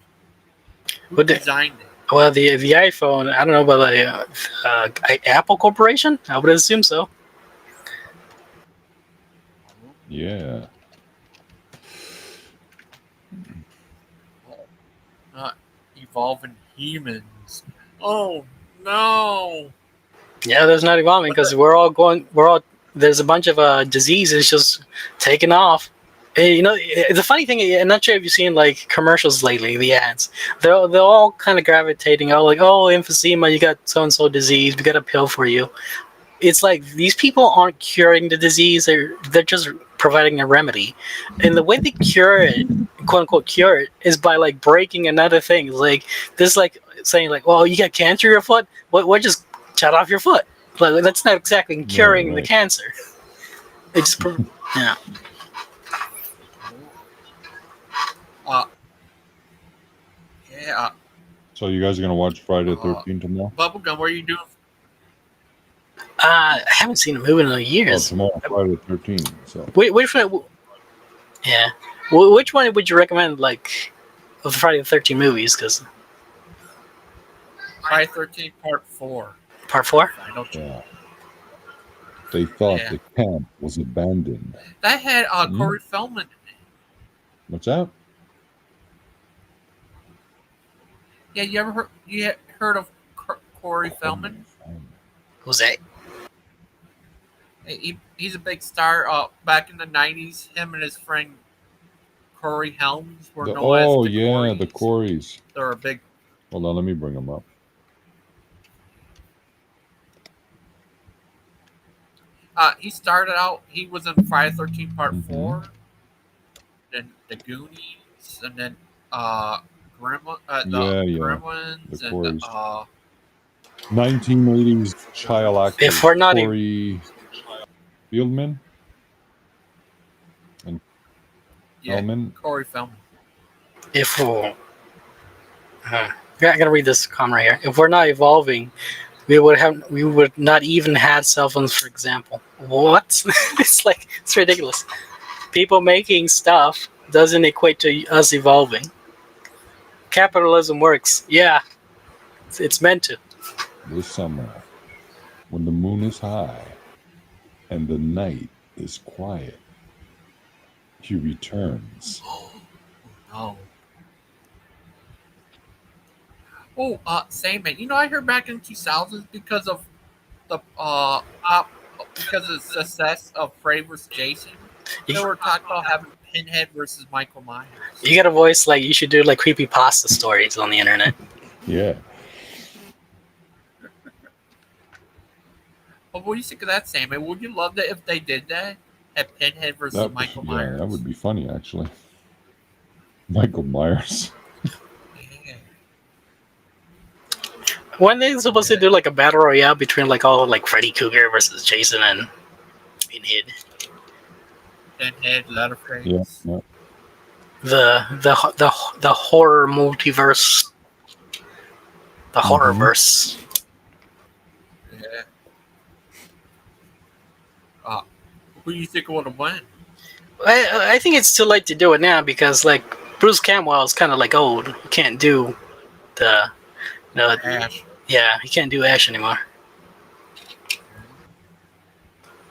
Who What designed it? Well, the iPhone. I don't know about the Apple Corporation. I would assume so. Yeah. Not evolving humans. Oh no. Yeah, there's not evolving because there's a bunch of diseases just taking off. And, the funny thing, I'm not sure if you've seen like commercials lately, the ads. They're all kind of gravitating out like, oh, emphysema, you got so and so disease, we got a pill for you. It's like these people aren't curing the disease; they're just providing a remedy, and the way they cure it, quote unquote, cure it, is by like breaking another thing. Like this, like saying like, well, you got cancer in your foot, what just cut off your foot? Like that's not exactly curing the cancer. It just yeah. Yeah. So you guys are gonna watch Friday the 13th tomorrow? Bubblegum, what are you doing? I haven't seen a movie in years. Oh, tomorrow, Friday the 13th. So Which one? Yeah. Which one would you recommend, like, of the Friday the 13th movies? Because Friday 13th Part 4. Part 4? yeah. They thought the camp was abandoned. That had Corey Feldman in it. What's that? Yeah, you heard of Corey Feldman? Who's that? He's a big star. Back in the 90s, him and his friend Corey Helms were known as the Coreys. The Coreys. They're a big... Hold on, let me bring them up. He started out, he was in Friday 13 Part 4, then The Goonies, and then Gremlins, the and Coreys. 1980s child actor If we're not Corey Feldman and Feldman. Corey Feldman. If we're... I gotta read this comment right here. If we're not evolving, we would not even had cell phones, for example. What? It's ridiculous. People making stuff doesn't equate to us evolving. Capitalism works. Yeah. It's meant to. This summer, when the moon is high and the night is quiet, he returns. No. Oh, Sandman. I heard back in 2000s because of the success of Freddy vs. Jason, they were talking about having Pinhead versus Michael Myers. You got a voice like you should do like creepypasta stories on the internet. Yeah. Well, what do you think of that, Sandman? Would you love that if they did that? Have Pinhead versus Michael Myers? Yeah, that would be funny, actually. Michael Myers. When they supposed to do like a battle royale between like all like Freddy Krueger versus Jason and Pinhead? Pinhead, Leatherface. Yeah. The horror multiverse. The horrorverse. Yeah. Who do you think would have won? I think it's too late to do it now because like Bruce Campbell is kind of like old. He can't do the Ash. Yeah, he can't do Ash anymore.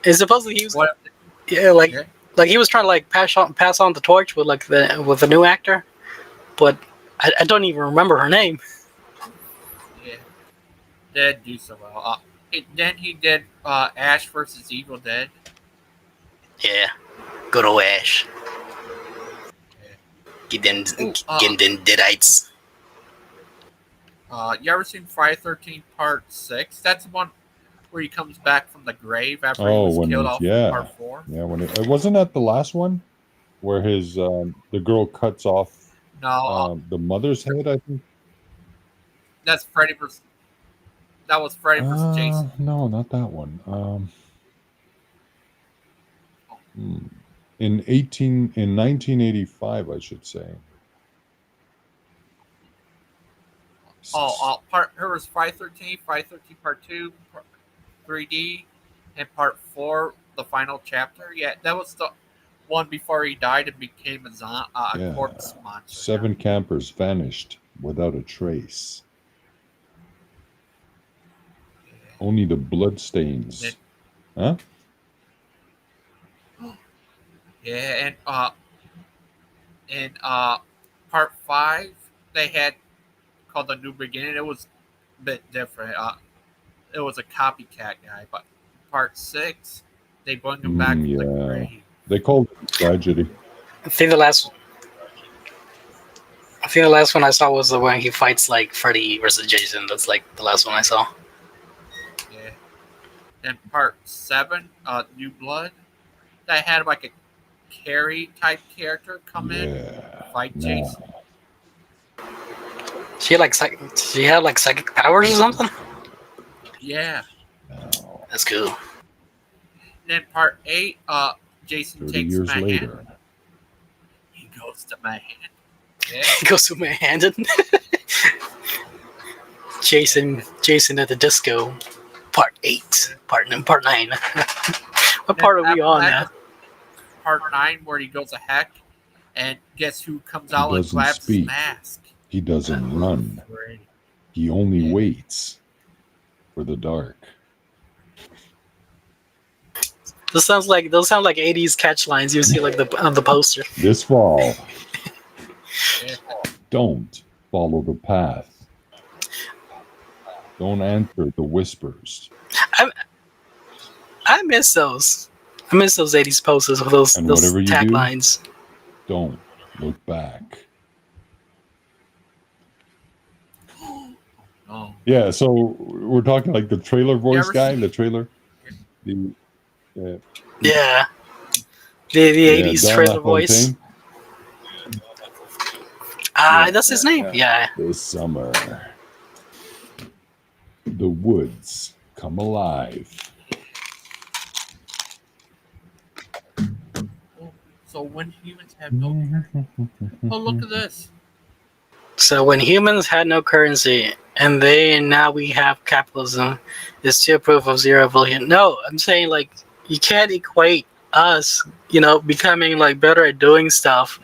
It's supposedly he was like he was trying to like pass on the torch with like the new actor, but I don't even remember her name. Yeah, did do so well. Then he did Ash versus Evil Dead. Yeah, good old Ash. Get them deadites. You ever seen Friday 13th Part 6? That's the one where he comes back from the grave after he was killed off in Part 4. Yeah, when it wasn't that the last one where his the girl cuts off the mother's head, I think. That's Freddy versus. That was Freddy versus Jason. No, not that one. In 1985, I should say. Her was Friday 13th, Friday 13th Part 2, 3D, and Part 4, the final chapter. Yeah, that was the one before he died and became a corpse monster. 7 campers vanished without a trace. Only the bloodstains. Huh? Yeah, and Part 5, they had called The New Beginning. It was a bit different. it was a copycat guy. But part 6, they bring him back from the Yeah. grave. They called it tragedy. I think the last one I saw was the one he fights like Freddy versus Jason. That's like the last one I saw. Yeah. Then part 7, New Blood, they had like a Carrie type character come in, fight Jason. She had like psychic powers or something. Yeah. That's cool. Then part 8, Jason 30 takes years Manhattan. later. He goes to Manhattan. Yeah. He goes to Manhattan. Jason at the disco. Part 8. Part 9. What part are we on now? Part 9, where he goes a heck, and guess who comes He out and doesn't grabs his speak. mask? He doesn't run. Great. He only waits for the dark. Those sound like 80s catch lines you see like on the poster. This fall, don't follow the path. Don't answer the whispers. I miss those. I miss those 80s posters with those And whatever you do, taglines. don't look back. Oh. Yeah, so we're talking like the trailer voice ever guy, seen- the trailer. Yeah. The 80s Don trailer voice. LaFontaine. That's his name. Yeah. This summer, the woods come alive. So when humans have no oh, look at this. So when humans had no currency and now we have capitalism, is still proof of zero evolution. No, I'm saying like you can't equate us, becoming like better at doing stuff,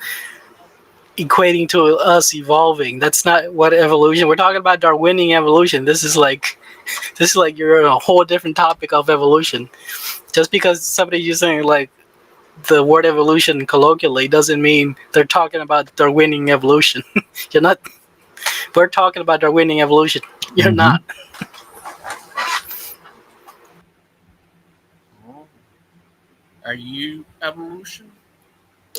equating to us evolving. That's not what evolution. We're talking about Darwinian evolution. This is like you're on a whole different topic of evolution. Just because somebody's using like the word evolution colloquially doesn't mean they're talking about Darwinian evolution. You're not. We're talking about Darwinian evolution. You're not. Are you evolution?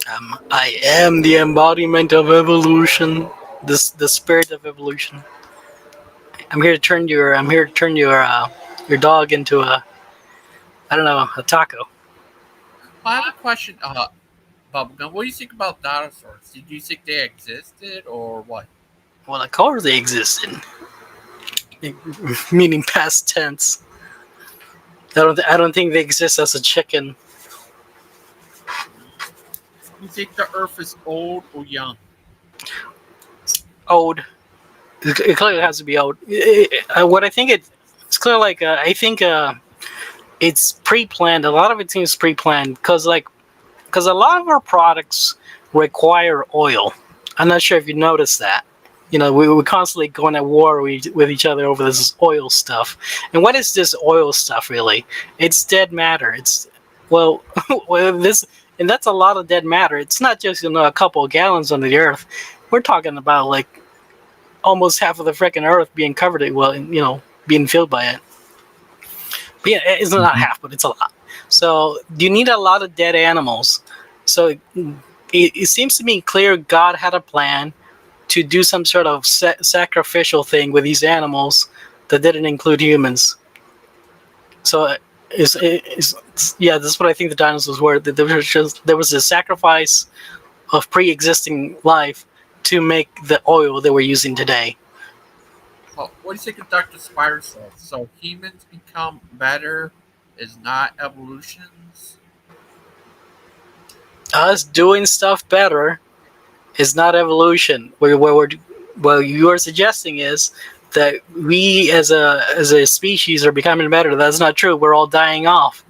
I am the embodiment of evolution. The spirit of evolution. I'm here to turn your dog into a taco. I have a question, Bubblegum. What do you think about dinosaurs? Did you think they existed or what? Well, of course they existed. Meaning past tense. I don't think they exist as a chicken. You think the Earth is old or young? Old. It clearly has to be old. What I think it's clear. Like I think it's pre-planned. A lot of it seems pre-planned because a lot of our products require oil. I'm not sure if you noticed that. We're constantly going at war with each other over this oil stuff. And what is this oil stuff really? It's dead matter. And that's a lot of dead matter. It's not just a couple of gallons on the earth. We're talking about like almost half of the freaking earth being covered being filled by it. But yeah, it's not half, but it's a lot. So you need a lot of dead animals. So it seems to me clear God had a plan to do some sort of sacrificial thing with these animals that didn't include humans. So this is what I think the dinosaurs were. There was a sacrifice of pre-existing life to make the oil that we're using today. Well, what do you think of Dr. Spider says? So humans become better is not evolutions? Us doing stuff better is not evolution. What you are suggesting is that we as a species are becoming better. That's not true. We're all dying off.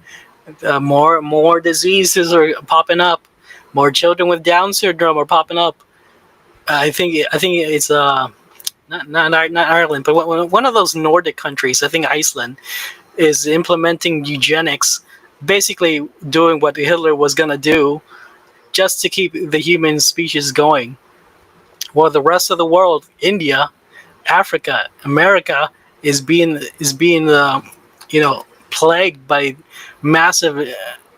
More diseases are popping up. More children with Down syndrome are popping up. I think it's not Ireland, but one of those Nordic countries. I think Iceland is implementing eugenics, basically doing what Hitler was gonna do, just to keep the human species going. While the rest of the world, India, Africa, America, is being plagued by massive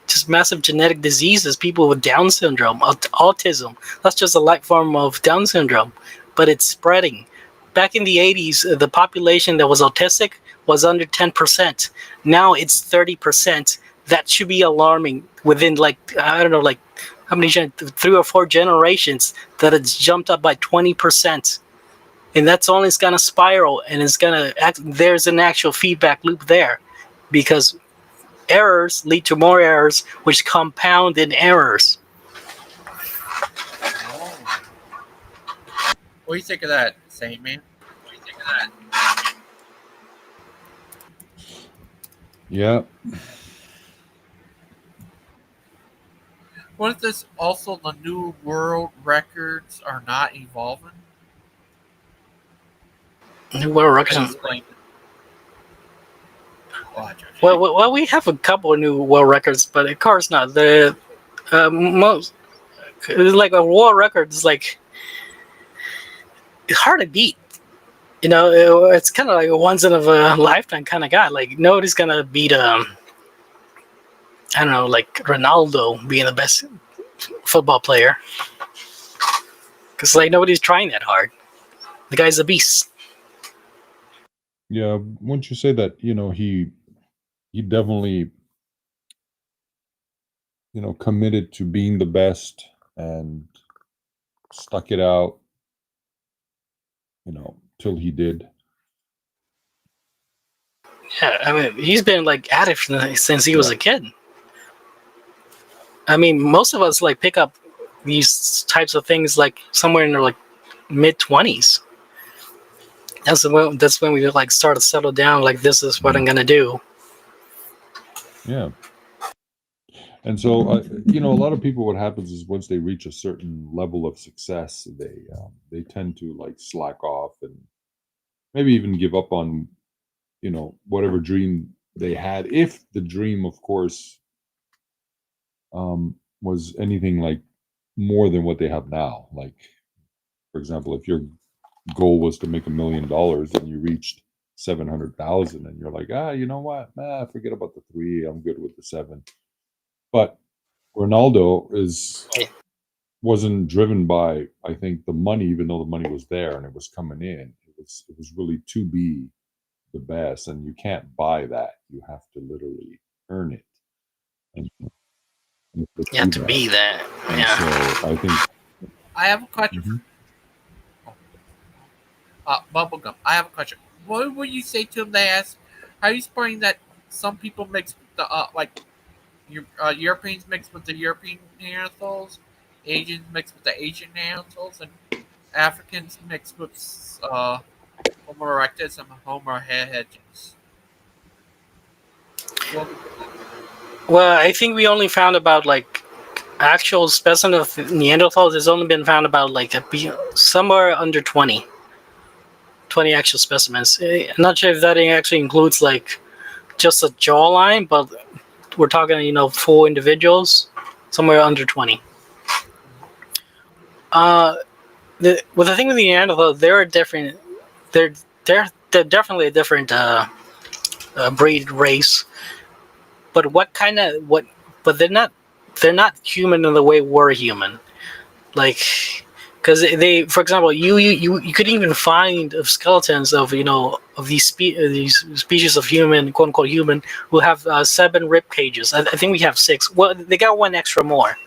just massive genetic diseases, people with Down syndrome, autism. That's just a light form of Down syndrome, but it's spreading. Back in the 80s, the population that was autistic was under 10%. Now it's 30%. That should be alarming. Within I don't know, how many 3 or 4 generations, that it's jumped up by 20%. And that's only going to spiral, and it's going to there's an actual feedback loop there, because errors lead to more errors, which compound in errors. What do you think of that, Sandman? What do you think of that? Yeah. What if this also the new world records are not evolving? New world records. Well, we have a couple of new world records, but of course not. The most, like a world record is like it's hard to beat. It's kind of like a once in a lifetime kind of guy. Like nobody's gonna beat I don't know, like Ronaldo being the best football player, because like nobody's trying that hard. The guy's a beast. Yeah, once you say that, he definitely, committed to being the best and stuck it out, till he did. Yeah, I mean, he's been like at it since he was a kid. I mean, most of us like pick up these types of things like somewhere in their like mid-20s. That's when we like start to settle down. Like, this is what I'm gonna do. Yeah. And so, a lot of people, what happens is once they reach a certain level of success, they tend to like slack off and maybe even give up on, whatever dream they had. If the dream, of course, was anything like more than what they have now. Like, for example, if your goal was to make $1 million and you reached 700,000, and you're like, you know what? Forget about the 3. I'm good with the 7. But Ronaldo wasn't driven by, I think, the money, even though the money was there and it was coming in. It was really to be the best, and you can't buy that. You have to literally earn it. And you have to be that. Yeah. So I think I have a question. Bubblegum, I have a question. What would you say to them? They ask, how are you explaining that some people mix the Europeans mix with the European Neanderthals, Asians mix with the Asian Neanderthals, and Africans mix with Homo erectus and Homo hedges? Well, I think we only found about like actual specimen of Neanderthals has only been found about like somewhere under 20 actual specimens. I'm not sure if that actually includes like just a jawline, but we're talking, full individuals, somewhere under 20. The thing with the Neanderthal, they're different. They're definitely a different breed race. But but they're not human in the way we're human. Like, because for example, you could even find skeletons of of these species of human, quote unquote human, who have 7 rib cages. I think we have 6. Well, they got 1 extra more.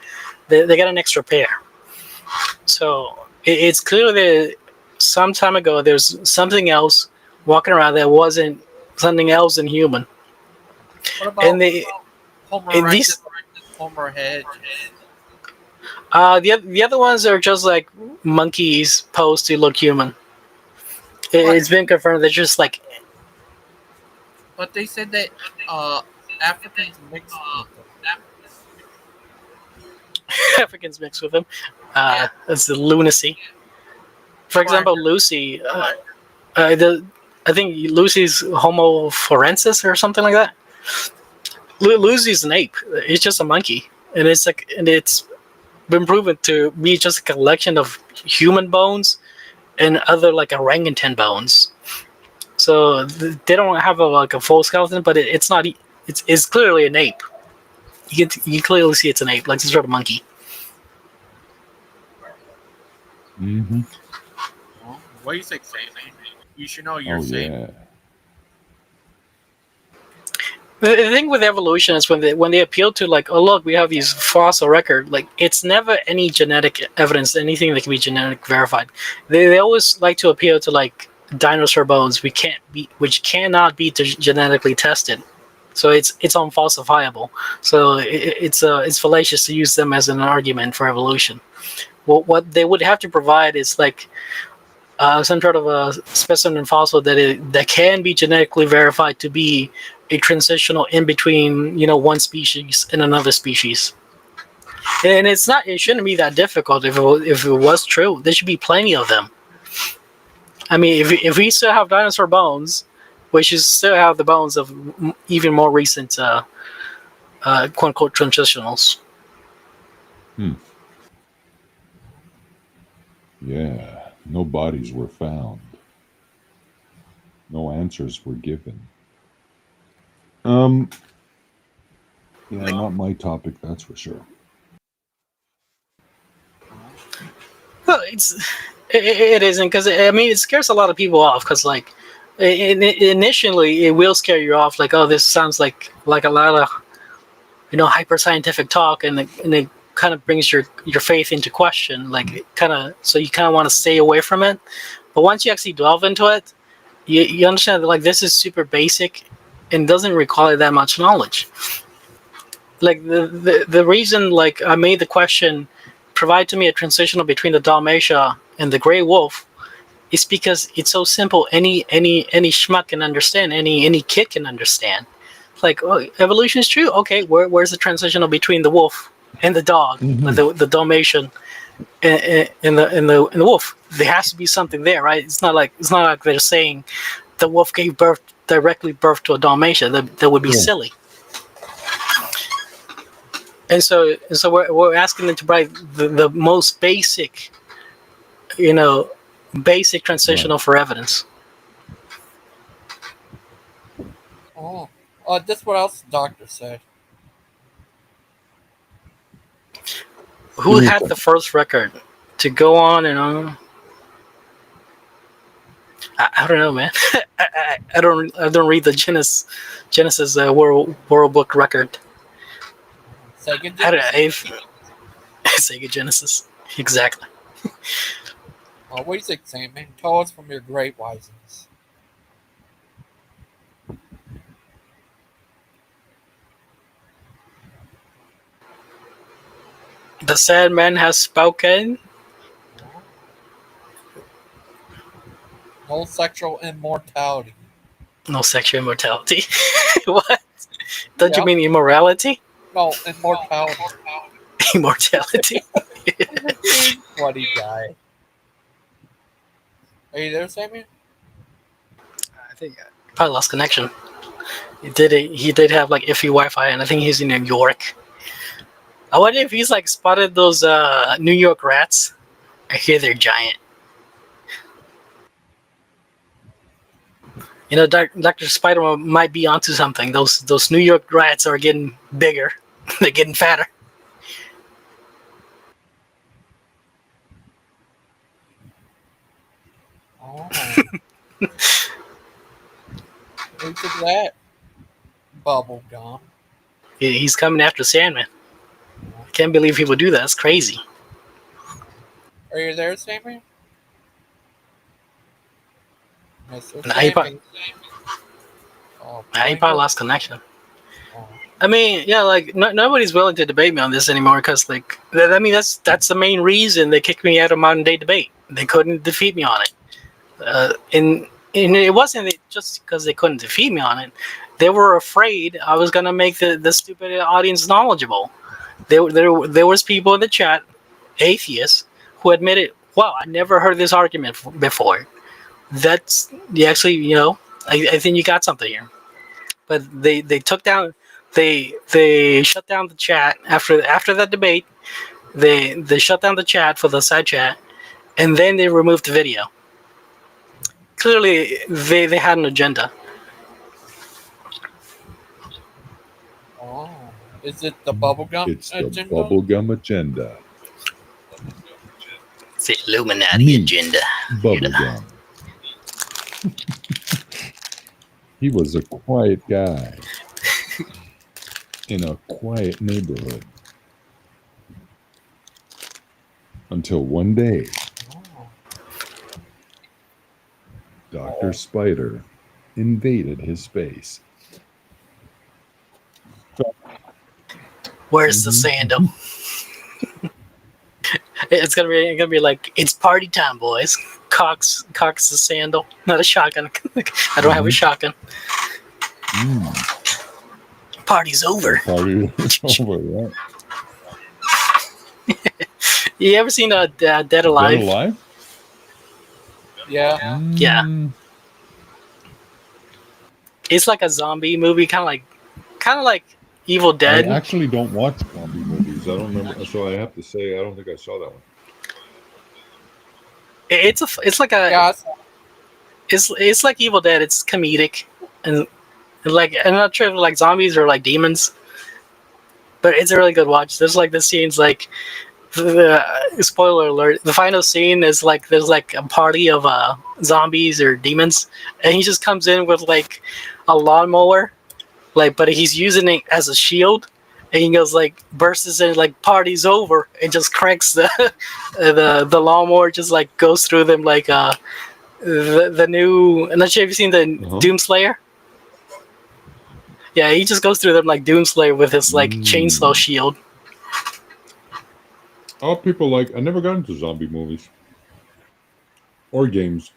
They got an extra pair. So it's clear that some time ago there's something else walking around that wasn't something else than human. What about Homo erectus, Homo hedges? The other ones are just like monkeys posed to look human. It's been confirmed they're just like. But they said that Africans mix with them. Africans mix with them. That's the lunacy. For example, Lucy. I think Lucy's Homo forensis or something like that. Lucy's an ape. It's just a monkey, and it's been proven to be just a collection of human bones and other like orangutan bones. So they don't have like a full skeleton, but it's not. It's clearly an ape. You clearly see it's an ape, like some sort of monkey. Mm-hmm. What do you think, Sam? You should know you're Oh safe. yeah. The thing with evolution is when they appeal to like, oh look, we have these fossil record. Like it's never any genetic evidence, anything that can be genetic verified. They always like to appeal to like dinosaur bones which cannot be genetically tested. So it's unfalsifiable. So it's fallacious to use them as an argument for evolution. Well, what they would have to provide is like some sort of a specimen fossil that can be genetically verified to be a transitional in between, one species and another species. And it shouldn't be that difficult if it was true. There should be plenty of them. I mean, if we still have dinosaur bones, we should still have the bones of even more recent quote unquote transitionals. Yeah. No bodies were found. No answers were given. Yeah, not my topic, that's for sure. Well, it isn't, because I mean it scares a lot of people off, because like initially it will scare you off, like, oh, this sounds like a lot of hyper scientific talk, and it kind of brings your faith into question, like so you kind of want to stay away from it. But once you actually delve into it, you understand that like this is super basic and doesn't require that much knowledge. Like the reason like I made the question, provide to me a transitional between the Dalmatia and the gray wolf, is because it's so simple. Any schmuck can understand. Any kid can understand. Like, oh, evolution is true. Okay, where's the transitional between the wolf and the dog, the Dalmatian and the wolf? There has to be something there, right? It's not like they're saying the wolf gave directly birth to a Dalmatian. That would be silly. And so we're asking them to provide the most basic, basic transitional for evidence. Oh, that's what else the doctor said. Who had the first record to go on and on? I don't know, man. I don't read the Genesis World Book record. Sega Genesis. Sega Genesis, exactly. What do you think, Sam? Man, tell us from your great wisings. The Sandman has spoken. No sexual immortality. No sexual immortality. What? Don't you mean immorality? No, immortality. Immortality. Funny guy. Are you there, Sammy? I think I probably lost connection. He did have like iffy Wi-Fi, and I think he's in New York. I wonder if he's like spotted those New York rats. I hear they're giant. Dr. Spider-Man might be onto something. Those New York rats are getting bigger. They're getting fatter. Oh. Look at that. Bubble gum. He's coming after Sandman. I can't believe people do that. It's crazy. Are you there, Sammy? Mr. Now he probably lost connection. I mean, yeah, like nobody's willing to debate me on this anymore, because like I mean that's the main reason they kicked me out of modern day debate. They couldn't defeat me on it, and it wasn't just because they couldn't defeat me on it. They were afraid I was gonna make the stupid audience knowledgeable. There was people in the chat, atheists, who admitted, "Wow, I never heard this argument before." That's actually, I think you got something here. But they took down, they shut down the chat after that debate. They shut down the chat for the side chat, and then they removed the video. clearly they had an agenda. Oh, is it the bubblegum It's the agenda? bubblegum agenda. It's the Illuminati Me, agenda. Bubblegum. He was a quiet guy in a quiet neighborhood until one day, Dr. Spider invaded his space. Where's the sandal? It's gonna be like, it's party time, boys. Cocks the sandal, not a shotgun. I don't have a shotgun. Party's over. Party is over, yeah. You ever seen Dead Alive? Dead Alive? Yeah. Yeah. It's like a zombie movie, kind of like Evil Dead. I actually don't watch zombie movies. I don't remember, so I have to say I don't think I saw that one. It's like Evil Dead. It's comedic and like, I'm not sure if like zombies or like demons, but it's a really good watch. There's like the scenes like spoiler alert, the final scene is like there's like a party of zombies or demons, and he just comes in with like a lawnmower, like, but he's using it as a shield, and he goes like bursts in like party's over and just cranks the lawnmower, just like goes through them like the new, I'm not sure if you've seen the Doomslayer. Yeah, he just goes through them like Doomslayer with his like chainsaw shield. Oh, people like, I never got into zombie movies or games.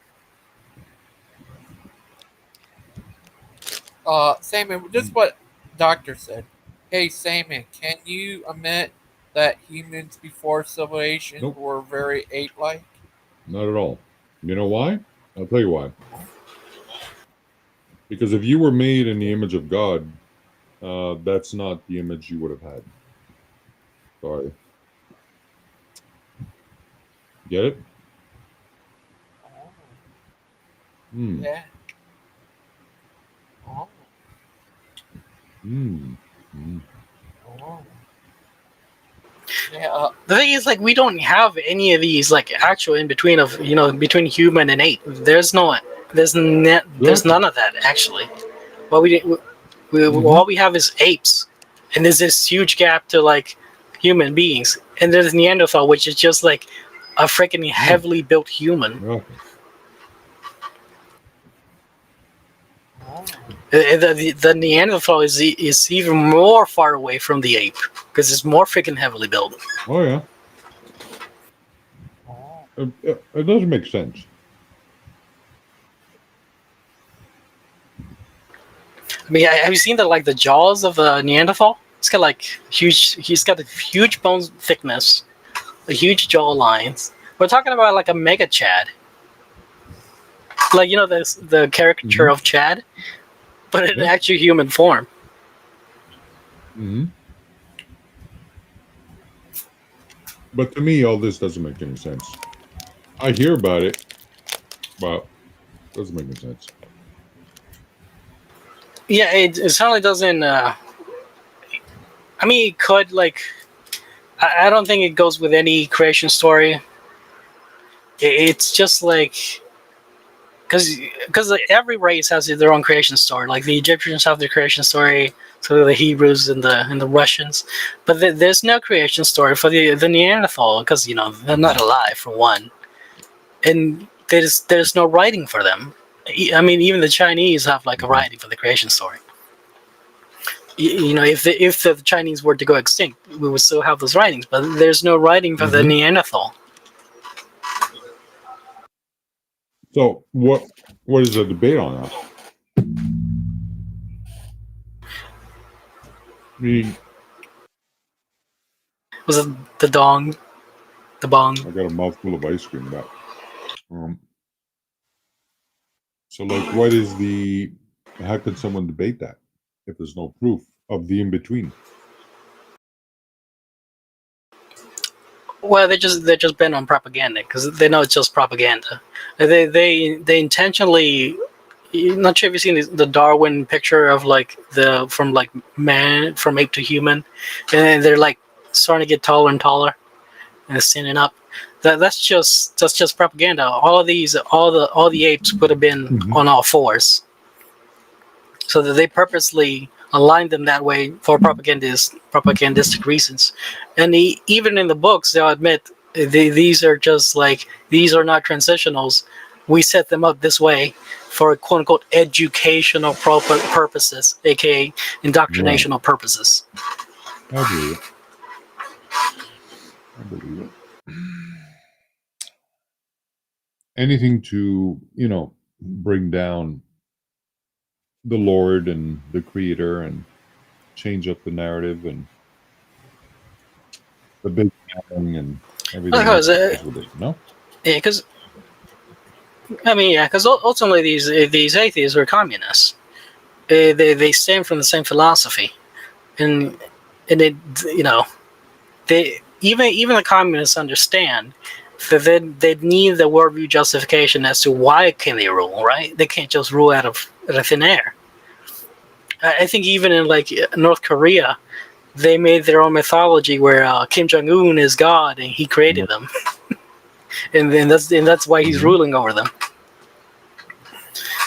Sandman, this is what Doctor said. Hey, Sandman, can you admit that humans before civilization were very ape-like? Not at all. You know why? I'll tell you why. Because if you were made in the image of God, that's not the image you would have had. Sorry. Get it? Yeah. Oh. Oh. Yeah. The thing is, like, we don't have any of these like actual in between of between human and ape. There's none of that actually. What all we have is apes, and there's this huge gap to like human beings, and there's Neanderthal, which is just like a freaking heavily built human. The Neanderthal is even more far away from the ape because it's more freaking heavily built. Oh yeah. It doesn't make sense. I mean, have you seen the jaws of the Neanderthal? It's got like huge. He's got a huge bone thickness, a huge jaw lines. We're talking about like a mega Chad, like the caricature of Chad, but in actual human form. But to me, all this doesn't make any sense. I hear about it, but it doesn't make any sense. Yeah, it certainly doesn't. I mean, it could like. I don't think it goes with any creation story. It's just like because every race has their own creation story. Like the Egyptians have their creation story, so the Hebrews and the Russians. But there's no creation story for the Neanderthal because they're not alive for one, and there's no writing for them. I mean, even the Chinese have like a writing for the creation story. If the Chinese were to go extinct, we would still have those writings, but there's no writing for the Neanderthal. So what is the debate on that? I mean, Was it the bong? I got a mouthful of ice cream back. So like, how could someone debate that if there's no proof of the in-between? Well, they're just bent on propaganda because they know it's just propaganda. They intentionally. I'm not sure if you've seen the Darwin picture of like from like man from ape to human, and they're like starting to get taller and taller and standing up. That's just propaganda. All the apes would have been on all fours, so that they purposely aligned them that way for propagandistic reasons. And even in the books, they'll admit these are not transitionals. We set them up this way for quote unquote educational purposes, aka indoctrinational purposes. I believe it. I believe it. Anything to, bring down the Lord and the Creator and change up the narrative and the big thing and everything else with it, no? Yeah, because ultimately these atheists are communists. They stem from the same philosophy, and they even the communists understand that they need the worldview justification as to why can they rule, right? They can't just rule out of thin air. I think even in like North Korea, they made their own mythology where Kim Jong-un is God and he created them, and that's why he's ruling over them.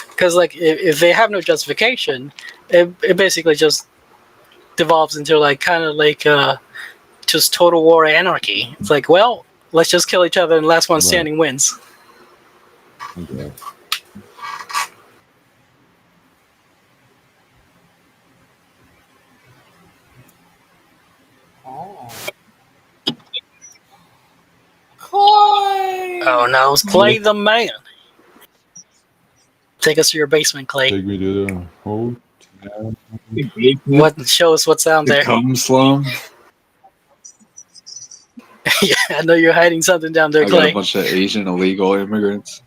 Because like if they have no justification, it basically just devolves into like kind of like just total war anarchy. It's like, well, let's just kill each other and the last one standing wins. Okay. Oh no, it's Clay the man. Take us to your basement, Clay. Take me to the hotel. What? Show us what's down there. Cum slum. Yeah, I know you're hiding something down there, I got Clay. a bunch of Asian illegal immigrants.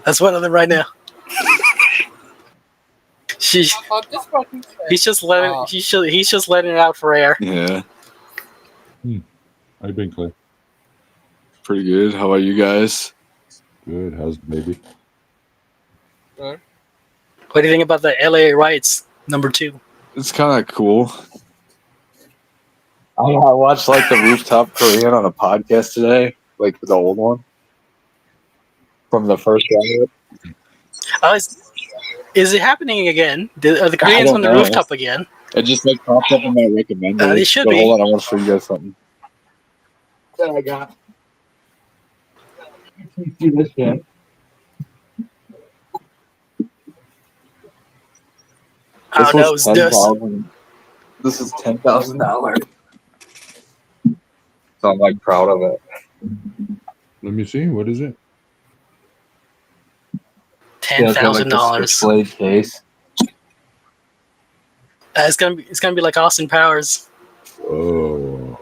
That's one of them right now. He's just letting he's just letting it out for air. Yeah. How you been, Clay? Pretty good. How about you guys? Good. How's the baby? What do you think about the LA riots #2? It's kind of cool. I watched like the Rooftop Korean on a podcast today, like the old one from the first riot. Is it happening again? Are the Koreans on the rooftop again? It just like popped up in my recommended. They should but be. Hold on, I want to show you guys something. That I got. See this shit. Oh no, it's $10,000. This is $10,000. So I'm like proud of it. Let me see. What is it? $10,000. Switchblade case. It's gonna be like Austin Powers. Oh.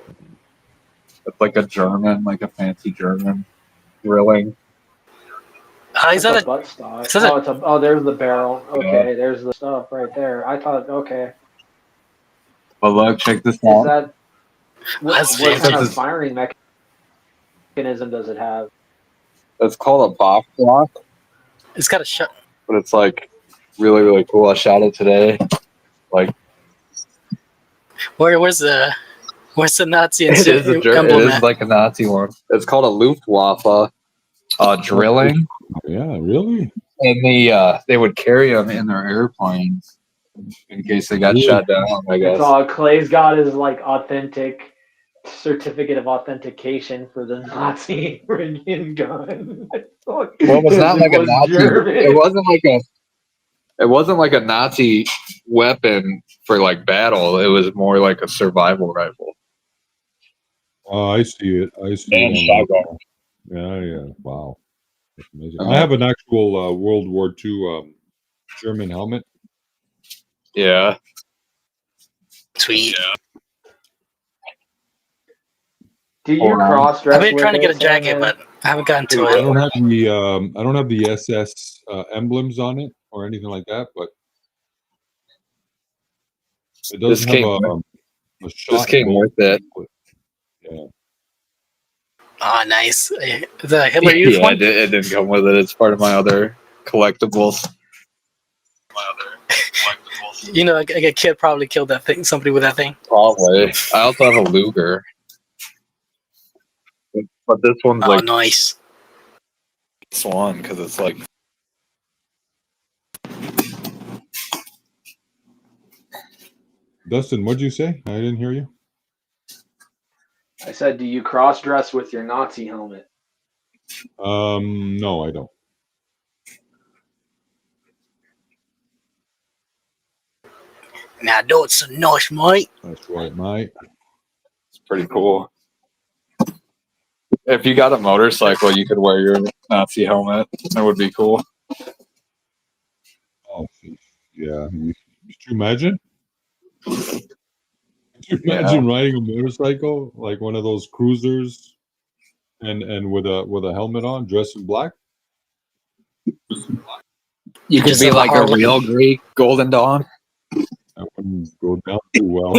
It's like a German, like a fancy German drilling. Is that a buttstock? Oh, there's the barrel. Okay, there's the stuff right there. I thought, okay. But look, check this Is out. that what kind of This- firing mechanism does it have? It's called a Boff block, It's got a shot. but it's like really, really cool. I shot it today. Like Where's the Nazi it is, emblem it is at? like a Nazi one. It's called a Luftwaffe drilling. Yeah, really? And they would carry them in their airplanes in case they got shot down, I guess. That's all Clay's got is like authentic certificate of authentication for the Nazi friggin' gun. Well, it was not like a Nazi. German. It wasn't like a Nazi weapon for like battle. It was more like a survival rifle. Oh, I see it. I see And it. shotgun. Yeah. Wow. That's amazing. I have an actual World War II German helmet. Yeah. Sweet. Do you cross dress? I've been trying to get a jacket, but I haven't gotten to I it. don't have the SS emblems on it or anything like that, but it does This have came a A shot This came gold with it. banquet. Yeah. Oh, nice. The Hitler Youth Yeah, one? it didn't come with it. It's part of my other collectibles. You know, like a kid probably killed that thing. Somebody with that thing. Probably. I also have a Luger. But this one's Oh, like nice. this one because it's like. Dustin, what'd you say? I didn't hear you. I said, do you cross dress with your Nazi helmet? No, I don't. Now, that's a nice, mate. That's right, mate. It's pretty cool. If you got a motorcycle, you could wear your Nazi helmet. That would be cool. Oh, yeah. Could you imagine? Could you imagine riding a motorcycle like one of those cruisers, and with a helmet on, dressed in black? You could be like a real Greek Golden Dawn. That wouldn't go down too well.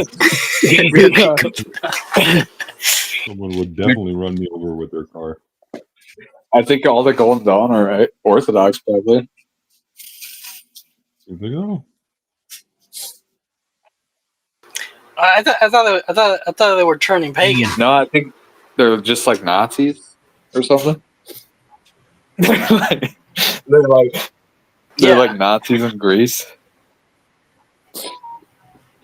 Someone would definitely run me over with their car. I think all the Golden Dawn are right. Orthodox, probably. You think so? I thought they were turning pagan. No, I think they're just like Nazis or something. they're like Nazis in Greece.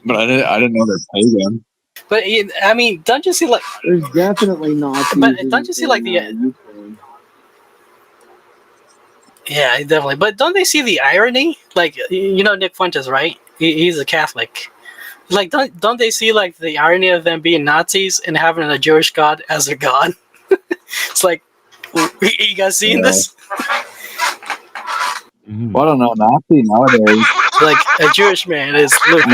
But I didn't know they're pagan. But I mean, don't you see like? There's definitely Nazis. But don't you see like the? Ukraine. Yeah, definitely. But don't they see the irony? Like, you know, Nick Fuentes, right? He's a Catholic. Like, don't they see like the irony of them being Nazis and having a Jewish god as their god? It's like, you guys seeing this? Well, I don't know. Nazi nowadays. Like a Jewish man is Luke.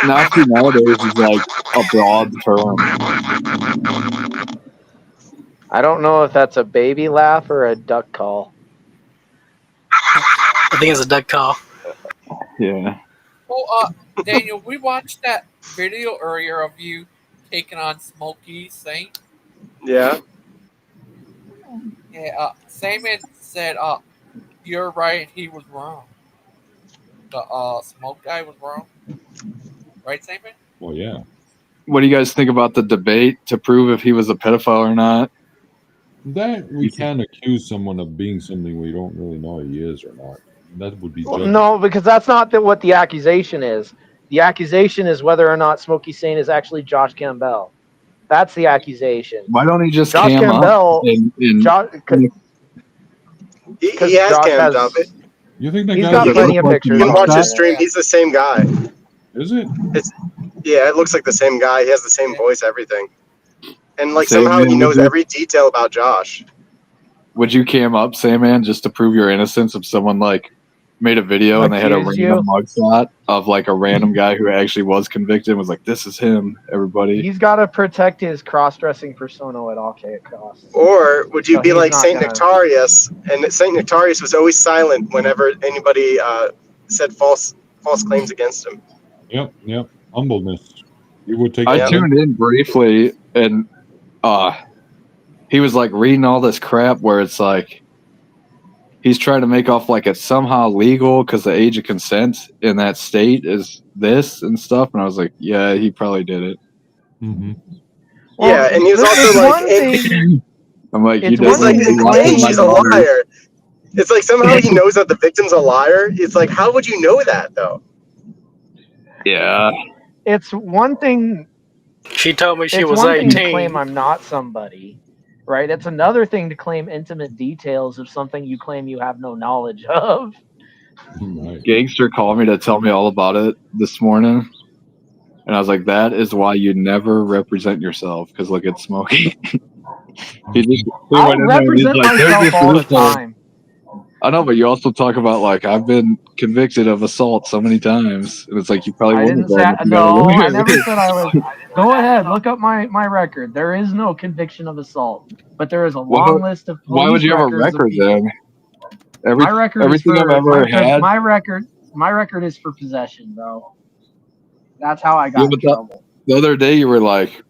Nazi nowadays is like a broad term. I don't know if that's a baby laugh or a duck call. I think it's a duck call. Yeah. Well, Daniel, we watched that video earlier of you taking on Smokey Saint. Yeah. Yeah, Sandman said, you're right, he was wrong. The smoke guy was wrong. Right, Sandman? Well, yeah. What do you guys think about the debate to prove if he was a pedophile or not? That we can't accuse someone of being something we don't really know he is or not. That would be No, because that's not what the accusation is. The accusation is whether or not Smokey Saint is actually Josh Campbell. That's the accusation. Why don't he just Josh cam Campbell? up in He has Josh cammed up. You think that He's guy got plenty of pictures. You can watch his stream. He's the same guy. Is it? Yeah, it looks like the same guy. He has the same voice, everything. And like Same somehow man, he knows would you- every detail about Josh. Would you cam up, Sandman, just to prove your innocence if someone like made a video and they had a Accused random you? mugshot of like a random guy who actually was convicted and was like, this is him, everybody. He's got to protect his cross-dressing persona at all costs. Or would you So be he's like not Saint gonna- Nectarius? And Saint Nectarius was always silent whenever anybody said false claims against him. Yep. Humbleness. You would take. I tuned in briefly and he was like reading all this crap where it's like he's trying to make off like it's somehow legal because the age of consent in that state is this and stuff, and I was like, yeah, he probably did it. Mm-hmm. Yeah, and he was also like, I'm like, you it's don't like, know she's a liar. It's like somehow he knows that the victim's a liar. It's like, how would you know that though? Yeah. It's one thing. She told me she It's was one thing to 18. claim I'm not somebody, right? It's another thing to claim intimate details of something you claim you have no knowledge of. Gangster called me to tell me all about it this morning. And I was like, that is why you never represent yourself. Because look at Smokey. he I went in there and he's represent like, "There's myself this all the loophole." time. I know, but you also talk about like, I've been convicted of assault so many times. And it's like, you probably I wouldn't didn't have say, gone if you got a no, lawyer. I never said I was. Go ahead, look up my record. There is no conviction of assault, but there is a long list of police Why would you have a records of record people. then? My record everything is for, I've ever had. My record is for possession, bro. That's how I Yeah, got in but trouble. the other day you were like,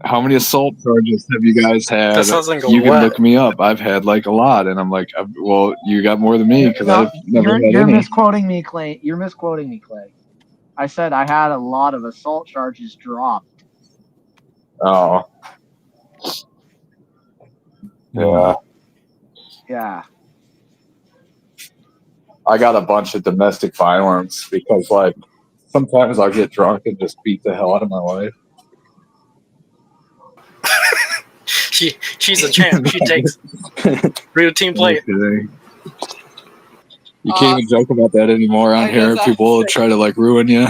how many assault charges have you guys had? That sounds like a You can what? look me up. I've had like a lot. And I'm like, well, you got more than me because No, I've never had you're any. misquoting me, Clay. You're misquoting me, Clay. I said I had a lot of assault charges dropped. Oh. Yeah. Yeah. I got a bunch of domestic violence because, like, sometimes I'll get drunk and just beat the hell out of my wife. She's a champ. She takes real team player. You can't even joke about that anymore on here. People will try to, like, ruin you.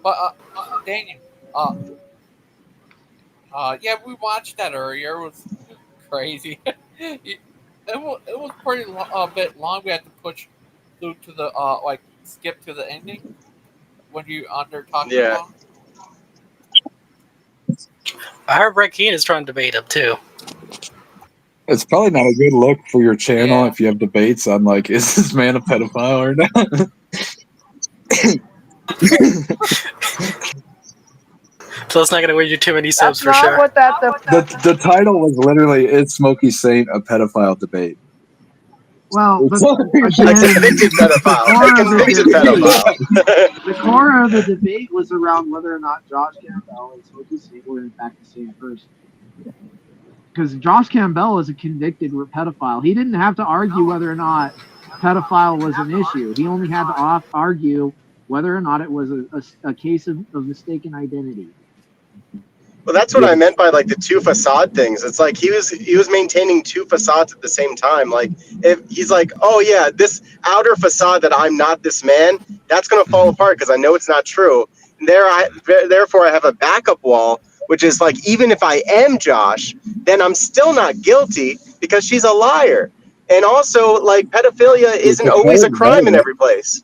But Daniel, yeah, we watched that earlier. It was crazy. it was pretty a bit long. We had to push through to the like skip to the ending when you under talking about. I heard Brett Keane is trying to debate him too. It's probably not a good look for your channel if you have debates on, like, is this man a pedophile or not? So it's not going to win you too many subs for Not sure. what that The title was literally "Is Smokey Saint a Pedophile Debate?" Well, but A convicted pedophile. A convicted pedophile. The core of the debate was around whether or not Josh Campbell and Smokey Saint were in fact the same person. Because Josh Campbell is a convicted pedophile. He didn't have to argue whether or not pedophile was an issue. He only had to argue whether or not it was a case of mistaken identity. Well, that's what I meant by like the two facade things. It's like he was maintaining two facades at the same time. Like if he's like, oh yeah, this outer facade that I'm not this man, that's gonna fall apart because I know it's not true. And therefore I have a backup wall, which is like even if I am Josh, then I'm still not guilty because she's a liar. And also like pedophilia isn't always a crime in every place.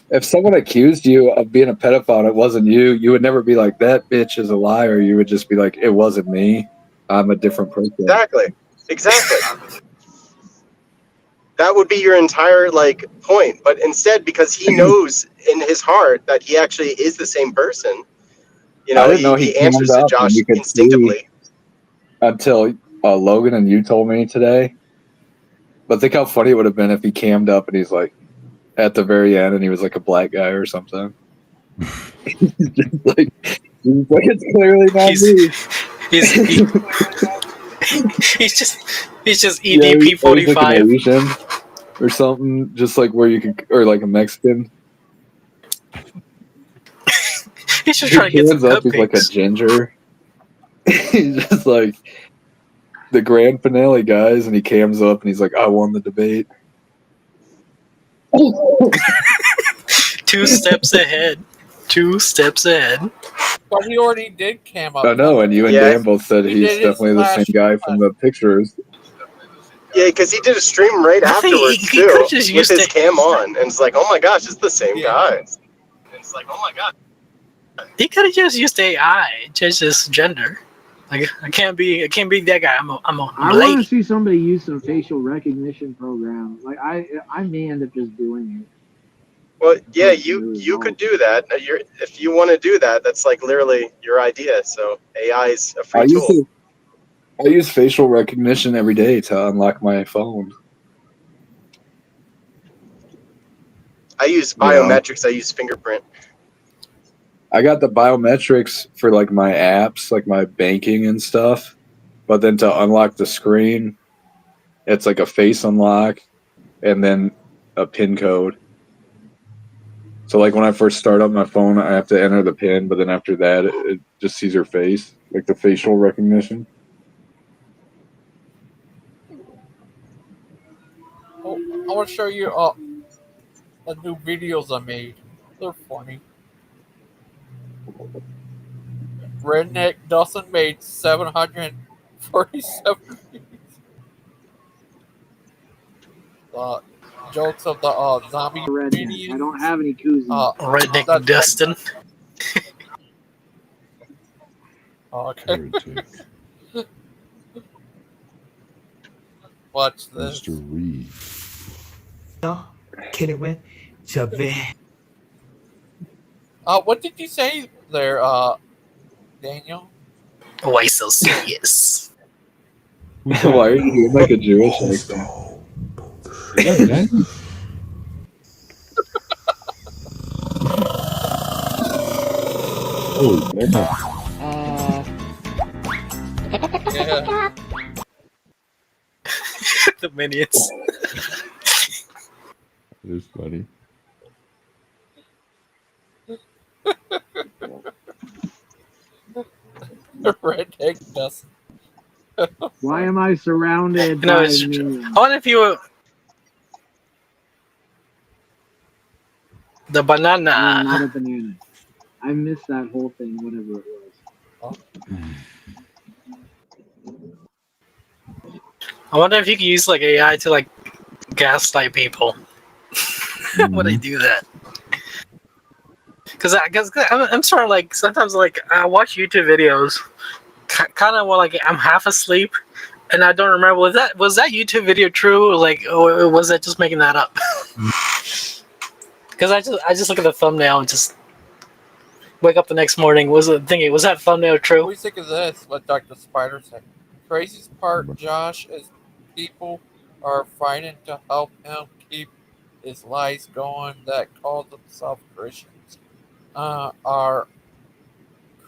If someone accused you of being a pedophile and it wasn't you, you would never be like, that bitch is a liar. You would just be like, it wasn't me. I'm a different person. Exactly. That would be your entire like point. But instead, because he knows in his heart that he actually is the same person, you know, I didn't know he answers clammed to up and Josh you could instinctively. see until Logan and you told me today. But think how funny it would have been if he cammed up and he's like, at the very end, and he was like a black guy or something. Like it's clearly not me. He's just EDP 45 like an Asian or something, just like where you can, or like a Mexican. He's just trying to get some up, he's like a ginger. He's just like the grand finale guys, and he cams up and he's like, I won the debate. 2 steps ahead. 2 steps ahead. But he already did cam up. I know, and you and Dan both said he's definitely the same guy from the pictures. Yeah, because he did a stream right afterwards he too, could just with use his the- cam on, and it's like, oh my gosh, it's the same guy. It's like, oh my god. He could have just used AI, just his gender. Like I can't be that guy. I'm a I lady. want to see somebody use some facial recognition program. Like I may end up just doing it. Well, yeah, you could do that. If you want to do that, that's like literally your idea. So AI is a free tool. I use facial recognition every day to unlock my phone. I use biometrics. I use fingerprint. I got the biometrics for like my apps, like my banking and stuff. But then to unlock the screen, it's like a face unlock and then a PIN code. So like when I first start up my phone, I have to enter the PIN, but then after that, it just sees your face, like the facial recognition. Oh, I want to show you the new videos I made. They're funny. Redneck Dustin made 747 views. Jokes of the zombie Redneck. I don't have any koozies. Redneck Dustin. Okay. Watch this. Mr. Reed. kidding with Chavin. What did you say there, Daniel? Why so serious? Why are you doing like a Jewish accent? Oh, Yeah. The minions. it is funny. Redneck Dustin. Why am I surrounded No, by it's minions? I wonder if you were the banana. I'm not a banana. I missed that whole thing, whatever it was. I wonder if you could use like AI to like gaslight people. Would I do that? Because I'm sort of like sometimes like I watch YouTube videos, kind of like I'm half asleep, and I don't remember was that YouTube video true, or was I just making that up? Because I just look at the thumbnail and just wake up the next morning. Was that thumbnail true? What do you think of this? What Dr. Spider said. Craziest part, Josh, is people are fighting to help him keep his lies going that call themselves Christians. Are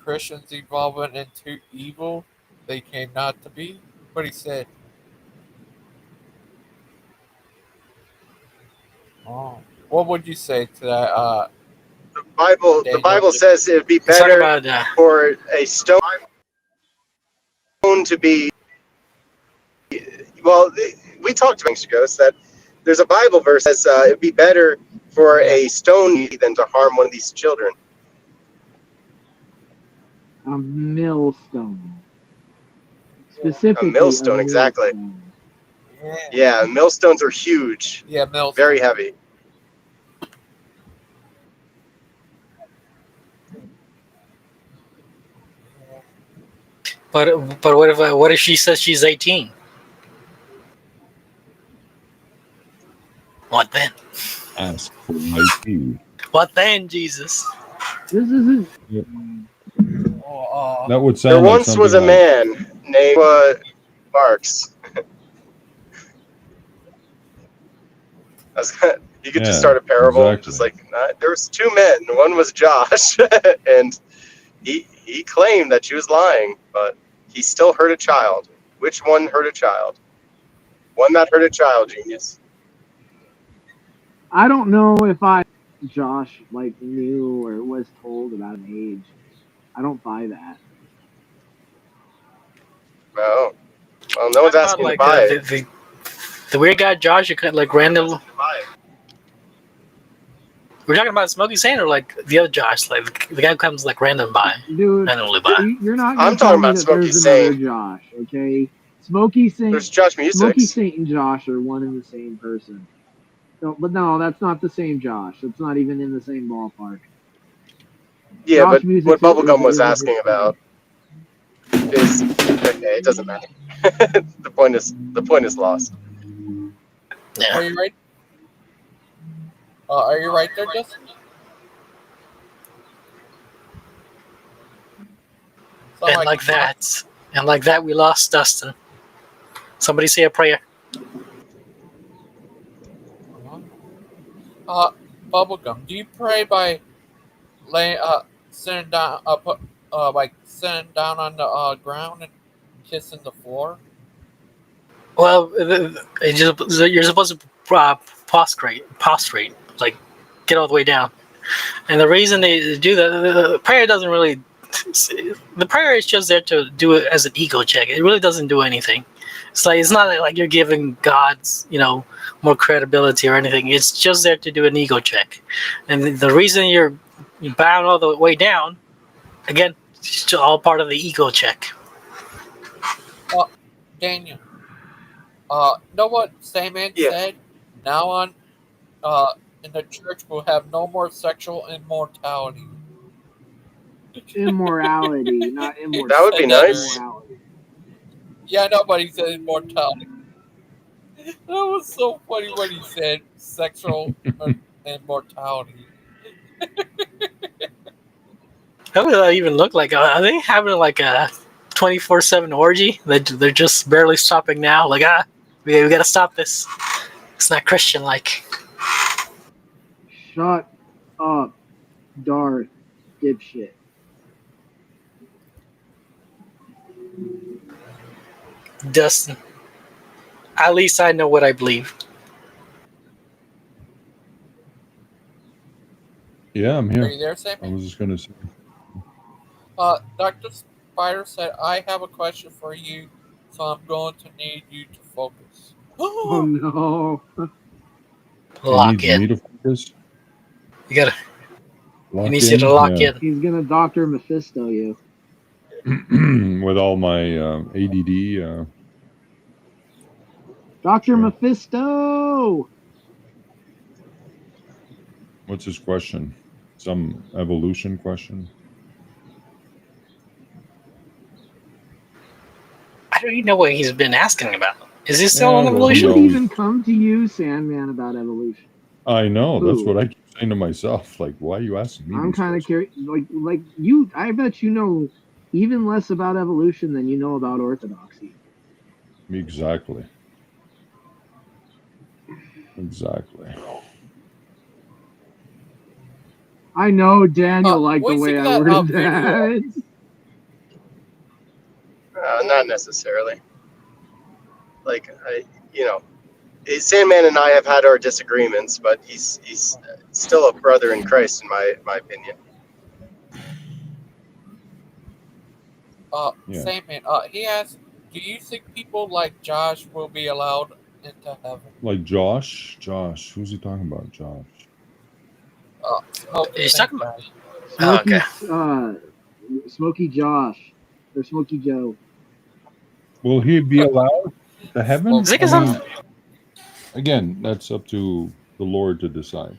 Christians evolving into evil they came not to be? What he said. Oh, what would you say to that? The Bible says it would be better for a stone to be. Well, we talked to Gangster Ghost that there's a Bible verse that says it would be better for a stone than to harm one of these children. A millstone. Specifically, A millstone, exactly. Yeah, millstones are huge. Yeah, millstones. Very heavy. But what if she says she's 18? What then? Ask for ID. What then, Jesus? This isn't. Yep. That would sound There like once something was a like, man named Marks. You could just start a parable, exactly. just like there was two men. One was Josh, and he claimed that she was lying, but he still hurt a child. Which one hurt a child? One that hurt a child, genius. I don't know if Josh knew or was told about an age. I don't buy that. Well, no one's asking to buy it. The weird guy Josh, you could like random. We're talking about Smokey Saint or like the other Josh, like the guy who comes like randomly by. You're not. I'm talking about Smokey Saint. Josh, okay? Smokey Saint. There's Josh Music. Smokey Saint and Josh are one and the same person. No, that's not the same Josh. It's not even in the same ballpark. Yeah, Josh but Music what is Bubblegum was really asking about is okay. It doesn't matter. The point is lost. Yeah. Are you right? Are you right there, Justin? And like that, we lost Dustin. Somebody say a prayer. Bubblegum, do you pray by sitting down, sitting down on the ground and kissing the floor? Well, you're supposed to prostrate, like get all the way down. And the reason they do that, the prayer doesn't really. The prayer is just there to do it as an ego check. It really doesn't do anything. It's not like you're giving God's, more credibility or anything. It's just there to do an ego check. And the reason you're bowing all the way down, again, it's all part of the ego check. Daniel, know what Sandman said? Now on, in the church, we'll have no more sexual immortality. Immorality, not immortality. That would be nice. Yeah, nobody said immortality. That was so funny when he said sexual immortality. How would that even look like? Are they having like a 24/7 orgy? They're just barely stopping now. Like, we gotta stop this. It's not Christian like. Shut up, Darth, dipshit. Dustin. At least I know what I believe. Yeah, I'm here. Are you there, Sandman? I was just gonna say. Dr. Spider said, I have a question for you, so I'm going to need you to focus. Oh no. Lock He needs me in. to focus. You gotta. Lock He needs you to lock in. He's gonna Dr. Mephisto you. With all my ADD. Dr. Mephisto! What's his question? Some evolution question? I don't even know what he's been asking about. Is he still Yeah, on well, evolution? Who would even come to you, Sandman, about evolution? I know. That's Who? what I keep saying to myself. Like, why are you asking me? I'm these kind of curious. Like you, I bet you know even less about evolution than you know about orthodoxy. Exactly. Exactly. I know Daniel liked what the do you way think I of worded that that. Not necessarily. Like, Sandman and I have had our disagreements, but he's still a brother in Christ, in my opinion. Yeah. Sandman, he asked, do you think people like Josh will be allowed into heaven? Like Josh? Josh. Who's he talking about? Josh. He's talking about. Smokey, Oh, okay. Smokey Josh or Smokey Joe. Will he be allowed to heaven? Is it I mean, again, that's up to the Lord to decide.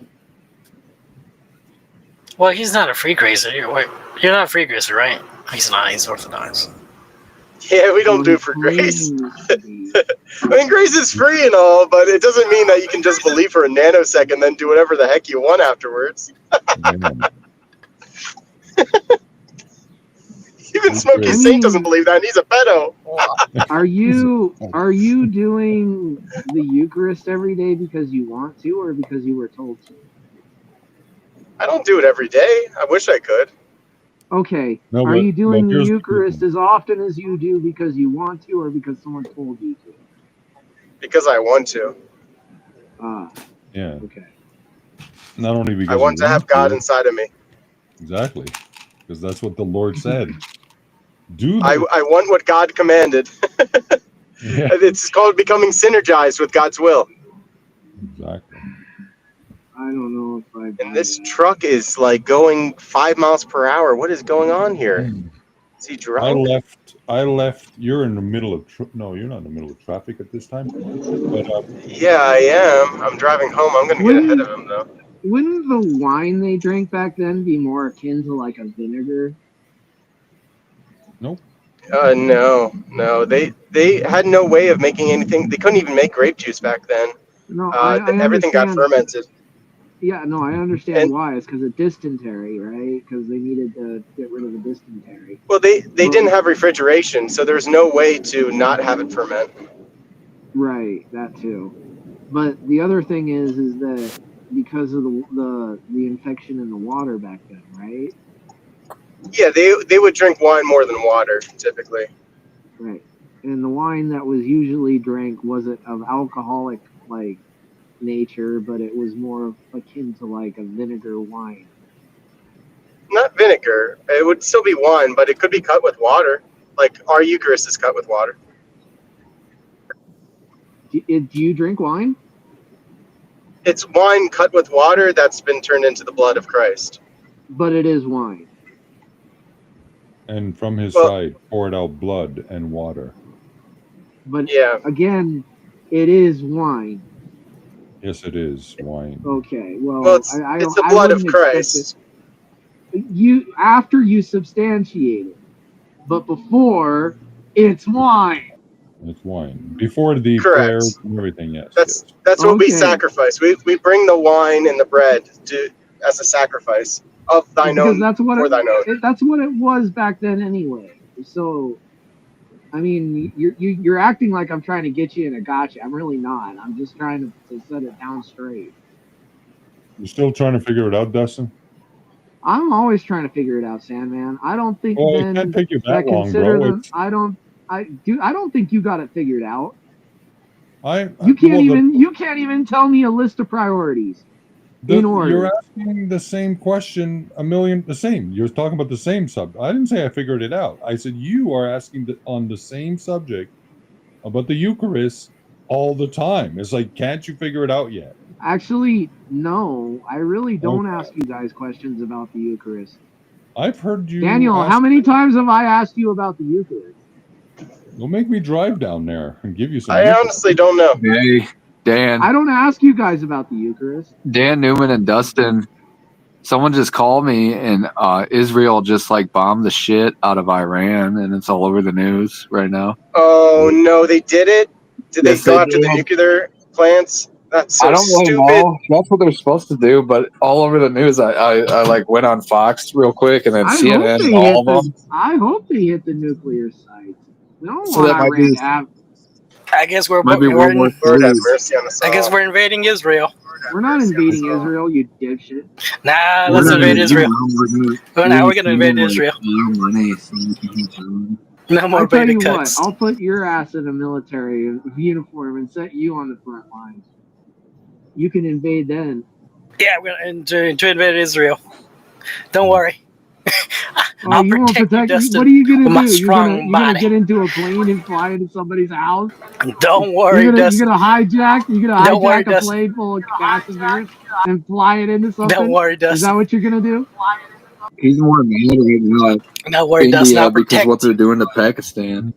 Well, he's not a freak racer. You're not a freak racer, right? He's not. He's Orthodox. Yeah, we don't do for grace. I mean, grace is free and all, but it doesn't mean that you can just believe for a nanosecond, then do whatever the heck you want afterwards. Even Smokey Saint doesn't believe that, and he's a pedo. Are you doing the Eucharist every day because you want to, or because you were told to? I don't do it every day. I wish I could. Okay. No, Are you doing the here's the Eucharist as often as you do because you want to, or because someone told you to? Because I want to. Yeah. Okay. Not only because I want to have God to, inside of me. Exactly. Because that's what the Lord said. Do I want what God commanded. Yeah. It's called becoming synergized with God's will. Exactly. I don't know if I. And this truck is like going 5 miles per hour. What is going on here? Is he drunk? I left. You're in the middle of. No, you're not in the middle of traffic at this time. But Yeah, I am. I'm driving home. I'm going to get ahead of him, though. Wouldn't the wine they drank back then be more akin to like a vinegar? Nope. No. They had no way of making anything. They couldn't even make grape juice back then. No, I everything got understand. fermented. Yeah, no, I understand why. It's because of dysentery, right? Because they needed to get rid of the dysentery. Well, they didn't have refrigeration, so there's no way to not have it ferment. Right, that too. But the other thing is that because of the infection in the water back then, right? Yeah, they would drink wine more than water, typically. Right. And the wine that was usually drank wasn't of alcoholic like nature, but it was more akin to like a vinegar wine. Not vinegar. It would still be wine, but it could be cut with water. Like our Eucharist is cut with water. Do you drink wine? It's wine cut with water that's been turned into the blood of Christ. But it is wine. And from his side poured out blood and water. But again, it is wine. Yes, it is wine. Okay, well it's the blood of Christ. You after you substantiate it, but before it's wine. It's wine. Before the Correct. prayers and everything, yes. That's what we sacrifice. We bring the wine and the bread as a sacrifice of thine because own that's what for thine own. that's what it was back then anyway. So, I mean, you're acting like I'm trying to get you in a gotcha. I'm really not. I'm just trying to set it down straight. You're still trying to figure it out, Dustin? I'm always trying to figure it out, Sandman. I don't think Well, then it can't take you that long, consider bro. them. I don't think you got it figured out. You You can't even tell me a list of priorities in order. You're asking the same question the same. You're talking about the same subject. I didn't say I figured it out. I said you are asking on the same subject about the Eucharist all the time. It's like, can't you figure it out yet? Actually, no. I really don't ask you guys questions about the Eucharist. I've heard you. Daniel, how many times have I asked you about the Eucharist? Don't make me drive down there and give you some. I honestly don't know. Hey, Dan. I don't ask you guys about the Eucharist. Dan Newman and Dustin, someone just called me, and Israel just like bombed the shit out of Iran, and it's all over the news right now. Oh no, they did it. Did Yes, they go they after the did. nuclear plants? That's so I don't really stupid. know. That's what they're supposed to do, but all over the news, I like went on Fox real quick, and then CNN, all of them. I hope they hit the nuclear sites. We don't So want that might Iran be- to have. I guess we're Might be World War Lord have III. mercy on us all. I guess we're invading Israel. We're not invading Israel, you dipshit. Nah, let's invade Israel. Oh, now we're gonna invade Israel. No more I'll tell beta you what, cuts. I'll put your ass in a military uniform and set you on the front lines. You can invade then. Yeah, we're gonna to invade Israel. Don't worry. Oh, I'll you won't protect you, Dustin. What are you gonna with my do? strong You're gonna body. get into a plane and fly into somebody's house? Don't worry, You're Dustin. gonna hijack Don't worry, a Dustin. plane full of passengers and fly it into something? Don't worry, Is that Dustin. what you're gonna do? He's more mad right now at Don't worry, Dustin. India I'll because protect what they're doing to Pakistan.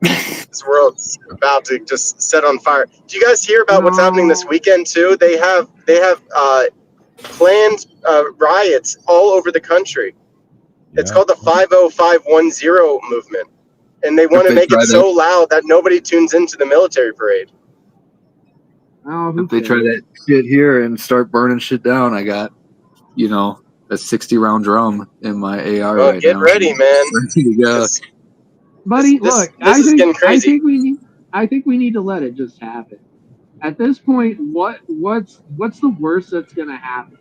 This world's about to just set on fire. Do you guys hear about what's happening this weekend too? They have planned riots all over the country. It's called the 50510 movement, and they want to they make try it so loud that nobody tunes into the military parade. Oh, If they try that shit here and start burning shit down, I got, a 60-round drum in my AR Oh, right get now. ready, man. Ready to go. Buddy, This look, is getting crazy. I think we need to let it just happen. At this point, what's the worst that's gonna happen?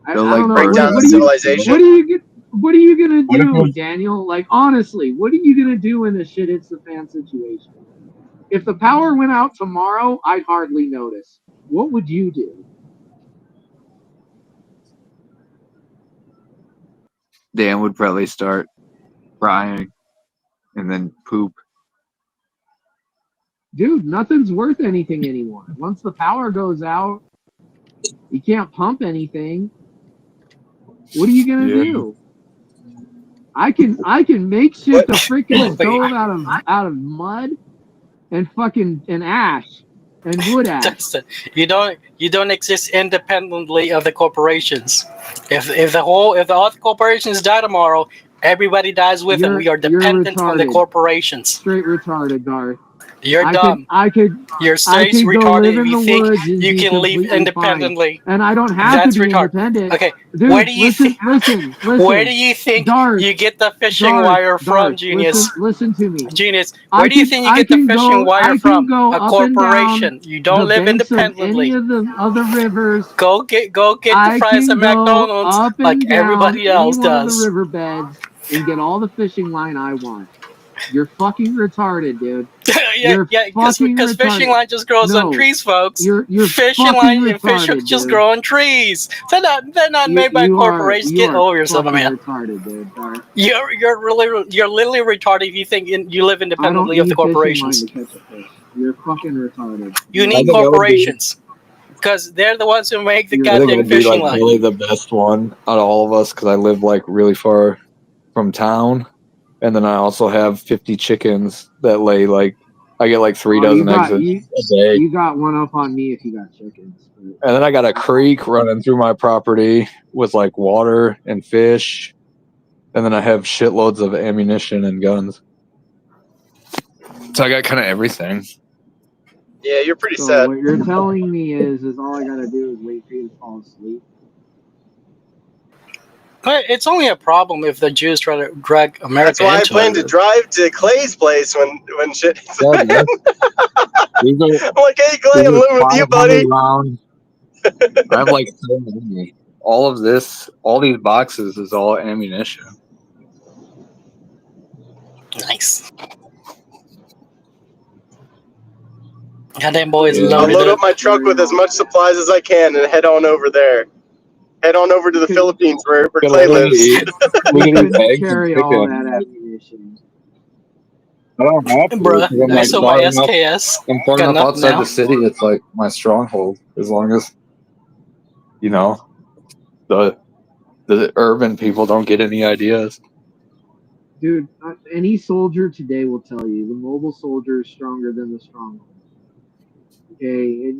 I They'll, don't know. break down the civilization. What are you gonna What if it do, was- Daniel? Like, honestly, what are you gonna do when the shit hits the fan situation? If the power went out tomorrow, I'd hardly notice. What would you do? Dan would probably start crying and then poop. Dude, nothing's worth anything anymore. Once the power goes out, you can't pump anything. What are you gonna do? I can make shit to freaking stove out of mud and fucking ash and wood ash. Dustin, you don't exist independently of the corporations. If all the corporations die tomorrow, everybody dies with them. We are dependent on the retarded. corporations. Straight retarded, Darth. You're dumb. You're straight retarded if you think you can live independently. And I don't have That's to be retarded. independent. Okay, Dude, where do you think? Listen. Where do you think you get the fishing wire from, Genius? Listen to me. Genius, where do you think you get the fishing wire from? A corporation. You don't live independently. Any of the other rivers. Go get the fries at McDonald's like everybody else any one of does. the riverbeds and get all the fishing line I want. You're fucking retarded, dude. yeah, because fishing line just grows on trees, folks. You're fishing fucking line and fish retarded, just dude. grow on trees. They're not made by corporations. Get over yourself, man. Retarded, dude. Darth. You're literally retarded if you think you live independently of the corporations. You're fucking retarded. You need corporations because they're the ones who make the I think goddamn I'd be fishing like line. really the best one out of all of us because I live like really far from town, and then I also have 50 chickens that lay like I get like 3 dozen eggs a day. You got one up on me if you got chickens. And then I got a creek running through my property with like water and fish, and then I have shitloads of ammunition and guns. So I got kind of everything. Yeah, you're pretty So sad. what you're telling me is all I gotta do is wait for you to fall asleep. But it's only a problem if the Jews try to drag America That's why I into plan to it. drive to Clay's place when shit. Yeah, that's- these are- I'm like, hey Clay, I'm these are living with you, buddy. 500 rounds. I have like so many. All of this, all these boxes is all ammunition. Nice. Goddamn boys Yeah. I'll loaded load up. up my truck with as much supplies as I can and head on over there. Head on over to the Philippines where Clay lives. We can eat Couldn't eggs and carry all chicken. that ammunition. I don't have to. Bruh, 'Cause I'm I like sold my far enough, SKS. I'm far Got enough enough outside now. the city. It's like my stronghold. As long as the urban people don't get any ideas. Dude, any soldier today will tell you the mobile soldier is stronger than the stronghold. Okay,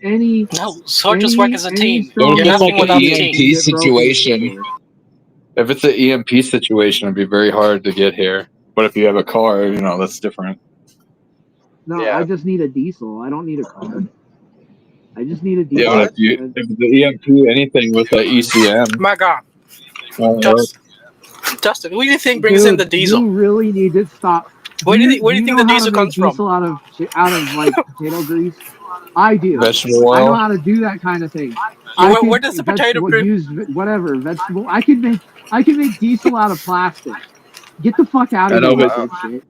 any No, soldiers work as a team. So You're if it's nothing like an without the team. EMP situation, if it's an EMP situation, it'd be very hard to get here. But if you have a car, that's different. No, I just need a diesel. I don't need a car. I just need a Yeah, diesel. but if the EMP anything with the ECM, My God. won't work. Dustin, what do you think brings in the diesel? You really need to stop. Where do you think know the how diesel to make comes from? diesel out of like potato grease? I do. Vegetable I know oil. how to do that kind of thing. Where does the potato use whatever vegetable? I can make diesel out of plastic. Get the fuck out I of know, here but with that shit.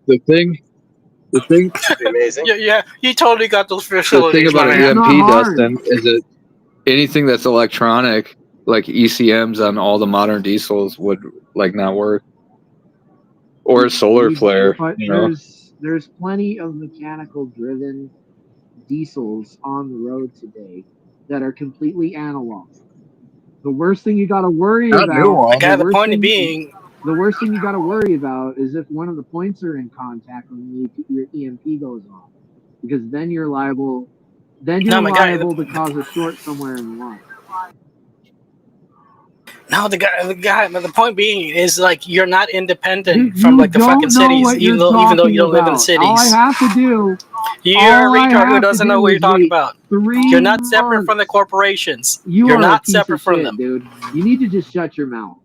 the thing, amazing. Yeah, you totally got those the thing facilities, about my an man. EMP, Dustin, is that anything that's electronic, like ECMs on all the modern diesels, would not work. Or a solar flare, But there's plenty of mechanical driven diesels on the road today that are completely analog. The worst thing you got to worry Not about. new ones. The point being, the worst thing you got to worry about is if one of the points are in contact when your EMP goes off, because then you're liable. Then you're liable to cause a short somewhere in the line. No, the guy. But the point being is like you're not independent from like the fucking cities, even though you don't live in cities. All I have to do. You're a retard who doesn't know what you're talking about. You're not separate from the corporations. You're not separate from them, dude. You need to just shut your mouth.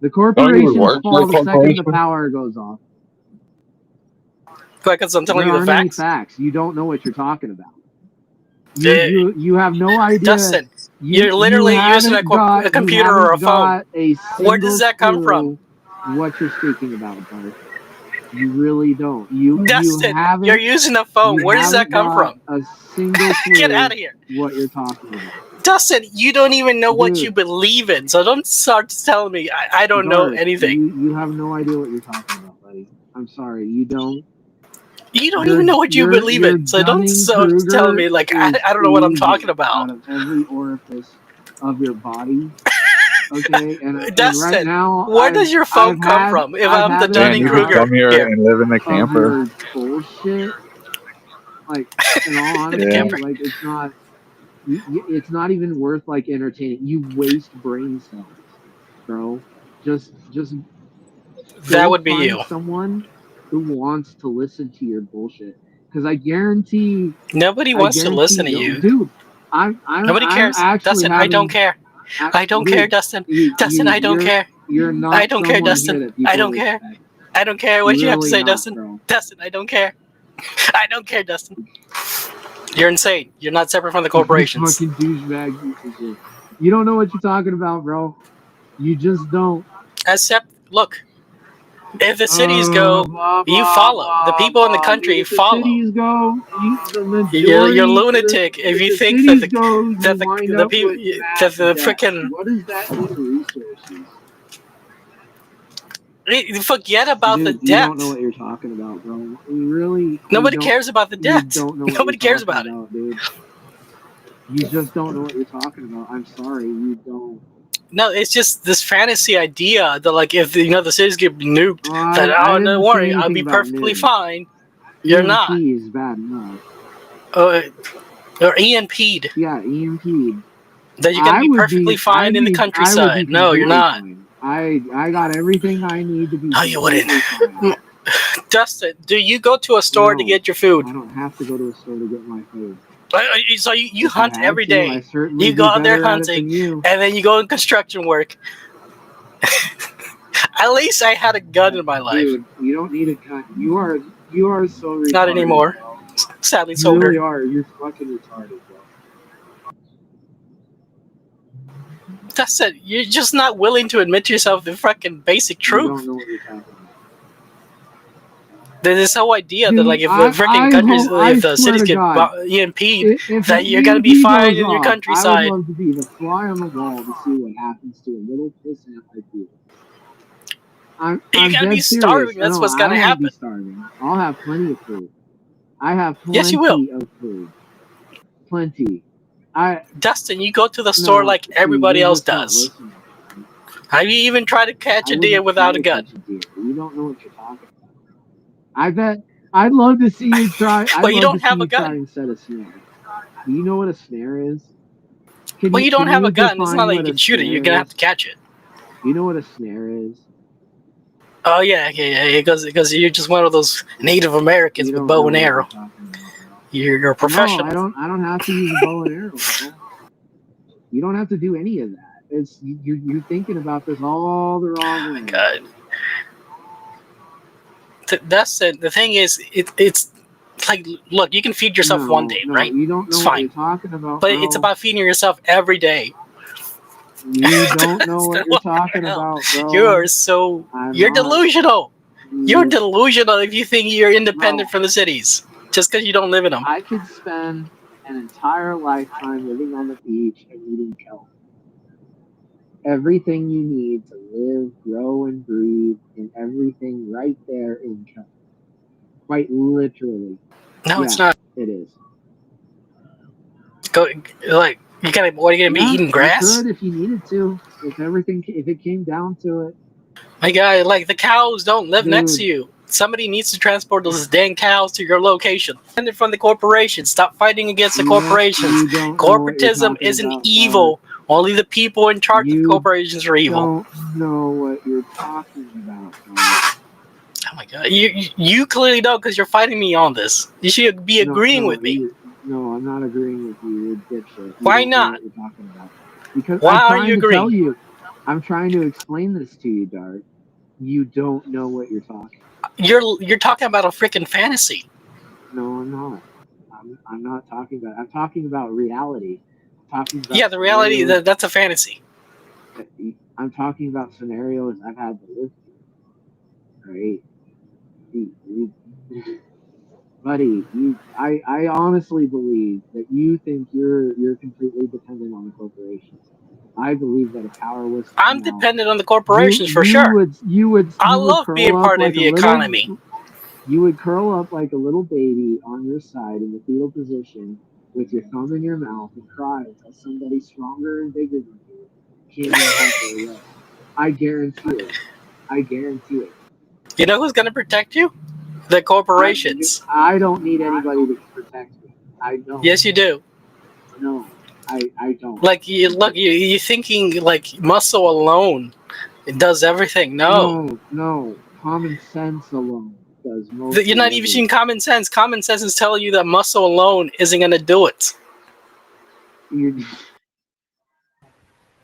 The corporations fall the second the power goes off. Because I'm telling you the There aren't any facts. facts. You don't know what you're talking about. You have no idea. Dustin, you're literally using a computer or a phone. Where does that come from? What you're speaking about, Darth. You really don't. Dustin, you're using a phone. Where does that come from? A single clue. Get out of here. What you're talking about. Dustin, you don't even know what you believe in, so don't start telling me I don't know anything. You have no idea what you're talking about, buddy. I'm sorry, you don't. You don't even know what you believe in, so don't tell me like I don't know what I'm talking about. Out of every orifice of your body. Okay, and Dustin, right now, where does your phone come from? If I'm the Dunning-Kruger, come here and live in a camper. Bullshit. Like, in all honesty, like it's not. It's not even worth like entertaining. You waste brain cells, bro. Just. That would be find you. Someone who wants to listen to your bullshit, because I guarantee nobody wants to listen to you, dude. Nobody cares, Dustin. I don't care. I don't care, Dustin. Dustin, I don't care. You're not. I don't care, Dustin. I don't care. I don't care what you have to say, Dustin. Bro. Dustin, I don't care. I don't care, Dustin. You're insane. You're not separate from the corporations. Fucking douchebag piece of shit. You don't know what you're talking about, bro. You just don't. Look. If the cities go, you follow. The people in the country follow. Cities go, you're lunatic if you think that the freaking. What does that mean, resources? Forget about the You debt. don't know what you're talking about, bro. Nobody cares about the debt. Nobody cares about it. Dude. You just don't know what you're talking about. I'm sorry, you don't. No, it's just this fantasy idea that, like, if the cities get nuked, don't worry, I'll be perfectly fine. You're not. EMP is bad enough. Or EMP'd. Yeah, EMP'd. That you're gonna be perfectly fine in the countryside. No, you're not. I got everything I need to be. No, you wouldn't. Dustin, do you go to a store to No, get your food? I don't have to go to a store to get my food. So you If I hunt had every to, I day. certainly You do go out there better at it than hunting, you. and then you go in construction work. At least I had a gun in my life. Dude, you don't need a gun. You are so retarded. Not anymore. Bro. Sadly, You sold really her. are. You're fucking retarded, bro. That's it. You're just not willing to admit to yourself the fucking basic You truth. don't know what you're talking about. There's this whole idea Dude, that like if the freaking countries, if the swear cities to get God, EMP'd, if that an you're gonna EMP be fine goes in your off, countryside. I would love to be the fly on the wall to see what happens to a little pissant like you. I'm You're gonna dead be serious. starving. That's No, what's I gonna won't happen. be starving. I'll have plenty of food. I have plenty Yes, you will. of food. Plenty. Dustin, you go to the store like everybody you're else just not does. listening. Have you even tried to catch I a deer wouldn't without try a to gun? catch a deer. You don't know what you're talking about. I bet I'd love to see you try. Well, you don't have a Try gun. and set a snare. Do you know what a snare is? Can Well, you don't can have a gun. It's define not like you what a can shoot it. You're snare gonna have is? to catch it. Do you know what a snare is? Oh yeah. Because you're just one of those Native Americans with bow and arrow. You're a professional. No, I don't have to use a bow and arrow. Bro. You don't have to do any of that. It's you're thinking about this all the wrong way. God. That's it. The thing is, it's like, look, you can feed yourself one day, right? You don't know It's what fine. you're talking about. But bro. it's about feeding yourself every day. You don't know what you're talking about, bro. You're you're not. delusional. You're delusional if you think you're independent from the cities just because you don't live in them. I could spend an entire lifetime living on the beach and eating kelp. Everything you need to live, grow, and breathe, and everything right there in kelp. Quite literally. No, it's not. It is. Go like you gotta. What are you gonna be eating grass? You could if you needed to. If it came down to it. My guy, like the cows don't live next to Dude. you. Somebody needs to transport those dang cows to your location. And from the corporations. Stop fighting against the corporations. Corporatism isn't evil. Only the people in charge of the corporations are evil. Don't know what you're talking about. Bro. Oh my god, you clearly don't because you're fighting me on this. You should be agreeing with me. No, I'm not agreeing with you. You're dipshit. Why don't know not? what you're talking about. Because Why I'm aren't trying you to agreeing? tell you. I'm trying to explain this to you, Dart. You don't know what you're talking about. You're talking about a freaking fantasy. No, I'm not. I'm not talking about. I'm talking about reality. I'm talking about Yeah, the reality scenarios- that's a fantasy. I'm talking about scenarios I've had to live through. Right? Buddy, I honestly believe that you think you're completely dependent on the corporations. I believe that if power was to I'm come out, dependent on the corporations for you sure. would I love curl being up part of like the a little- economy. You would curl up like a little baby on your side in the fetal position with your thumb in your mouth and cry until somebody stronger and bigger than you came and helped you away. I guarantee it. I guarantee it. You know who's gonna protect you? The corporations. I don't need anybody to protect me. I don't. Yes, you do. No, I don't. Like you're thinking like muscle alone, it does everything. No, No. Common sense alone does most. You're not even using common sense. Common sense is telling you that muscle alone isn't gonna do it.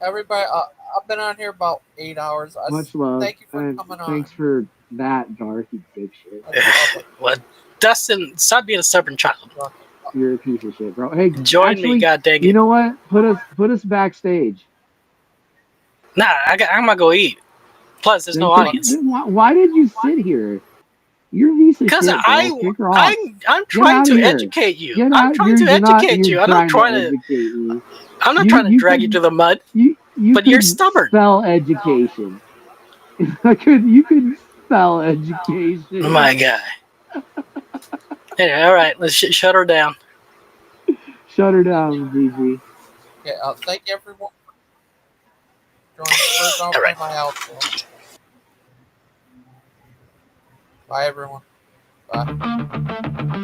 Everybody, I've been on here about 8 hours. Much love. Thank you for and coming on. thanks for that, Darth, you dipshit. Well, Dustin, stop being a stubborn child. You're a piece of shit, bro. Hey, Join me, god dang it. You know what? Put us backstage. Nah, I'm gonna go eat. Plus, there's no audience. Why did you sit here? You're a piece of shit, Because bro. Kick her off. I'm Get trying out to of here. educate you. Get I'm out. trying to educate you. I'm not trying to. educate you. I'm not trying to drag you to the mud. But you're stubborn. Spell education. You could spell education. Oh my god. Anyway, all right, let's shut her down. Shut her down, GG. Yeah, thank everyone for joining. First, I'll play my outro. Bye, everyone. Bye.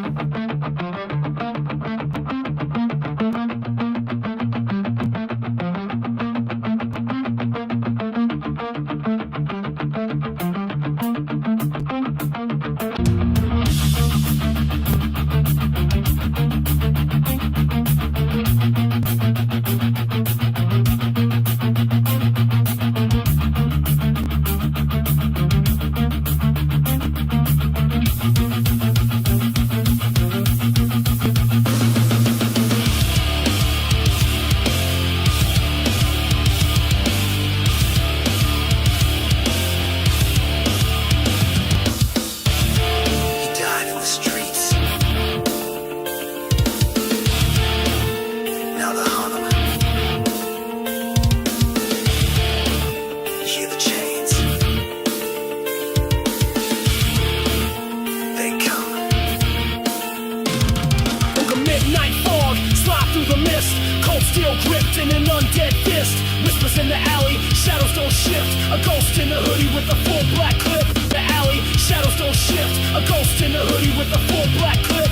steel gripped in an undead fist. Whispers in the alley, shadows don't shift. A ghost in a hoodie with a full black clip. The alley, shadows don't shift. A ghost in a hoodie with a full black clip.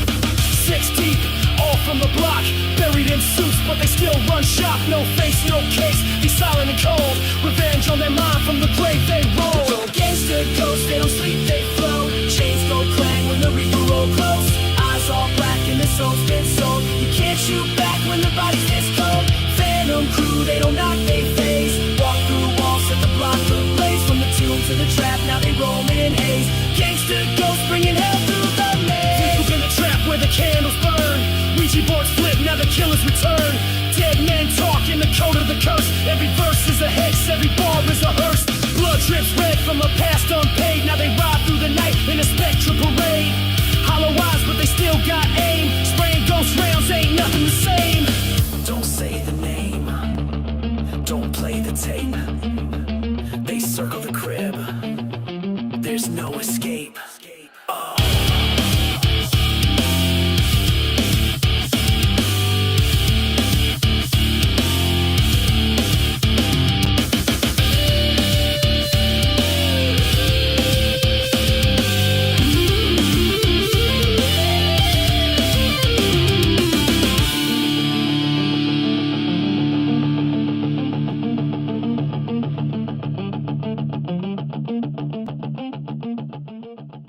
6 deep, all from the block, buried in suits, but they still run shop. No face, no case, be silent and cold. Revenge on their mind from the grave they roll. Gangster ghosts, they don't sleep, they flow. Chains go clang when the reaper roll close. Eyes all black and the soul's been sold. You can't shoot back when the body's this cold. Phantom crew, they don't knock, they phase. Walk through walls, set the block ablaze. From the tomb to the trap, now they roll in haze. Gangster ghosts bringing hell through the maze. People in the trap where the candles burn. Ouija boards flip, now the killers return. Dead men talk in the code of the curse. Every verse is a hex, every bar is a hearse. Blood drips red from a past unpast.